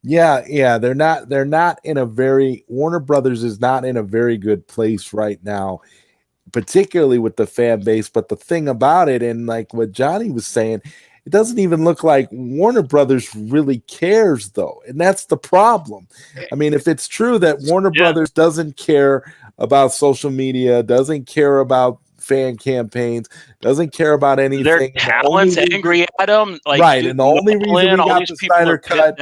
S1: Yeah, they're not in a very Warner Brothers is not in a very good place right now, particularly with the fan base. But the thing about it, and like what Johnny was saying, it doesn't even look like Warner Brothers really cares, though. And that's the problem. I mean, if it's true that Warner Brothers doesn't care about social media, doesn't care about fan campaigns, doesn't care about anything.
S2: Their talent's angry at them. Like,
S1: right. And the only reason we got the Snyder Cut,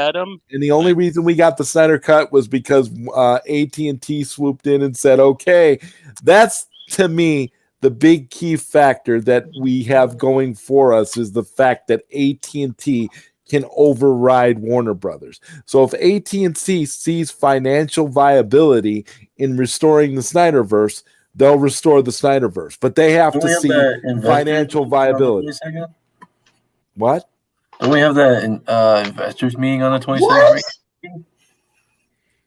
S1: and the only reason we got the Snyder Cut was because AT&T swooped in and said, okay, that's, to me, the big key factor that we have going for us is the fact that AT&T can override Warner Brothers. So if AT&T sees financial viability in restoring the Snyderverse, they'll restore the Snyderverse, but they have to see financial viability. What?
S4: Don't we have that investors meeting on the 26th? Right?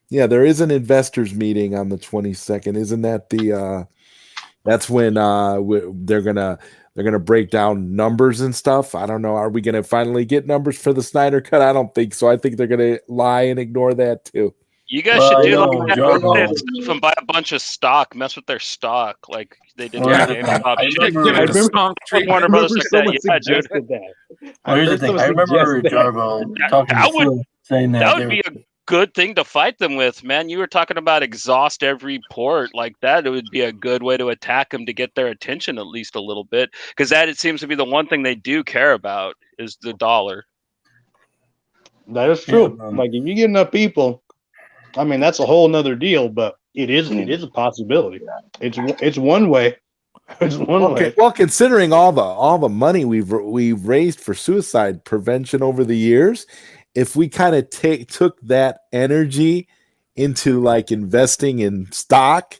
S1: Yeah, there is an investors meeting on the 22nd. Isn't that the? That's when they're gonna they're going to break down numbers and stuff. I don't know. Are we going to finally get numbers for the Snyder Cut? I don't think so. I think they're going to lie and ignore that too.
S2: You guys
S4: Well,
S2: should do
S4: you
S2: like
S4: know,
S2: that
S4: Jarbo-
S2: stuff and buy a bunch of stock, mess with their stock, like they did
S4: Well,
S2: with
S4: here's the thing.
S2: GameStop.
S4: I
S2: shit.
S4: remember-
S9: Give it
S7: I
S9: a
S7: remember-
S9: song
S2: With
S9: treatment.
S2: Warner Brothers like that.
S7: someone
S2: Yeah, dude.
S7: suggested that.
S4: Well, here's the
S7: heard
S4: thing.
S7: someone
S4: I remember
S7: suggest that.
S4: Jarbo talking
S2: That
S4: to
S2: would-
S4: Phil saying
S2: That
S4: that
S2: would
S4: they
S2: be a good thing to fight them with, man. You were talking about exhaust every port like that. It would be a good way to attack them to get their attention at least a little bit, because that it seems to be the one thing they do care about is the dollar.
S7: That is true.
S4: Yeah,
S7: Like if you get enough people, I mean that's a whole nother deal. But it is a possibility. It's one way. It's one way.
S1: Well, considering all the money we've raised for suicide prevention over the years, if we kind of took that energy into like investing in stock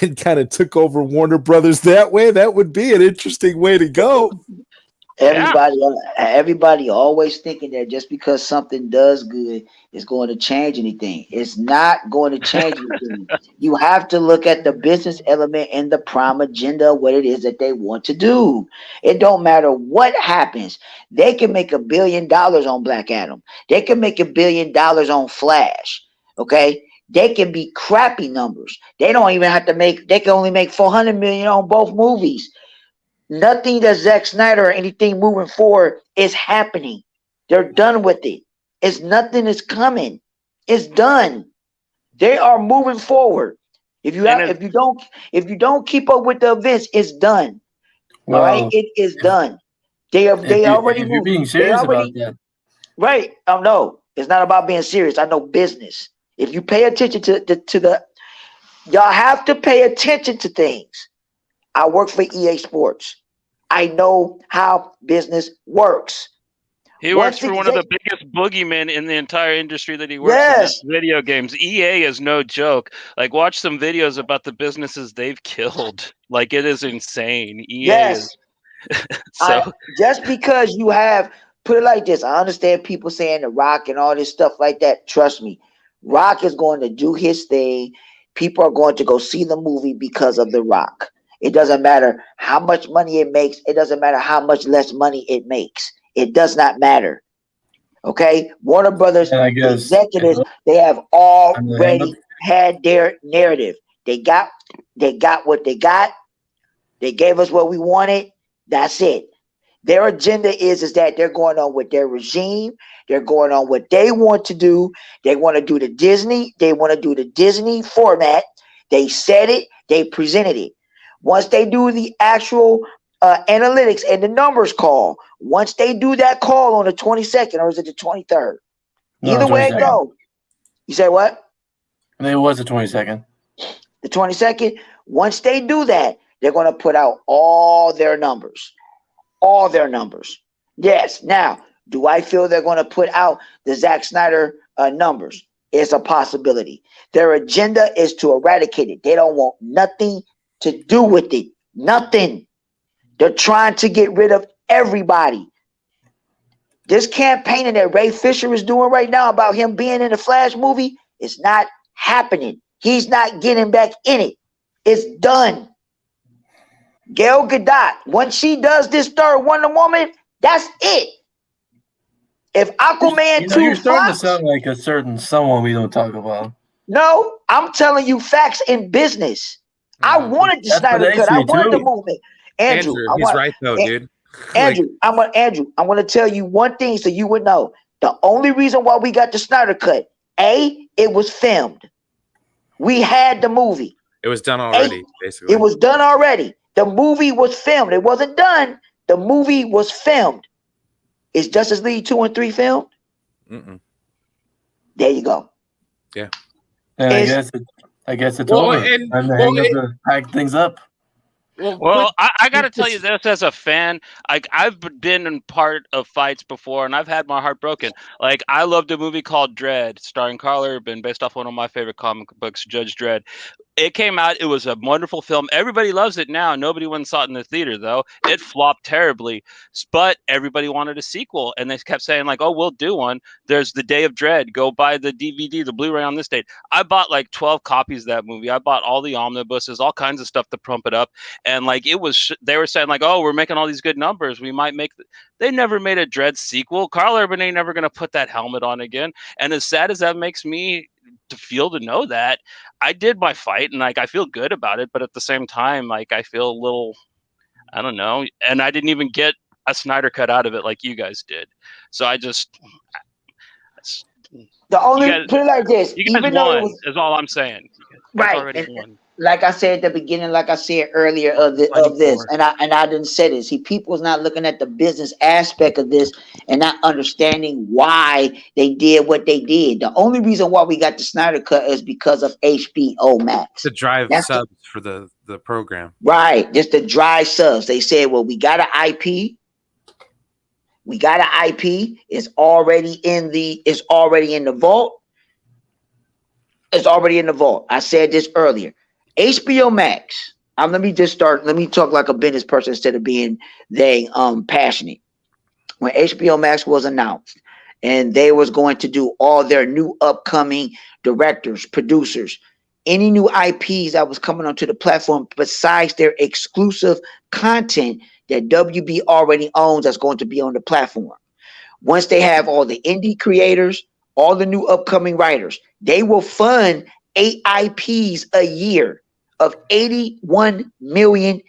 S1: and kind of took over Warner Brothers that way, that would be an interesting way to go.
S6: Everybody always thinking that just because something does good is going to change anything. It's not going to change anything. You have to look at the business element and the prime agenda, what it is that they want to do. It don't matter what happens. They can make $1 billion on Black Adam. They can make $1 billion on Flash. Okay. They can be crappy numbers. They don't even have to they can only make 400 million on both movies. Nothing that Zack Snyder or anything moving forward is happening. They're done with it. Nothing is coming. It's done. They are moving forward. If you don't keep up with the events, it's done.
S4: Well,
S6: all right, it is done. They already
S4: if
S6: moved.
S4: you're being serious about that.
S6: Right. No, it's not about being serious. I know business. If you pay attention to the y'all have to pay attention to things. I work for EA Sports. I know how business works.
S2: He works for one of the biggest boogeymen in the entire industry that he works in. That's video games. EA is no joke. Like, watch some videos about the businesses they've killed. Like, it is insane. EA is.
S6: Just because you have, put it like this, I understand people saying The Rock and all this stuff like that. Trust me, Rock is going to do his thing. People are going to go see the movie because of The Rock. It doesn't matter how much money it makes. It doesn't matter how much less money it makes. It does not matter. Okay? Warner Brothers executives, they have already had their narrative. They got what they got. They gave us what we wanted. That's it. Their agenda is that they're going on with their regime. They're going on what they want to do. They want to do the Disney. They want to do the Disney format. They said it. They presented it. Once they do the actual analytics and the numbers call, once they do that call on the 22nd, or is it the 23rd? Either way it go. You say what?
S4: It was the 22nd.
S6: The 22nd. Once they do that, they're going to put out all their numbers. All their numbers. Yes. Now, do I feel they're going to put out the Zack Snyder numbers? It's a possibility. Their agenda is to eradicate it. They don't want nothing to do with it. Nothing. They're trying to get rid of everybody. This campaigning that Ray Fisher is doing right now about him being in the Flash movie is not happening. He's not getting back in it. It's done. Gal Gadot, once she does this third Wonder Woman, that's it. If Aquaman 2
S4: you're starting to sound like a certain someone we don't talk about.
S6: No, I'm telling you facts in business. I wanted the Snyder Cut. I wanted the movement. Andrew,
S9: he's right though, dude.
S6: Andrew, I'm going to tell you one thing so you would know. The only reason why we got the Snyder Cut, it was filmed. We had the movie.
S9: It was done already, basically.
S6: It was done already. The movie was filmed. It wasn't done. The movie was filmed. Is Justice League 2 and 3 filmed?
S9: Mm-mm.
S6: There you go.
S9: Yeah.
S4: And I guess it's over. And to pack things up.
S2: Well, I got to tell you this as a fan. Like, I've been in part of fights before, and I've had my heart broken. Like, I loved a movie called Dredd, starring Carl Urban, based off one of my favorite comic books, Judge Dredd. It came out. It was a wonderful film. Everybody loves it now. Nobody went and saw it in the theater, though. It flopped terribly. But everybody wanted a sequel. And they kept saying, like, oh, we'll do one. There's The Day of Dread. Go buy the DVD, the Blu-ray on this date. I bought like 12 copies of that movie. I bought all the omnibuses, all kinds of stuff to pump it up. And like it was, they were saying like, oh, we're making all these good numbers. We might make. They never made a Dread sequel. Carl Urban ain't never going to put that helmet on again. And as sad as that makes me to know that, I did my fight and like I feel good about it, but at the same time, like I feel a little, I don't know, and I didn't even get a Snyder cut out of it like you guys did. So I just
S6: the only put it like this,
S2: you guys won is all I'm saying.
S6: Right. Like I said at the beginning, like I said earlier of this, and I didn't say this. See, people's not looking at the business aspect of this and not understanding why they did what they did. The only reason why we got the Snyder Cut is because of HBO Max.
S9: To drive subs for the program.
S6: Right. Just the dry subs. They said, well, we got an IP. We got an IP. It's already in the vault. It's already in the vault. I said this earlier. HBO Max. Let me talk like a business person instead of being passionate. When HBO Max was announced and they was going to do all their new upcoming directors, producers, any new IPs that was coming onto the platform besides their exclusive content that WB already owns that's going to be on the platform. Once they have all the indie creators, all the new upcoming writers, they will fund 8 IPs a year of $81 million.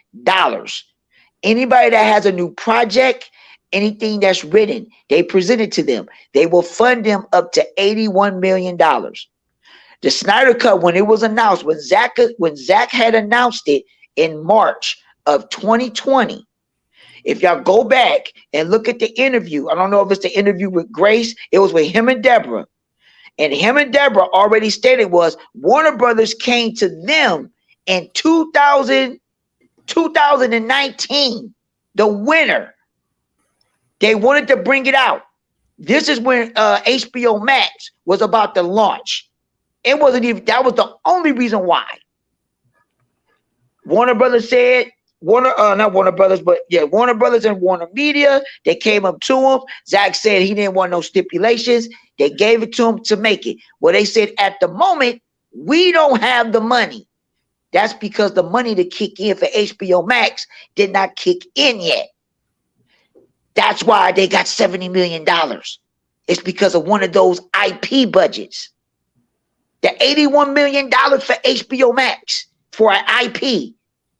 S6: Anybody that has a new project, anything that's written, they present it to them. They will fund them up to $81 million. The Snyder Cut, when it was announced, when Zach had announced it in March of 2020, if y'all go back and look at the interview, I don't know if it's the interview with Grace, it was with him and Deborah. And him and Deborah already stated was Warner Brothers came to them in 2019, the winter. They wanted to bring it out. This is when HBO Max was about to launch. It wasn't even, that was the only reason why. Warner Brothers said, not Warner Brothers, but yeah, Warner Brothers and Warner Media, they came up to him. Zach said he didn't want no stipulations. They gave it to him to make it. Well, they said at the moment, we don't have the money. That's because the money to kick in for HBO Max did not kick in yet. That's why they got $70 million. It's because of one of those IP budgets. The $81 million for HBO Max for an IP.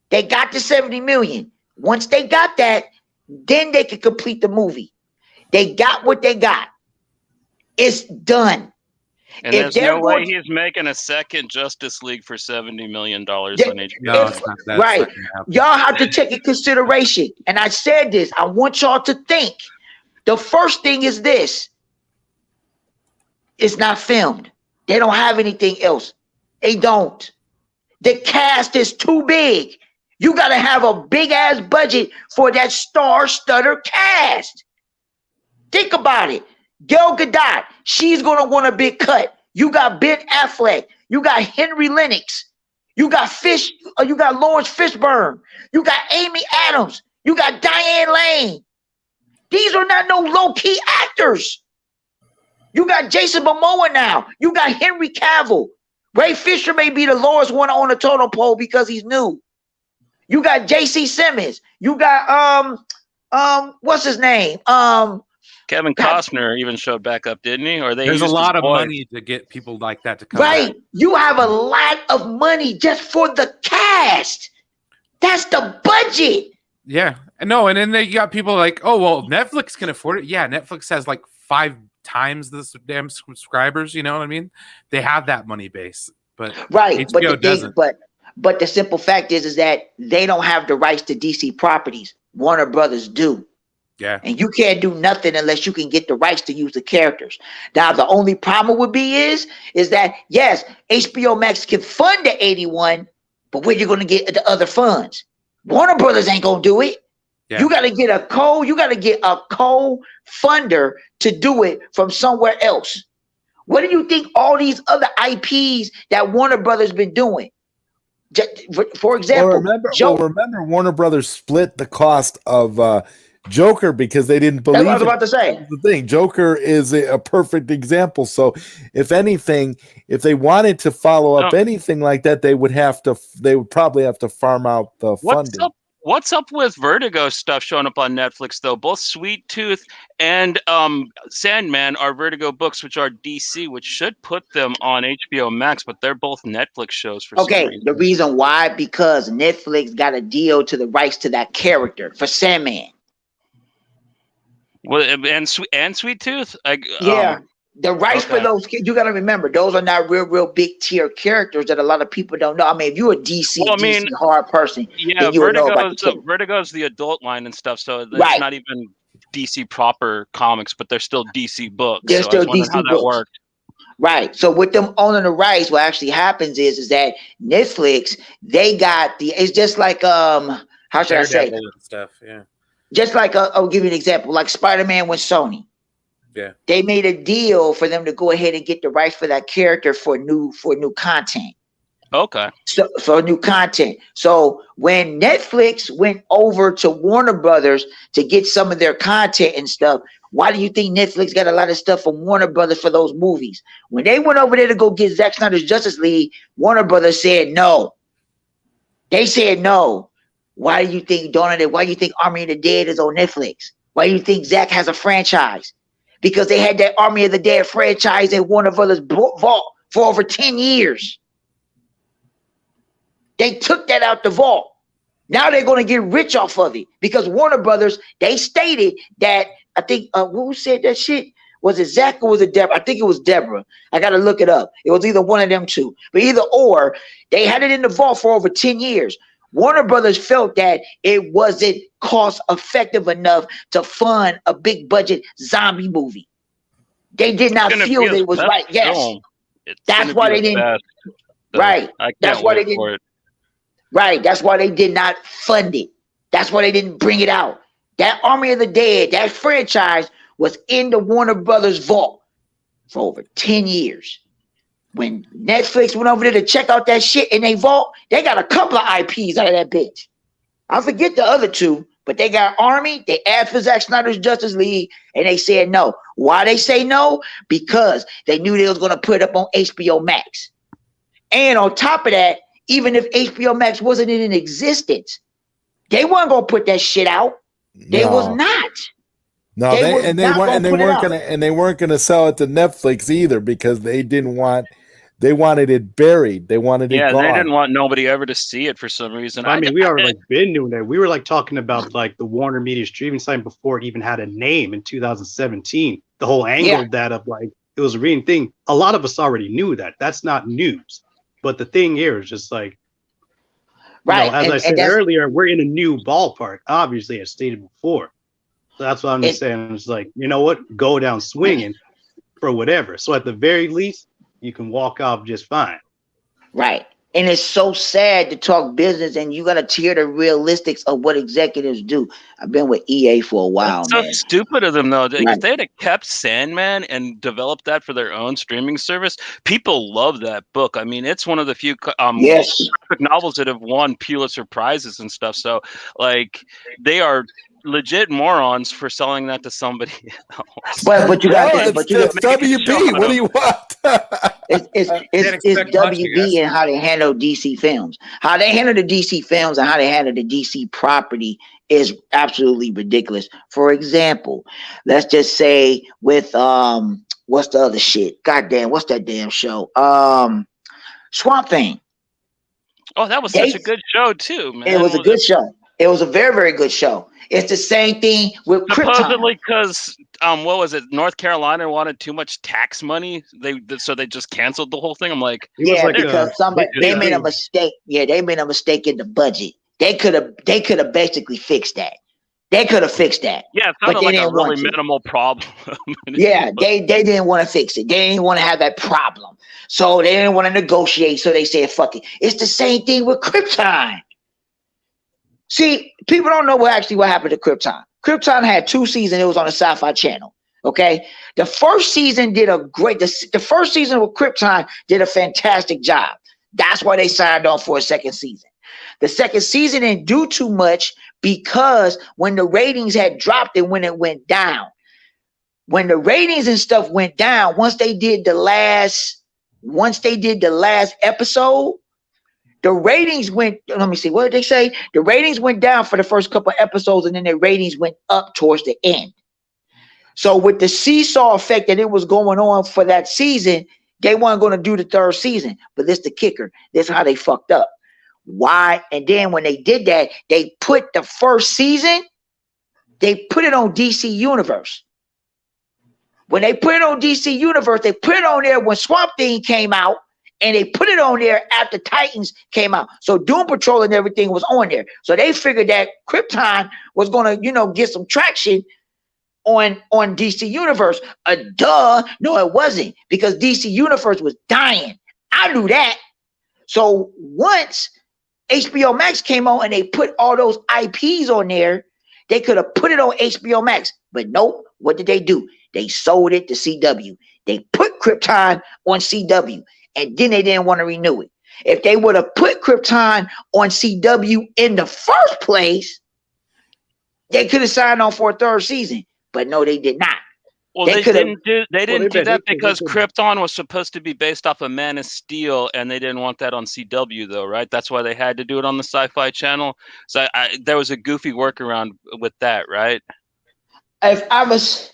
S6: They got the $70 million. Once they got that, then they could complete the movie. They got what they got. It's done.
S2: And there's no way he's making a second Justice League for $70 million on HBO.
S6: Right. Y'all have to take in consideration. And I said this. I want y'all to think. The first thing is this. It's not filmed. They don't have anything else. They don't. The cast is too big. You got to have a big-ass budget for that star-studded cast. Think about it. Gal Gadot, she's going to want a big cut. You got Ben Affleck. You got Henry Lennox. You got Lawrence Fishburne. You got Amy Adams. You got Diane Lane. These are not no low-key actors. You got Jason Momoa now. You got Henry Cavill. Ray Fisher may be the lowest one on the totem pole because he's new. You got J.C. Simmons. You got what's his name?
S2: Kevin Costner even showed back up, didn't he? Or
S9: there's a lot of money to get people like that to come.
S6: Right. Back. You have a lot of money just for the cast. That's the budget.
S9: Yeah. No, and then you got people like, oh, well, Netflix can afford it. Yeah, Netflix has like 5 times this damn subscribers. You know what I mean? They have that money base, but
S6: right.
S9: HBO
S6: but
S9: doesn't.
S6: But the simple fact is that they don't have the rights to DC properties. Warner Brothers do.
S9: Yeah.
S6: And you can't do nothing unless you can get the rights to use the characters. Now, the only problem would be is that, yes, HBO Max can fund the 81, but where you going to get the other funds? Warner Brothers ain't going to do it. Yeah. You got to get a co-funder to do it from somewhere else. What do you think all these other IPs that Warner Brothers been doing? For example,
S1: remember Warner Brothers split the cost of Joker because they didn't believe.
S6: That's what I was about to say.
S1: The thing, Joker is a perfect example. So, if anything, if they wanted to follow up anything like that, they would probably have to farm out the funding.
S2: What's up with Vertigo stuff showing up on Netflix though? Both Sweet Tooth and Sandman are Vertigo books, which are DC, which should put them on HBO Max, but they're both Netflix shows for some reason.
S6: The reason why, because Netflix got a deal to the rights to that character for Sandman.
S2: Well, and Sweet Tooth,
S6: the rights for those kids, you got to remember, those are not real big tier characters that a lot of people don't know. I mean, if you're a DC hard person, then you would know about
S2: Vertigo's the adult line and stuff, so it's not even DC proper comics, but they're still DC books.
S6: They're still DC
S2: how
S6: books.
S2: That worked.
S6: Right. So with them owning the rights, what actually happens is that Netflix, they got it's just like how should I say?
S9: Stuff, yeah.
S6: Just like I'll give you an example, like Spider-Man with Sony.
S9: Yeah.
S6: They made a deal for them to go ahead and get the rights for that character for new content.
S2: Okay.
S6: So for new content. So when Netflix went over to Warner Brothers to get some of their content and stuff, why do you think Netflix got a lot of stuff from Warner Brothers for those movies? When they went over there to go get Zack Snyder's Justice League, Warner Brothers said no. They said no. Why do you think Why do you think Army of the Dead is on Netflix? Why do you think Zack has a franchise? Because they had that Army of the Dead franchise at Warner Brothers vault for over 10 years. They took that out the vault. Now they're going to get rich off of it because Warner Brothers, they stated that, I think, who said that shit? Was it Zach or was it Deborah? I think it was Deborah. I got to look it up. It was either one of them two. But either or, they had it in the vault for over 10 years. Warner Brothers felt that it wasn't cost effective enough to fund a big budget zombie movie. They did not feel it was right. Yes. That's why they didn't. Right. That's why they didn't. Right. That's why they did not fund it. That's why they didn't bring it out. That Army of the Dead, that franchise was in the Warner Brothers vault for over 10 years. When Netflix went over there to check out that shit in their vault, they got a couple of IPs out of that bitch. I forget the other two, but they got Army, they asked for Zack Snyder's Justice League, and they said no. Why they say no? Because they knew they was going to put it up on HBO Max. And on top of that, even if HBO Max wasn't in existence, they weren't going to put that shit out. They was not.
S1: No, they weren't gonna sell it to Netflix either because they didn't want. They wanted it buried. They wanted it gone.
S2: Yeah, they didn't want nobody ever to see it for some reason.
S7: I mean, we are like been doing that. We were like talking about like the Warner Media streaming site before it even had a name in 2017. The whole angle of that of like it was a real thing. A lot of us already knew that. That's not news. But the thing here is just like,
S6: right.
S7: As I said earlier, we're in a new ballpark. Obviously, as stated before. So that's what I'm just saying. It's like, you know what? Go down swinging for whatever. So at the very least, you can walk off just fine.
S6: Right. And it's so sad to talk business and you got to tear the realistics of what executives do. I've been with EA for a while,
S2: man. So stupid of them, though. Right. If they had kept Sandman and developed that for their own streaming service, people love that book. I mean, it's one of the few graphic novels that have won Pulitzer Prizes and stuff. So, like, they are legit morons for selling that to somebody else.
S6: But you got
S1: it's WB. What do you want?
S6: It's WB and how they handle DC films. How they handle the DC films and how they handle the DC property is absolutely ridiculous. For example, let's just say with what's the other shit? Goddamn, what's that damn show? Swamp Thing.
S2: Oh, that was such a good show too, man.
S6: It was a good show. It was a very, very good show. It's the same thing with
S2: supposedly because what was it? North Carolina wanted too much tax money. So they just canceled the whole thing. I'm like,
S6: because they made a mistake. Yeah, they made a mistake in the budget. They could have basically fixed that. They could have fixed that.
S2: Yeah, it sounded like a really minimal problem.
S6: Yeah, they didn't want to fix it. They didn't want to have that problem. So they didn't want to negotiate. So they said, fuck it. It's the same thing with Krypton. See, people don't know what happened to Krypton. Krypton had 2 seasons. It was on the Sci-Fi Channel. Okay, the first season did the first season with Krypton did a fantastic job. That's why they signed on for a second season. The second season didn't do too much because when the ratings had dropped and when it went down, when the ratings and stuff went down, once they did the last episode, the ratings went, let me see, what did they say? The ratings went down for the first couple of episodes and then the ratings went up towards the end. So with the seesaw effect that it was going on for that season, they weren't going to do the third season. But this is the kicker. This is how they fucked up. Why? And then when they did that, they put the first season, they put it on DC Universe. When they put it on DC Universe, they put it on there when Swamp Thing came out, and they put it on there after Titans came out. So Doom Patrol and everything was on there. So they figured that Krypton was going to, get some traction on DC Universe. No, it wasn't, because DC Universe was dying. I knew that. So once HBO Max came on and they put all those IPs on there, they could have put it on HBO Max. But nope, what did they do? They sold it to CW. They put Krypton on CW, and then they didn't want to renew it. If they would have put Krypton on CW in the first place, they could have signed on for a third season. But no, they did not.
S2: Well, they didn't do that because Krypton was supposed to be based off of Man of Steel, and they didn't want that on CW, though, right? That's why they had to do it on the Sci-Fi Channel. So there was a goofy workaround with that, right?
S6: If I was,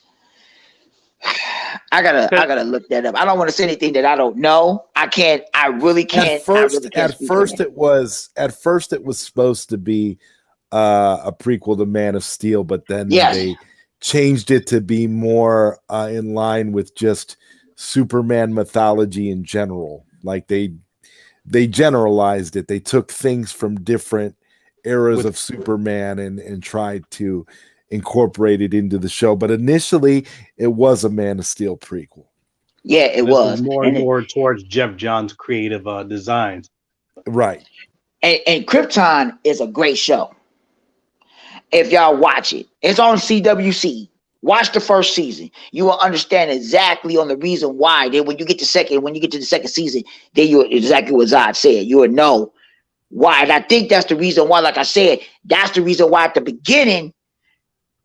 S6: I gotta look that up. I don't want to say anything that I don't know. I really can't.
S1: At first, it was supposed to be a prequel to Man of Steel, but then they changed it to be more in line with just Superman mythology in general. Like they generalized it. They took things from different eras of Superman and tried to incorporate it into the show. But initially, it was a Man of Steel prequel.
S6: Yeah, it was
S7: more and more towards Jeff Johns' creative designs.
S1: Right.
S6: And Krypton is a great show. If y'all watch it, it's on CWC. Watch the first season. You will understand exactly on the reason why. Then when you get to the second season, then you exactly what Zod said. You will know why. And I think that's the reason why, like I said, that's the reason why at the beginning,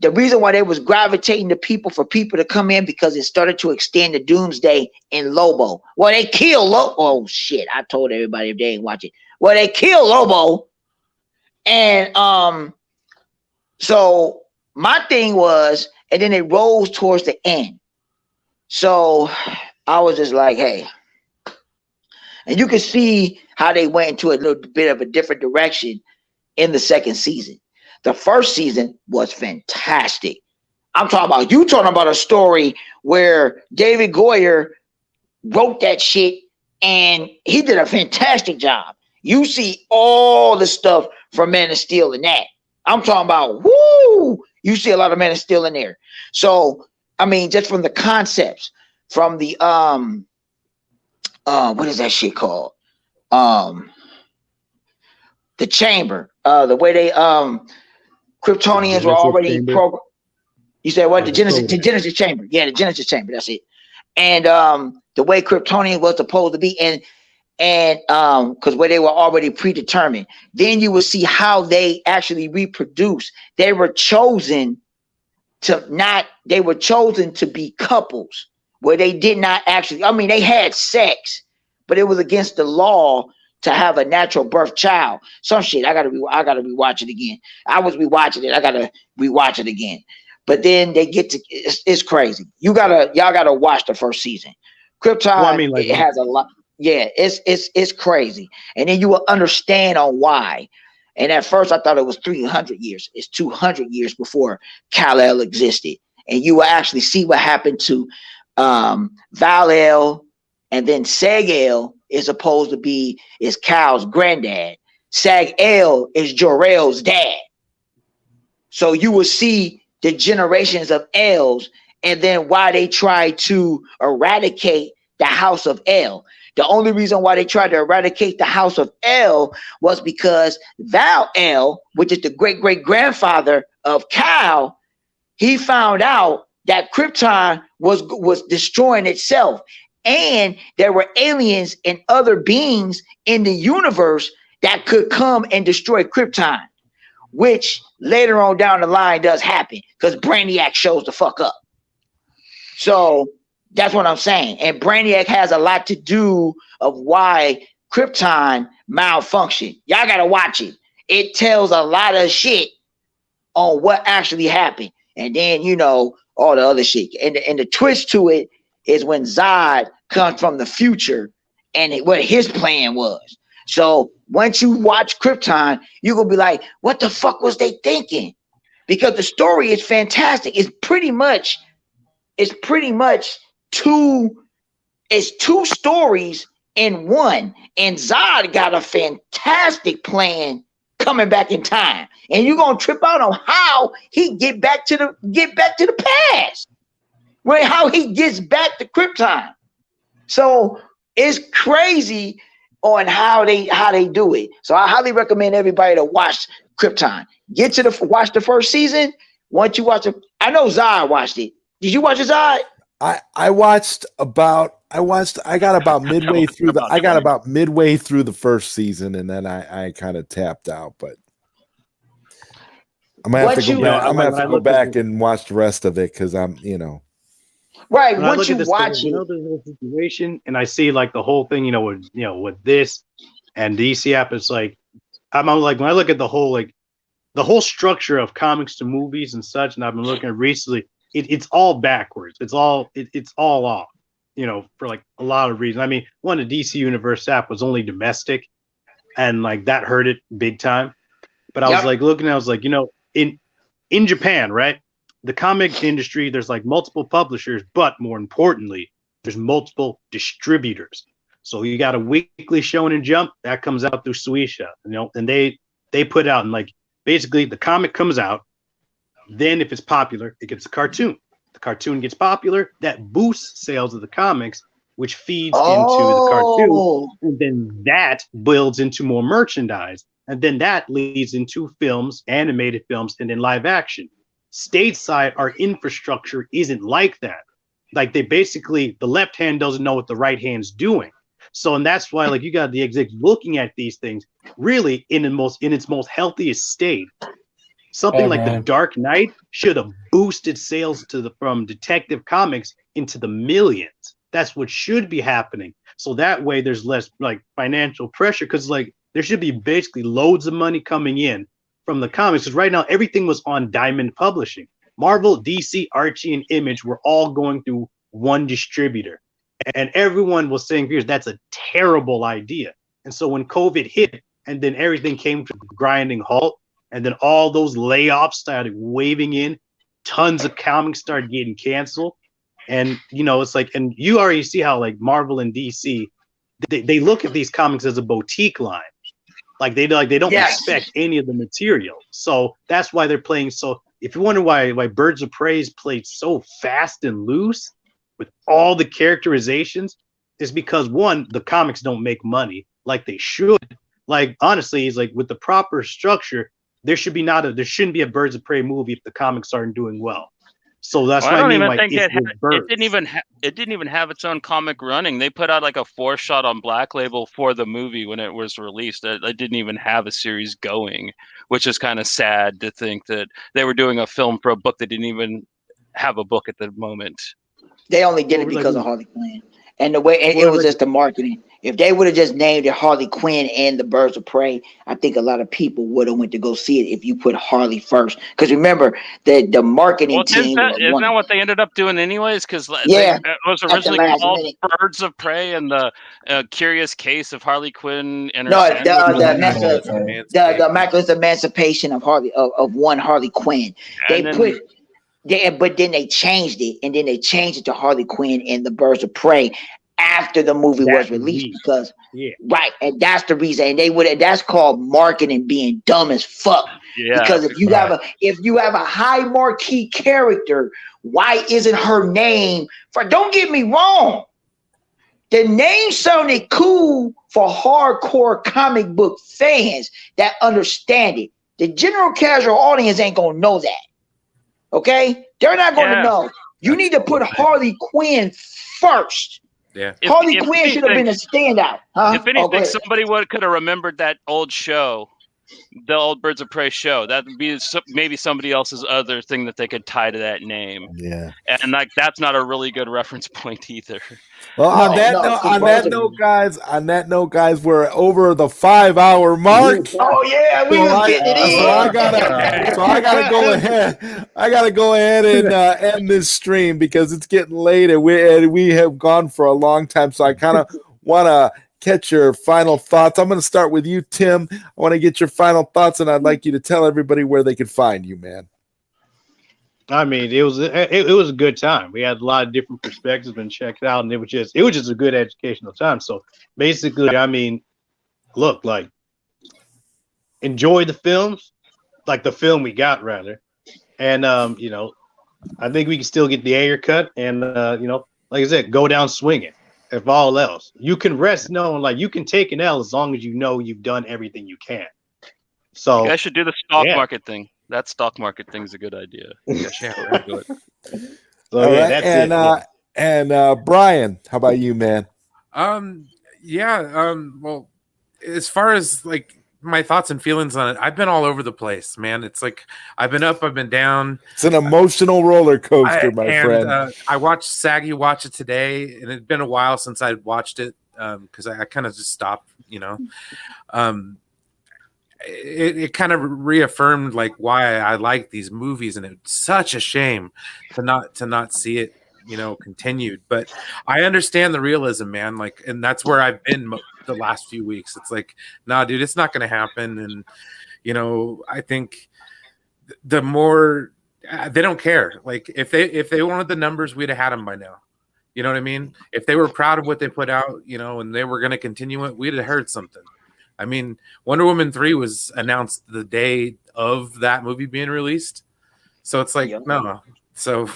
S6: the reason why they was gravitating to people for people to come in, because it started to extend the Doomsday in Lobo. Well, they killed Lobo. Oh shit. I told everybody if they ain't watch it. Well, they killed Lobo. And so my thing was, and then it rose towards the end. So I was just like, hey. And you can see how they went into a little bit of a different direction in the second season. The first season was fantastic. I'm talking about a story where David Goyer wrote that shit and he did a fantastic job. You see all the stuff from Man of Steel in that. I'm talking about, woo! You see a lot of Man of Steel in there. So, I mean, just from the concepts, from the what is that shit called? The chamber. The way they Kryptonians were already programmed. You said what? The Genesis chamber. Yeah, the Genesis chamber. That's it. And the way Kryptonian was supposed to be, and because where they were already predetermined, then you will see how they actually reproduce. They were chosen to be couples where they did not actually, I mean, they had sex, but it was against the law to have a natural birth child. Some shit. I gotta rewatch it again. I was rewatching it. I gotta rewatch it again. But then they get to it's crazy. Y'all gotta watch the first season. Krypton, it has a lot. Yeah, it's crazy. And then you will understand on why. And at first I thought it was 300 years. It's 200 years before Kal-El existed. And you will actually see what happened to Val-El, and then Sag-El is supposed to be Kal's granddad. Sag-El is Jor-El's dad. So you will see the generations of Els, and then why they tried to eradicate the House of El. The only reason why they tried to eradicate the House of El was because Val-El, which is the great-great-grandfather of Kal, he found out that Krypton was destroying itself. and there were aliens and other beings in the universe that could come and destroy Krypton, which later on down the line does happen because Brainiac shows the fuck up. So that's what I'm saying. And Brainiac has a lot to do of why Krypton malfunctioned. Y'all gotta watch it. It tells a lot of shit on what actually happened. And then, you know, all the other shit. And the twist to it is when Zod comes from the future and what his plan was. So once you watch Krypton, you're going to be like, what the fuck was they thinking? Because the story is fantastic. It's pretty much two stories in one. And Zod got a fantastic plan coming back in time. And you're going to trip out on how he get back to the past. Right? How he gets back to Krypton. So it's crazy on how they do it. So I highly recommend everybody to watch Krypton. Watch the first season. Once you watch it, I know Zod watched it. Did you watch it, Zod? I got about midway through the first season, and then I kind of tapped out. But I'm gonna have to go back and watch the rest of it because I'm, you know. Right.
S7: When once you watch the situation, and I see like the whole thing, with this and DC app, it's like I'm like, when I look at the whole structure of comics to movies and such, and I've been looking at recently, it's all backwards. It's all off, for like a lot of reasons. I mean, one, the DC Universe app was only domestic, and like that hurt it big time. But I was like looking, I was like, in Japan, right? The comic industry, there's like multiple publishers, but more importantly, there's multiple distributors. So you got a weekly Shonen Jump that comes out through Suisha, and they put out, and like basically the comic comes out. Then if it's popular, it gets a cartoon. The cartoon gets popular, that boosts sales of the comics, which feeds into the cartoon, and then that builds into more merchandise, and then that leads into films, animated films, and then live action. Stateside, our infrastructure isn't like that. Like the left hand doesn't know what the right hand's doing. So, and that's why, like, you got the execs looking at these things really in its most healthiest state. Something like The Dark Knight should have boosted sales from Detective Comics into the millions. That's what should be happening. So that way there's less like financial pressure, because like there should be basically loads of money coming in from the comics. Because right now everything was on Diamond Publishing. Marvel, DC, Archie, and Image were all going through one distributor. And everyone was saying, that's a terrible idea. And so when COVID hit and then everything came to a grinding halt, and then all those layoffs started waving in, tons of comics started getting canceled. And, it's like, and you already see how like Marvel and DC, they look at these comics as a boutique line. Like they don't respect any of the material. So that's why they're playing. So if you wonder why Birds of Prey is played so fast and loose with all the characterizations, is because one, the comics don't make money like they should. Like honestly, it's like with the proper structure, there shouldn't be a Birds of Prey movie if the comics aren't doing well. So that's what I mean.
S2: It didn't even have its own comic running. They put out like a 4-shot on Black Label for the movie when it was released. It didn't even have a series going, which is kind of sad to think that they were doing a film for a book that didn't even have a book at the moment.
S6: They only did it because of Harley Quinn. And the way it was just the marketing. If they would have just named it Harley Quinn and the Birds of Prey, I think a lot of people would have went to go see it if you put Harley first. Because remember, the marketing team.
S2: Isn't that what they ended up doing anyways? Because it was originally called Birds of Prey and the Curious Case of Harley Quinn. The Immaculate Emancipation of one Harley Quinn.
S6: But then they changed it, and then they changed it to Harley Quinn and the Birds of Prey after the movie was released, and that's the reason. And that's called marketing being dumb as fuck. Yeah, because if you have a high marquee character, why isn't her name? Don't get me wrong, the name sounded cool for hardcore comic book fans that understand it. The general casual audience ain't gonna know that. Okay, they're not going to know. You need to put Harley Quinn first,
S9: Yeah.
S6: Harley Quinn should have been a standout. Huh?
S2: If anything, somebody could have remembered that old show, the old Birds of Prey show. That would be maybe somebody else's other thing that they could tie to that name.
S1: Yeah.
S2: And like that's not a really good reference point either.
S1: Well, on that note, guys, we're over the 5-hour mark.
S6: Oh yeah, we was getting it in.
S1: So I gotta go ahead. I gotta go ahead and end this stream because it's getting late and we have gone for a long time. So I kind of want to catch your final thoughts. I'm going to start with you, Tim. I want to get your final thoughts, and I'd like you to tell everybody where they can find you, man.
S7: I mean, it was a good time. We had a lot of different perspectives and checked out, and it was just a good educational time. So basically, I mean, look, like, enjoy the films, like the film we got rather, and you know, I think we can still get the Ayer cut, and you know, like I said, go down swinging. If all else, you can rest knowing, like, you can take an L as long as you know you've done everything you can. So
S2: you guys should do the stock market thing. That stock market thing's a good idea. You guys should do it.
S7: So all yeah, right. That's
S1: and Brian, how about you, man?
S9: Well, as far as like my thoughts and feelings on it, I've been all over the place, man. It's like I've been up, I've been down.
S1: It's an emotional roller coaster, my friend.
S9: I watched Saggy watch it today, and it'd been a while since I'd watched it because I kind of just stopped, you know. It kind of reaffirmed like why I like these movies, and it's such a shame to not see it, you know, continued. But I understand the realism, man. Like, and that's where I've been the last few weeks. It's like, nah, dude, it's not going to happen. And you know, I think the more they don't care. Like, if they wanted the numbers, we'd have had them by now. You know what I mean? If they were proud of what they put out, you know, and they were going to continue it, we'd have heard something. I mean, Wonder Woman 3 was announced the day of that movie being released. So it's like, no. So,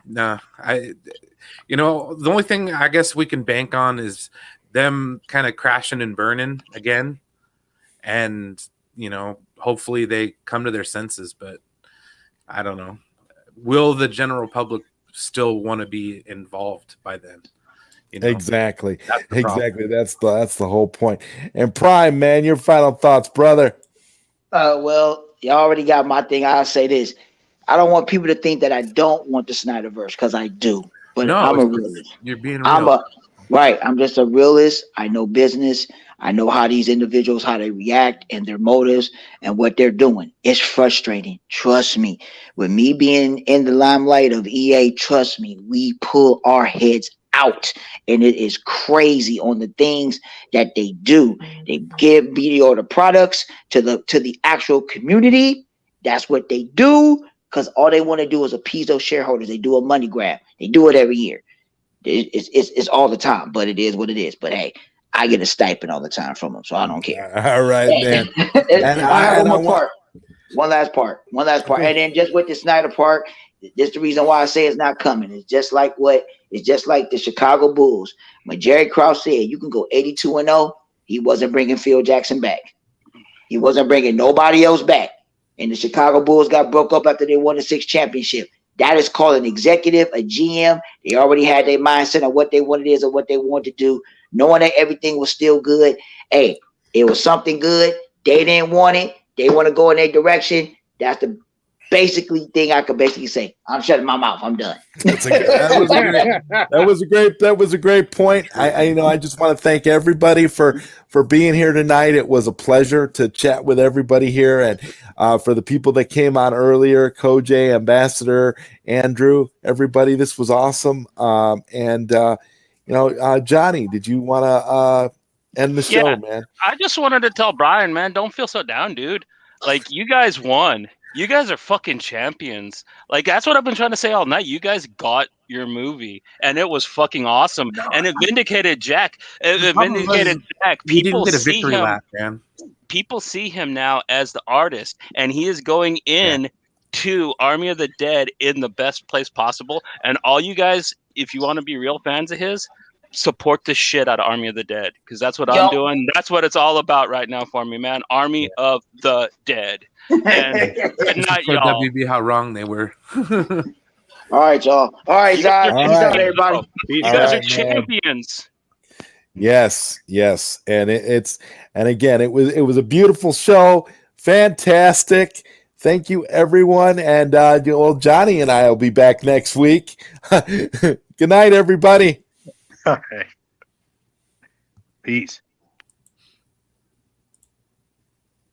S9: no. You know, the only thing I guess we can bank on is them kind of crashing and burning again. And, you know, hopefully they come to their senses. But I don't know. Will the general public still want to be involved by then? You know,
S1: exactly. That's the whole point. And Prime, man, your final thoughts, brother.
S6: Well, you already got my thing. I'll say this. I don't want people to think that I don't want the Snyderverse, because I do. But no, I'm a realist.
S9: You're being real.
S6: I'm just a realist. I know business. I know how these individuals, how they react and their motives and what they're doing. It's frustrating. Trust me. With me being in the limelight of EA, trust me, we pull our heads out, and it is crazy on the things that they do. They give mediocre products to the actual community. That's what they do, because all they want to do is appease those shareholders. They do a money grab. They do it every year. It's all the time, but it is what it is. But hey, I get a stipend all the time from them, so I don't care.
S1: All right, man.
S6: One last part. And then just with the Snyder part, this is the reason why I say it's not coming. It's just like the Chicago Bulls. When Jerry Krause said you can go 82-0, he wasn't bringing Phil Jackson back. He wasn't bringing nobody else back. And the Chicago Bulls got broke up after they won the 6th championship. That is called an executive, a GM. They already had their mindset on what they wanted is or what they wanted to do, knowing that everything was still good. Hey, it was something good. They didn't want it. They want to go in their direction. That's the basically thing I could basically say. I'm shutting my mouth. I'm done.
S1: That was a great point. I just want to thank everybody for being here tonight. It was a pleasure to chat with everybody here, and for the people that came on earlier, Koj, Ambassador, Andrew, everybody, this was awesome. Johnny, did you want to end the show, man?
S2: I just wanted to tell Brian, man, don't feel so down, dude. Like, you guys won. You guys are fucking champions. Like, that's what I've been trying to say all night. You guys got your movie, and it was fucking awesome. And it vindicated Jack. People
S9: didn't get a
S2: see
S9: victory
S2: him.
S9: lap, man.
S2: People see him now as the artist, and he is going in to Army of the Dead in the best place possible. And all you guys, if you want to be real fans of his, support the shit out of Army of the Dead, because that's what I'm doing. That's what it's all about right now for me, man. Army of the Dead. And not
S9: for
S2: y'all.
S9: WB, how wrong they were.
S6: All right, y'all. All right,
S2: You guys
S6: Zod.
S2: are
S1: All
S6: Peace out,
S1: right.
S6: everybody.
S2: You
S1: All
S2: guys are
S1: right, man.
S2: champions.
S1: Yes, yes, and and again, it was a beautiful show, fantastic. Thank you, everyone, and well, Johnny and I will be back next week. Good night, everybody.
S7: Okay. Peace.